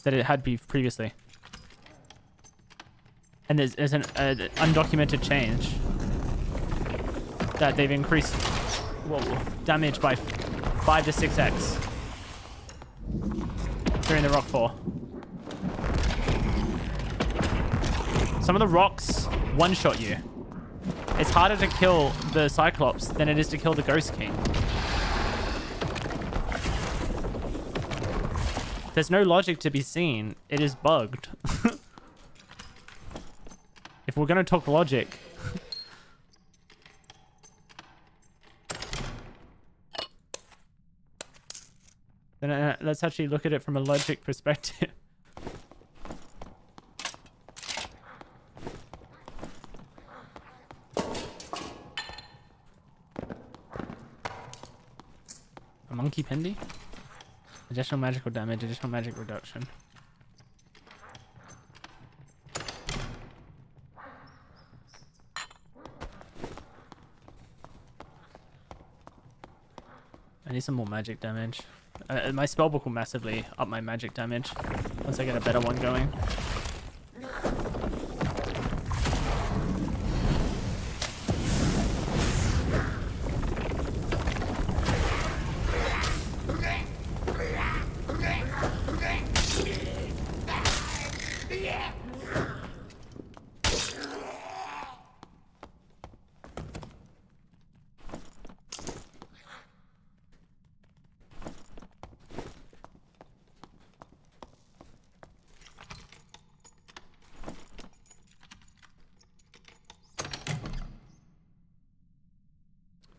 that it had previously. And there's an undocumented change that they've increased damage by 5 to 6x during the rock fall. Some of the rocks one-shot you. It's harder to kill the Cyclops than it is to kill the Ghost King. There's no logic to be seen. It is bugged. If we're going to talk logic... then let's actually look at it from a logic perspective. A monkey pendy? Additional magical damage, additional magic reduction. I need some more magic damage. My spellbook will massively up my magic damage once I get a better one going.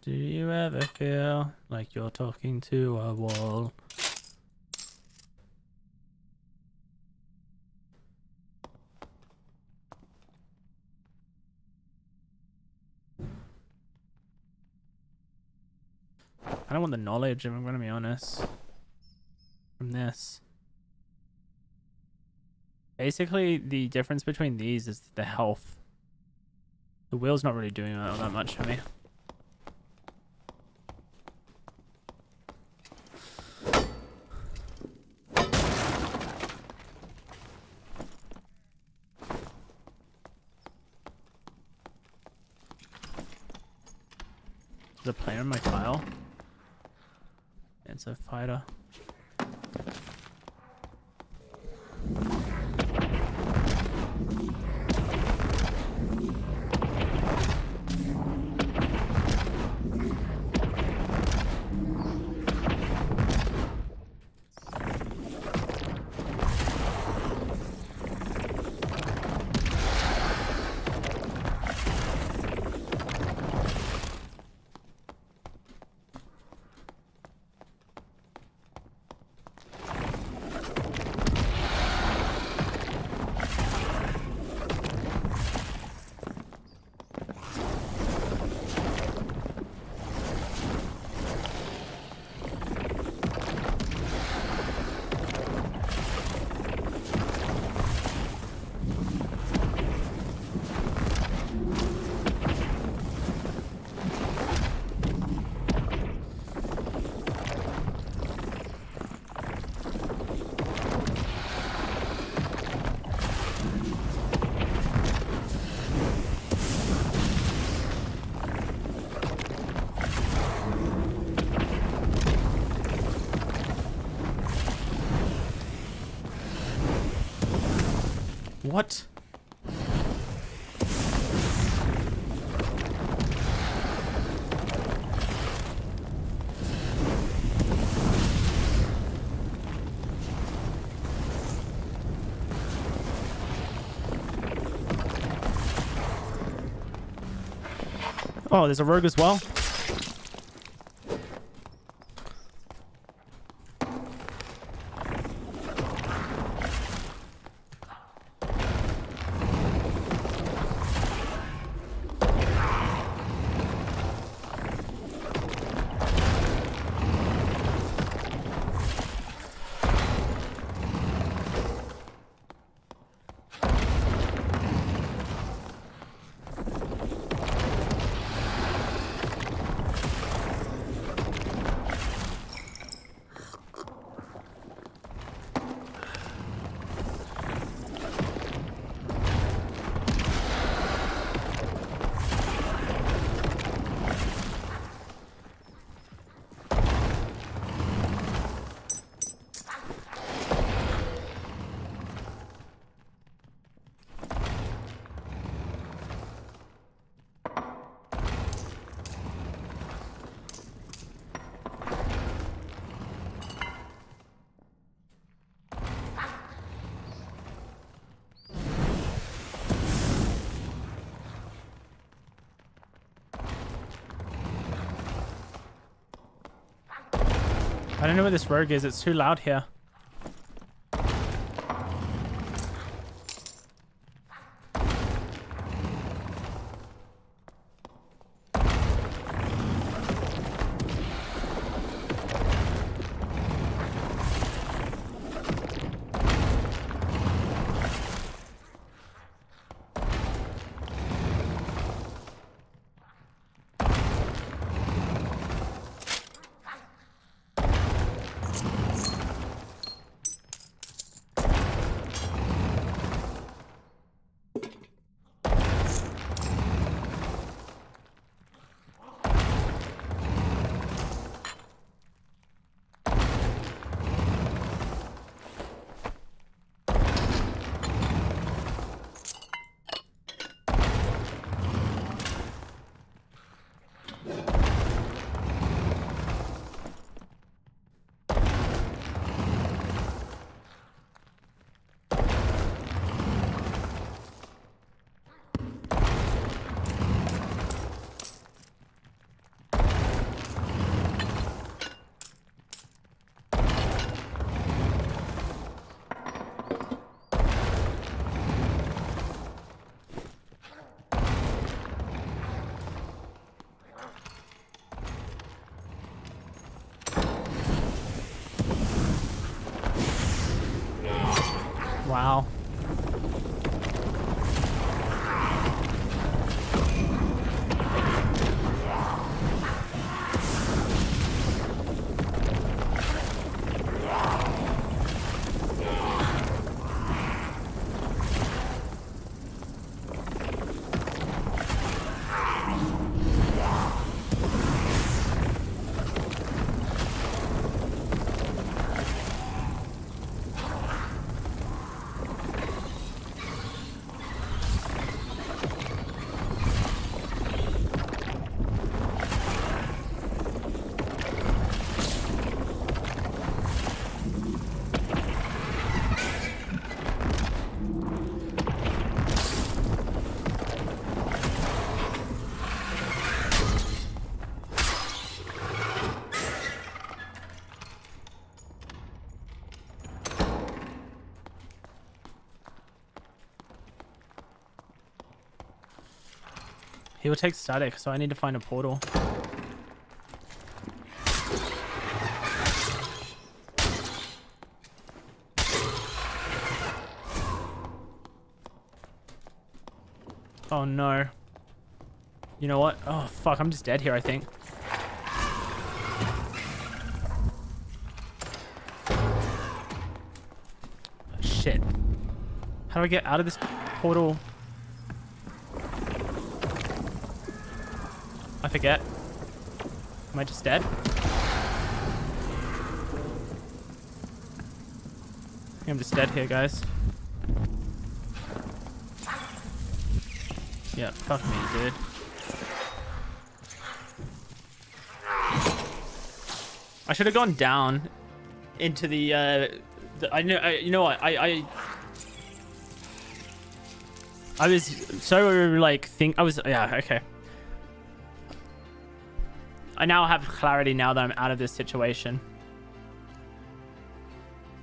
Do you ever feel like you're talking to a wall? I don't want the knowledge, if I'm going to be honest, from this. Basically, the difference between these is the health. The wheel's not really doing all that much for me. There's a player in my tile. It's a fighter. What? Oh, there's a rogue as well. I don't know where this rogue is. It's too loud here. Wow. He will take static, so I need to find a portal. Oh no. You know what? Oh fuck, I'm just dead here, I think. Shit. How do I get out of this portal? I forget. Am I just dead? I think I'm just dead here, guys. Yeah, fuck me, dude. I should have gone down into the I know. You know what? I was so like yeah, okay. I now have clarity now that I'm out of this situation.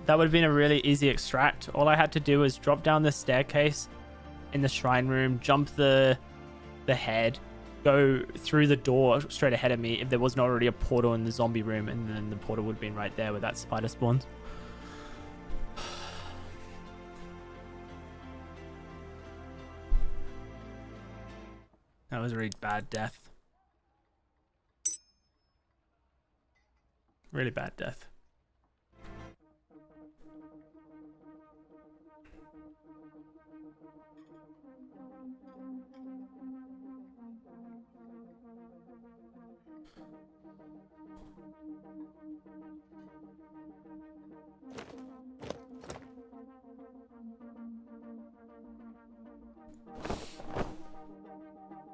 That would have been a really easy extract. All I had to do was drop down the staircase in the shrine room, jump the head, go through the door straight ahead of me if there wasn't already a portal in the zombie room, and then the portal would have been right there where that spider spawns. That was a really bad death. Really bad death.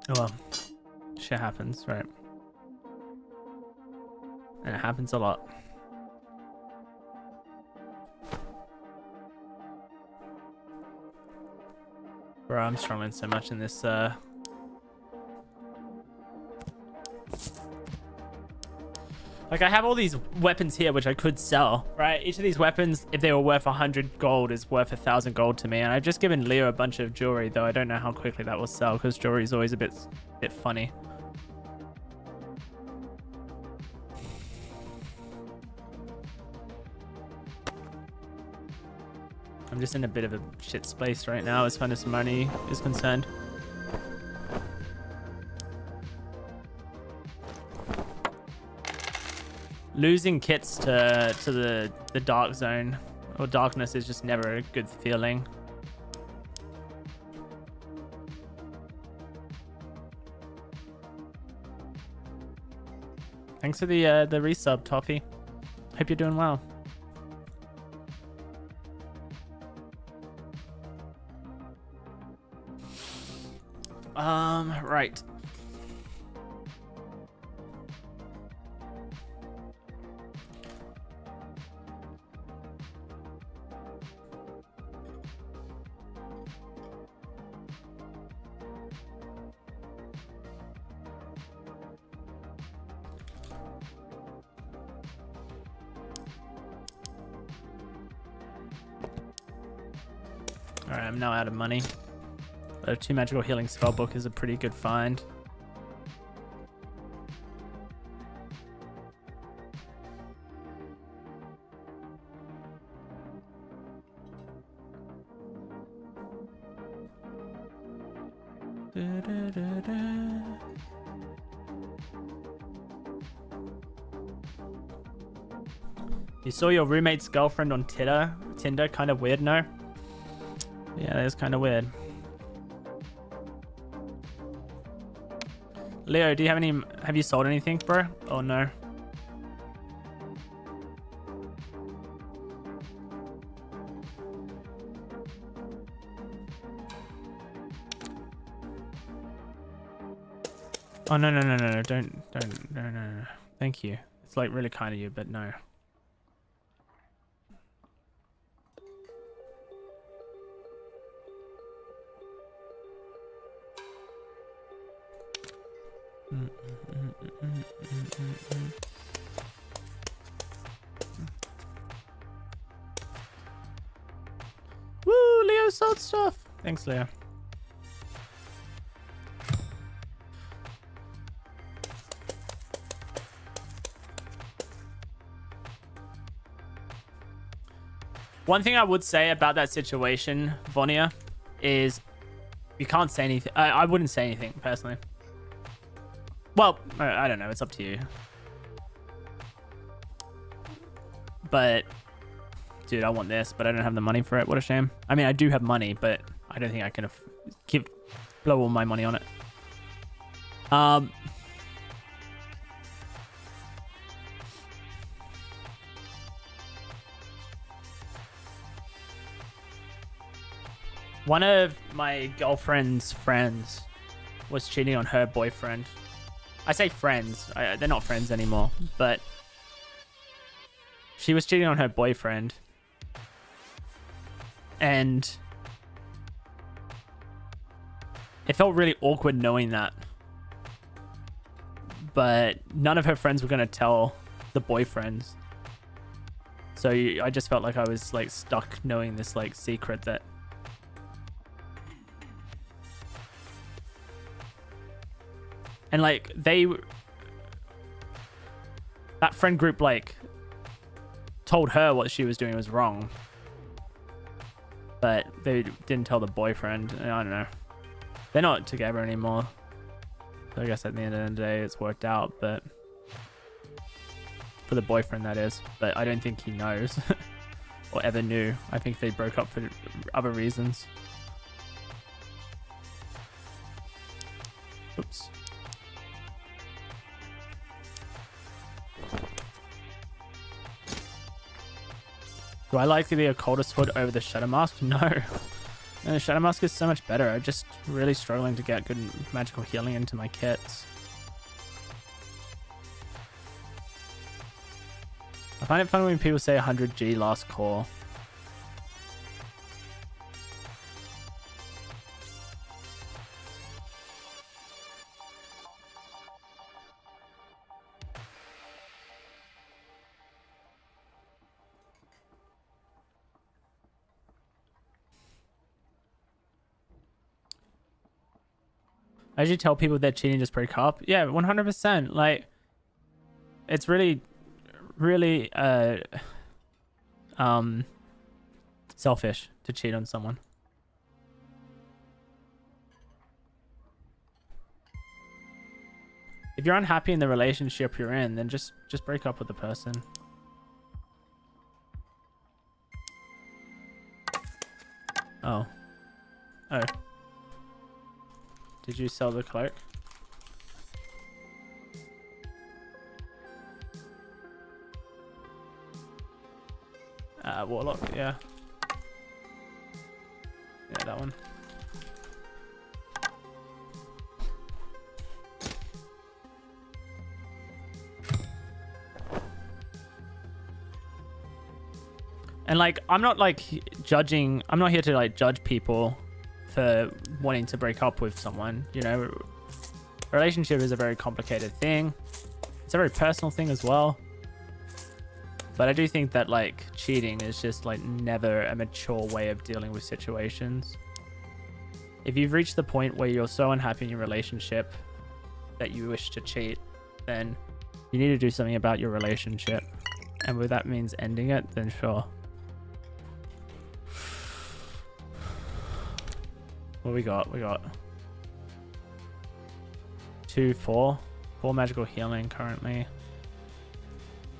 Oh well, shit happens, right? And it happens a lot. Bro, I'm struggling so much in this like, I have all these weapons here which I could sell, right? Each of these weapons, if they were worth 100 gold, is worth 1,000 gold to me. And I've just given Leo a bunch of jewelry, though I don't know how quickly that will sell because jewelry is always a bit funny. I'm just in a bit of a shit space right now as far as money is concerned. Losing kits to the dark zone or darkness is just never a good feeling. Thanks for the resub, Toffee. Hope you're doing well. Right. Alright, I'm now out of money. But a 2 magical healing spellbook is a pretty good find. You saw your roommate's girlfriend on Tinder? Kind of weird, no? Yeah, that is kind of weird. Leo, do you have you sold anything, bro? Oh no. Oh no, don't, no. Thank you. It's like really kind of you, but no. Woo, Leo sold stuff. Thanks, Leo. One thing I would say about that situation, Vonia, is you can't say anything. I wouldn't say anything personally. Well, I don't know. It's up to you. But, dude, I want this, but I don't have the money for it. What a shame. I mean, I do have money, but I don't think I can blow all my money on it. One of my girlfriend's friends was cheating on her boyfriend. I say friends. They're not friends anymore, but she was cheating on her boyfriend. And it felt really awkward knowing that. But none of her friends were going to tell the boyfriends. So I just felt like I was like stuck knowing this like secret that and like that friend group like told her what she was doing was wrong, but they didn't tell the boyfriend. I don't know. They're not together anymore. So I guess at the end of the day, it's worked out, but for the boyfriend, that is. But I don't think he knows or ever knew. I think they broke up for other reasons. Oops. Do I like the occultist hood over the shadow mask? No. No, the shadow mask is so much better. I'm just really struggling to get good magical healing into my kits. I find it funny when people say 100G last core. I usually tell people they're cheating, just break up. Yeah, 100%. Like, it's really, really selfish to cheat on someone. If you're unhappy in the relationship you're in, then just break up with the person. Oh. Oh. Did you sell the cloak? Warlock, yeah. Yeah, that one. And like, I'm not like judging, I'm not here to like judge people for wanting to break up with someone. You know, a relationship is a very complicated thing. It's a very personal thing as well. But I do think that like cheating is just like never a mature way of dealing with situations. If you've reached the point where you're so unhappy in your relationship that you wish to cheat, then you need to do something about your relationship. And if that means ending it, then sure. What we got? We got 4 magical healing currently.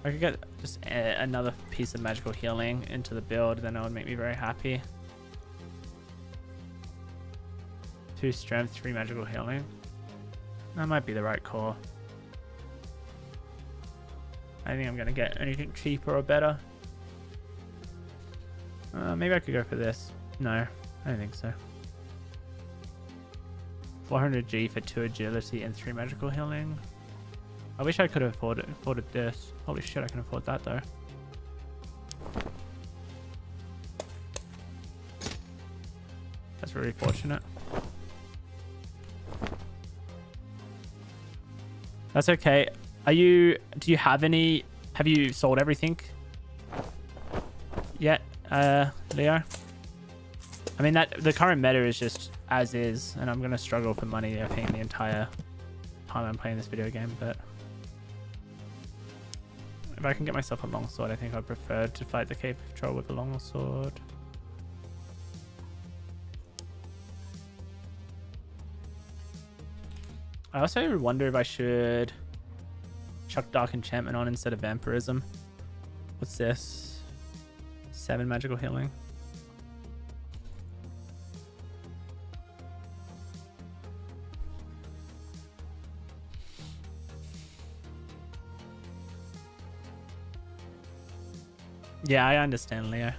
I could get just another piece of magical healing into the build, then that would make me very happy. 2 strength, 3 magical healing. That might be the right call. I think I'm gonna get anything cheaper or better. Maybe I could go for this. No, I don't think so. 400G for 2 agility and 3 magical healing. I wish I could have afforded this. Holy shit, I can afford that though. That's really fortunate. That's okay. Do you have you sold everything yet, Leo? I mean, the current meta is just as is, and I'm gonna struggle for money, I think, the entire time I'm playing this video game, but If I can get myself a longsword, I think I'd prefer to fight the cave patrol with a longsword. I also wonder if I should chuck Dark Enchantment on instead of Vampirism. What's this? 7 magical healing. Yeah, I understand, Leo.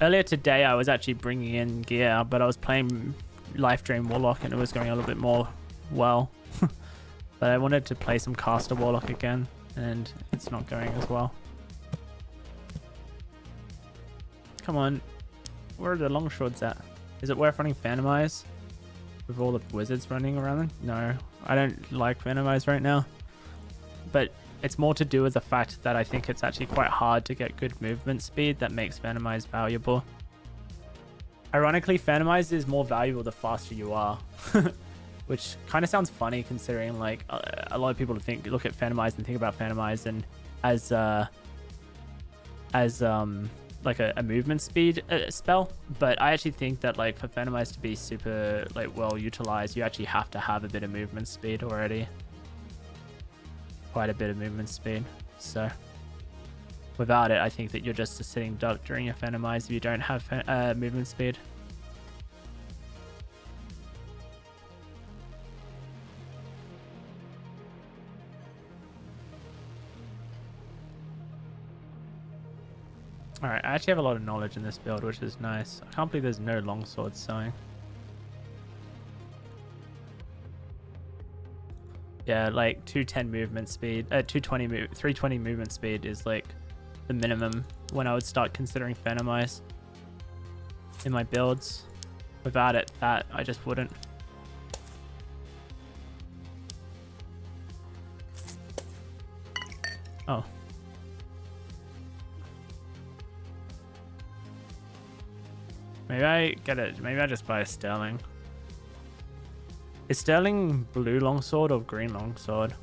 Earlier today, I was actually bringing in gear, but I was playing Life Drain Warlock and it was going a little bit more well. But I wanted to play some Caster Warlock again, and it's not going as well. Come on. Where are the longswords at? Is it worth running Phantom Eyes? With all the wizards running around? No, I don't like Phantom Eyes right now. But it's more to do with the fact that I think it's actually quite hard to get good movement speed that makes Phantom Eyes valuable. Ironically, Phantom Eyes is more valuable the faster you are. Which kind of sounds funny considering like a lot of people look at Phantom Eyes and think about Phantom Eyes and as like a movement speed spell, but I actually think that like for Phantom Eyes to be super like well utilized, you actually have to have a bit of movement speed already. Quite a bit of movement speed. So without it, I think that you're just a sitting duck during your Phantom Eyes if you don't have movement speed. Alright, I actually have a lot of knowledge in this build, which is nice. I can't believe there's no longsword sewing. Yeah, like 210 movement speed, 320 movement speed is like the minimum when I would start considering Phantom Eyes in my builds. Without it, that I just wouldn't. Oh. Maybe I get it. Maybe I just buy a Sterling. Is Sterling blue longsword or green longsword?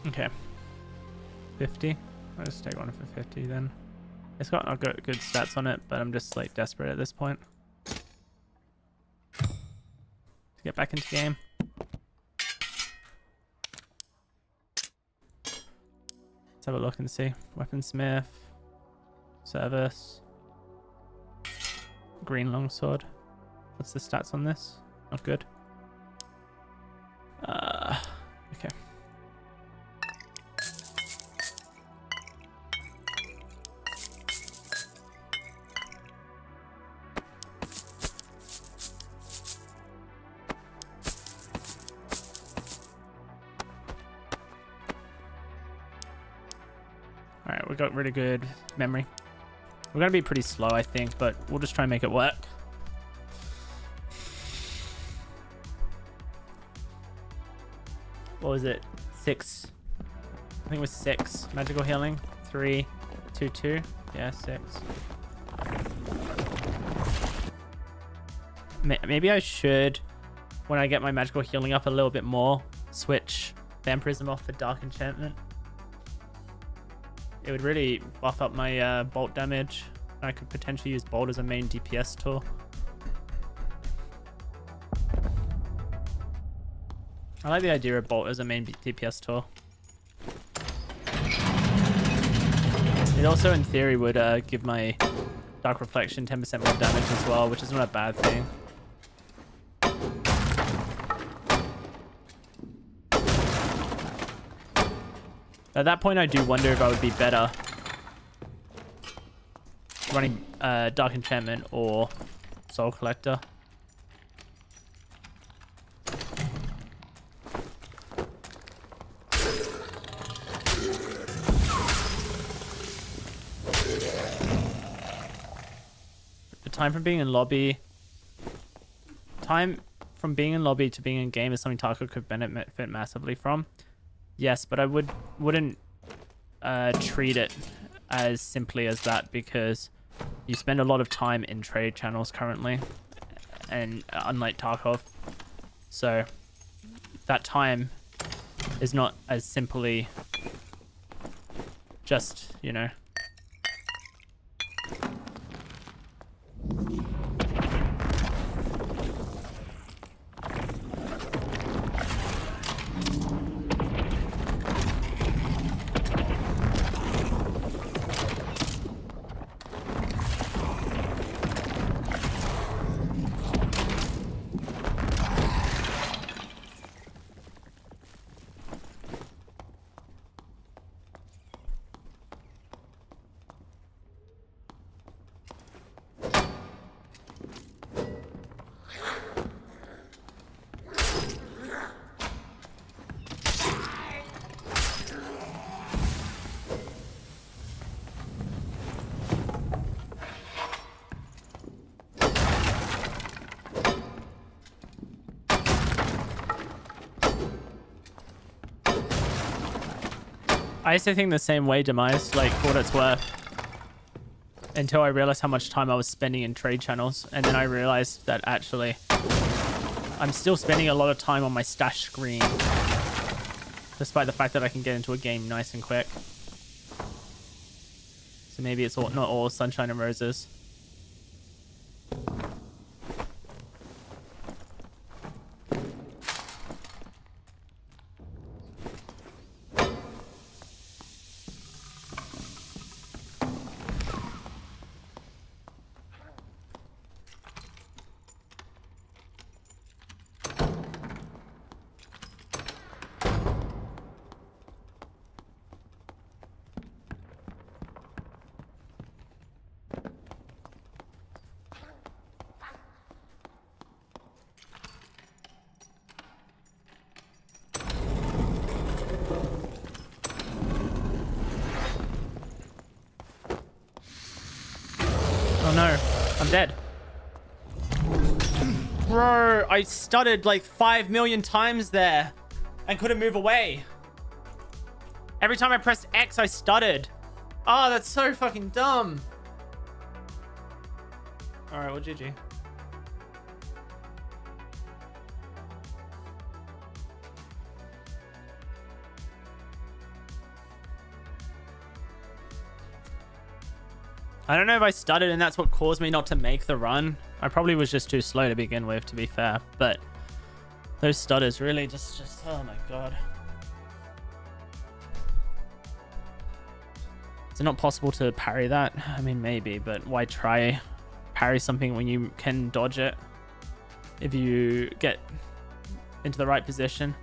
Okay. 50. I'll just take one for 50 then. It's got not good stats on it, but I'm just like desperate at this point to get back into game. Let's have a look and see. Weaponsmith, service, green longsword. What's the stats on this? Not good. Okay. Alright, we got really good memory. We're going to be pretty slow, I think, but we'll just try and make it work. What was it? 6. I think it was 6. Magical healing. 3, 2, 2. Yeah, 6. Maybe I should, when I get my magical healing up a little bit more, switch Vampirism off for Dark Enchantment. It would really buff up my bolt damage. I could potentially use bolt as a main DPS tool. I like the idea of bolt as a main DPS tool. It also, in theory, would give my Dark Reflection 10% more damage as well, which is not a bad thing. At that point, I do wonder if I would be better running Dark Enchantment or Soul Collector. The time from being in lobby to being in game is something Taco could benefit massively from. Yes, but I wouldn't treat it as simply as that, because you spend a lot of time in trade channels currently, and unlike Tarkov, so that time is not as simply just, you know. I used to think the same way, Demise, like, for what it's worth. Until I realized how much time I was spending in trade channels. And then I realized that actually I'm still spending a lot of time on my stash screen. Despite the fact that I can get into a game nice and quick. So maybe it's not all sunshine and roses. Oh no, I'm dead. Bro, I stuttered like 5 million times there and couldn't move away. Every time I pressed X, I stuttered. Oh, that's so fucking dumb. All right, well, GG. I don't know if I stuttered and that's what caused me not to make the run. I probably was just too slow to begin with, to be fair. But those stutters really just oh my god. Is it not possible to parry that? I mean, maybe, but why try parry something when you can dodge it if you get into the right position?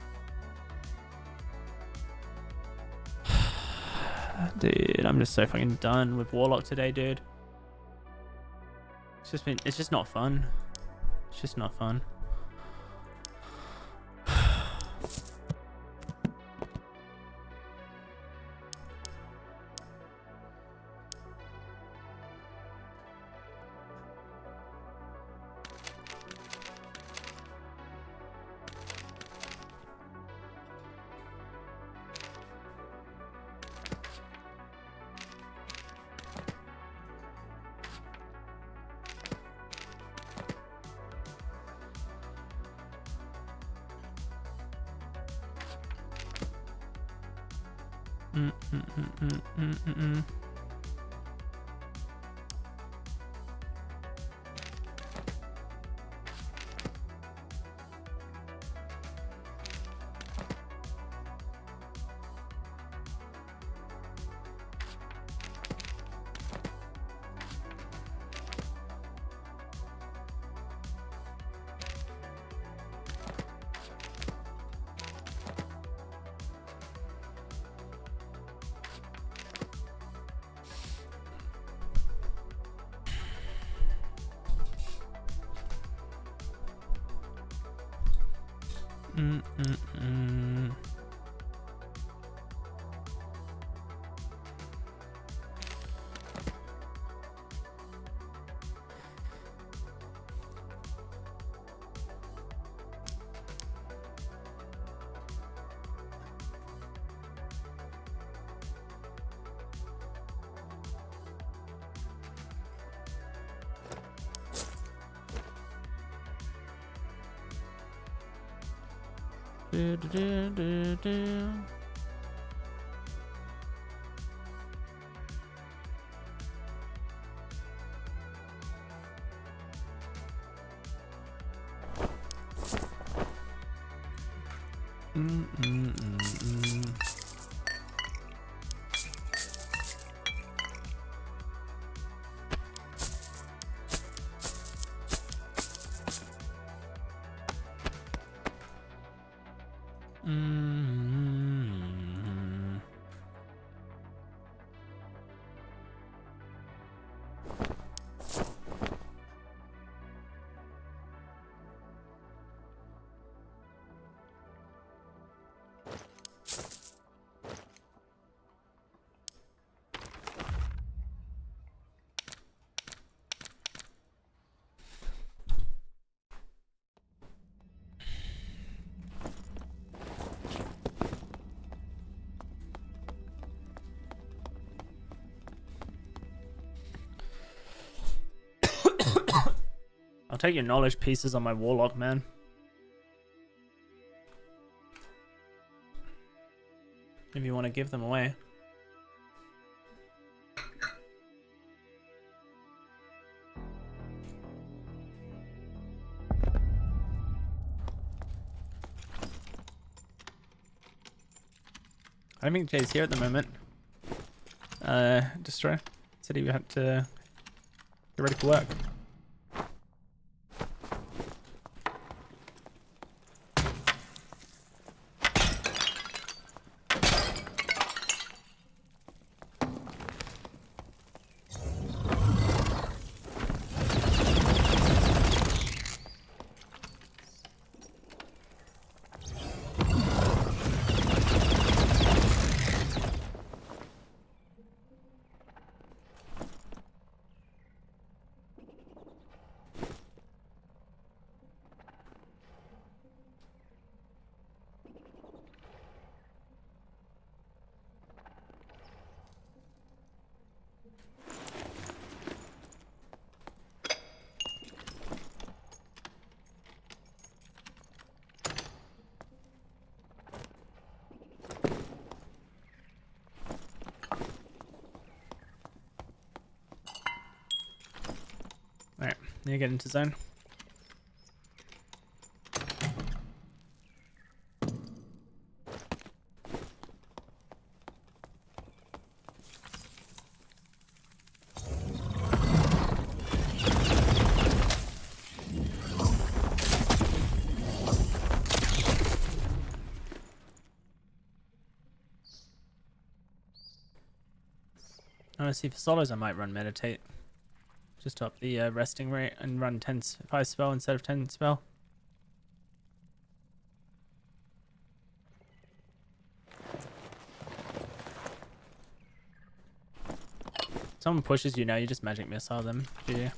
Dude, I'm just so fucking done with Warlock today, dude. It's just not fun. It's just not fun. I'll take your knowledge pieces on my Warlock, man. If you want to give them away. I don't think Jay's here at the moment. Destroy. Said he had to get ready for work. Alright, you get into zone. Honestly, for solos I might run meditate. Just up the resting rate and run 5 spell instead of 10 spell. Someone pushes you now, you just magic missile them. Yeah.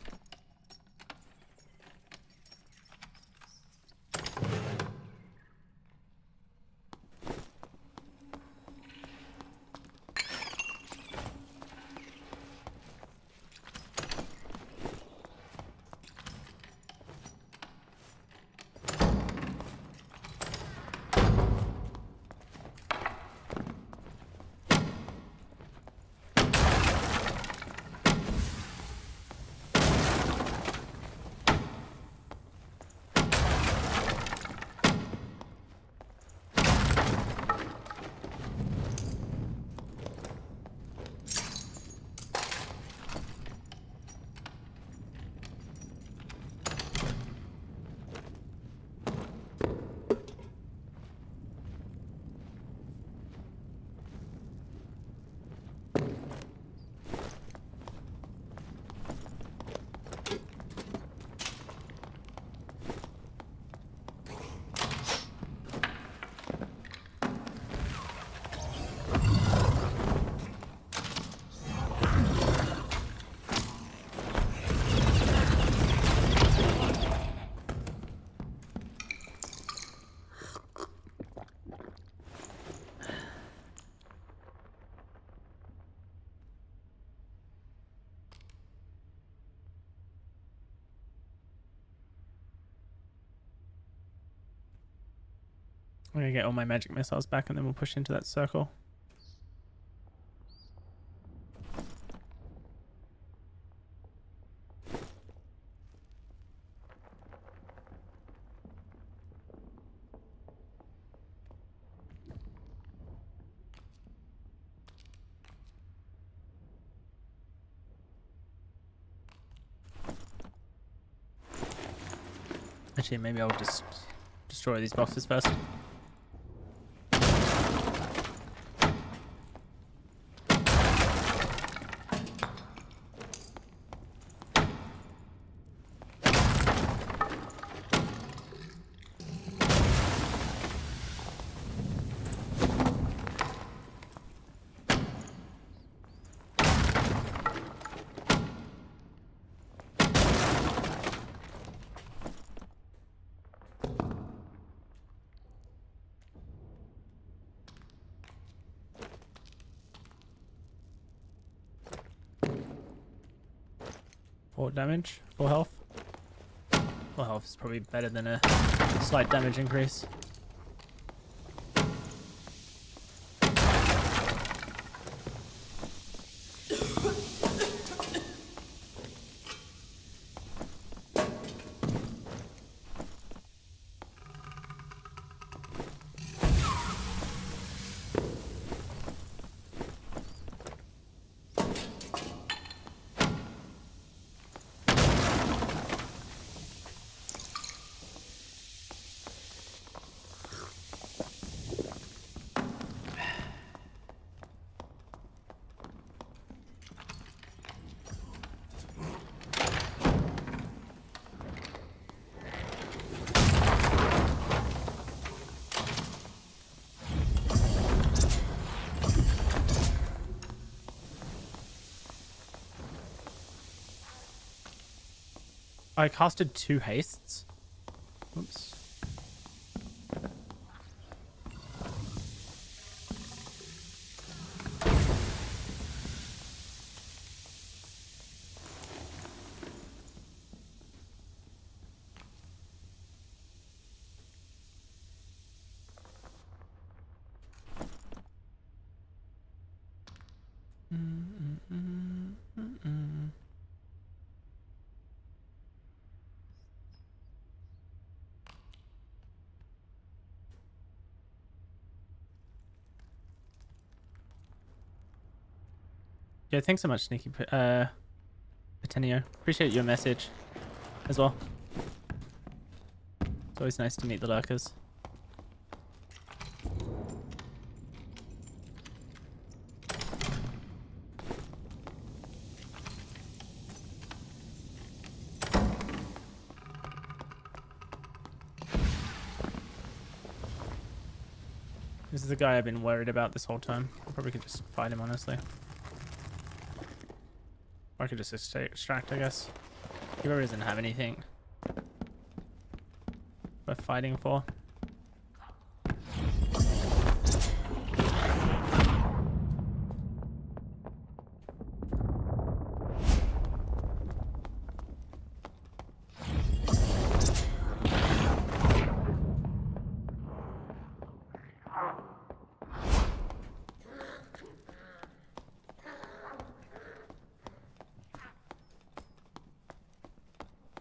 I'm gonna get all my magic missiles back and then we'll push into that circle. Actually, maybe I'll just destroy these boxes first. Full damage, full health. Full health is probably better than a slight damage increase. I casted 2 hastes. Oops. Yeah, thanks so much, Sneaky Patenio. Appreciate your message as well. It's always nice to meet the lurkers. This is the guy I've been worried about this whole time. I probably could just fight him, honestly. Or I could just extract, I guess. He really doesn't have anything worth fighting for.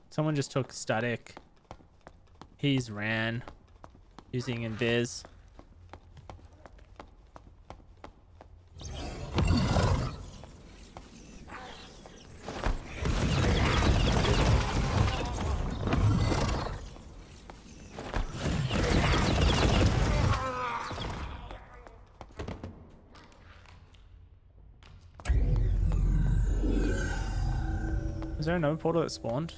Someone just took static. He's ran using invis. Is there another portal that spawned?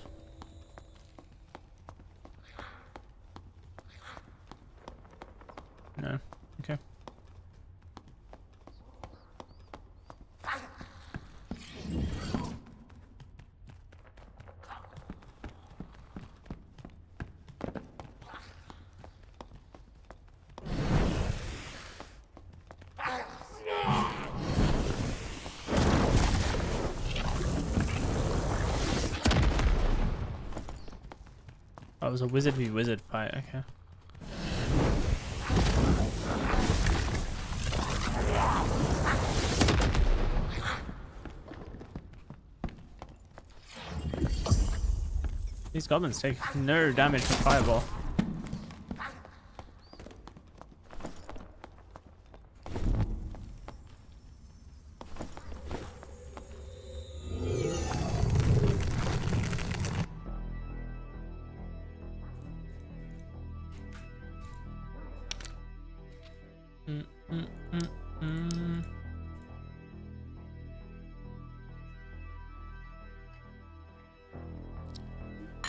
No. Okay. Oh, it was a wizard v wizard fight. Okay. These goblins take no damage from fireball.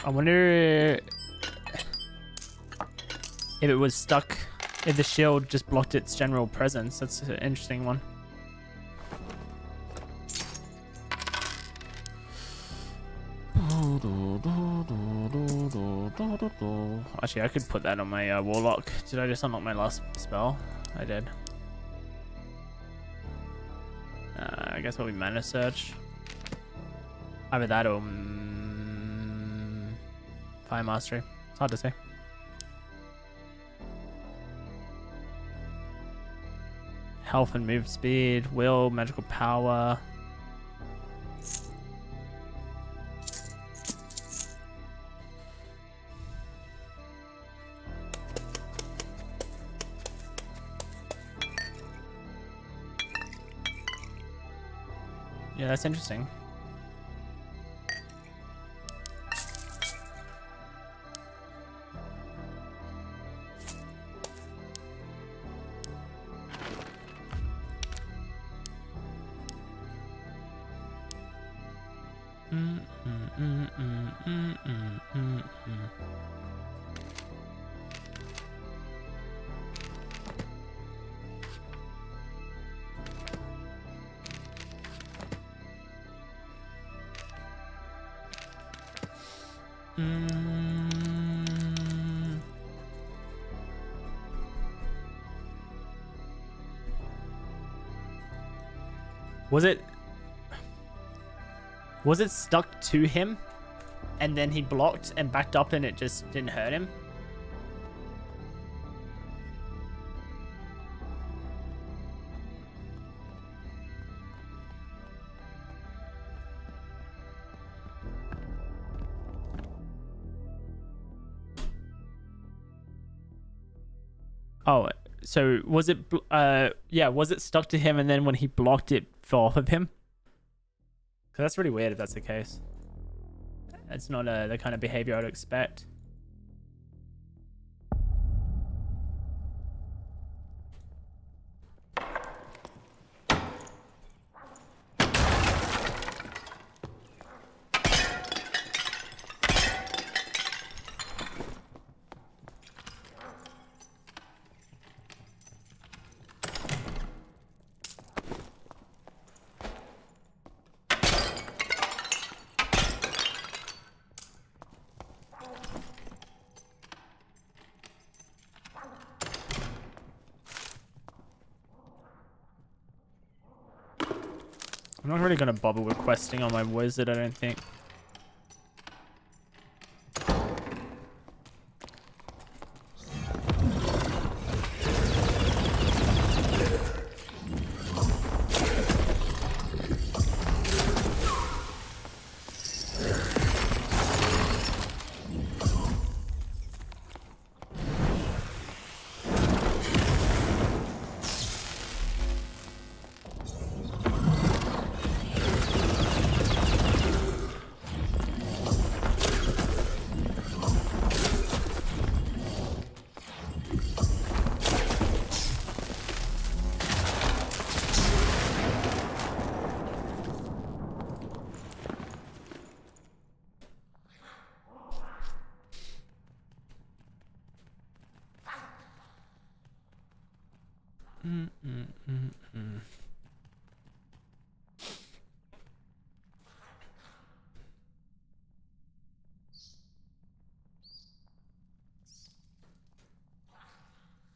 I wonder if it was stuck, if the shield just blocked its general presence. That's an interesting one. Actually, I could put that on my Warlock. Did I just unlock my last spell? I did. I guess what we mana search. Either that or Fire Mastery. It's hard to say. Health and move speed, will, magical power. Yeah, that's interesting. Was it stuck to him and then he blocked and backed up and it just didn't hurt him? Oh, so was it yeah, was it stuck to him and then when he blocked it fell off of him? Because that's really weird if that's the case. It's not the kind of behavior I'd expect. I'm not really going to bother with questing on my wizard, I don't think.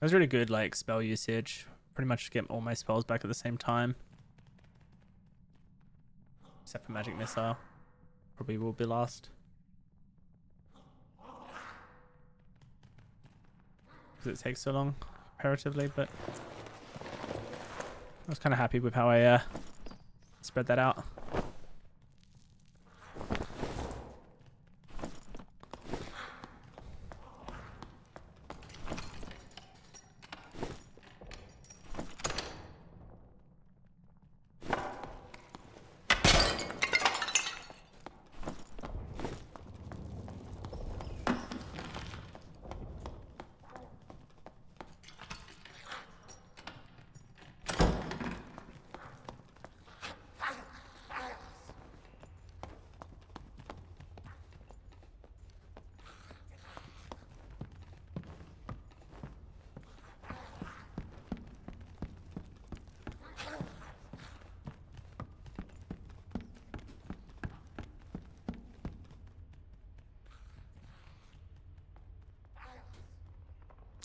That was really good, like, spell usage. Pretty much get all my spells back at the same time. Except for Magic Missile. Probably will be last. Because it takes so long, comparatively, but I was kind of happy with how I spread that out.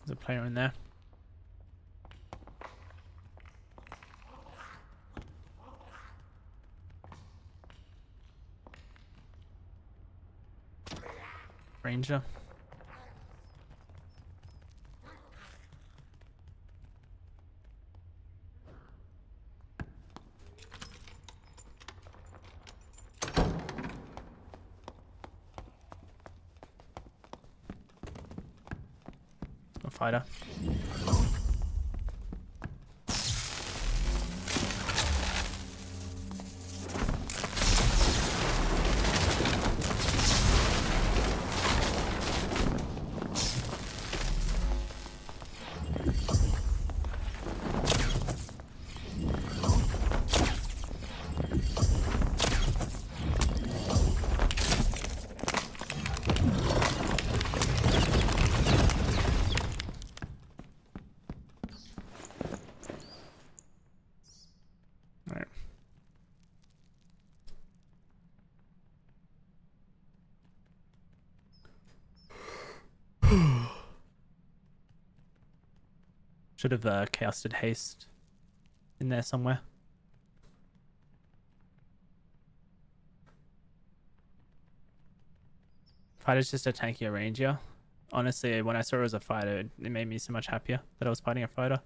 There's a player in there. Ranger. A fighter. Should have casted haste in there somewhere. Fighter's just a tankier ranger. Honestly, when I saw it as a fighter, it made me so much happier that I was fighting a fighter.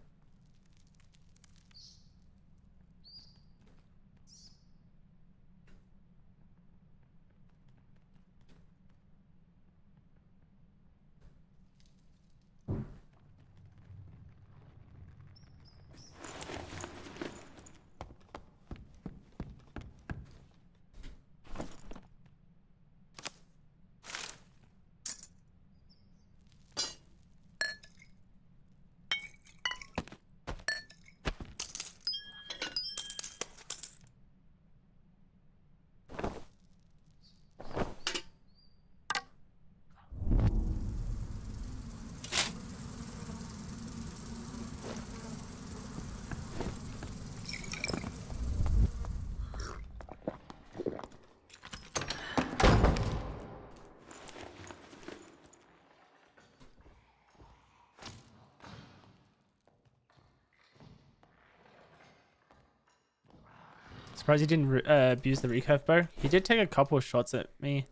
Surprised he didn't abuse the recurve bow. He did take a couple of shots at me,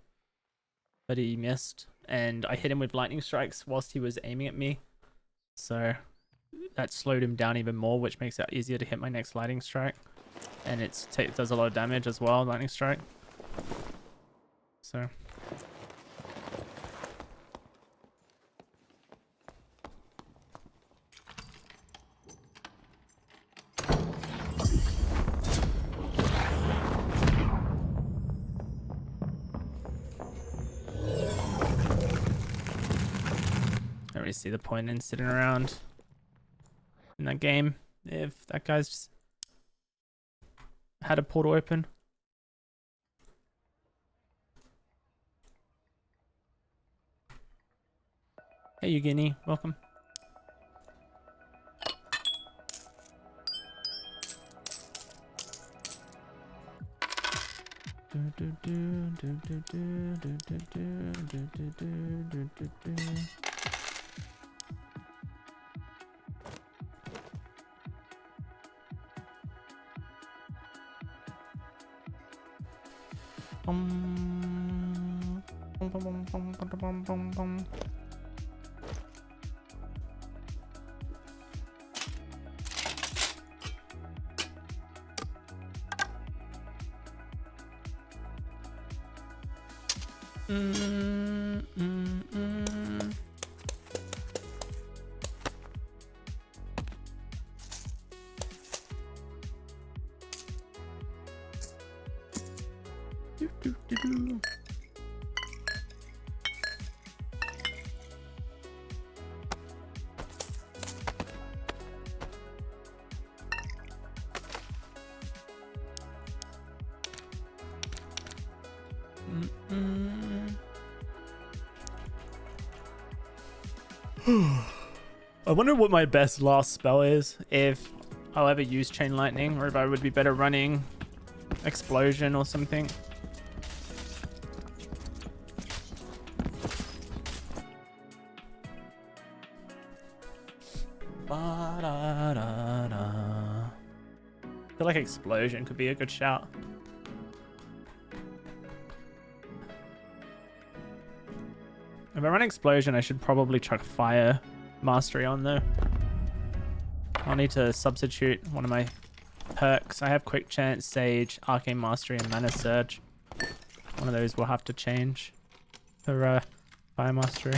but he missed. And I hit him with lightning strikes whilst he was aiming at me. So that slowed him down even more, which makes it easier to hit my next lightning strike. And it does a lot of damage as well, lightning strike. So... see the point in sitting around in that game if that guy's just had a portal open. Hey Eugenie, welcome. I wonder what my best last spell is, if I'll ever use Chain Lightning, or if I would be better running Explosion or something. Ba-da-da-da. I feel like explosion could be a good shout. If I run explosion, I should probably chuck fire mastery on there. I'll need to substitute one of my perks. I have quick chance, sage, arcane mastery, and mana surge. One of those will have to change for fire mastery.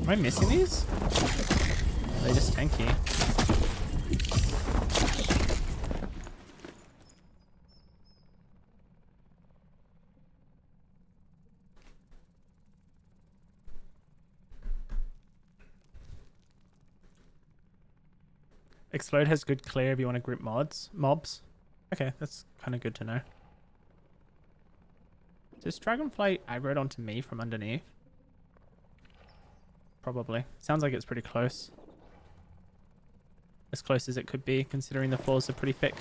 Am I missing these? Are they just tanky? Explode has good clear if you want to group mobs. Okay, that's kind of good to know. Does Dragonflight aggro onto me from underneath? Probably. Sounds like it's pretty close. As close as it could be, considering the floors are pretty thick.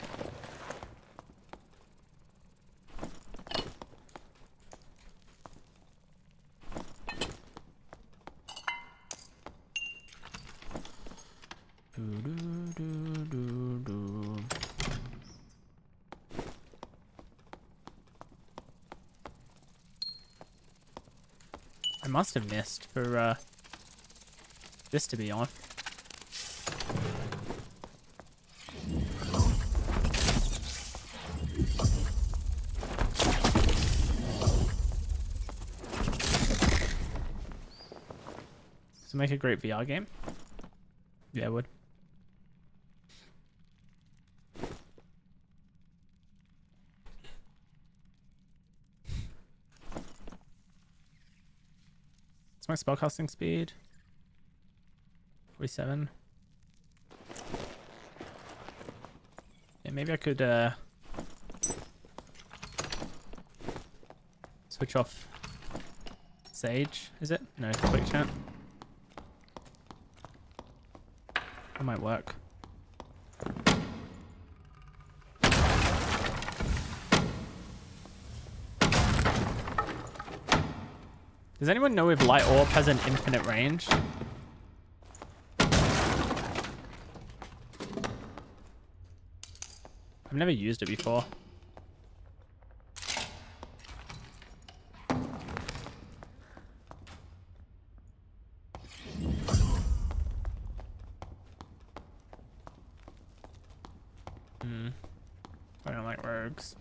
I must have missed for this to be on. Does it make a great VR game? Yeah, it would. What's my spellcasting speed? 47. Yeah, maybe I could switch off Sage, is it? No, quick chat. That might work. Does anyone know if Light Orb has an infinite range? I've never used it before. I don't like rogues.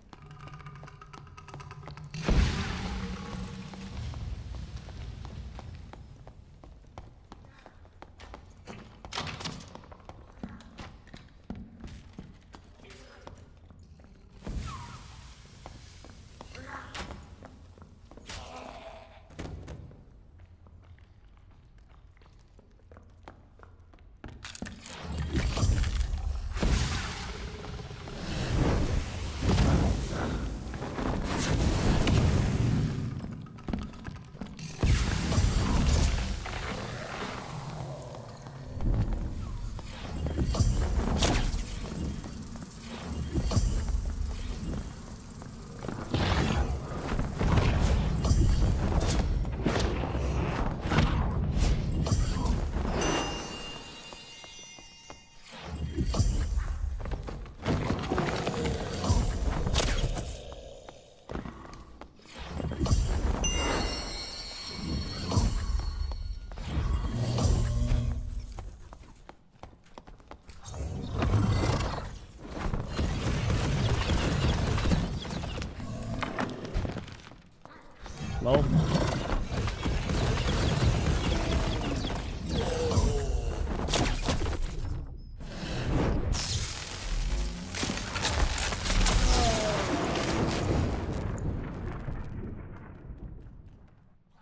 Lol.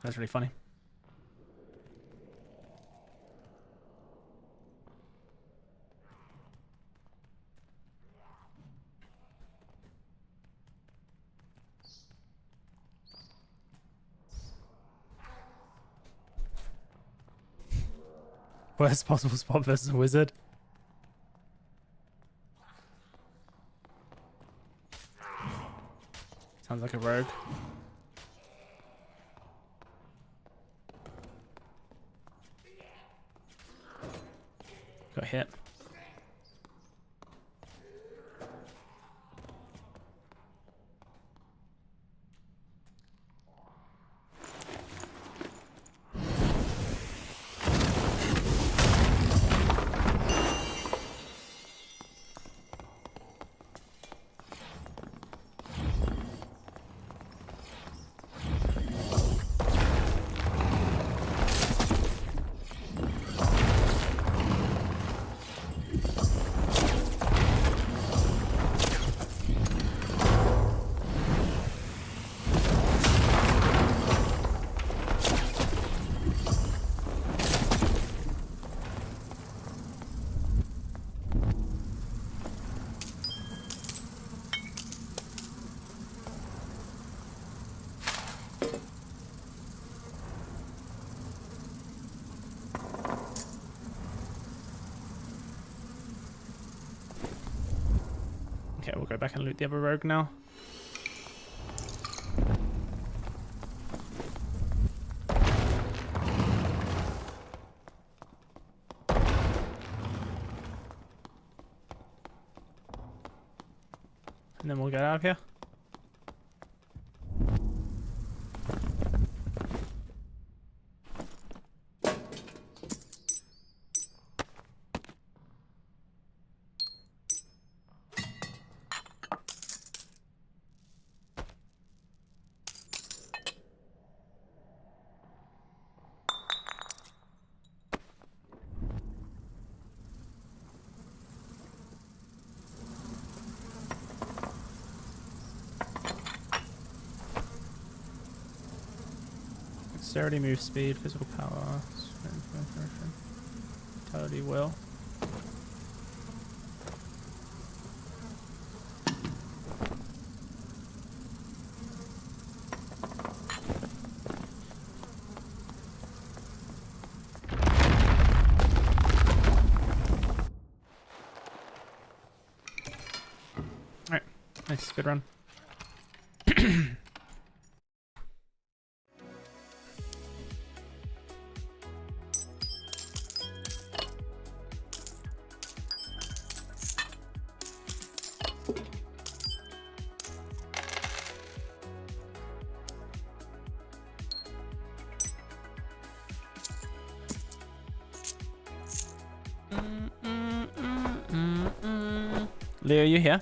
That's really funny. Worst possible spot versus a wizard. Sounds like a rogue. Got hit. Okay, we'll go back and loot the other rogue now. And then we'll get out of here. Dexterity, move speed, physical power, strength, vitality, will. Alright, nice, good run. Leo, you here?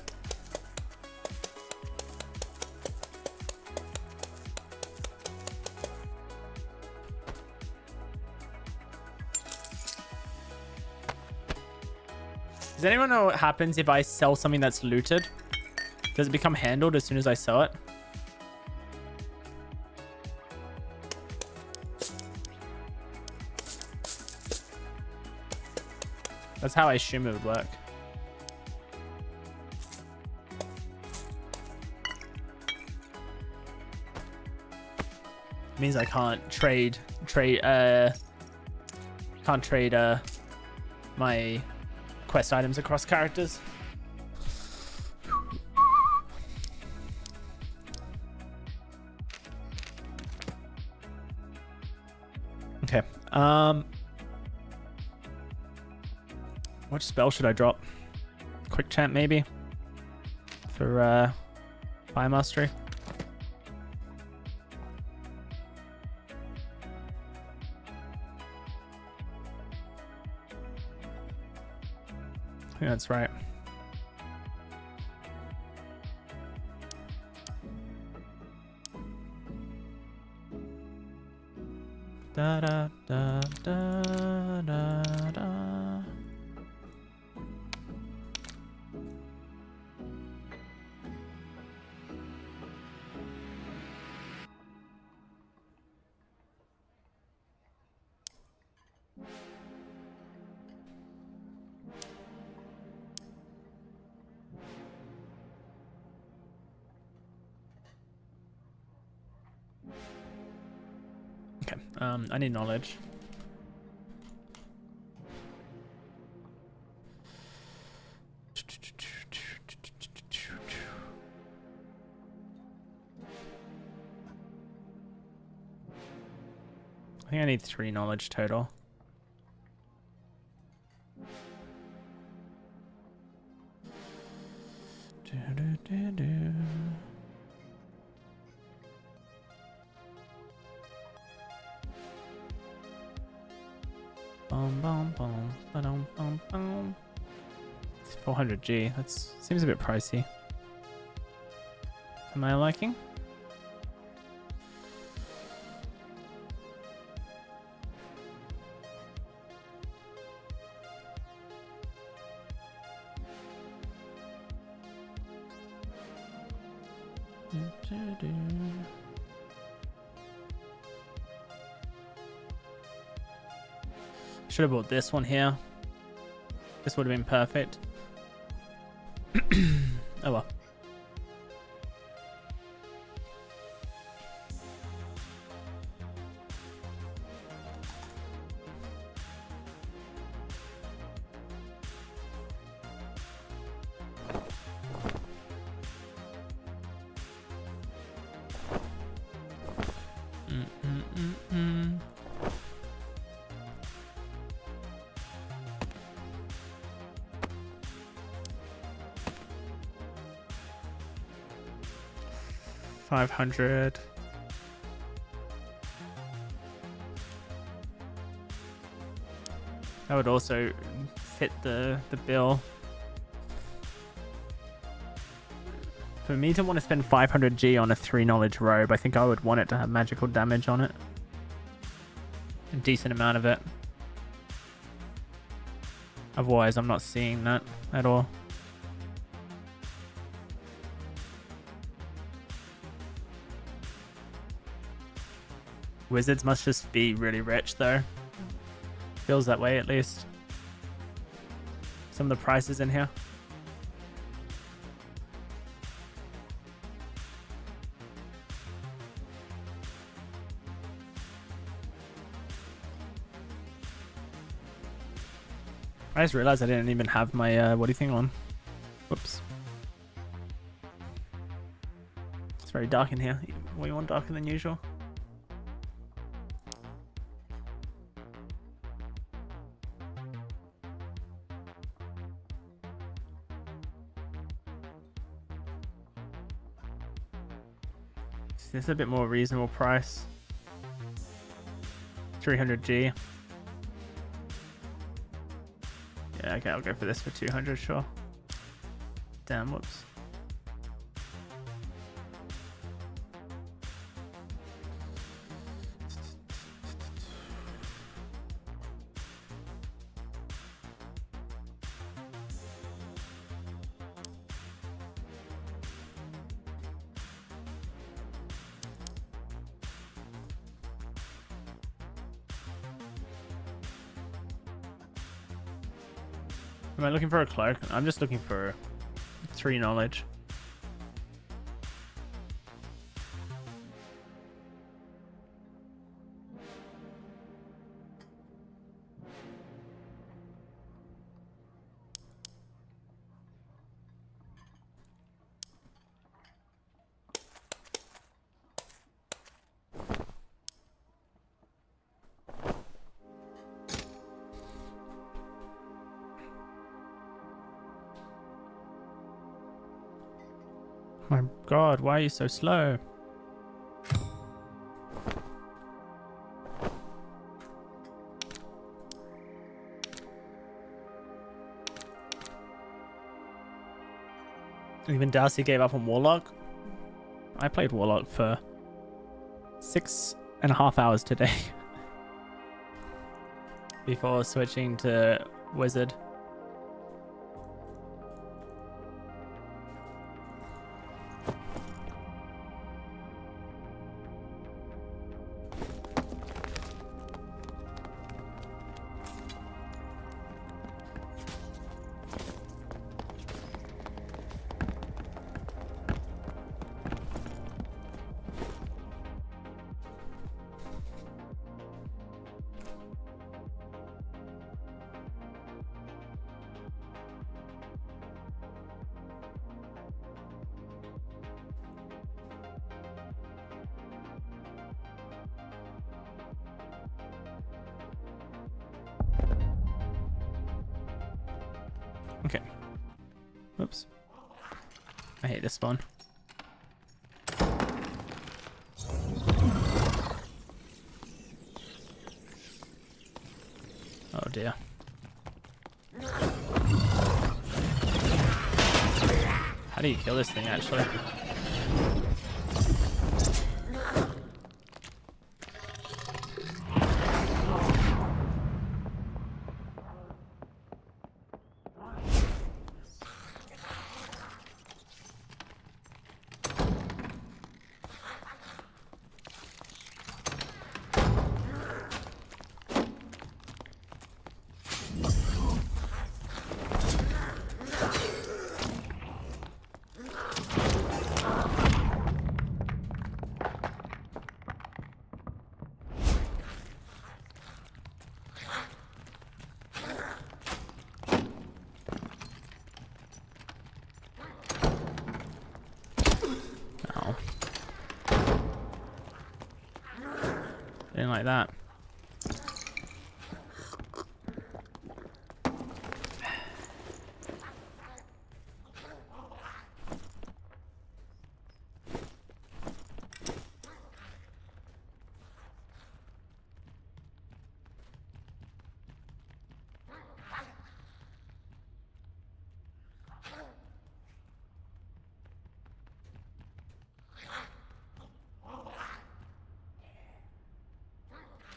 Does anyone know what happens if I sell something that's looted? Does it become handled as soon as I sell it? That's how I assume it would work. It means I can't trade my quest items across characters. Okay. What spell should I drop? Quick chant maybe for fire mastery. I think that's right. Da da da da da da. Okay, I need knowledge. I think I need 3 knowledge total. Bum, bum, bum, ba-dum, bum, bum. It's 400G. That seems a bit pricey. Am I liking? Should have bought this one here. This would have been perfect. Oh well. Mm. 500. That would also fit the bill. For me to want to spend 500G on a 3 knowledge robe, I think I would want it to have magical damage on it. A decent amount of it. Otherwise, I'm not seeing that at all. Wizards must just be really rich though. Feels that way at least. Some of the prices in here. I just realized I didn't even have my what do you think on? Whoops. It's very dark in here. Way more darker than usual. This is a bit more reasonable price. 300G. Yeah, okay, I'll go for this for 200, sure. Damn, whoops. Am I looking for a cloak? I'm just looking for 3 knowledge. My god, why are you so slow? Even DOWSEY gave up on Warlock. I played Warlock for 6.5 hours today. Before switching to Wizard. Okay. Whoops. I hate this spawn. Oh dear. How do you kill this thing actually? Oh. Didn't like that.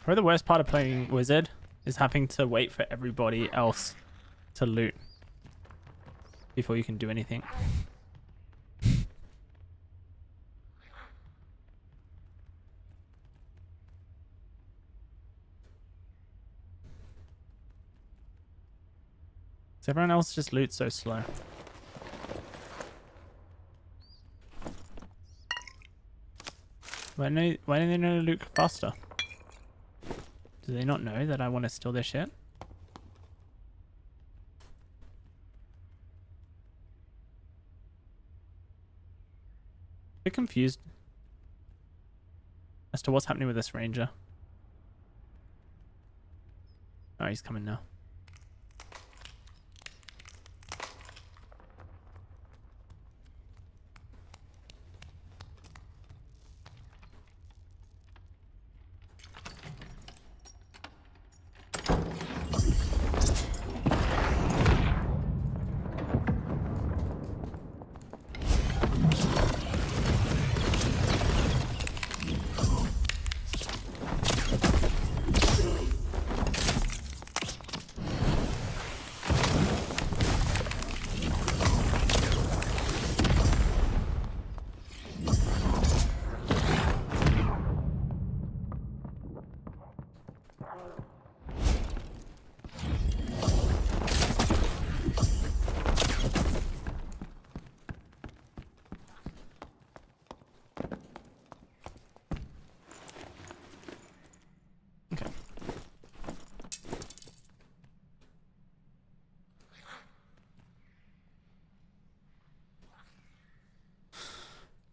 Probably the worst part of playing Wizard is having to wait for everybody else to loot before you can do anything. So everyone else just loots so slow. Why don't they know to loot faster? Do they not know that I want to steal their shit? A bit confused as to what's happening with this ranger. Oh, he's coming now.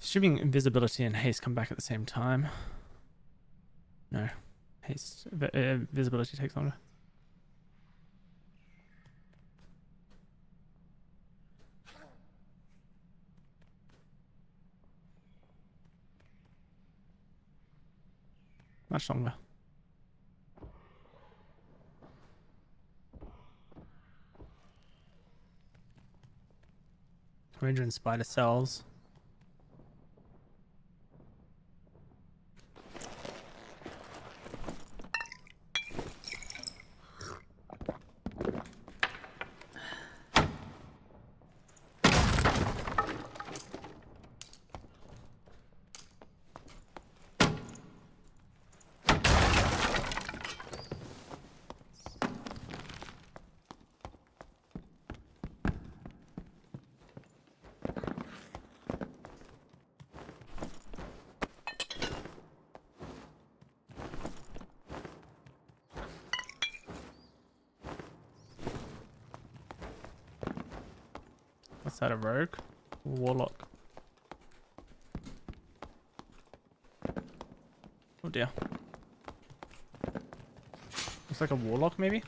Assuming invisibility and haste come back at the same time. No. Haste, visibility takes longer. Much longer. Ranger and spider cells. What's that, a rogue? Warlock. Oh dear. Looks like a warlock maybe?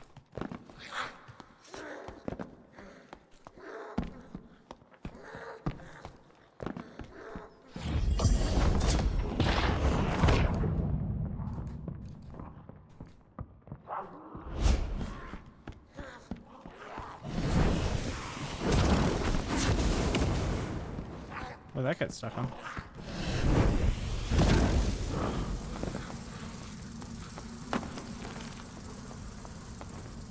Where'd that get stuck on?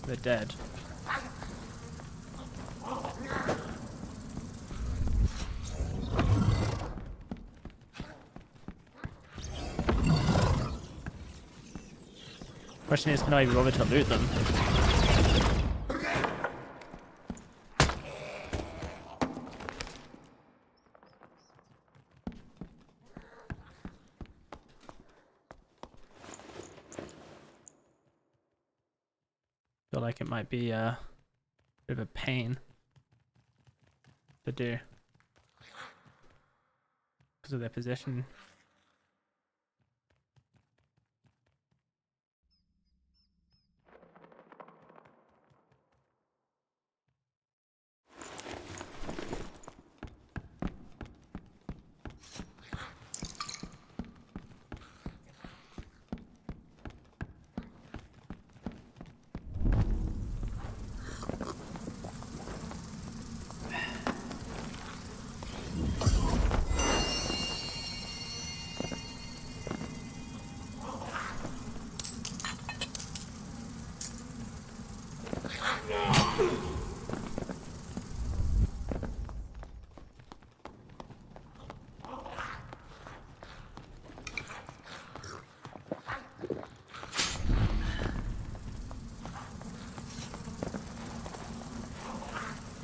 They're dead. Question is, can I bother to loot them? Feel like it might be a bit of a pain to do because of their position.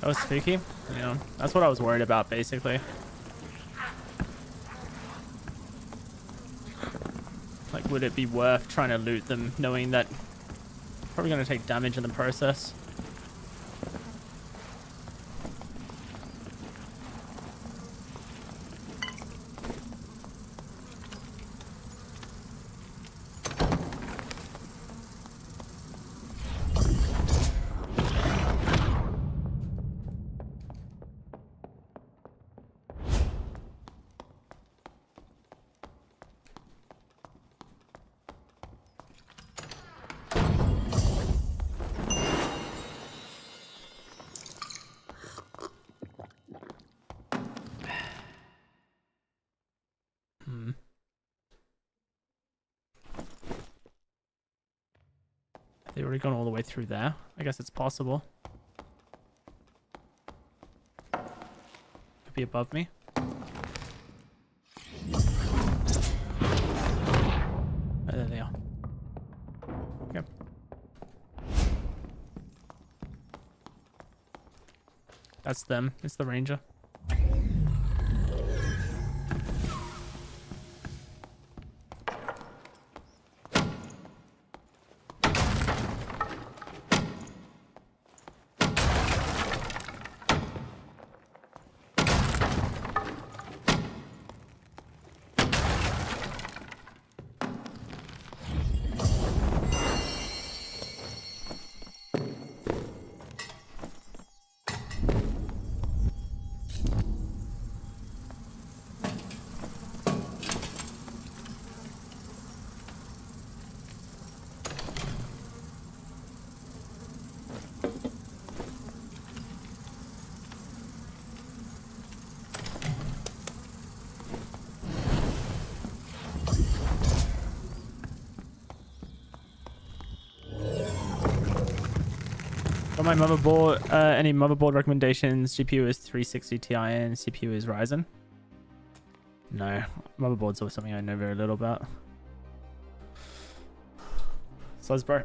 That was spooky. Yeah, that's what I was worried about, basically. Like, would it be worth trying to loot them, knowing that probably going to take damage in the process? They already gone all the way through there. I guess it's possible. Could be above me. Oh, there they are. Okay. That's them. It's the ranger. On my motherboard, any motherboard recommendations? GPU is 360 Ti and CPU is Ryzen. No, motherboards are something I know very little about. Soz, bro.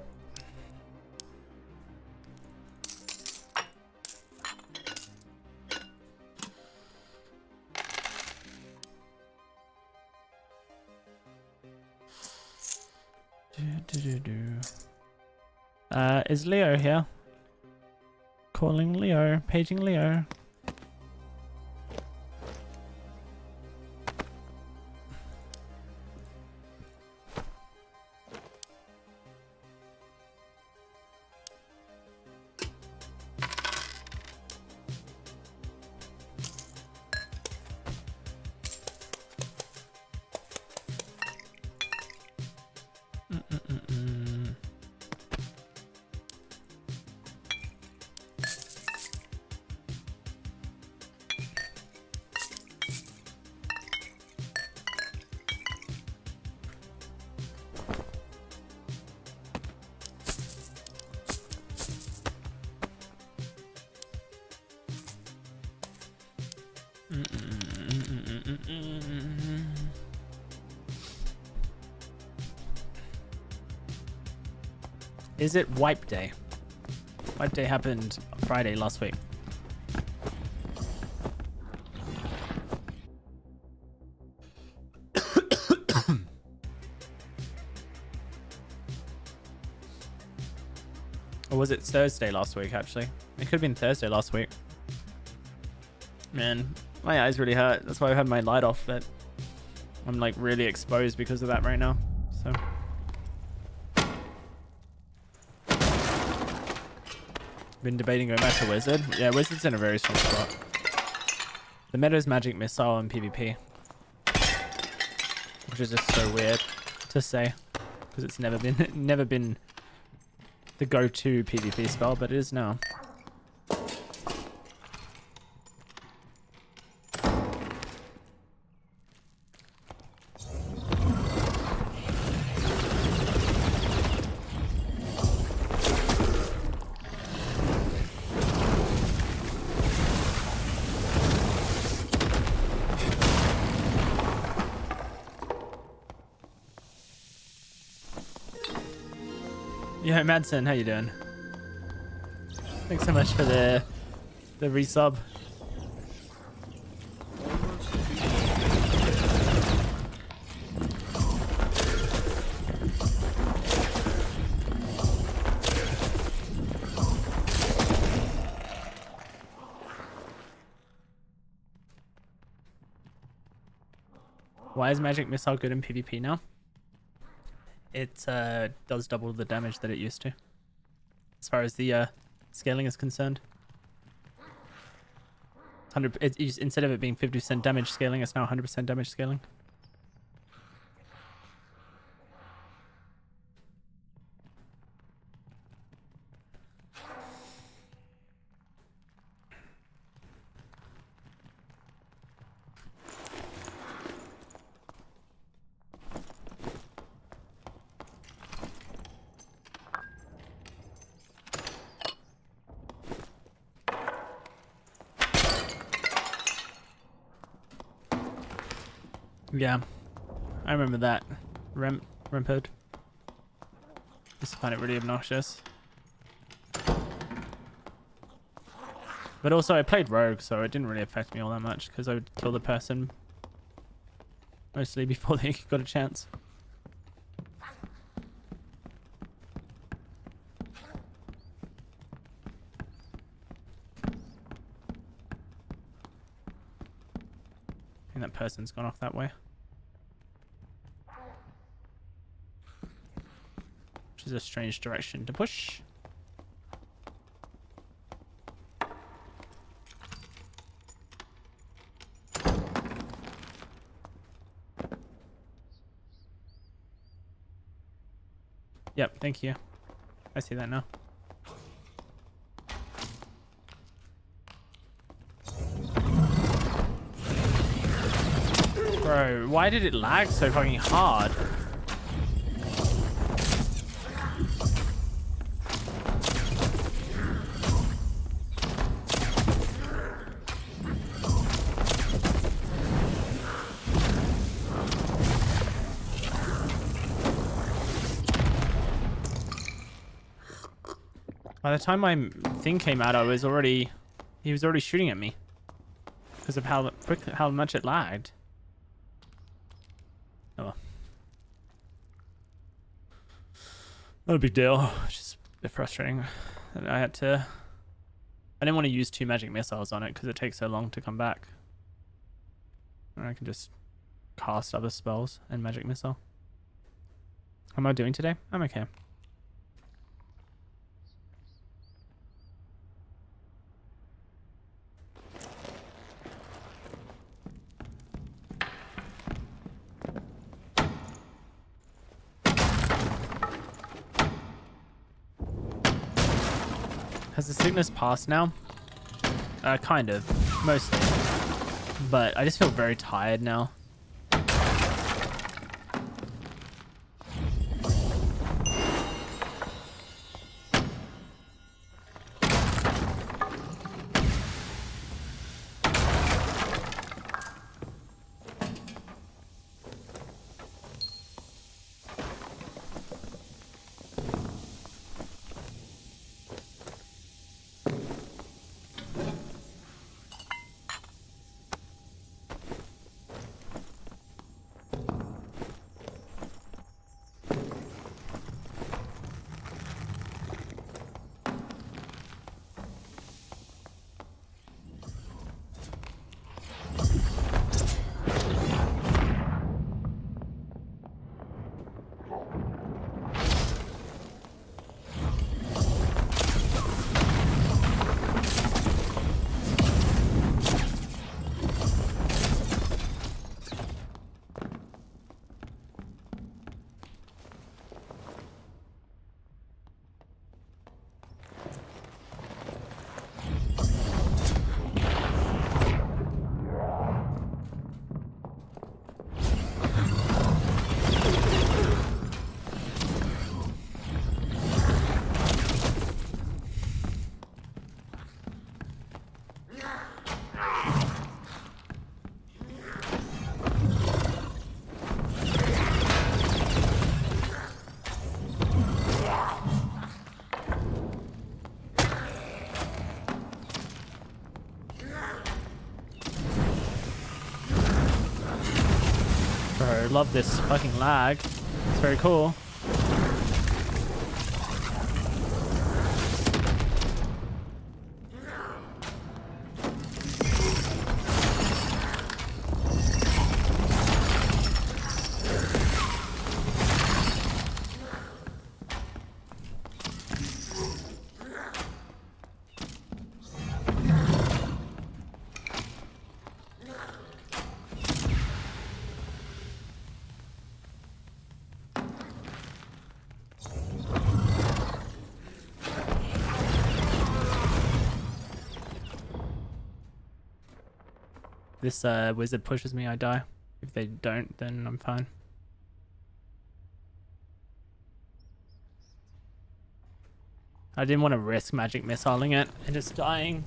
Is Leo here? Calling Leo, paging Leo. Is it wipe day? Wipe day happened Friday last week. Or was it Thursday last week, actually? It could have been Thursday last week. Man, my eyes really hurt. That's why I had my light off, but I'm like really exposed because of that right now. So. Been debating going back to Wizard. Yeah, Wizard's in a very strong spot. The meta is Magic Missile and PvP. Which is just so weird to say. Because it's never been the go-to PvP spell, but it is now. Yo, Madsen, how you doing? Thanks so much for the resub. Why is Magic Missile good in PvP now? It does double the damage that it used to, as far as the scaling is concerned. 100. Instead of it being 50% damage scaling, it's now 100% damage scaling. Yeah, I remember that. Rempod. Just find it really obnoxious. But also I played Rogue, so it didn't really affect me all that much because I would kill the person mostly before they got a chance. I think that person's gone off that way. Which is a strange direction to push. Yep, thank you. I see that now. Bro, why did it lag so fucking hard? By the time my thing came out, he was already shooting at me because of how much it lagged. Oh well. Not a big deal. Just a bit frustrating that I didn't want to use 2 magic missiles on it because it takes so long to come back. And I can just cast other spells and magic missile. How am I doing today? I'm okay. Has the sickness passed now? Kind of. Mostly. But I just feel very tired now. love this fucking lag. It's very cool. This wizard pushes me, I die. If they don't, then I'm fine. I didn't want to risk magic missiling it and just dying.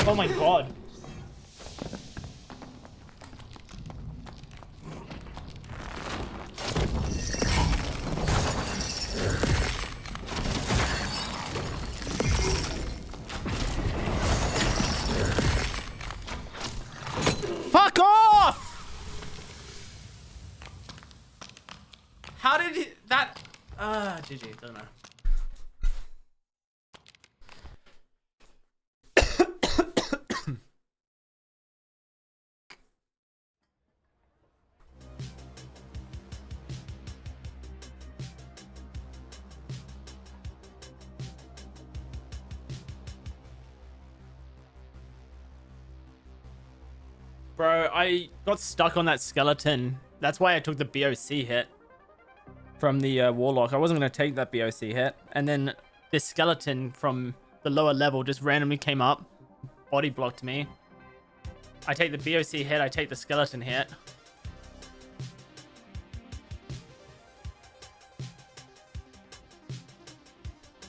Oh my god. Fuck off! How did he, that GG, doesn't matter. Bro, I got stuck on that skeleton. That's why I took the BOC hit from the Warlock. I wasn't going to take that BOC hit. And then this skeleton from the lower level just randomly came up, body blocked me. I take the BOC hit, I take the skeleton hit.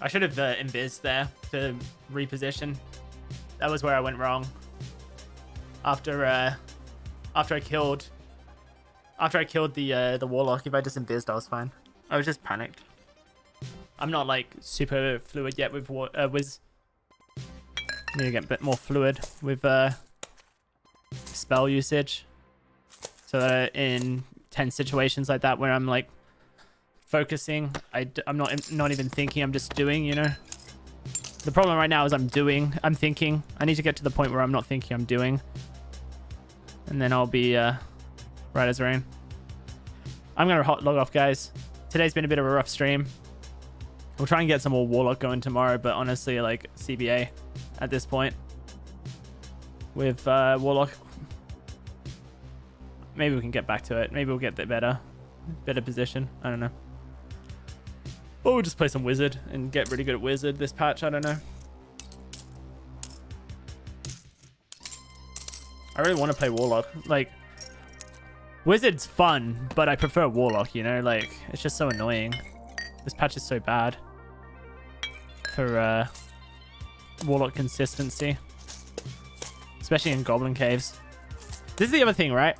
I should have invis there to reposition. That was where I went wrong. After I killed the Warlock, if I just invised, I was fine. I was just panicked. I'm not like super fluid yet with Wiz. Need to get a bit more fluid with spell usage, so that in tense situations like that where I'm like focusing, I'm not even thinking. I'm just doing, you know. The problem right now is I'm thinking. I need to get to the point where I'm not thinking, I'm doing. And then I'll be right as rain. I'm going to log off, guys. Today's been a bit of a rough stream. We'll try and get some more Warlock going tomorrow, but honestly, like, CBA at this point. With Warlock. Maybe we can get back to it. Maybe we'll get the better position. I don't know. Or we'll just play some Wizard and get really good at Wizard this patch. I don't know. I really want to play Warlock. Like, Wizard's fun, but I prefer Warlock, you know? Like, it's just so annoying. This patch is so bad for Warlock consistency. Especially in Goblin Caves. This is the other thing, right?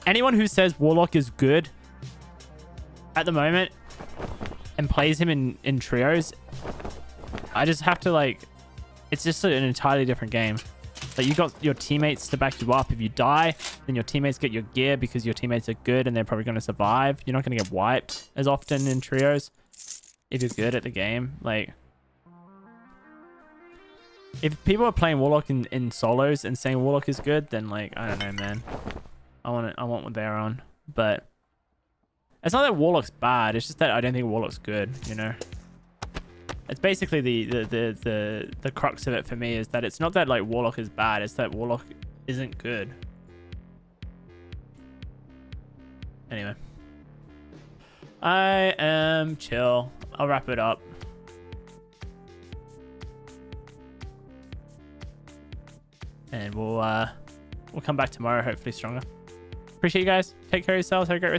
Anyone who says Warlock is good at the moment and plays him in trios, I just have to, like... It's just an entirely different game. Like, you got your teammates to back you up. If you die, then your teammates get your gear because your teammates are good and they're probably going to survive. You're not going to get wiped as often in trios if you're good at the game. Like, if people are playing Warlock in solos and saying Warlock is good, then, like, I don't know, man. I want what they're on. But It's not that Warlock's bad. It's just that I don't think Warlock's good. You know. It's basically the crux of it for me is that it's not that like Warlock is bad. It's that Warlock isn't good. Anyway, I am chill. I'll wrap it up. And we'll come back tomorrow, hopefully stronger. Appreciate you guys. Take care of yourselves. Have a great rest.